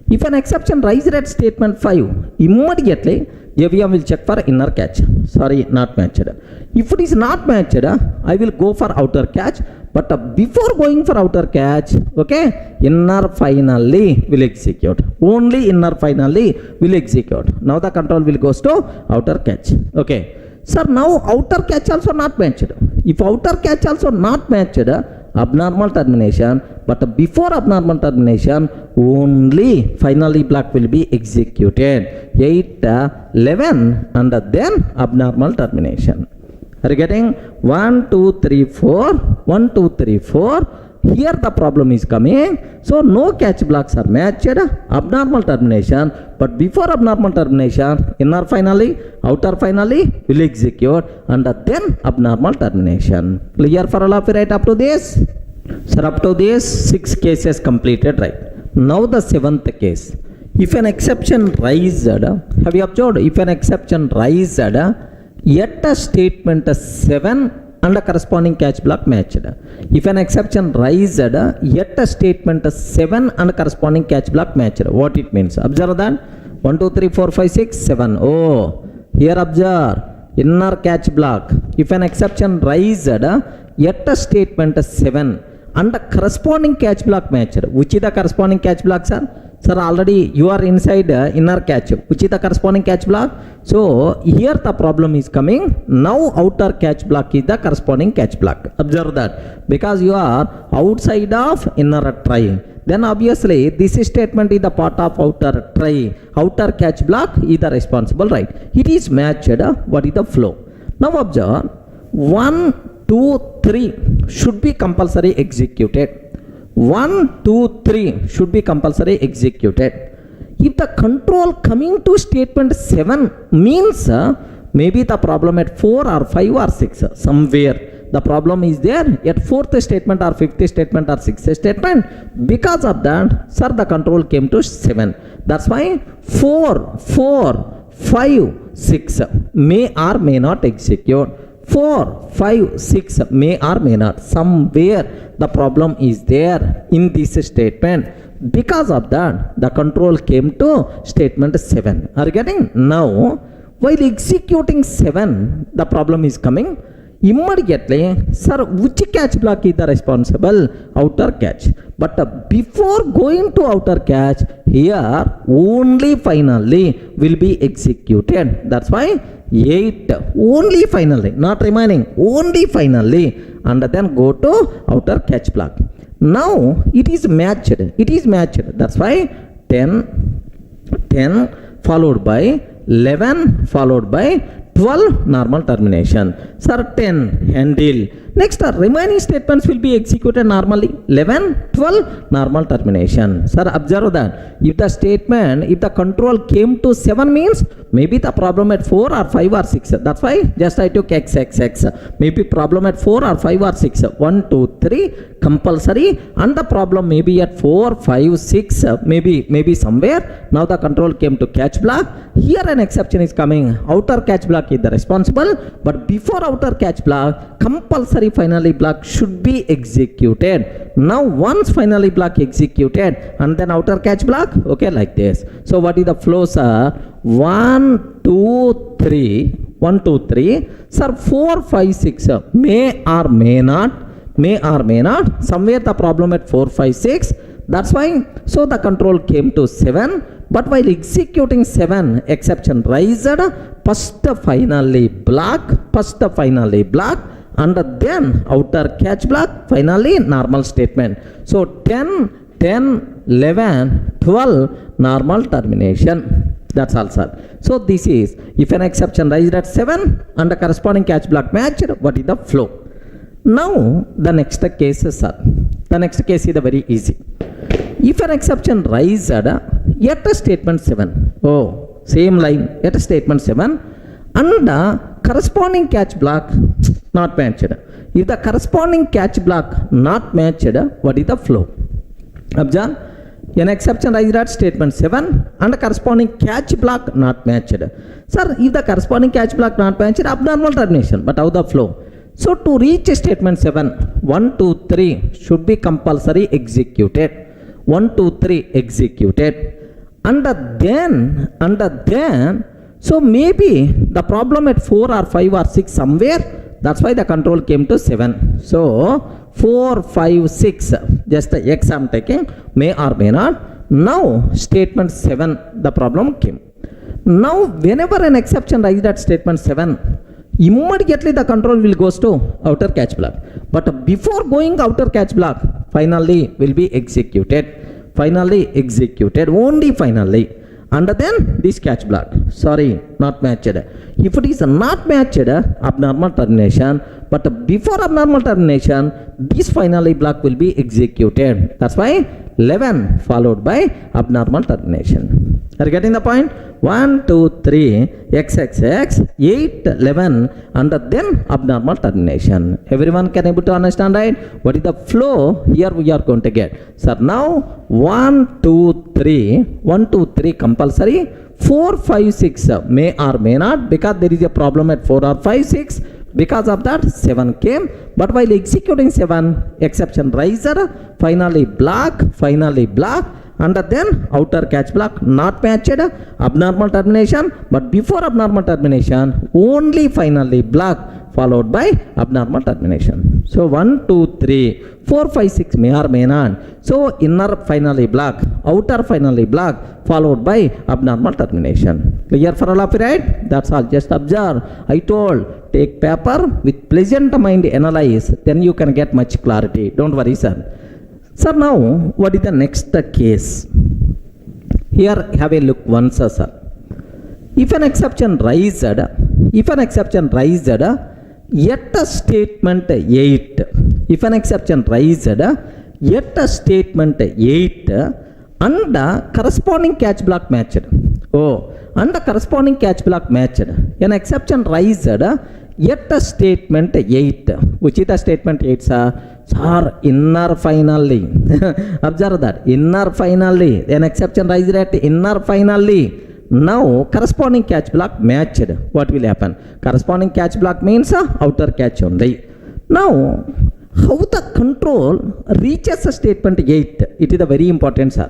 If an exception rises at statement 5, immediately JVM will check for inner catch. Sorry, not matched. If it is not matched, I will go for outer catch. But before going for outer catch, okay, inner finally will execute. Only inner finally will execute. Now the control will goes to outer catch. Okay. Sir, now outer catch also not matched. If outer catch also not matched, abnormal termination, but before abnormal termination, only finally block will be executed. 8, 11, and then abnormal termination. Are you getting? 1, 2, 3, 4, 1, 2, 3, 4, here the problem is coming. So no catch blocks are matched, abnormal termination, but before abnormal termination, inner finally, outer finally will execute, and then abnormal termination. Clear for all of you right up to this? Sir, up to this 6 cases completed, right? Now the 7th case. If an exception raised, have you observed? If an exception raised, yet a statement 7 and a corresponding catch block matched. If an exception raised, yet a statement 7 and a corresponding catch block matched. What it means? Observe that. 1, 2, 3, 4, 5, 6, 7. Oh, here observe. Inner catch block. If an exception raised, yet a statement 7 and a corresponding catch block matched. Which is the corresponding catch block, sir? Sir, already you are inside inner catch. Which is the corresponding catch block? So here the problem is coming. Now outer catch block is the corresponding catch block. Observe that. Because you are outside of inner try, then obviously this statement is the part of outer try. Outer catch block is the responsible, right? It is matched. What is the flow? Now observe. 1, 2, 3 should be compulsory executed. 1, 2, 3 should be compulsory executed. If the control coming to statement 7 means maybe the problem at 4 or 5 or 6 somewhere the problem is there at 4th statement or 5th statement or 6th statement. Because of that, sir, the control came to 7. That's why 4, 5, 6 may or may not execute. 4, 5, 6 may or may not. Somewhere the problem is there in this statement. Because of that, the control came to statement 7. Are you getting? Now, while executing 7, the problem is coming. Immediately, sir, which catch block is the responsible? Outer catch. But before going to outer catch, here only finally will be executed. That's why 8 only finally, not remaining, only finally, and then go to outer catch block. Now it is matched. It is matched. That's why 10 followed by 11 followed by 12 normal termination. Sir, 10 handle. Next, remaining statements will be executed normally. 11, 12 normal termination. Sir, observe that. If the statement, if the control came to 7 means maybe the problem at 4 or 5 or 6. That's why just I took x. Maybe problem at 4 or 5 or 6. 1, 2, 3 compulsory, and the problem maybe at 4, 5, 6 maybe somewhere. Now the control came to catch block. Here an exception is coming. Outer catch block is the responsible, but before outer catch block, compulsory finally block should be executed. Now once finally block executed and then outer catch block, okay, like this. So what is the flow, sir? 1, 2, 3 1, 2, 3 sir, 4, 5, 6 may or may not somewhere the problem at 4, 5, 6. That's why so the control came to 7, but while executing 7, exception raised, first finally block, and then outer catch block, finally normal statement. So 10, 11, 12 normal termination. That's all, sir. So this is if an exception raised at 7 and the corresponding catch block matched, what is the flow? Now the next case is, sir. The next case is very easy. If an exception raised at a statement 7, oh, same line, at a statement 7, and the corresponding catch block not matched. If the corresponding catch block not matched, what is the flow? Observe, an exception raised at statement 7 and the corresponding catch block not matched. Sir, if the corresponding catch block not matched, abnormal termination, but how the flow? So to reach statement 7, 1, 2, 3 should be compulsory executed. 1, 2, 3 executed. And then, so maybe the problem at 4 or 5 or 6 somewhere, that's why the control came to 7. So 4, 5, 6, just the x I'm taking, may or may not. Now statement 7, the problem came. Now whenever an exception raised at statement 7, immediately the control will goes to outer catch block. But before going outer catch block, finally will be executed. Only finally. and then this catch block. Sorry, not matched. If it is not matched, abnormal termination. But before abnormal termination, this finally block will be executed. That's why 11 followed by abnormal termination. Are you getting the point? 1, 2, 3, XXX, 8, 11, and then abnormal termination. Everyone can able to understand, right? What is the flow? Here we are going to get. So now 1, 2, 3, 1, 2, 3 compulsory. 4, 5, 6 may or may not, because there is a problem at 4 or 5, 6. Because of that 7 came, but while executing 7, exception riser, finally block, and then outer catch block not matched, abnormal termination, but before abnormal termination only finally block followed by abnormal termination. So 1, 2, 3, 4, 5, 6 may or may not. So inner finally block, outer finally block, followed by abnormal termination. Clear for all of you, right? That's all. Just observe. I told, take paper with pleasant mind, analyze, then you can get much clarity. Don't worry, sir. Sir, now what is the next case? Here have a look once, sir. If an exception raised, yet a statement 8, if an exception raised yet a statement 8 and the corresponding catch block matched. Oh, and the corresponding catch block matched. An exception raised yet a statement 8. Which is the statement 8, sir? Sir, inner finally. Observe that. Inner finally. An exception raised at inner finally. Now corresponding catch block matched. What will happen? Corresponding catch block means outer catch only. Now how the control reaches a statement 8? It is a very important, sir.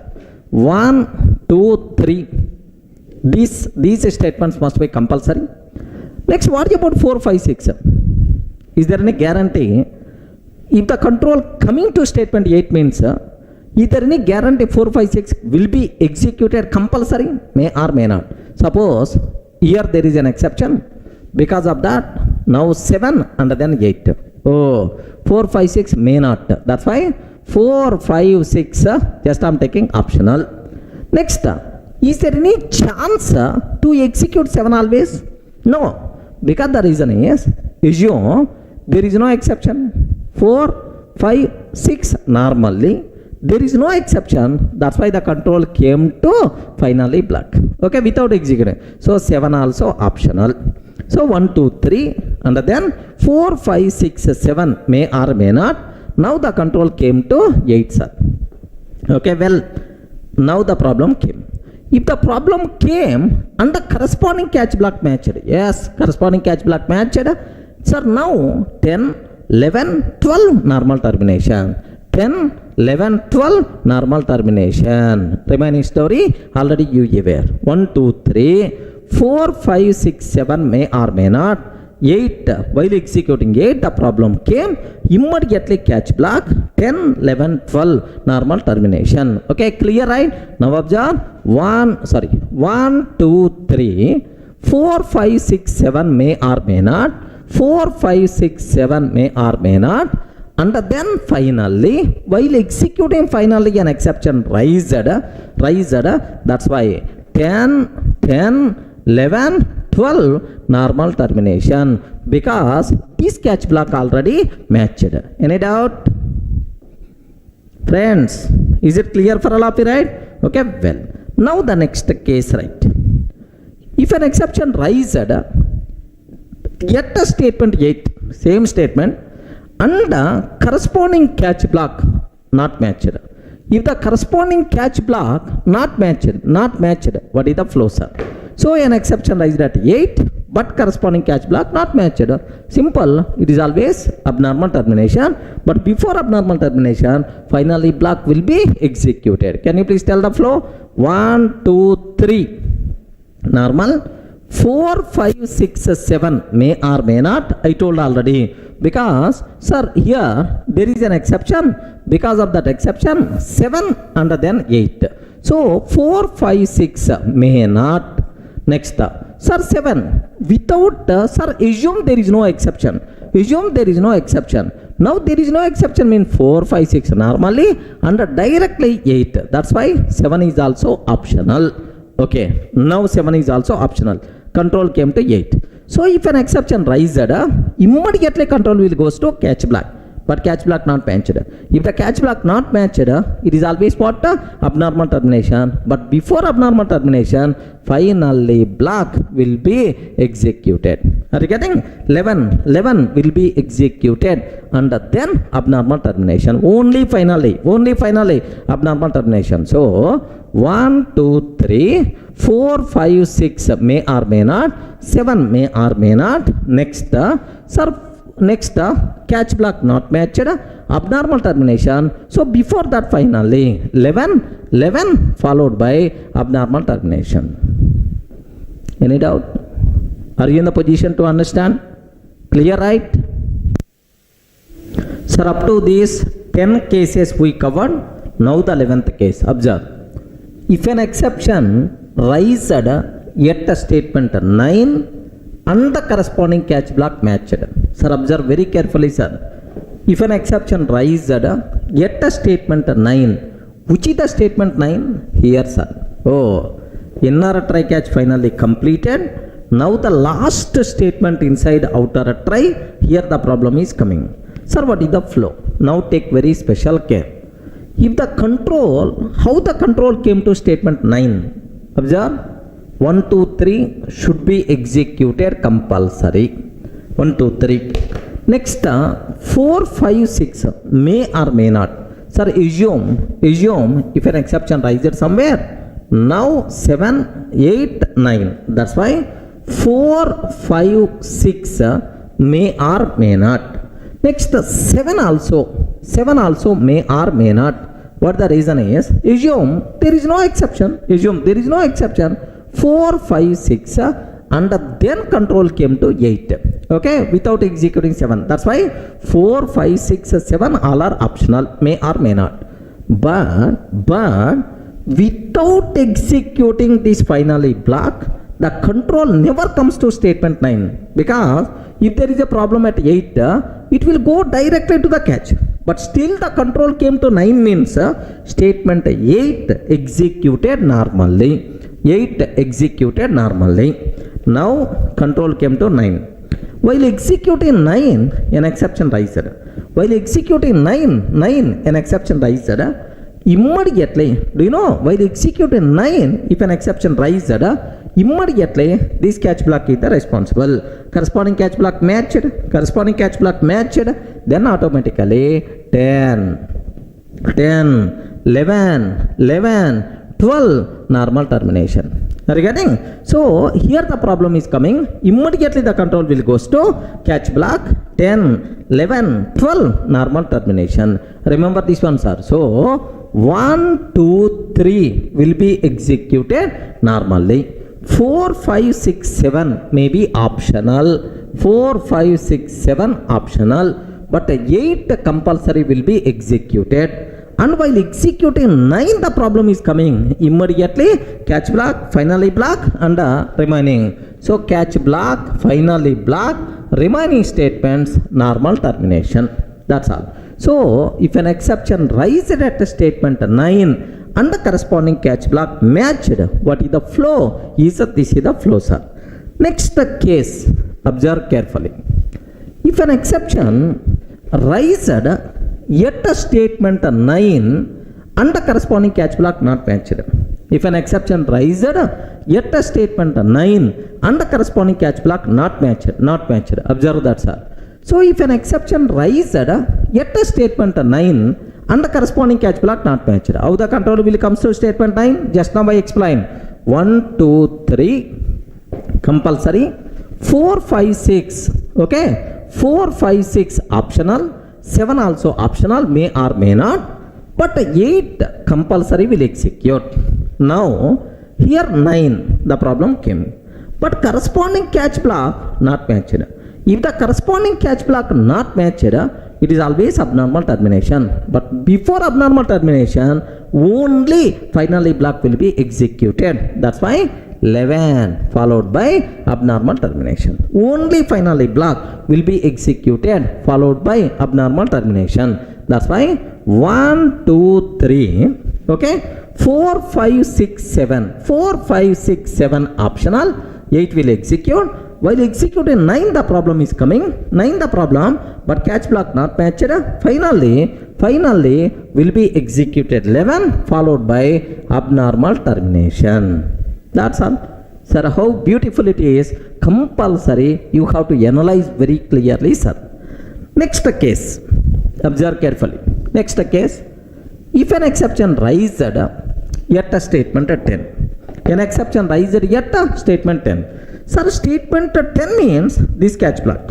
1, 2, 3. These statements must be compulsory. Next, what about 4, 5, 6? Is there any guarantee? If the control coming to statement 8 means, is there any guarantee 4, 5, 6 will be executed compulsory? May or may not. Suppose here there is an exception. Because of that, now 7 and then 8. Oh, 4, 5, 6 may not. That's why 4, 5, 6, just I am taking optional. Next, is there any chance to execute 7 always? No. Because the reason is, assume there is no exception. 4, 5, 6 normally. There is no exception. That's why the control came to finally block. Okay, without executing. So 7 also optional. So 1, 2, 3 and then 4, 5, 6, 7 may or may not. Now the control came to 8, sir. Okay, well, now the problem came. If the problem came and the corresponding catch block matched, yes, corresponding catch block matched, sir, now 10, 11, 12 normal termination. 10, 11, 12 normal termination. Remaining story already you aware. 1, 2, 3, 4, 5, 6, 7 may or may not. 8, while executing 8, the problem came, immediately catch block, 10, 11, 12 normal termination. Okay, clear, right? Now observe, 1, 2, 3, 4, 5, 6, 7 may or may not. 4, 5, 6, 7 may or may not. And then finally, while executing finally an exception raised, that's why 10, 11, 12 normal termination, because this catch block already matched. Any doubt? Friends, is it clear for all of you, right? Okay, well, now the next case, right? If an exception raised yet a statement 8, same statement, and the corresponding catch block not matched. If the corresponding catch block not matched, what is the flow, sir? So an exception raised at 8, but corresponding catch block not matched. Simple, it is always abnormal termination, but before abnormal termination, finally block will be executed. Can you please tell the flow? 1, 2, 3, normal. 4, 5, 6, 7 may or may not. I told already. Because, sir, here there is an exception. Because of that exception, 7 and then 8. So 4, 5, 6 may not. Next, sir, 7 without, sir, assume there is no exception. Assume there is no exception. Now there is no exception means 4, 5, 6 normally and directly 8. That's why 7 is also optional. Okay, now 7 is also optional. Control came to 8. So if an exception rises, immediately control will goes to catch block. But catch block not matched. If the catch block not matched, it is always what? Abnormal termination. But before abnormal termination, finally block will be executed. Are you getting? 11 will be executed and then abnormal termination. Only finally abnormal termination. So 1, 2, 3, 4, 5, 6 may or may not, 7 may or may not. Next, catch block not matched, abnormal termination. So before that finally 11 followed by abnormal termination. Any doubt? Are you in the position to understand? Clear, right? Sir, up to these 10 cases we covered. Now the 11th case. Observe. If an exception raised at a statement 9 and the corresponding catch block matched. Sir, observe very carefully, sir. If an exception rises at a statement 9, which is the statement 9? Here, sir. Oh, inner try catch finally completed. Now the last statement inside outer try, here the problem is coming. Sir, what is the flow? Now take very special care. If the control, how the control came to statement 9? Observe. 1, 2, 3 should be executed compulsory. 1, 2, 3. Next, 4, 5, 6 may or may not. Sir, assume if an exception rises somewhere. Now 7, 8, 9. That's why 4, 5, 6 may or may not. Next, 7 also may or may not. What the reason is? Assume there is no exception. 4, 5, 6 and then control came to 8. Okay, without executing 7. That's why 4, 5, 6, 7 all are optional, may or may not. But without executing this finally block, the control never comes to statement 9. Because if there is a problem at 8, it will go directly to the catch. But still the control came to 9 means statement 8 executed normally. Now control came to 9. While executing 9, an exception rises. Immediately, do you know, while executing 9, if an exception rises, immediately this catch block is the responsible. Corresponding catch block matched, then automatically 10, 11, 12 normal termination. Are you getting? So here the problem is coming. Immediately the control will goes to catch block 10, 11, 12 normal termination. Remember this one, sir. So 1, 2, 3 will be executed normally. 4, 5, 6, 7 may be optional. 4, 5, 6, 7 optional. But 8 compulsory will be executed. And while executing 9, the problem is coming. Immediately catch block, finally block and remaining. So catch block, finally block, remaining statements, normal termination. That's all. So if an exception rises at statement 9 and the corresponding catch block matched, what is the flow? This is the flow, sir. Next case, observe carefully. If an exception rises yet a statement 9 and the corresponding catch block not matched. If an exception rises yet a statement 9 and the corresponding catch block not matched. Observe that, sir. So if an exception rises yet a statement 9 and the corresponding catch block not matched, how the control will come to statement 9? Just now I explained. 1, 2, 3 compulsory. 4, 5, 6. Okay. 4, 5, 6 optional. 7 also optional, may or may not, but 8 compulsory will execute. Now here 9 the problem came, but corresponding catch block not matched. If the corresponding catch block not matched, it is always abnormal termination. But before abnormal termination, only finally block will be executed. That's why 11 followed by abnormal termination. Only finally block will be executed followed by abnormal termination. That's why 1, 2, 3. Okay. 4, 5, 6, 7. 4, 5, 6, 7 optional. 8 will execute. While executing 9 the problem is coming. 9 the problem, but catch block not matched. Finally will be executed 11 followed by abnormal termination. That's all. Sir, how beautiful it is. Compulsory you have to analyze very clearly, sir. Next case. Observe carefully. Next case. If an exception raised at a statement 10. An exception raised at a statement 10. Sir, statement 10 means this catch block.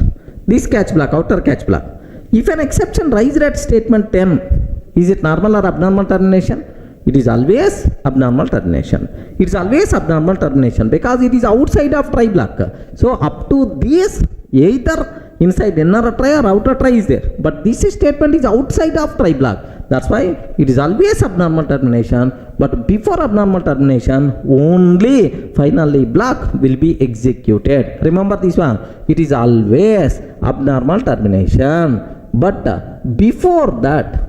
This catch block, outer catch block. If an exception raised at statement 10, is it normal or abnormal termination? It is always abnormal termination. It is always abnormal termination because it is outside of try block. So up to this, either inside inner try or outer try is there. But this statement is outside of try block. That's why it is always abnormal termination. But before abnormal termination, only finally block will be executed. Remember this one. It is always abnormal termination. But before that,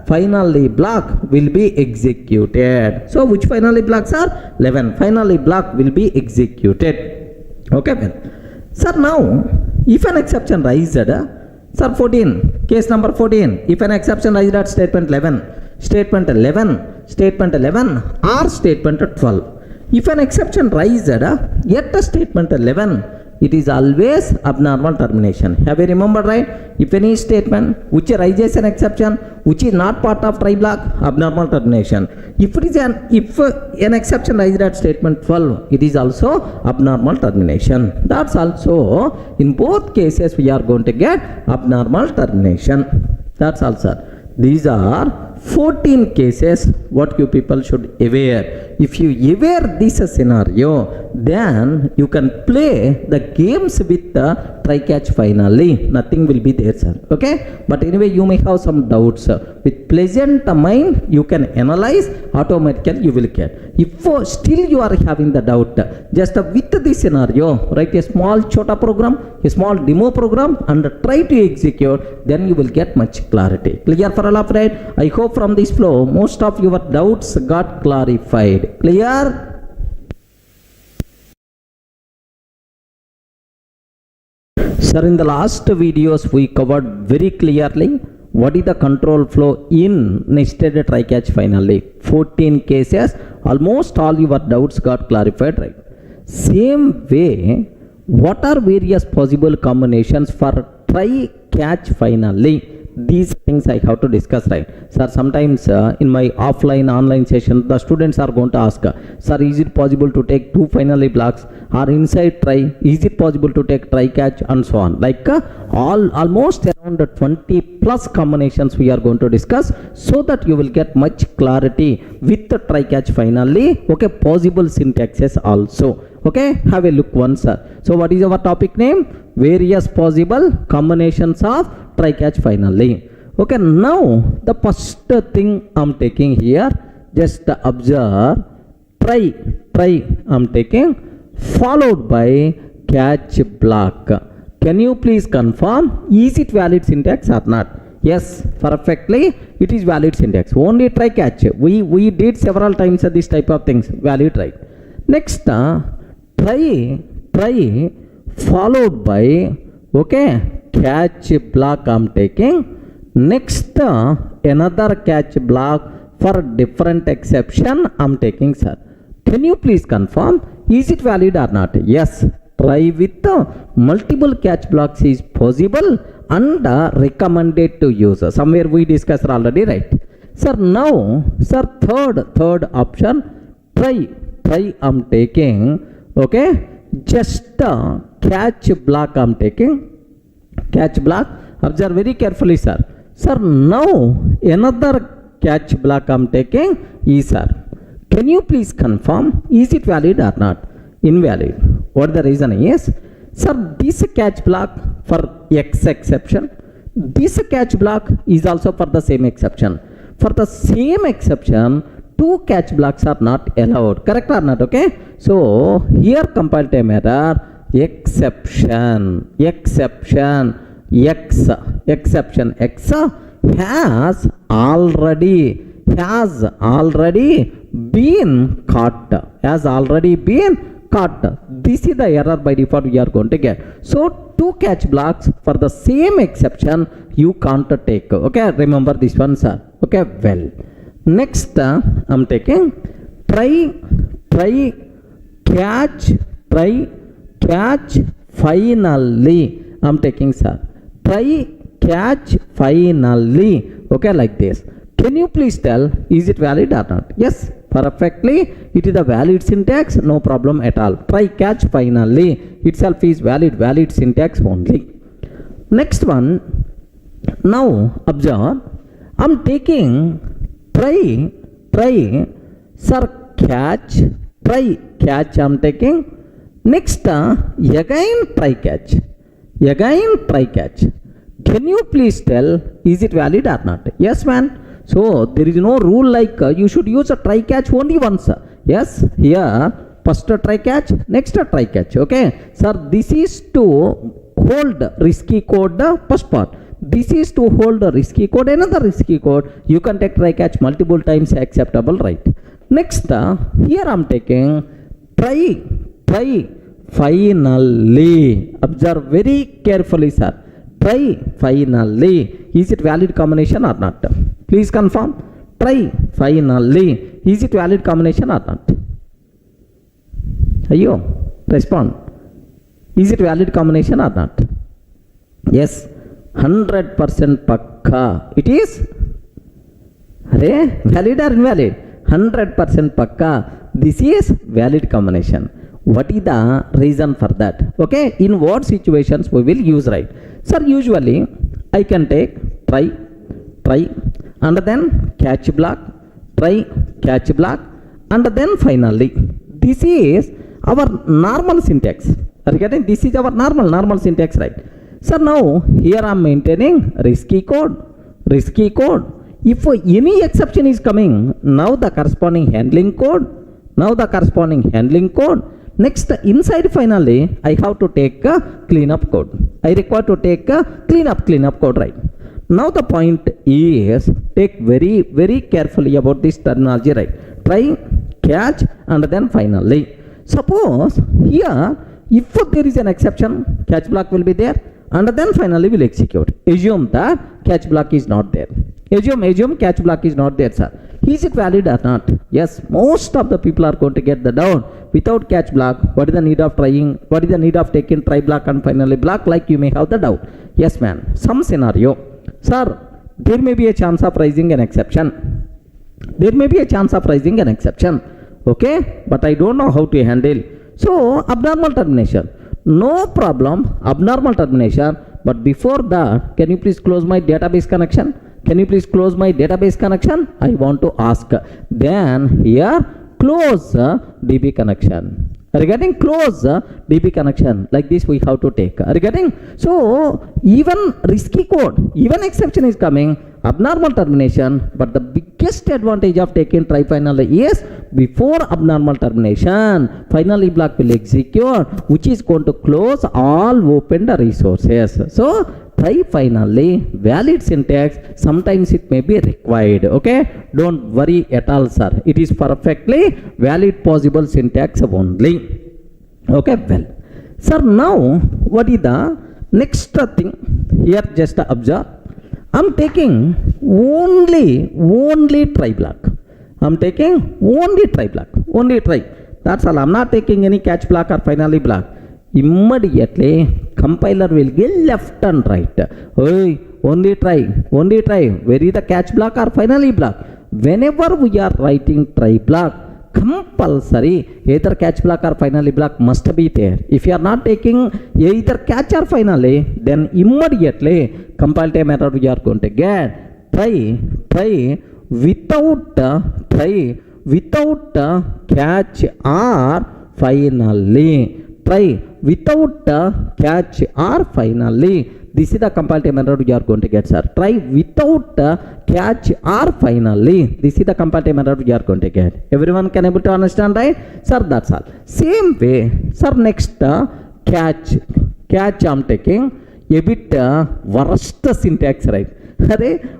finally block will be executed. So which finally blocks are? 11. Finally block will be executed. Okay, well. Sir, now if an exception raised, sir, 14, case number 14, if an exception raised at statement 11 or statement 12, if an exception raised at a statement 11, it is always abnormal termination. Have you remembered, right? If any statement which raises an exception which is not part of try block, abnormal termination. If an exception raised at statement 12, it is also abnormal termination. That's also in both cases we are going to get abnormal termination. That's all, sir. These are 14 cases what you people should aware. If you aware this scenario, then you can play the games with the try catch finally. Nothing will be there, sir. Okay? But anyway, you may have some doubts. With pleasant mind, you can analyze, automatically you will get. If still you are having the doubt, just with this scenario, write a small chota program, a small demo program and try to execute, then you will get much clarity. Clear for all of right? I hope from this flow, most of your doubts got clarified. Clear? Sir, in the last videos we covered very clearly what is the control flow in nested try catch finally. 14 cases, almost all your doubts got clarified, right? Same way, what are various possible combinations for try catch finally? These things I have to discuss, right? Sir, sometimes in my offline online session the students are going to ask, sir, is it possible to take 2 finally blocks, or inside try is it possible to take try catch, and so on, like almost around 20 plus combinations we are going to discuss, so that you will get much clarity with the try catch finally. Okay, possible syntaxes also. Okay, have a look once, sir. So what is our topic name? Various possible combinations of try catch finally. Okay, now the first thing I'm taking here, just observe try I'm taking followed by catch block. Can you please confirm, is it valid syntax or not? Yes, perfectly it is valid syntax. Only try catch we did several times this type of things, valid, right? Next try followed by, okay, catch block I'm taking. Next another catch block for different exception I'm taking, sir. Can you please confirm, is it valid or not? Yes, try with multiple catch blocks is possible and recommended to use. Somewhere we discussed already, right? Sir, now, sir, third option, try I'm taking, okay, just catch block I'm taking, catch block. Observe very carefully, sir. Sir, now another catch block I'm taking is, sir, can you please confirm, is it valid or not? Invalid. What the reason is? Sir, this catch block for X exception, this catch block is also for the same exception. For the same exception, 2 catch blocks are not allowed. Correct or not? Okay. So here compile time error, exception X has has already been caught. Has already been caught. This is the error by default we are going to get. So two catch blocks for the same exception you can't take. Okay, remember this one, sir. Okay, well. Next, I'm taking try, catch, finally. I'm taking, sir. Try, catch, finally. Okay, like this. Can you please tell, is it valid or not? Yes, perfectly. It is a valid syntax, no problem at all. Try, catch, finally itself is valid syntax only. Next one. Now observe, I'm taking try, sir, catch, I'm taking. Next, again try catch. Can you please tell, is it valid or not? Yes, man. So there is no rule like you should use a try catch only once. Yes, here first a try catch, next a try catch. Okay, sir, this is to hold risky code, the first part. This is to hold a risky code, another risky code. You can take try catch multiple times, acceptable, right? Next, here I'm taking try, finally. Observe very carefully, sir. Try, finally. Is it valid combination or not? Please confirm. Try, finally. Is it valid combination or not? Ayo, respond. Is it valid combination or not? Yes, 100% pakka. It is? Are valid or invalid? 100% pakka. This is valid combination. What is the reason for that? Okay, in what situations we will use, right? Sir, usually I can take try, and then catch block, try, catch block, and then finally. This is our normal syntax. Are you getting? This is our normal syntax, right? So now here I am maintaining risky code. If any exception is coming, now the corresponding handling code. Next, inside finally, I have to take a cleanup code. I require to take a cleanup code, right? Now the point is, take very carefully about this terminology, right? Try, catch, and then finally. Suppose here, if there is an exception, catch block will be there, and then finally will execute. Assume that catch block is not there. Assume catch block is not there, sir. Is it valid or not? Yes, most of the people are going to get the doubt. Without catch block, what is the need of trying? What is the need of taking try block and finally block? Like you may have the doubt. Yes, man. Some scenario, sir, there may be a chance of raising an exception. Okay, but I don't know how to handle. So abnormal termination. No problem. Abnormal termination. But before that, can you please close my database connection? I want to ask. Then here, close DB connection. Regarding close DB connection, like this we have to take. Regarding, so even risky code, even exception is coming, abnormal termination, but the biggest advantage of taking try finally is before abnormal termination, finally block will execute, which is going to close all open resources. So try finally, valid syntax, sometimes it may be required. Okay, don't worry at all, sir. It is perfectly valid possible syntax only. Okay, well, sir, now what is the next thing? Here just observe. I'm taking only try block. Only try. That's all. I'm not taking any catch block or finally block. Immediately compiler will get left and right. Hey, only try. Where is the catch block or finally block? Whenever we are writing try block, compulsory either catch block or finally block must be there. If you are not taking either catch or finally, then immediately compile time error we are going to get try without catch or finally. Try without catch or finally. This is the compile time error you are going to get, sir. Try without catch or finally. This is the compile time error you are going to get. Everyone can able to understand, right? Sir, that's all. Same way, sir, next catch I'm taking a bit worst syntax, right?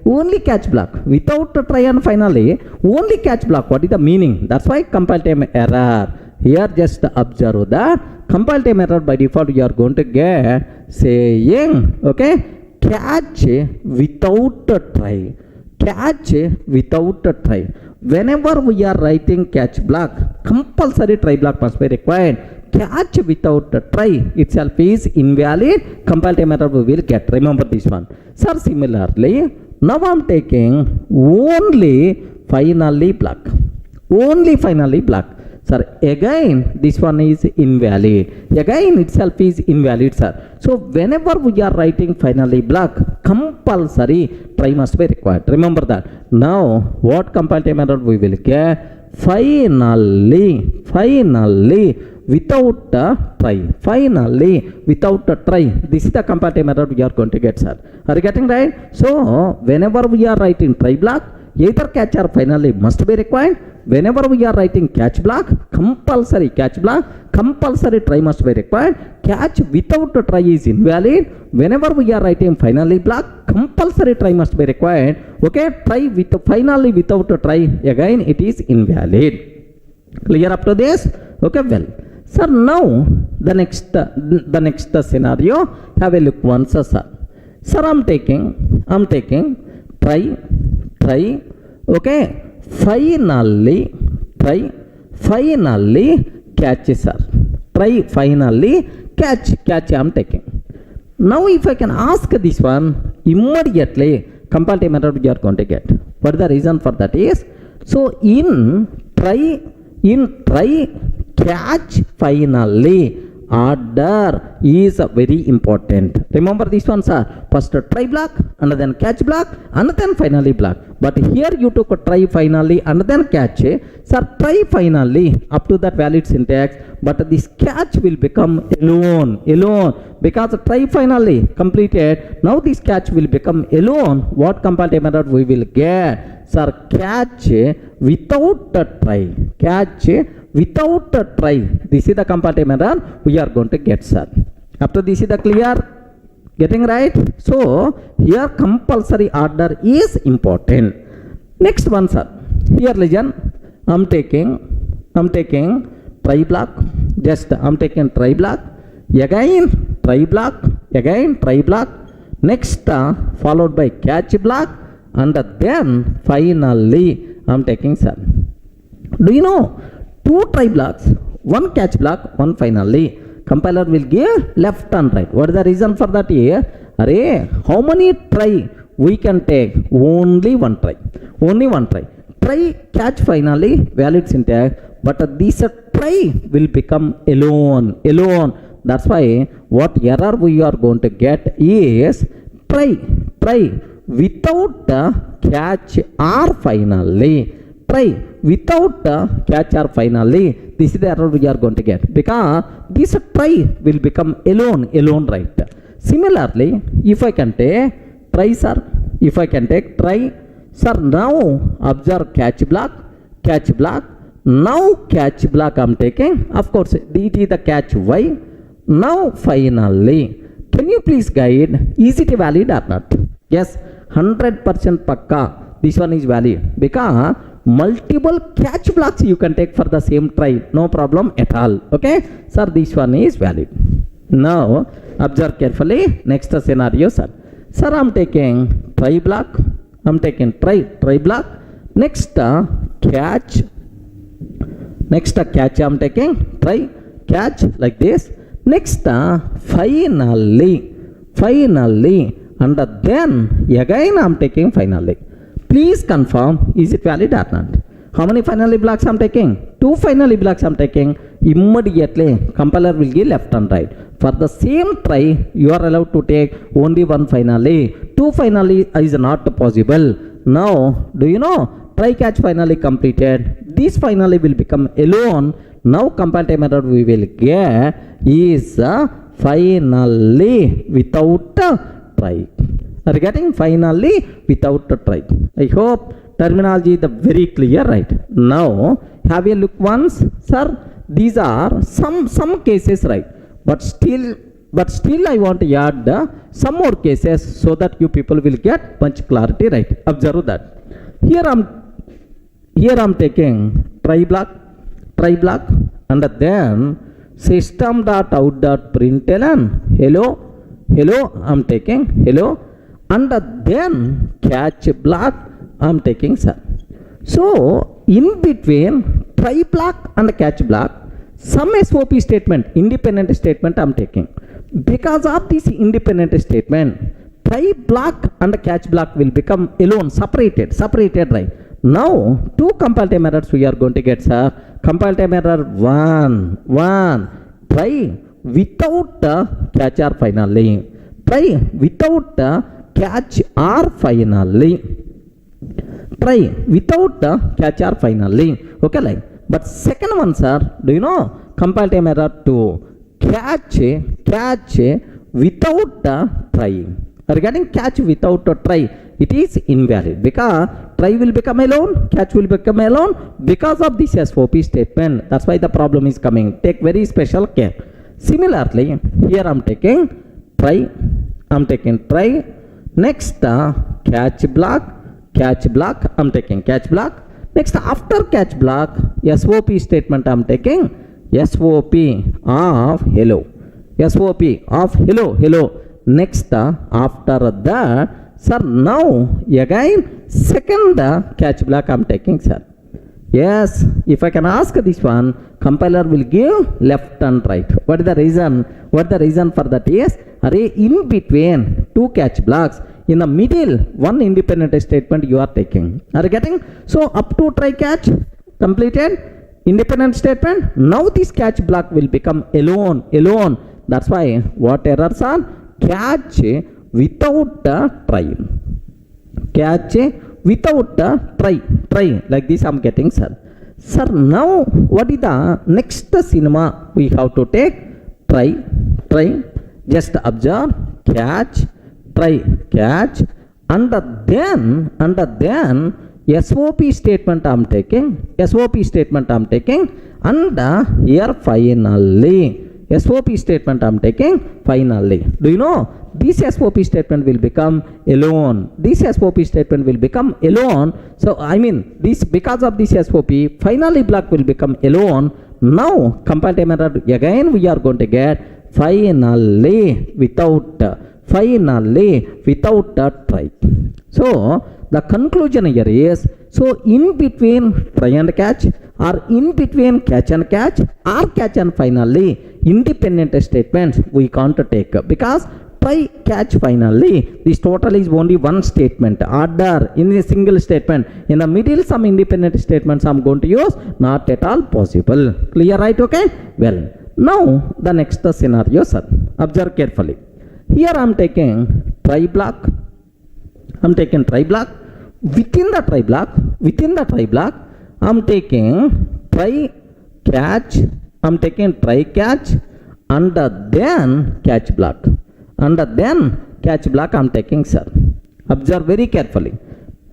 Only catch block without try and finally only catch block. What is the meaning? That's why compile time error. Here just observe that compile time error by default you are going to get saying okay, catch without a try. Catch without a try. Whenever we are writing catch block, compulsory try block must be required. Catch without a try itself is invalid. Compile time error we will get. Remember this one. Sir, similarly, now I am taking only finally block. Only finally block. Sir, again this one is invalid. Again itself is invalid, sir. So whenever we are writing finally block, compulsory try must be required. Remember that. Now what compile time error we will get? Finally without a try. Finally without a try. This is the compile time error we are going to get, sir. Are you getting right? So whenever we are writing try block, either catch or finally must be required. Whenever we are writing catch block, compulsory catch block, compulsory try must be required. Catch without a try is invalid. Whenever we are writing finally block, compulsory try must be required. Okay, try with finally without a try, again it is invalid. Clear up to this? Okay, well, sir, now the next scenario, have a look once, sir. Sir, I'm taking try, okay, finally catch, sir. Try finally catch I'm taking. Now if I can ask this one, immediately compile time error you are going to get. What the reason for that is, so in try catch finally order is very important. Remember this one, sir. First try block and then catch block and then finally block. But here you took a try finally and then catch. Sir, try finally up to that valid syntax, but this catch will become alone because try finally completed. Now this catch will become alone. What compile time error we will get? Sir, catch without a try. Catch without a try. This is the compile time error we are going to get, sir. After this is the clear? Getting right? So here compulsory order is important. Next one, sir. Here listen. I'm taking try block. Just I'm taking try block. Again try block. Again try block. Next followed by catch block, and then finally I'm taking, sir. Do you know? 2 try blocks, 1 catch block, 1 finally. Compiler will give left and right. What is the reason for that here? How many try we can take? Only one try. Only one try. Try catch finally valid syntax, but this try will become alone. That's why what error we are going to get is try without catch or finally. Try without catch or finally. This is the error we are going to get because this try will become alone, right? Similarly, if I can take try, sir, if I can take try, sir, now observe catch block. Now catch block I'm taking. Of course, it is the catch y. Now finally, can you please guide, is it valid or not? Yes, 100% pakka. This one is valid because multiple catch blocks you can take for the same try, no problem at all. Okay, sir, this one is valid. Now observe carefully. Next scenario, sir. Sir, I'm taking try block. I'm taking try block. Next catch. Next catch I'm taking try catch like this. Next finally, and then again I'm taking finally. Please confirm, is it valid or not? How many finally blocks I'm taking? 2 finally blocks I'm taking. Immediately compiler will give left and right. For the same try, you are allowed to take only 1 finally. 2 finally is not possible. Now, do you know? Try catch finally completed. This finally will become alone. Now compile time error we will get is finally without try. Are you getting? Finally without a try. I hope terminology is very clear, right? Now have a look once, sir. These are some cases, right? But still But still I want to add some more cases so that you people will get much clarity, right? Observe that. Here I'm taking try block, and then system.out.println hello, I'm taking hello, and then catch block I'm taking sir. So in between try block and catch block, some SOP statement, independent statement I'm taking. Because of this independent statement, try block and catch block will become alone, separated, right? Now, two compile time errors we are going to get, sir. Compile time error 1, try without catch or finally. Try without catch or finally. Try without catch or finally. Okay, like. But second one, sir, do you know? Compile time error 2, catch without trying. Regarding catch without try, it is invalid because try will become alone, catch will become alone because of this SOP statement. That's why the problem is coming. Take very special care. Similarly, here I'm taking try. Next, catch block. I'm taking catch block. Next, after catch block, SOP statement I'm taking SOP of hello. Next, after that, sir, now again second catch block I'm taking, sir. Yes, if I can ask this one, compiler will give left and right. What is the reason? For that is, in between two catch blocks, in the middle, one independent statement you are taking. Are you getting? So up to try catch completed, independent statement. Now this catch block will become alone. That's why what errors are? Catch without try. Catch without try. Like this I'm getting, sir. Sir, now what is the next cinema we have to take? Try. Just observe, catch, try, catch, and then SOP statement I'm taking, and here finally. SOP statement I'm taking finally. Do you know this SOP statement will become alone? So I mean this, because of this SOP, finally block will become alone. Now compile time error again we are going to get finally without try. So the conclusion here is, so in between try and catch, or in between catch and catch, or catch and finally, independent statements we can't take because try, catch, finally, this total is only one statement, order in a single statement. In the middle some independent statements I'm going to use, not at all possible. Clear, right? Okay, well, now the next scenario, sir. Observe carefully. Here I'm taking try block. Within the try block, I'm taking try catch, and then catch block. I'm taking, sir. Observe very carefully.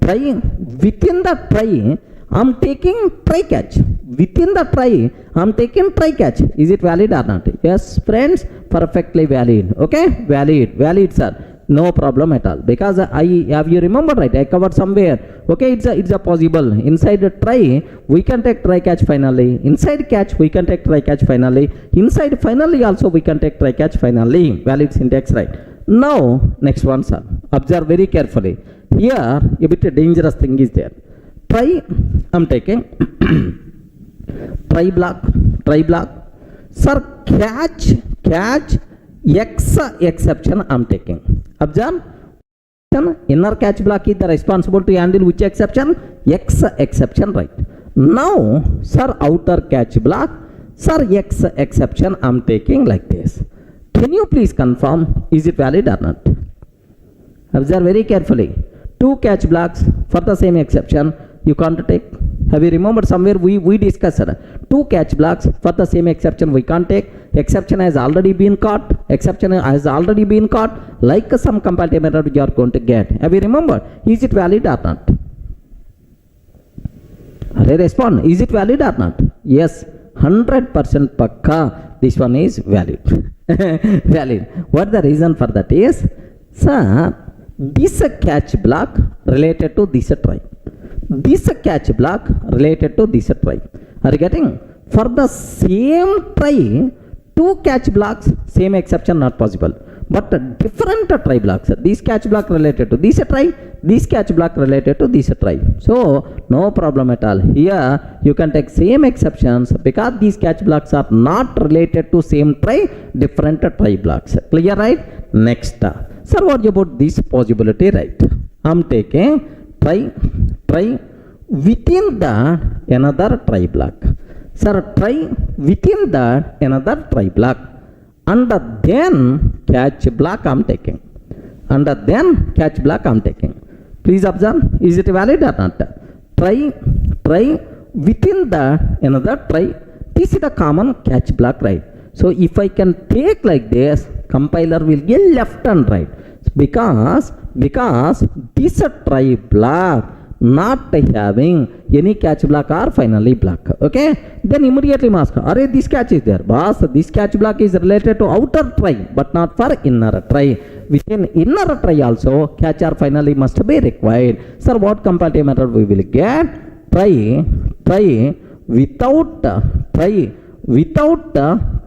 Within the try, I'm taking try catch. Within the try, I'm taking try catch. Is it valid or not? Yes, friends, perfectly valid. Okay, valid, sir. No problem at all, because you remember, right? I covered somewhere. Okay, it's a possible. Inside the try, we can take try catch finally. Inside catch, we can take try catch finally. Inside finally also we can take try catch finally. Valid syntax, right? Now next one, sir. Observe very carefully. Here a bit dangerous thing is there. Try, I'm taking try block. Sir, catch X exception I'm taking. Observe, inner catch block is the responsible to handle which exception? X exception, right? Now, sir, outer catch block, sir, X exception I'm taking like this. Can you please confirm, is it valid or not? Observe very carefully. Two catch blocks for the same exception you can't take. Have you remembered somewhere we discussed two catch blocks for the same exception we can't take. Exception has already been caught. Like some compile time error you are going to get. Have you remembered? Is it valid or not? Respond. Is it valid or not? Yes, 100% pakka. This one is valid. valid. What the reason for that is, sir, this catch block related to this try. This catch block related to this try. Are you getting? For the same try, two catch blocks, same exception not possible. But different try blocks. This catch block related to this try, this catch block related to this try. So no problem at all. Here you can take same exceptions because these catch blocks are not related to same try, different try blocks. Clear, right? Next, sir, what about this possibility, right? I'm taking try within that another try block. Sir, try within that another try block. And then catch block I'm taking. And then catch block I'm taking. Please observe, is it valid or not? Try within the another try. This is the common catch block, right? So if I can take like this, compiler will get left and right. Because this try block not having any catch block or finally block. Okay, then immediately ask, array, this catch is there, boss. This catch block is related to outer try but not for inner try. Within inner try also catch or finally must be required. Sir, what comparative method we will get? Try without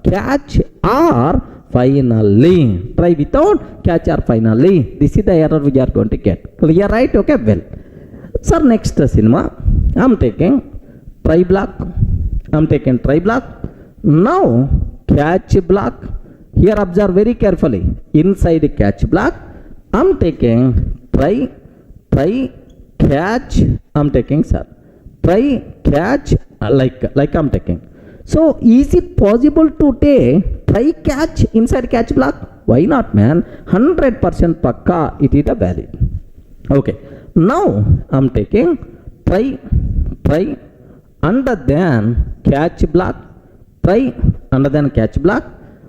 catch or finally. Try without catch or finally. This is the error we are going to get. Clear, right? Okay, well. Sir, next cinema, I'm taking try block. Now catch block. Here observe very carefully. Inside catch block, I'm taking try catch. I'm taking, sir, try catch like I'm taking. So is it possible to take try catch inside catch block? Why not, man? 100% pakka it is a valid. Okay. Now I'm taking try and then catch block, try and then catch block,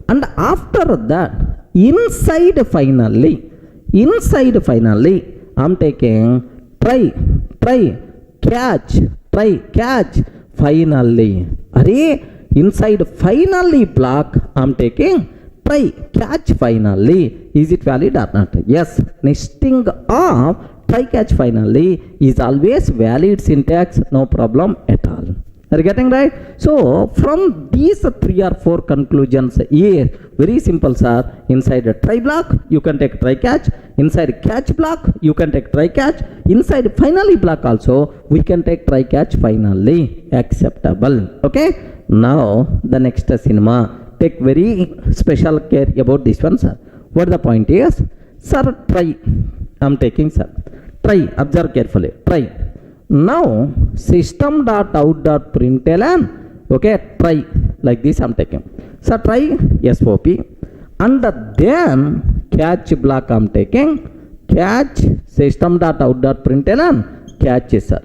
and after that inside finally I'm taking try catch finally. Array, inside finally block I'm taking try catch finally. Is it valid or not? Yes. Nesting of try catch finally is always valid syntax, no problem at all. Are you getting right? So from these 3 or 4 conclusions is very simple, sir. Inside a try block you can take try catch, inside catch block you can take try catch, inside finally block also we can take try catch finally. Acceptable. Okay, now the next cinema, take very special care about this one, sir. What the point is, sir, try I'm taking, sir, try, observe carefully, try. Now system.out.println, okay, try like this I'm taking. So try SOP and then catch block I'm taking, catch system.out.println, catch, sir,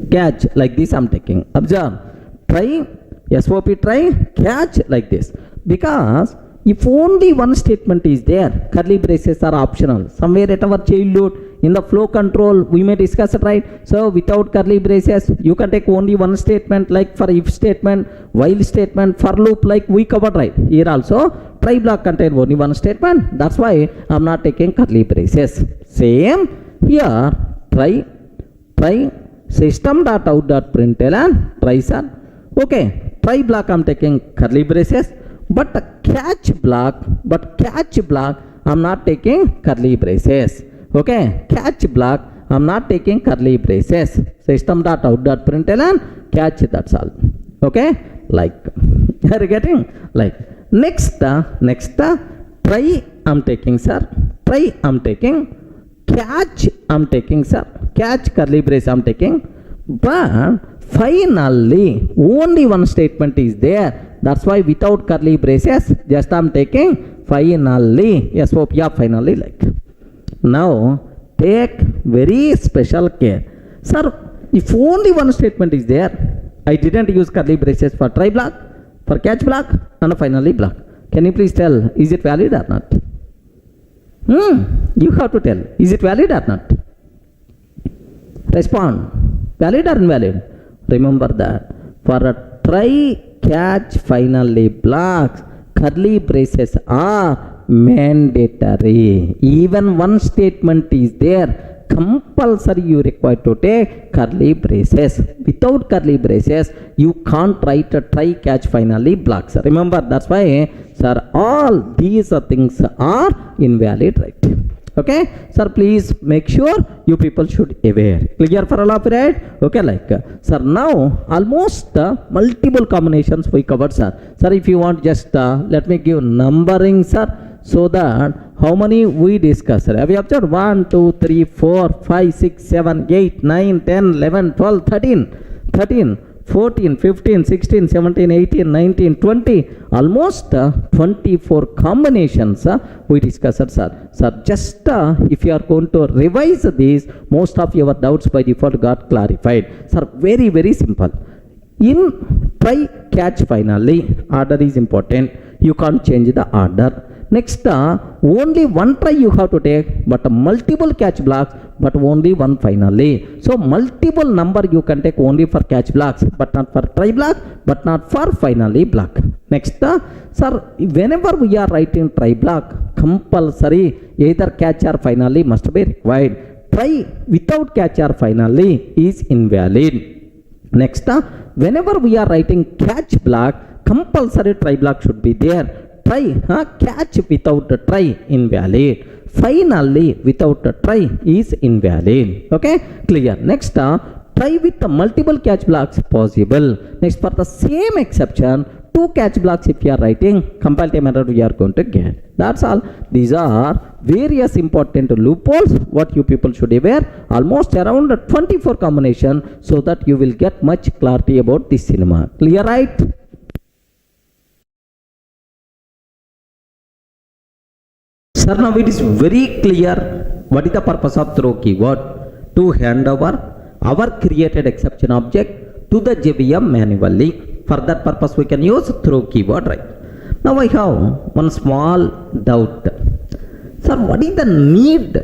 catch like this I'm taking. Observe, try SOP, try catch like this, because if only one statement is there, curly braces are optional. Somewhere at our childhood in the flow control we may discuss it, right? So without curly braces you can take only one statement, like for if statement, while statement, for loop, like we covered, right? Here also try block contain only one statement. That's why I'm not taking curly braces. Same here, try system.out.println, try, sir. Okay, try block I'm taking curly braces. But catch block I'm not taking curly braces. Okay, catch block I'm not taking curly braces. System.out.println, catch, that's all. Okay, like, are you getting? Like, next try I'm taking, sir, try I'm taking, catch I'm taking, sir, catch curly brace I'm taking, but finally only one statement is there. That's why without curly braces just I'm taking finally. Yes, hope, yeah, finally, like. Now take very special care, sir. If only one statement is there, I didn't use curly braces for try block, for catch block and finally block. Can you please tell, is it valid or not? You have to tell, is it valid or not? Respond, valid or invalid? Remember that for a try catch finally blocks, curly braces are mandatory. Even one statement is there, compulsory you require to take curly braces. Without curly braces you can't write a try catch finally blocks. Remember, that's why sir all these things are invalid, right? Okay sir, please make sure you people should aware. Clear for all of it, right? Okay, like sir, now almost multiple combinations we covered, sir. Sir, if you want, just let me give numbering, sir, so that how many we discussed. Have you observed? 1 2 3 4 5 6 7 8 9 10 11 12 13 14 15 16 17 18 19 20, almost 24 combinations we discussed, sir. Sir, just if you are going to revise these, most of your doubts by default got clarified, sir. Very very simple. In try catch finally, order is important. You can't change the order. Next, only one try you have to take, but multiple catch blocks, but only one finally. So multiple number you can take only for catch blocks, but not for try block, but not for finally block. Next, sir, whenever we are writing try block, compulsory either catch or finally must be required. Try without catch or finally is invalid. Next, whenever we are writing catch block, compulsory try block should be there. Try catch without a try, invalid. Finally without a try is invalid. Okay, clear. Next, try with the multiple catch blocks possible. Next, for the same exception, 2 catch blocks if you are writing, compile time error we are going to get. That's all. These are various important loopholes what you people should aware. Almost around 24 combination, so that you will get much clarity about this cinema. Clear, right? Sir, now it is very clear what is the purpose of throw keyword. To hand over our created exception object to the JVM manually. For that purpose we can use throw keyword, right? Now I have one small doubt. Sir, what is the need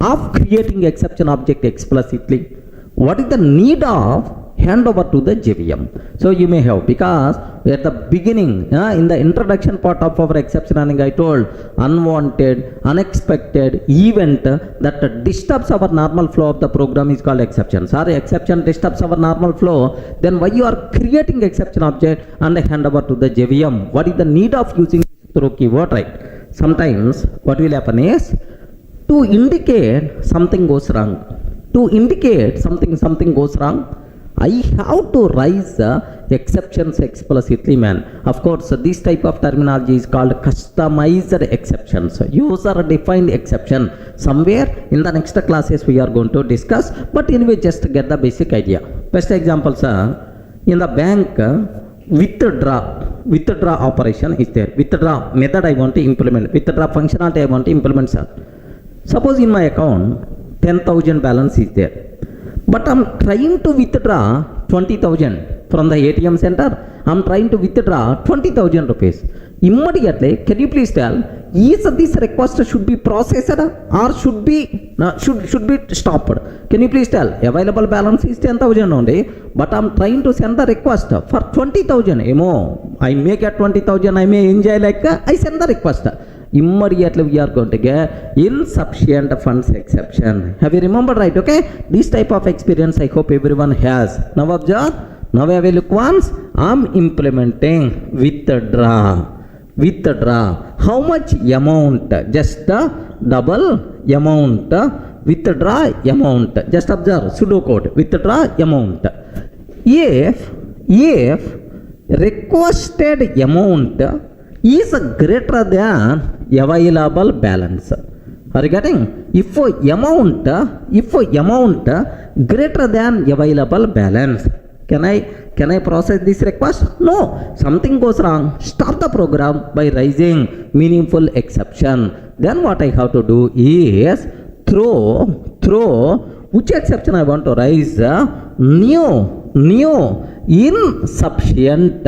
of creating exception object explicitly? What is the need of hand over to the JVM? So you may have, because at the beginning, in the introduction part of our exception handling, I told unwanted, unexpected event that disturbs our normal flow of the program is called exception. Sorry, exception disturbs our normal flow. Then why you are creating exception object and hand over to the JVM? What is the need of using throw keyword, right? Sometimes what will happen is, to indicate something goes wrong, to indicate something goes wrong, I have to raise exceptions explicitly, man. Of course, this type of terminology is called customized exceptions, user defined exception. Somewhere in the next classes we are going to discuss, but anyway, just get the basic idea. Best examples are, in the bank, withdraw operation is there. Withdraw method I want to implement, withdraw functionality I want to implement, sir. Suppose in my account 10,000 balance is there, but I'm trying to withdraw 20,000 from the ATM center. I'm trying to withdraw 20,000 rupees. Immediately, can you please tell, is this request should be processed or should be stopped? Can you please tell? Available balance is 10,000 only, but I'm trying to send the request for 20,000. I may get 20,000, I may enjoy, like I send the request. Immediately we are going to get insufficient funds exception. Have you remembered, right? Okay, this type of experience I hope everyone has. Now observe, now I will look once. I'm implementing withdraw. How much amount? Just double amount. Withdraw amount. Just observe pseudocode. Withdraw amount. If requested amount is greater than available balance. Are you getting? If amount greater than available balance, can I process this request? No. Something goes wrong. Stop the program by raising meaningful exception. Then what I have to do is throw which exception I want to raise? New insufficient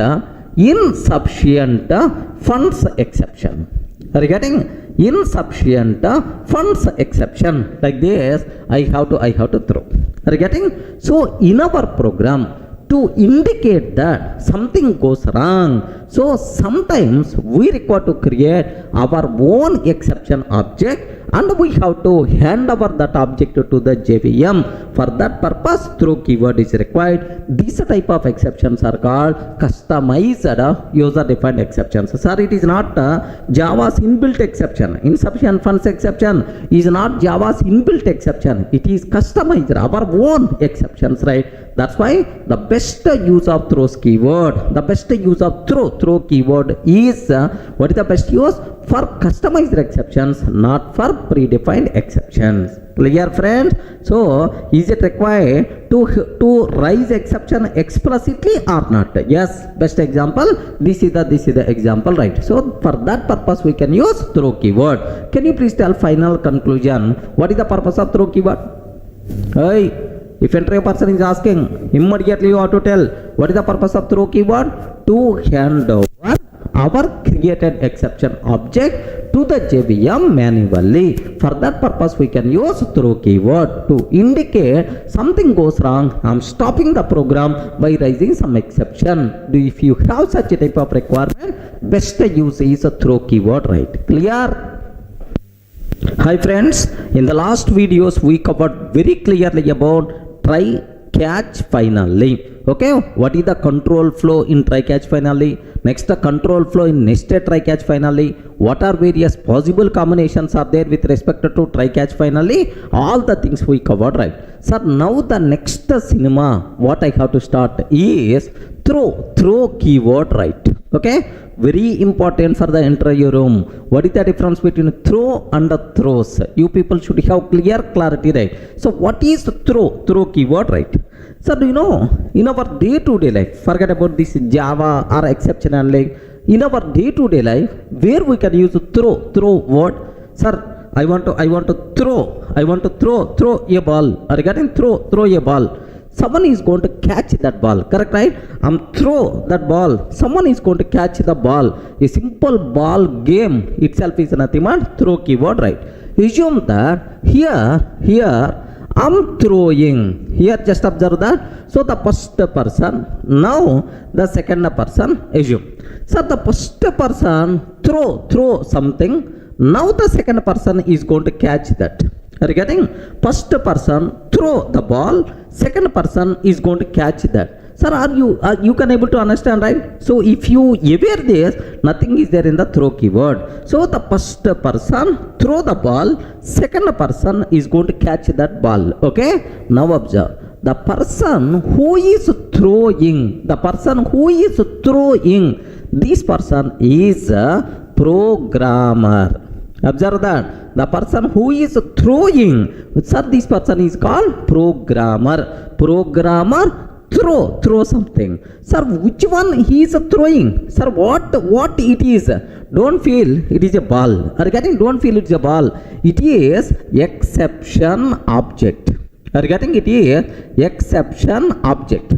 funds exception. Are you getting? Insufficient funds exception. Like this, I have to throw. Are you getting? So in our program, to indicate that something goes wrong, So sometimes we require to create our own exception object, and we have to hand over that object to the JVM. For that purpose, throw keyword is required. These type of exceptions are called customized user-defined exceptions. Sir, it is not Java's inbuilt exception. Insufficient funds exception is not Java's inbuilt exception. It is customized, our own exceptions, right? That's why the best use of throws keyword, the best use of throw keyword is what is the best use? For customized exceptions, not for predefined exceptions. Clear, friends? So is it required to raise exception explicitly or not? Yes. Best example, this is the example, right? So for that purpose we can use throw keyword. Can you please tell final conclusion? What is the purpose of throw keyword? Hey, if entry person is asking, immediately you have to tell what is the purpose of throw keyword? To hand over our created exception object to the JVM manually. For that purpose we can use throw keyword to indicate something goes wrong. I'm stopping the program by raising some exception. If you have such a type of requirement, best use is a throw keyword, right? Clear? Hi friends, in the last videos we covered very clearly about try catch finally. Okay, what is the control flow in try catch finally? Next, the control flow in nested try catch finally. What are various possible combinations are there with respect to try catch finally? All the things we covered, right? Sir, now the next cinema what I have to start is throw keyword, right? Okay, very important for the interview room. What is the difference between throw and throws? You people should have clear clarity, right? So what is throw keyword, right? So do you know, in our day-to-day life, forget about this Java or exception handling, in our day-to-day life, where we can use throw word? Sir, I want to throw a ball. Regarding throw a ball, someone is going to catch that ball, correct, right? Throw that ball, someone is going to catch the ball. A simple ball game itself is nothing but throw keyword, right? Assume that here I'm throwing. Here just observe that. So the first person, now the second person, assume. So the first person throw something. Now the second person is going to catch that. Are you getting? First person throw the ball, second person is going to catch that. Sir, are you can able to understand, right? So if you aware this, nothing is there in the throw keyword. So the first person throw the ball, second person is going to catch that ball. Okay? Now observe. The person who is throwing, this person is a programmer. Observe that. The person who is throwing, sir, this person is called programmer. Throw something. Sir, which one he is throwing? Sir, what it is? Don't feel it is a ball. Are you getting? Don't feel it is a ball. It is exception object. Are you getting? It is exception object.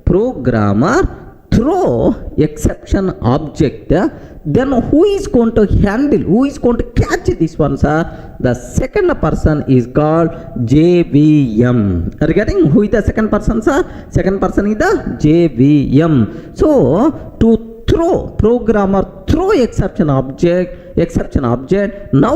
Programmer throw exception object. Then who is going to handle? Who is going to catch this one, sir? The second person is called JVM. Are you getting? Who is the second person, sir? Second person is the JVM. So to programmer throw exception object. Now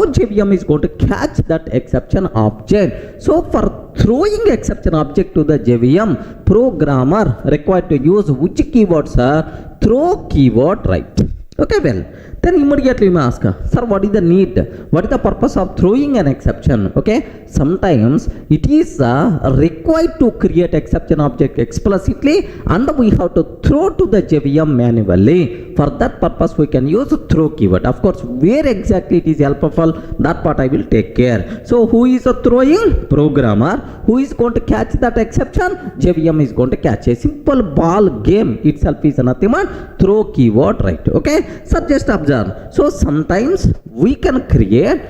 JVM is going to catch that exception object. So for throwing exception object to the JVM, programmer required to use which keyword, sir? Throw keyword, right? Okay, well, then immediately you may ask, sir, what is the need? What is the purpose of throwing an exception? Okay, sometimes it is required to create exception object explicitly, and we have to throw to the JVM manually. For that purpose, we can use throw keyword. Of course, where exactly it is helpful, that part I will take care. So, who is throwing? Programmer. Who is going to catch that exception? JVM is going to catch. A simple ball game itself is nothing but throw keyword, right? Okay. So just observe. observe. So sometimes we can create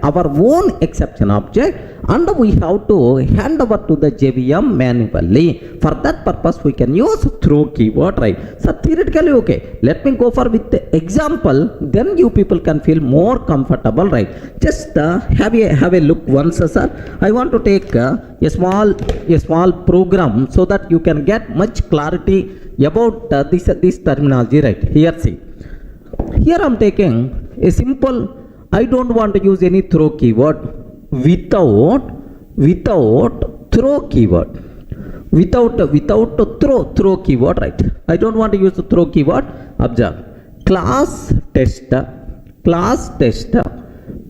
our own exception object, and we have to hand over to the JVM manually. For that purpose we can use throw keyword, right? So theoretically, okay, let me go for with the example, then you people can feel more comfortable, right? Just have a look once, sir. I want to take a small program so that you can get much clarity about this terminology, right? Here, see, here I'm taking a simple, I don't want to use any throw keyword without throw keyword, without throw keyword, right? I don't want to use the throw keyword. Observe, class tester,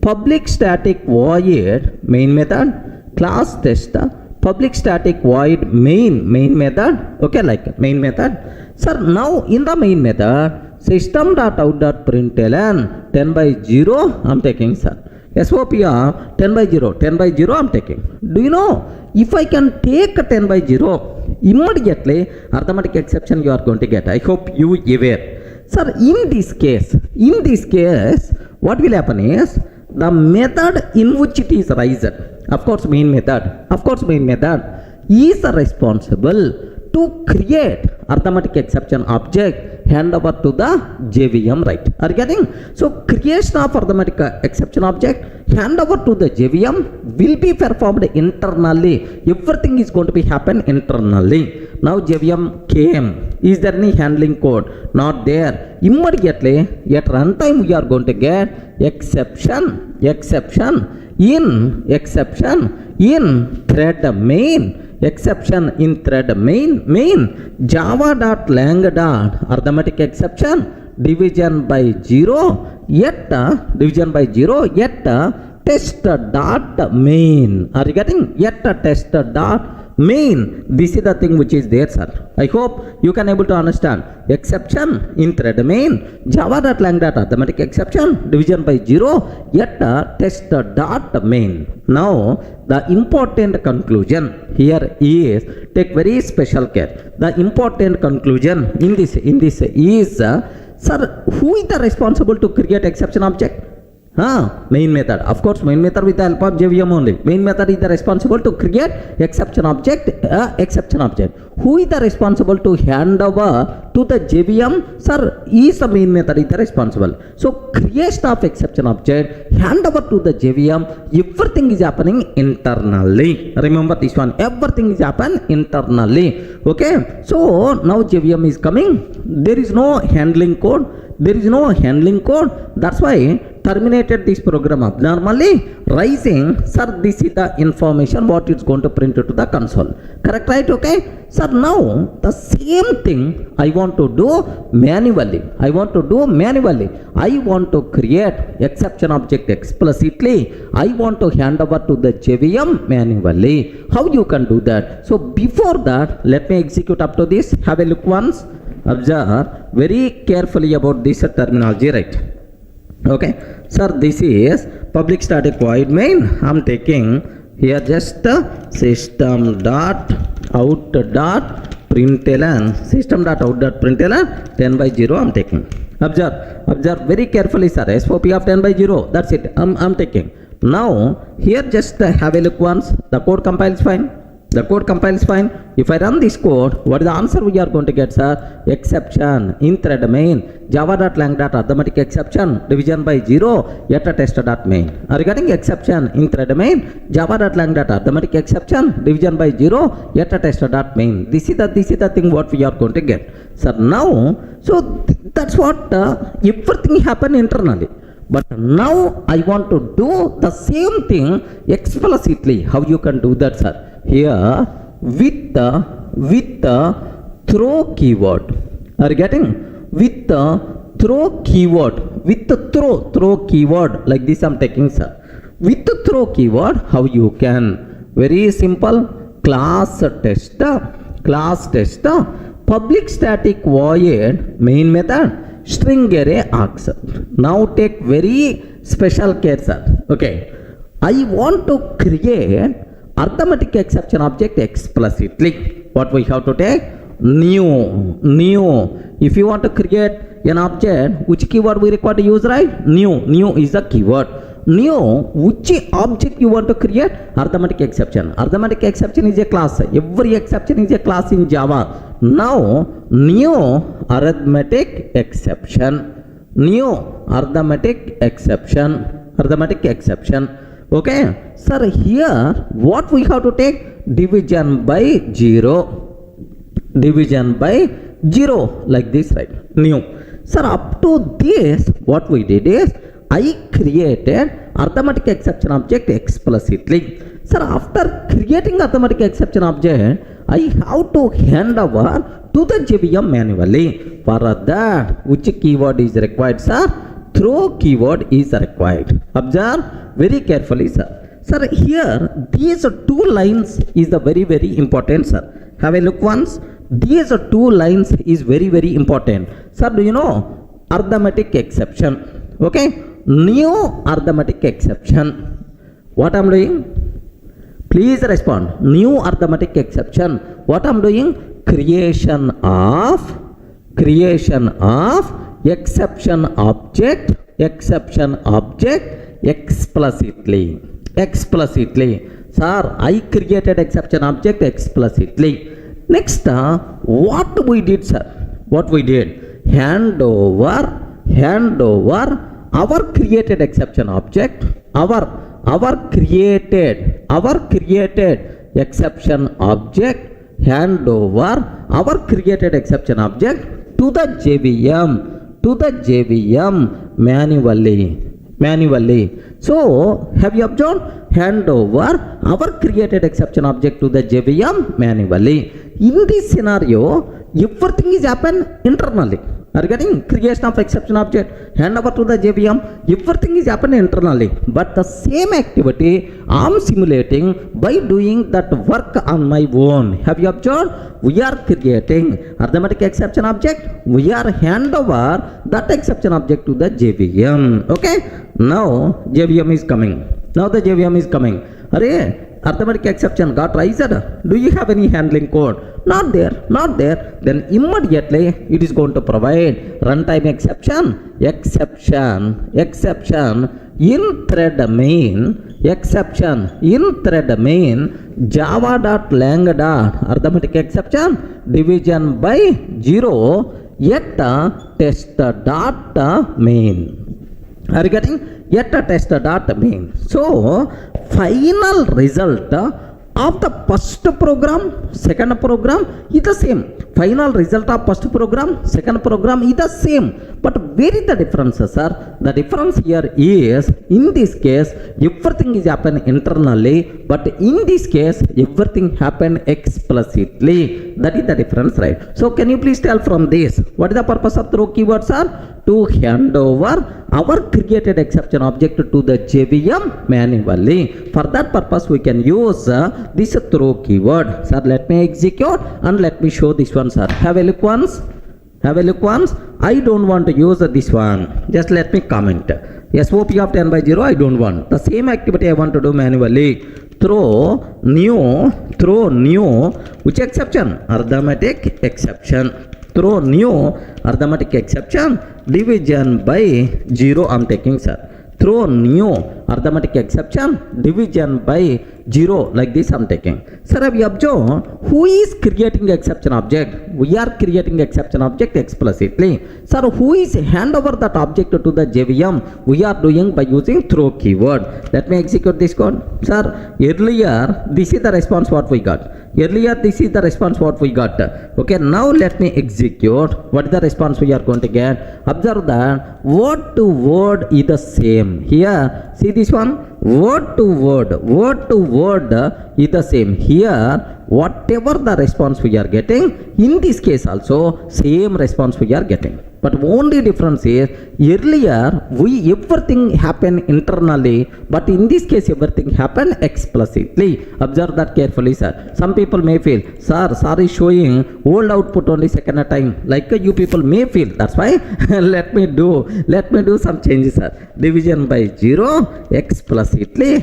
public static void main method, class tester, public static void main method, okay, like main method. Sir, now in the main method, system.out.println 10/0 I'm taking, sir. SOP of 10/0 I'm taking. Do you know, if I can take 10/0, immediately arithmetic exception you are going to get. I hope you aware. Sir, in this case, what will happen is, the method in which it is raised, of course main method is responsible to create arithmetic exception object, hand over to the JVM, right? Are you getting? So creation of arithmetic exception object, hand over to the JVM will be performed internally. Everything is going to be happen internally. Now JVM came. Is there any handling code? Not there. Immediately at runtime we are going to get exception in thread main, exception in thread main, java.lang arithmetic exception division by 0 yet test dot main. Are you getting? Yet test dot main. This is the thing which is there, sir. I hope you can able to understand. Exception in thread main, java.lang arithmetic exception division by 0 yet test dot main. Now the important conclusion here is, take very special care. The important conclusion in this is, sir, who is the responsible to create exception object? Main method. Of course, main method with the help of JVM only. Main method is the responsible to create exception object. Who is the responsible to hand over to the JVM? Sir, is the main method is the responsible. So creation of exception object, hand over to the JVM, everything is happening internally. Remember this one, everything is happen internally. Okay, so now JVM is coming. There is no handling code. That's why terminated this program abnormally, rising, sir, this is the information what it's going to print to the console. Correct, right? Okay, sir, now the same thing I want to do manually. I want to create exception object explicitly. I want to hand over to the JVM manually. How you can do that? So before that, let me execute up to this. Have a look once. Observe very carefully about this terminology, right? Okay, sir, this is public static void main. I'm taking here just system.out.println 10/0 I'm taking. Observe very carefully, sir. SOP of 10/0. That's it. I'm taking. Now here just have a look once. The code compiles fine. If I run this code, what is the answer we are going to get, sir? Exception in thread main, java.lang arithmetic exception division by 0 yet test.main. Are you getting? Exception in thread main, java.lang arithmetic exception division by 0 yet test.main. This is the thing what we are going to get, sir. Now, so that's what everything happen internally. But now I want to do the same thing explicitly. How you can do that, sir? Here with the throw keyword. Are you getting? With the throw keyword, throw keyword, like this I'm taking, sir. With the throw keyword, how you can? Very simple. Class tester, public static void main method, string array args. Now take very special care, sir. Okay, I want to create arithmetic exception object explicitly. What we have to take? new. If you want to create an object, which keyword we require to use, right? New is the keyword. New, which object you want to create? Arithmetic exception. Arithmetic exception is a class. Every exception is a class in Java. Now, new arithmetic exception. New arithmetic exception. Arithmetic exception. Okay. Sir, here what we have to take? Division by 0. Division by 0. Like this, right? New. Sir, up to this, what we did is, I created arithmetic exception object explicitly. Sir, after creating arithmetic exception object, I have to hand over to the JVM manually. For that, which keyword is required, sir? Throw keyword is required. Observe very carefully, sir. Sir, here, these two lines is the very important, sir. Have a look once. These two lines is very important. Sir, do you know arithmetic exception? Okay. New arithmetic exception. What I'm doing? Please respond. New arithmetic exception. What I'm doing? Creation of exception object explicitly. Sir, I created exception object explicitly. Next, what we did, sir? What we did? Hand over our created exception object, our created exception object, hand over our created exception object to the JVM manually. So, have you observed? Hand over our created exception object to the JVM manually. In this scenario, everything is happen internally. Are you getting? Creation of exception object, hand over to the JVM, everything is happening internally. But the same activity I am simulating by doing that work on my own. Have you observed? We are creating arithmetic exception object, we are hand over that exception object to the JVM. Okay? Now JVM is coming. Arithmetic exception got raised. Do you have any handling code? Not there. Then immediately it is going to provide runtime exception in thread main java.lang. Arithmetic exception division by 0 yet test.main. Are you getting? Yet test.main. So final result of the first program, second program is the same. Final result of first program, second program is the same. But where is the difference, sir? The difference here is, in this case, everything is happen internally, but in this case, everything happen explicitly. That is the difference, right? So can you please tell from this, what is the purpose of throw keywords, sir? To hand over our created exception object to the JVM manually. For that purpose, we can use this throw keyword. Sir, let me execute and let me show this one, sir. Have a look once. I don't want to use this one. Just let me comment. SOP of 10 by 0, I don't want. The same activity I want to do manually. Throw new, which exception? Arithmetic exception. Throw new arithmetic exception, division by 0 I'm taking, sir. Throw new arithmetic exception, division by 0, like this I'm taking. Sir, have you observed who is creating exception object? We are creating exception object explicitly. Sir, who is hand over that object to the JVM? We are doing by using throw keyword. Let me execute this code. Sir, earlier this is the response what we got. Okay, now let me execute. What is the response we are going to get? Observe that word to word is the same. Here, see this one? Word to word is the same. Here, whatever the response we are getting, in this case also, same response we are getting. But only difference is earlier everything happened internally, but in this case everything happened explicitly. Observe that carefully, sir. Some people may feel, sir is showing old output only second time, like you people may feel. That's why let me do some changes, sir. Division by 0 explicitly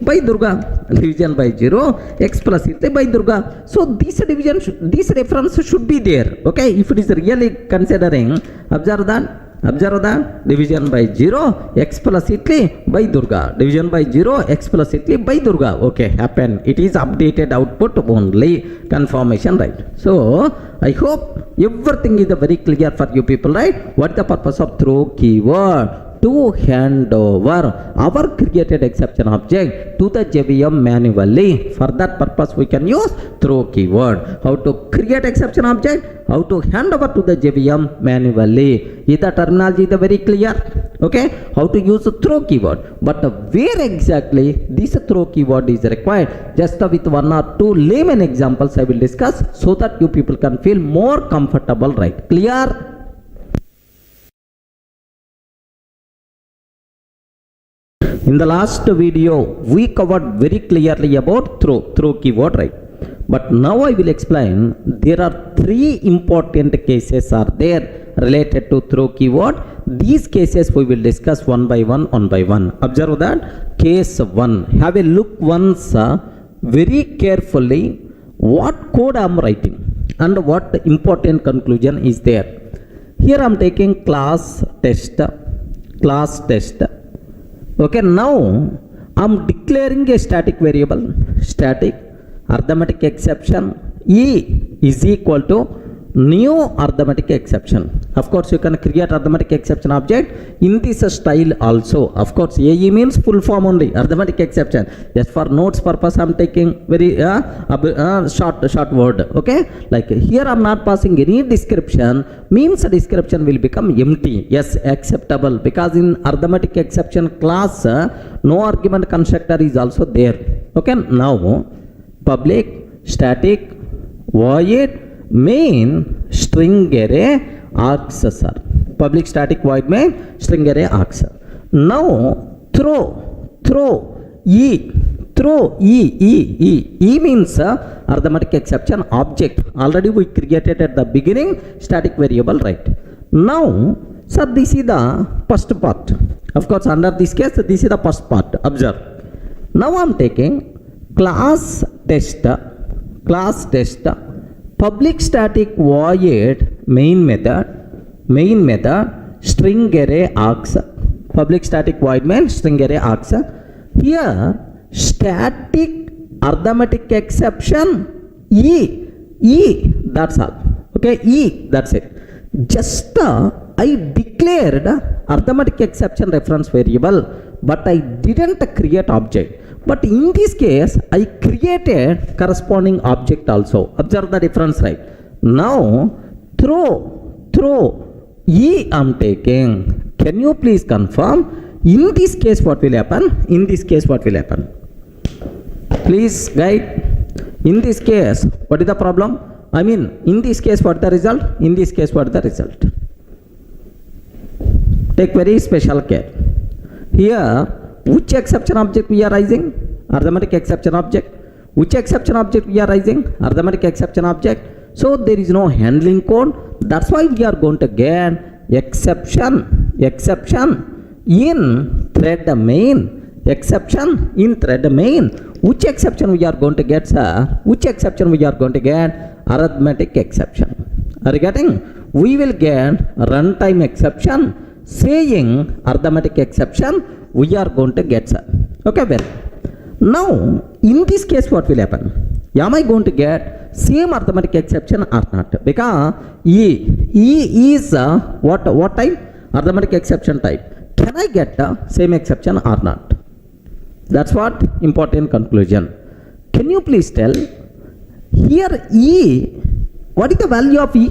by Durga. Division by 0 explicitly by Durga. So this division this reference should be there. Okay, if it is really considering, observe that division by 0 explicitly by Durga. Division by 0 explicitly by Durga. Okay, happen. It is updated output only. Confirmation, right? So I hope everything is very clear for you people, right? What is the purpose of throw keyword? To hand over our created exception object to the JVM manually. For that purpose we can use throw keyword. How to create exception object, how to hand over to the JVM manually. Is the terminology very clear? Okay, how to use throw keyword, but where exactly this throw keyword is required, just with one or two layman examples I will discuss, so that you people can feel more comfortable, right? Clear? In the last video, we covered very clearly about throw keyword, right? But now I will explain. There are three important cases are there related to throw keyword. These cases we will discuss one by one. Observe that. Case 1. Have a look once very carefully what code I am writing and what important conclusion is there. Here I am taking class test. Okay, now I am declaring a static variable, static arithmetic exception E is equal to new arithmetic exception. Of course, you can create arithmetic exception object in this style also. Of course, AE means full form only, arithmetic exception. Just for notes purpose, I am taking very short word. Okay, like here I am not passing any description, means description will become empty. Yes, acceptable, because in arithmetic exception class no argument constructor is also there. Okay, now public static void main string array args, sir. Public static void main string array args. Now throw E means arithmetic exception object. Already we created at the beginning static variable, right? Now, sir, this is the first part. Of course, under this case, this is the first part. Observe. Now I am taking class test public static void main method string array args. Public static void main string array args. Here static arithmetic exception E, that's all. Okay, E, that's it. Just I declared arithmetic exception reference variable, but I didn't create object. But in this case, I created corresponding object also. Observe the difference, right? Now, throw E I am taking. Can you please confirm? In this case, what will happen? Please guide. In this case, what is the problem? I mean, in this case, what is the result? Take very special care. Here, which exception object we are raising? Arithmetic exception object. Which exception object we are raising? Arithmetic exception object. So there is no handling code. That's why we are going to get exception in thread main. Which exception we are going to get, sir? Arithmetic exception. Are you getting? We will get runtime exception saying arithmetic exception we are going to get, sir. Okay, well, now in this case what will happen? Am I going to get same arithmetic exception or not? Because E is what type? Arithmetic exception type. Can I get the same exception or not? That's what important conclusion. Can you please tell here E, what is the value of E?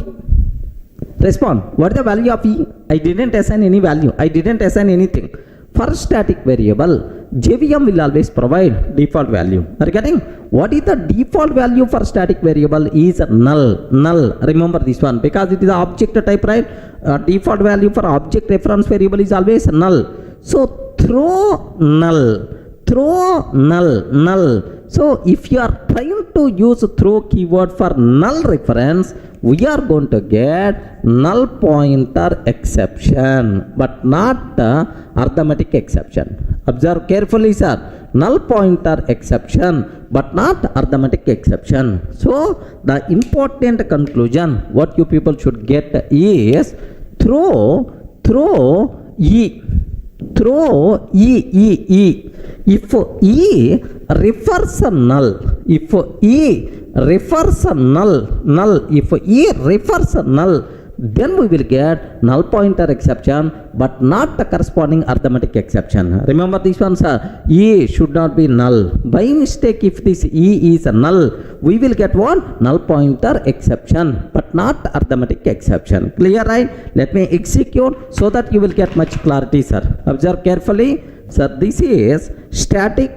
Respond. What is the value of E? I didn't assign any value. I didn't assign anything. For static variable, JVM will always provide default value. Are you getting? What is the default value for static variable is null. Null. Remember this one because it is an object type, right? Default value for object reference variable is always null. So throw null. Throw null. Null. So if you are trying to use throw keyword for null reference, we are going to get null pointer exception, but not arithmetic exception. Observe carefully, sir. Null pointer exception, but not arithmetic exception. So the important conclusion what you people should get is throw E. Throw E. If E refers null, if E refers null, if E refers null, then we will get null pointer exception, but not the corresponding arithmetic exception. Remember this one, sir. E should not be null. By mistake, if this E is null, we will get what? Null pointer exception, but not arithmetic exception. Clear, right? Let me execute so that you will get much clarity, sir. Observe carefully. Sir, this is static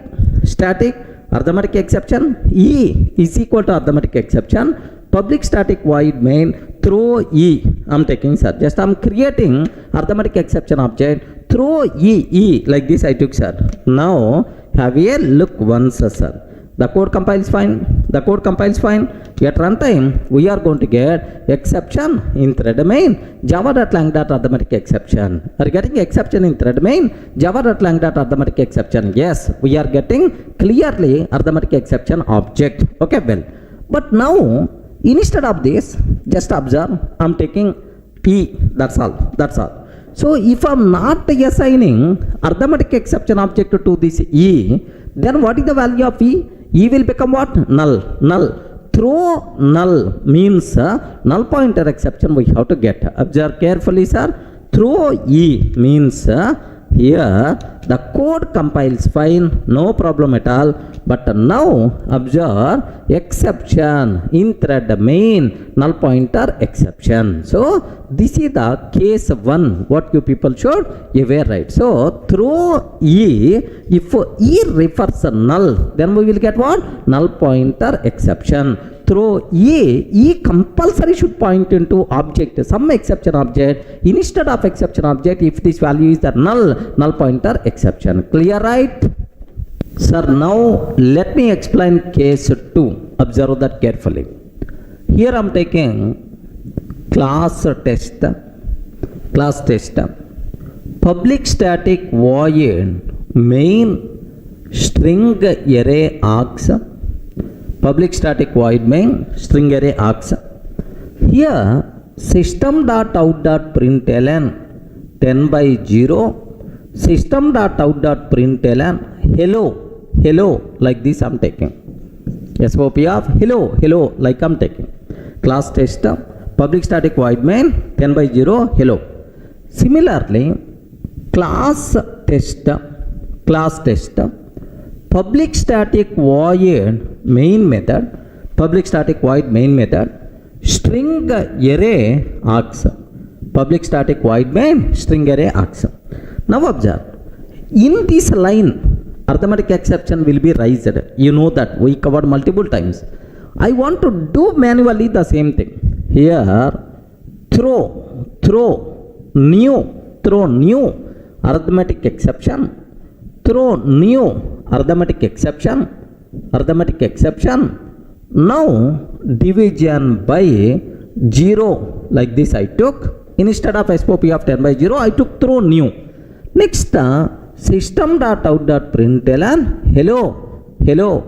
arithmetic exception. E is equal to arithmetic exception. Public static void main throw E. I'm taking, sir. Just I'm creating arithmetic exception object. Throw E like this I took, sir. Now have a look once, sir. The code compiles fine. The code compiles fine. At runtime, we are going to get exception in thread main. Java.lang.arithmetic exception. Are you getting exception in thread main? Java.lang.arithmetic exception. Yes, we are getting clearly arithmetic exception object. Okay, well. But now, instead of this, just observe, I'm taking E. That's all. That's all. So if I'm not assigning arithmetic exception object to this E, then what is the value of E? E will become what? Null. Null. Throw null means null pointer exception we have to get. Observe carefully, sir. Throw E means here the code compiles fine, no problem at all. But now observe exception in thread main null pointer exception. So this is the case 1 what you people should aware, right? So throw E, if E refers null, then we will get what? Null pointer exception. Throw E compulsory should point into object, some exception object. Instead of exception object, if this value is the null pointer exception. Clear, right? Sir, now let me explain case 2. Observe that carefully. Here I am taking class test, public static void main string array args, public static void main string array args. Here system.out.println 10/0, system.out.println hello like this I'm taking. SOP of hello like I'm taking. Class test, public static void main 10/0 hello. Similarly, class test, public static void main method, public static void main method, string array args, public static void main string array args. Now observe, in this line arithmetic exception will be raised. You know that we covered multiple times. I want to do manually the same thing. Here throw new arithmetic exception, throw new arithmetic exception. Now division by 0 like this I took. Instead of SOP of 10/0 I took throw new. Next system.out.println hello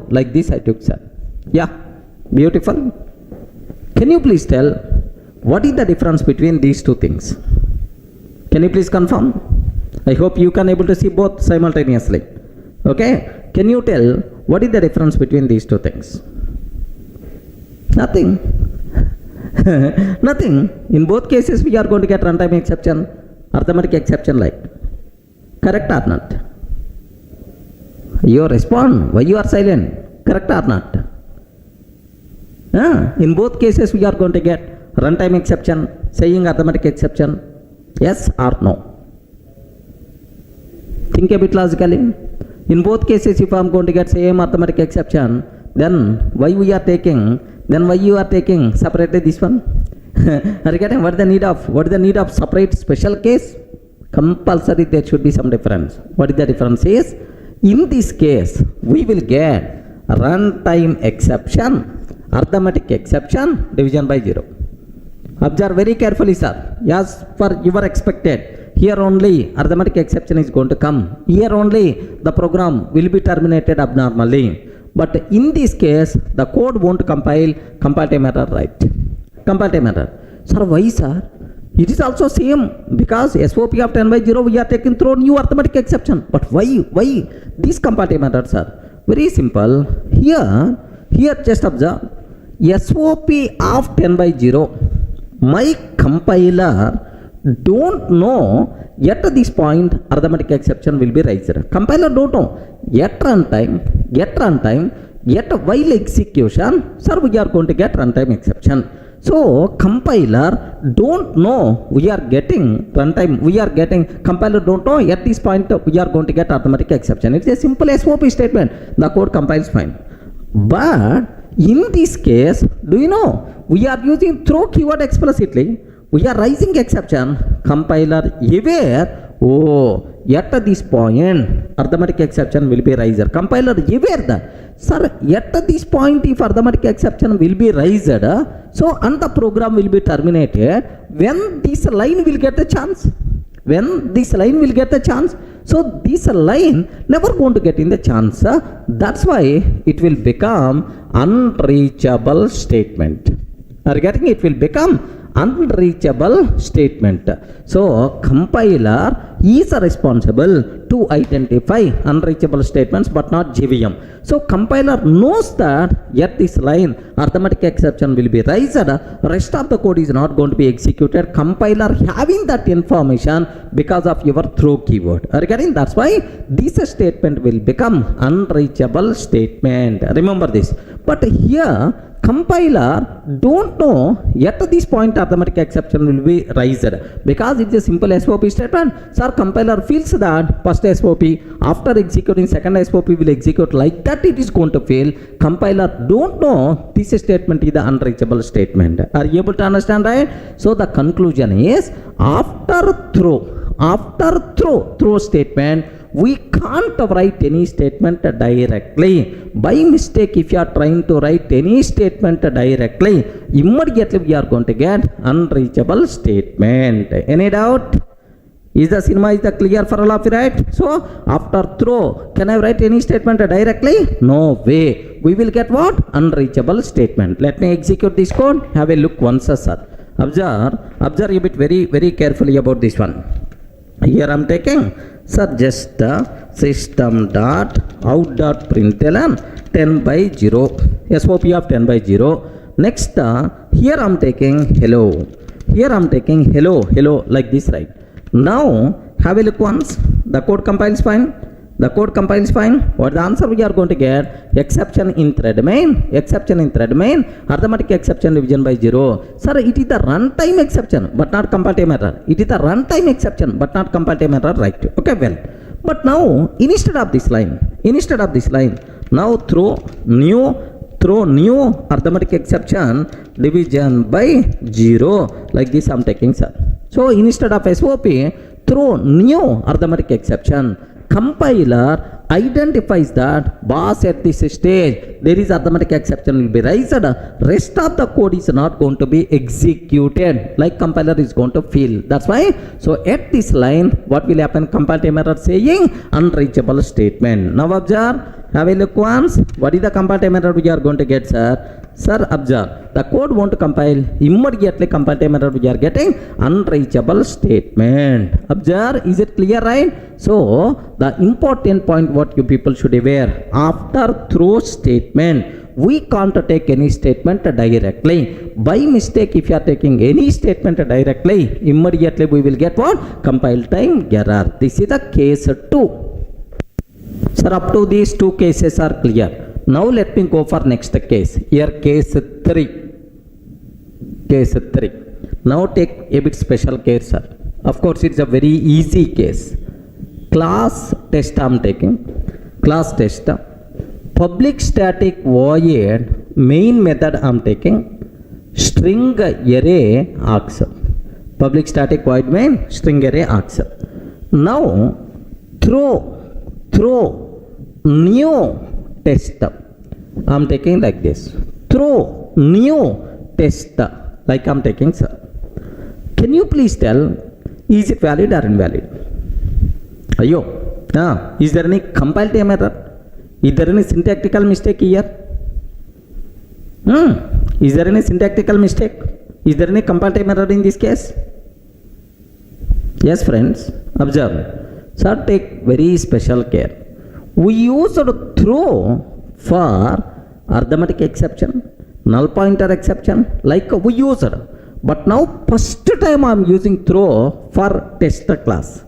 like this I took, sir. Yeah, beautiful. Can you please tell what is the difference between these two things? Can you please confirm? I hope you can able to see both simultaneously. Okay, can you tell what is the difference between these two things? Nothing. Nothing. In both cases we are going to get runtime exception, arithmetic exception, like. Correct or not? You respond. Why you are silent? Correct or not? In both cases we are going to get runtime exception, saying arithmetic exception. Yes or no? Think a bit logically. In both cases, if I am going to get same arithmetic exception, then why we are taking, then why you are taking separately this one? Are you getting what is the need of separate special case? Compulsory there should be some difference. What is the difference is, in this case, we will get runtime exception, arithmetic exception, division by 0. Observe very carefully, sir. As per your expected, here only arithmetic exception is going to come. Here only the program will be terminated abnormally. But in this case, the code won't compile time error, right? Compile time error. Sir, why, sir? It is also same, because SOP of 10 by 0 we are taking through new arithmetic exception. But why these compile time errors are very simple. Here just observe, SOP of 10 by 0, my compiler don't know yet at this point arithmetic exception will be raised. Compiler don't know. Yet runtime, while execution, sir, we are going to get runtime exception. So compiler don't know we are getting runtime, compiler don't know at this point we are going to get arithmetic exception. It's a simple SOP statement. The code compiles fine. But in this case, do you know, we are using throw keyword explicitly. We are raising exception. Compiler aware, at this point arithmetic exception will be raised. Compiler aware that, sir, at this point if arithmetic exception will be raised, so and the program will be terminated when this line will get a chance. So this line never going to get in the chance. That's why it will become unreachable statement. Are you getting it? Will become unreachable statement. So compiler is responsible to identify unreachable statements but not JVM. So compiler knows that at this line arithmetic exception will be raised, rest of the code is not going to be executed. Compiler having that information because of your throw keyword. Are you getting? That's why this statement will become unreachable statement. Remember this. But here compiler don't know yet at this point arithmetic exception will be raised because it's a simple SOP statement. Sir, compiler feels that first SOP after executing second SOP will execute like that, it is going to fail. Compiler don't know this statement is the unreachable statement. Are you able to understand, right? So the conclusion is, after throw statement, we can't write any statement directly. By mistake, if you are trying to write any statement directly, immediately we are going to get unreachable statement. Any doubt? Is the cinema clear for all of you, right? So after throw, can I write any statement directly? No way. We will get what? Unreachable statement. Let me execute this code. Have a look once, sir. Observe a bit very carefully about this one. Here I am taking, sir, just system.out.println 10 by 0, SOP of 10 by 0. Next, here I am taking hello. Hello, like this, right? Now, have a look once. The code compiles fine. What is the answer we are going to get? Exception in thread main, arithmetic exception division by 0. Sir, it is the runtime exception but not compile time error. Right? Okay, well. But now, instead of this line, now throw new arithmetic exception division by 0. Like this I am taking, sir. So instead of SOP, throw new arithmetic exception. Compiler identifies that boss at this stage there is arithmetic exception will be raised. Rest of the code is not going to be executed like compiler is going to feel. That's why. So at this line, what will happen? Compile time error saying unreachable statement. Now observe. Have a look once. What is the compile time error we are going to get, sir? Sir, observe. The code won't compile. Immediately compile time error we are getting unreachable statement. Observe. Is it clear, right? So the important point what you people should aware, after throw statement, we can't take any statement directly. By mistake, if you are taking any statement directly, immediately we will get what? Compile time error. This is the case 2. Sir, up to these two cases are clear. Now let me go for next case. Here case 3. Now take a bit special case, sir. Of course, it's a very easy case. Class test I am taking. class test, public static void main method I'm taking, string array args, public static void main string array args. Now throw new test I'm taking like this, throw new test like I'm taking, sir. Can you please tell, is it valid or invalid? Ayo, is there any compile time error? Is there any syntactical mistake here? Is there any syntactical mistake? Is there any compile time error in this case? Yes, friends, observe. Sir, take very special care. We used throw for arithmetic exception, null pointer exception, like we used. But now first time I am using throw for test class.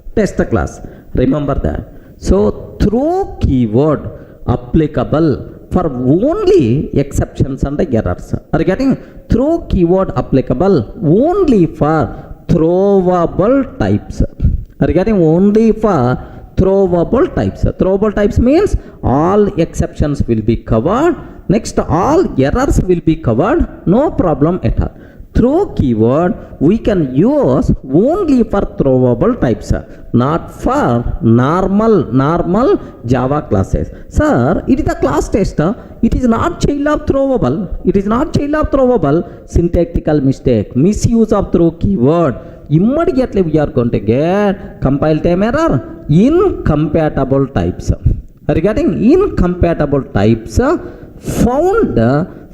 Remember that. So throw keyword applicable for only exceptions and errors. Are you getting? Throw keyword applicable only for throwable types. Are you getting? Only for throwable types. Throwable types means all exceptions will be covered. Next, all errors will be covered. No problem at all. Throw keyword we can use only for throwable types, not for normal Java classes. Sir, it is a class test. It is not child of throwable. It is not child of throwable. Syntactical mistake, misuse of throw keyword. Immediately we are going to get compile time error, incompatible types. Are you getting? Incompatible types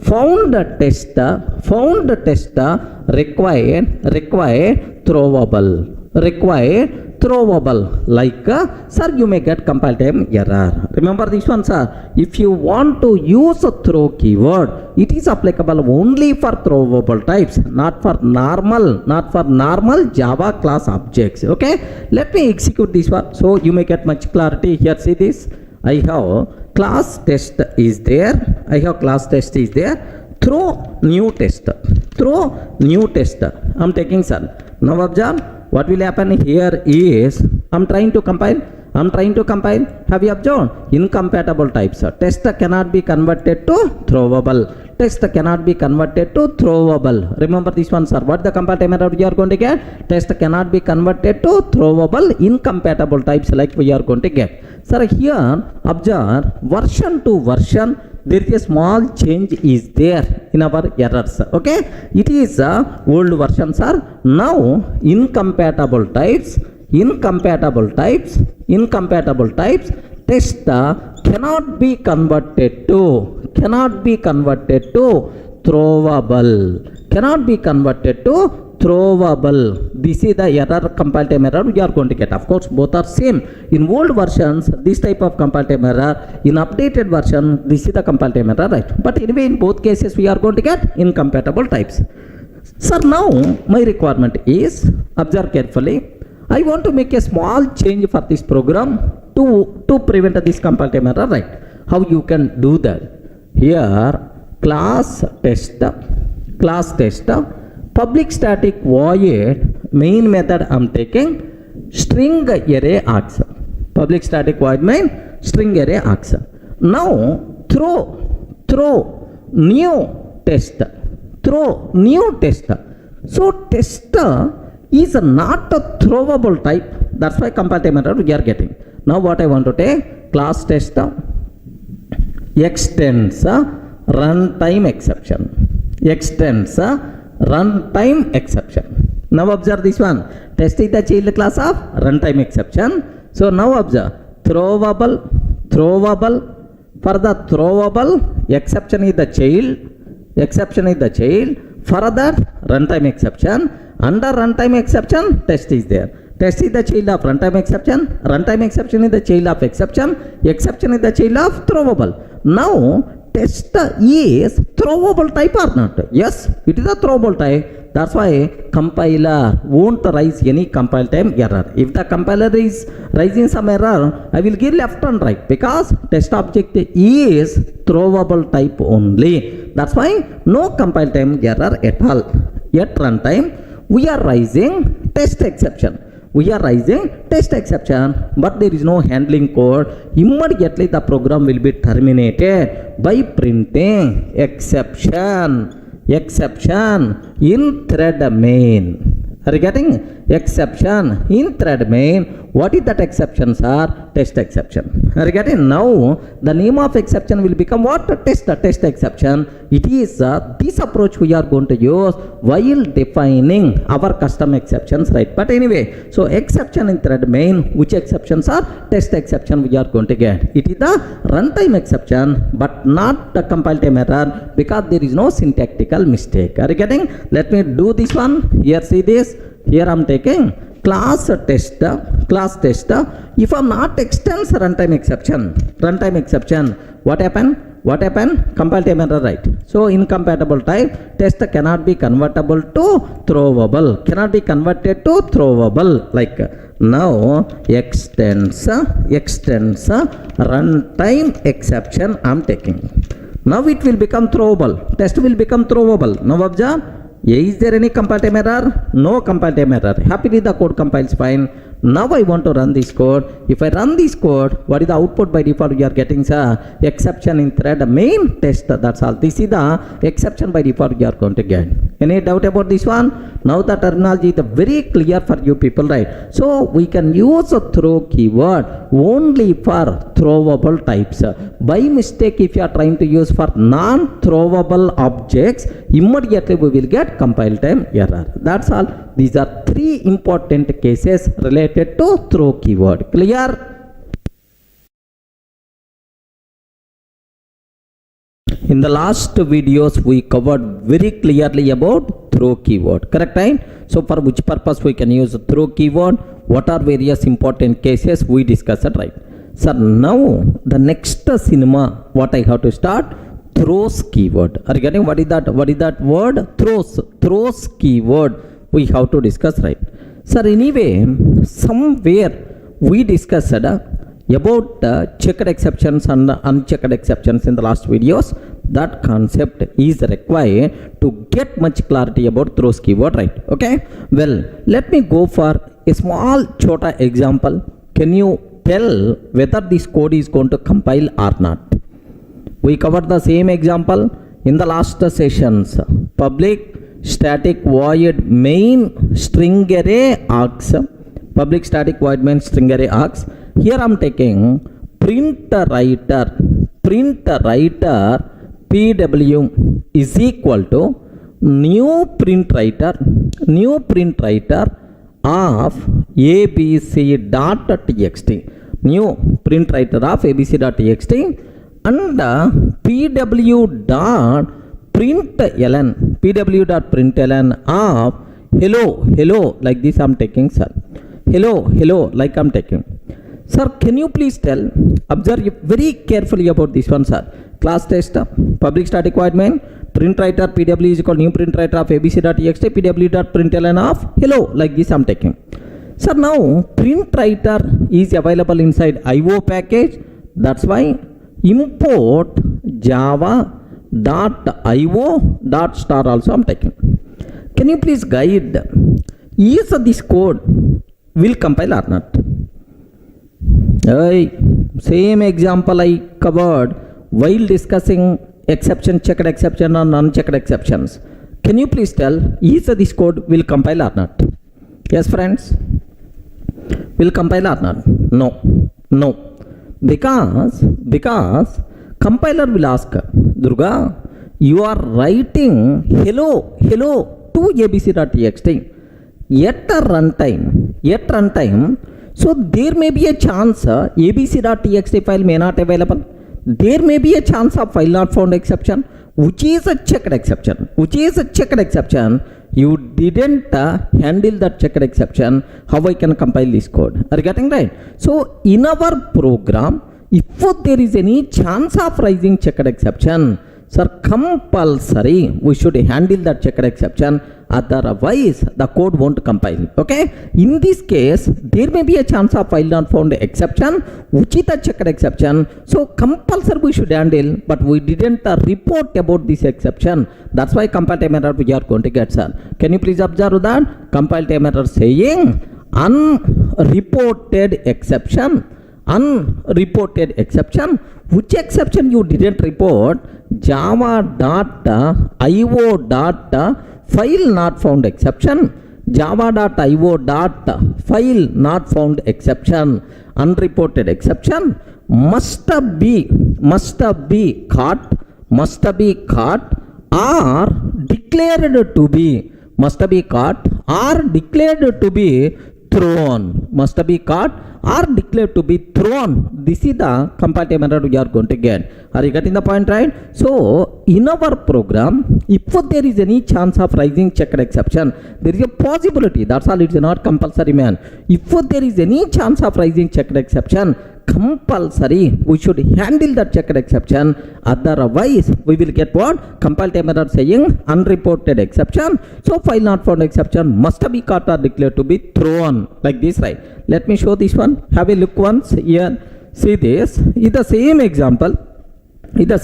found test required throwable, like sir, you may get compile time error. Remember this one, sir. If you want to use a throw keyword, it is applicable only for throwable types, not for normal Java class objects. Okay, let me execute this one so you may get much clarity here. See this, I have class test is there, throw new test, I'm taking, sir. Now observe what will happen here is I'm trying to compile. Have you observed? Incompatible types. Test cannot be converted to throwable. Remember this one, sir. What the compile time error you are going to get? Test cannot be converted to throwable, incompatible types like we are going to get. Sir, here observe version to version there is a small change is there in our errors. Okay, it is old version, sir. Now incompatible types test cannot be converted to throwable. This is the error, compile time error we are going to get. Of course, both are same. In old versions, this type of compile time error. In updated version, this is the compile time error, right? But anyway, in both cases, we are going to get incompatible types. Sir, now my requirement is, observe carefully, I want to make a small change for this program to prevent this compile time error, right? How you can do that? Here, class test, public static void main method I'm taking, string array args. Public static void main string array args. Now throw new test. So test is not a throwable type. That's why compile time error we are getting. Now what I want to take, class test extends runtime exception. Now observe this one. Test is the child class of runtime exception. So now observe throwable. For the throwable, exception is the child. For that runtime exception. Under runtime exception, test is there. Test is the child of runtime exception. Runtime exception is the child of exception. Exception is the child of throwable. Now test is throwable type or not? Yes, it is a throwable type. That's why compiler won't raise any compile time error. If the compiler is raising some error, I will give left and right because test object is throwable type only. That's why no compile time error at all. At runtime, we are raising test exception. we are raising test exception, but there is no handling code. Immediately the program will be terminated by printing exception in thread main. Are you getting? Exception in thread main. What is that exception, sir? Test exception. Are you getting? Now the name of exception will become what? Test exception. It is this approach we are going to use while defining our custom exceptions, right? But anyway, so exception in thread main, which exceptions are? Test exception we are going to get. It is the runtime exception, but not the compile time error, because there is no syntactical mistake. Are you getting? Let me do this one. Here, see this. Here I am taking class test. If I am not extends runtime exception, what happened? Compile time error, right? So incompatible type test cannot be convertible to throwable, cannot be converted to throwable. Like now extends runtime exception I am taking. Now it will become throwable. Test will become throwable. Now observe. Is there any compile time error? No compile time error. Happily the code compiles fine. Now I want to run this code. If I run this code, what is the output by default? We are getting exception in thread main test. That's all. This is the exception by default we are going to get. Any doubt about this one? Now the terminology is very clear for you people, right? So we can use a throw keyword only for throwable types. By mistake, if you are trying to use for non-throwable objects, immediately we will get compile time error. That's all. These are three important cases related to throw keyword. Clear? In the last videos, we covered very clearly about throw keyword. Correct, right? So for which purpose we can use throw keyword? What are various important cases we discussed, right? So now the next cinema, what I have to start? Throws keyword. Are you getting what is that? What is that word? Throws keyword. We have to discuss, right? Sir, anyway, somewhere we discussed about checked exceptions and unchecked exceptions in the last videos. That concept is required to get much clarity about throws keyword, right? Okay. Well, let me go for a small chota example. Can you tell whether this code is going to compile or not? We covered the same example in the last sessions. Public static void main string array args. Public static void main string array args. Here I am taking print writer pw is equal to new print writer of abc.txt. New print writer of abc.txt and pw.println of hello like this I am taking, sir. Hello like I am taking. Sir, can you please tell, observe very carefully about this one, sir. Class test, public static void main, print writer pw is equal new print writer of abc.txt, pw.println of hello like this I am taking. Sir, now print writer is available inside IO package. That's why import java.io.star also I am taking. Can you please guide, is this code will compile or not? Same example I covered while discussing exception, checked exception and unchecked exceptions. Can you please tell, is this code will compile or not? Yes, friends? Will compile or not? No. Because compiler will ask, Durga, you are writing hello to abc.txt at runtime. So there may be a chance abc.txt file may not available. There may be a chance of file not found exception, which is a checked exception. You didn't handle that checked exception. How I can compile this code? Are you getting right? So in our program, if there is any chance of raising checked exception, sir, compulsory we should handle that checked exception. Otherwise, the code won't compile. Okay. In this case, there may be a chance of file not found exception, which is a checked exception. So compulsory we should handle, but we didn't report about this exception. That's why compile time error we are going to get, sir. Can you please observe that? Compile time error saying unreported exception. Unreported exception. Which exception you didn't report? Java.io.file not found exception. Java.io.file not found exception. Unreported exception must be caught or declared to be thrown. Must be caught or declared to be thrown. This is the compilation error you are going to get. Are you getting the point, right? So in our program, if there is any chance of rising checked exception, there is a possibility. That's all. It's not compulsory, man. If there is any chance of rising checked exception, compulsory we should handle that checked exception. Otherwise we will get what? Compilation error saying unreported exception. So file not found exception must be caught or declared to be thrown, like this, right? Let me show this one. Have a look once here. See, this is the same example. It's the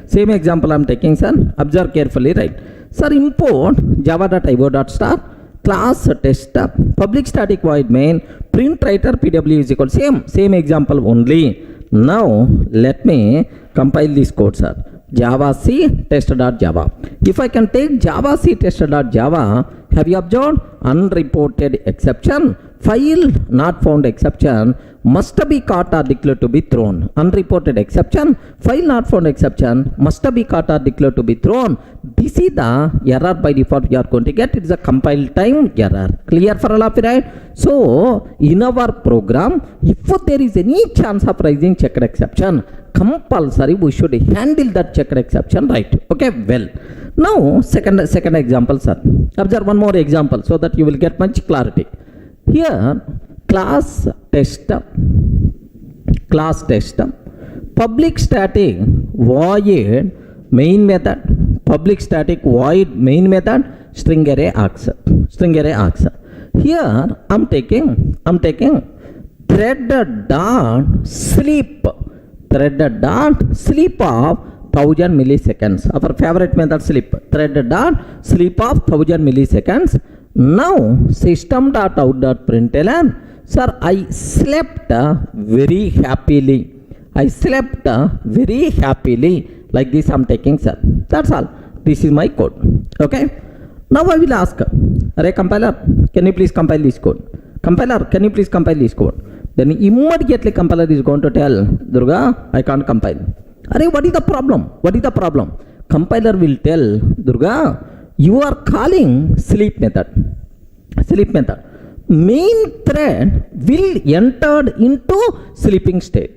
same example I'm taking, son. Observe carefully, right? Sir, import java.io.star class test public static void main print writer pw is equal same example only. Now let me compile this code, sir. Java C test.java. If I can take Java C test.java, have you observed? Unreported exception, file not found exception must be caught or declared to be thrown. Unreported exception, file not found exception must be caught or declared to be thrown. This is the error by default you are going to get. It is a compile time error. Clear for all of you, right? So in our program, if there is any chance of rising checked exception, compulsory we should handle that checked exception, right? Okay, well, now second example, sir. Observe one more example so that you will get much clarity. Here class test public static void main method, public static void main method, string array args. Here I'm taking thread dot sleep of 1000 milliseconds. Our favorite method, sleep. Thread dot sleep of 1000 milliseconds. Now system.out.println, sir, I slept very happily. Like this I'm taking, sir. That's all. This is my code. Okay. Now I will ask, array compiler, can you please compile this code? Compiler, can you please compile this code? Then immediately compiler is going to tell, Durga, I can't compile. Array, what is the problem? Compiler will tell, Durga, you are calling sleep method. Main thread will entered into sleeping state.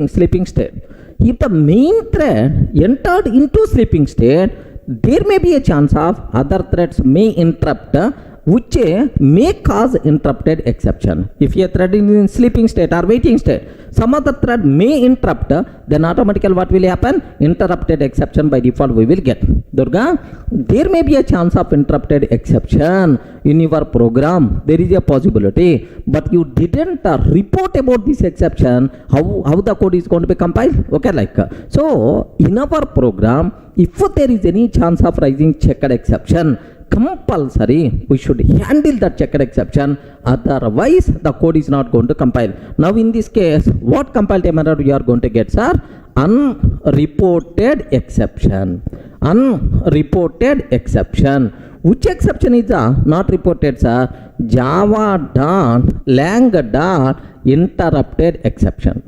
Sleeping state. If the main thread entered into sleeping state, there may be a chance of other threads may interrupt, which may cause interrupted exception. If a thread is in sleeping state or waiting state, some other thread may interrupt, then automatically what will happen? Interrupted exception by default we will get. Durga, there may be a chance of interrupted exception in your program. There is a possibility, but you didn't report about this exception. How the code is going to be compiled? Okay, like so in our program, if there is any chance of rising checked exception, compulsory we should handle that checked exception. Otherwise the code is not going to compile. Now in this case, what compile error you are going to get, sir? Unreported exception. Which exception is not reported, sir? Java.lang.interrupted exception.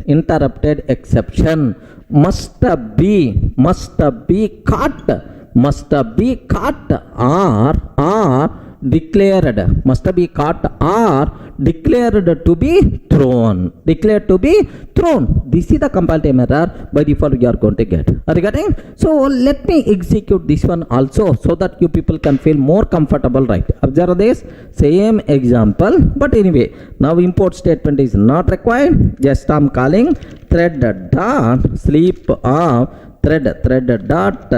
Interrupted exception must be caught or declared to be thrown. This is the compile error by default you are going to get. Are you getting? So let me execute this one also so that you people can feel more comfortable, right? Observe this same example, but anyway, now import statement is not required. Just I'm calling thread dot sleep of thread dot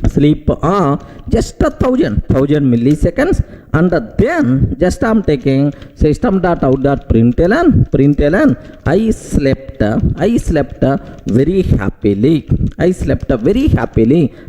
sleep just 1000 milliseconds, and then just I'm taking system.out.println I slept very happily.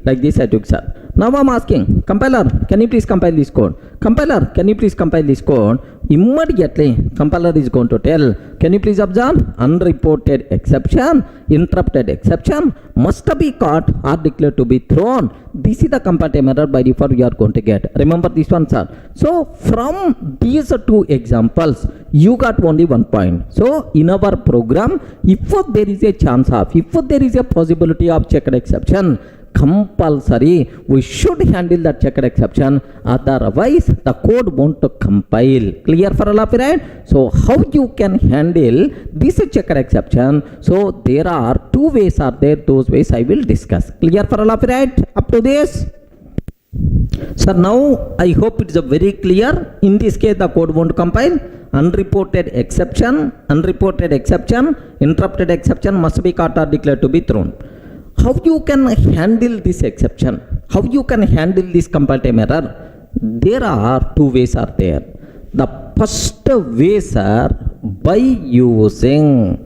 Like this I took, sir. Now I'm asking, compiler, can you please compile this code? Compiler, can you please compile this code? Immediately, compiler is going to tell, can you please observe? Unreported exception, interrupted exception must be caught or declared to be thrown. This is the compile error by default you are going to get. Remember this one, sir. So from these two examples, you got only 1 point. So in our program, if there is a chance of, if there is a possibility of checked exception, compulsory we should handle that checked exception, otherwise the code won't compile. Clear for all of you, right? So how you can handle this checked exception? So there are two ways are there, those ways I will discuss. Clear for all of you, right? Up to this. So now I hope it is very clear. In this case the code won't compile. Unreported exception, interrupted exception must be caught or declared to be thrown. How you can handle this exception? How you can handle this compile time error? There are two ways are there. The first way, sir, by using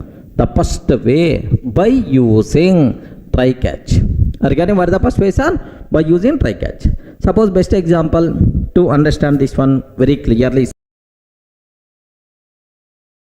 try catch. Regarding what is the first way, sir? By using try catch. Suppose best example to understand this one very clearly.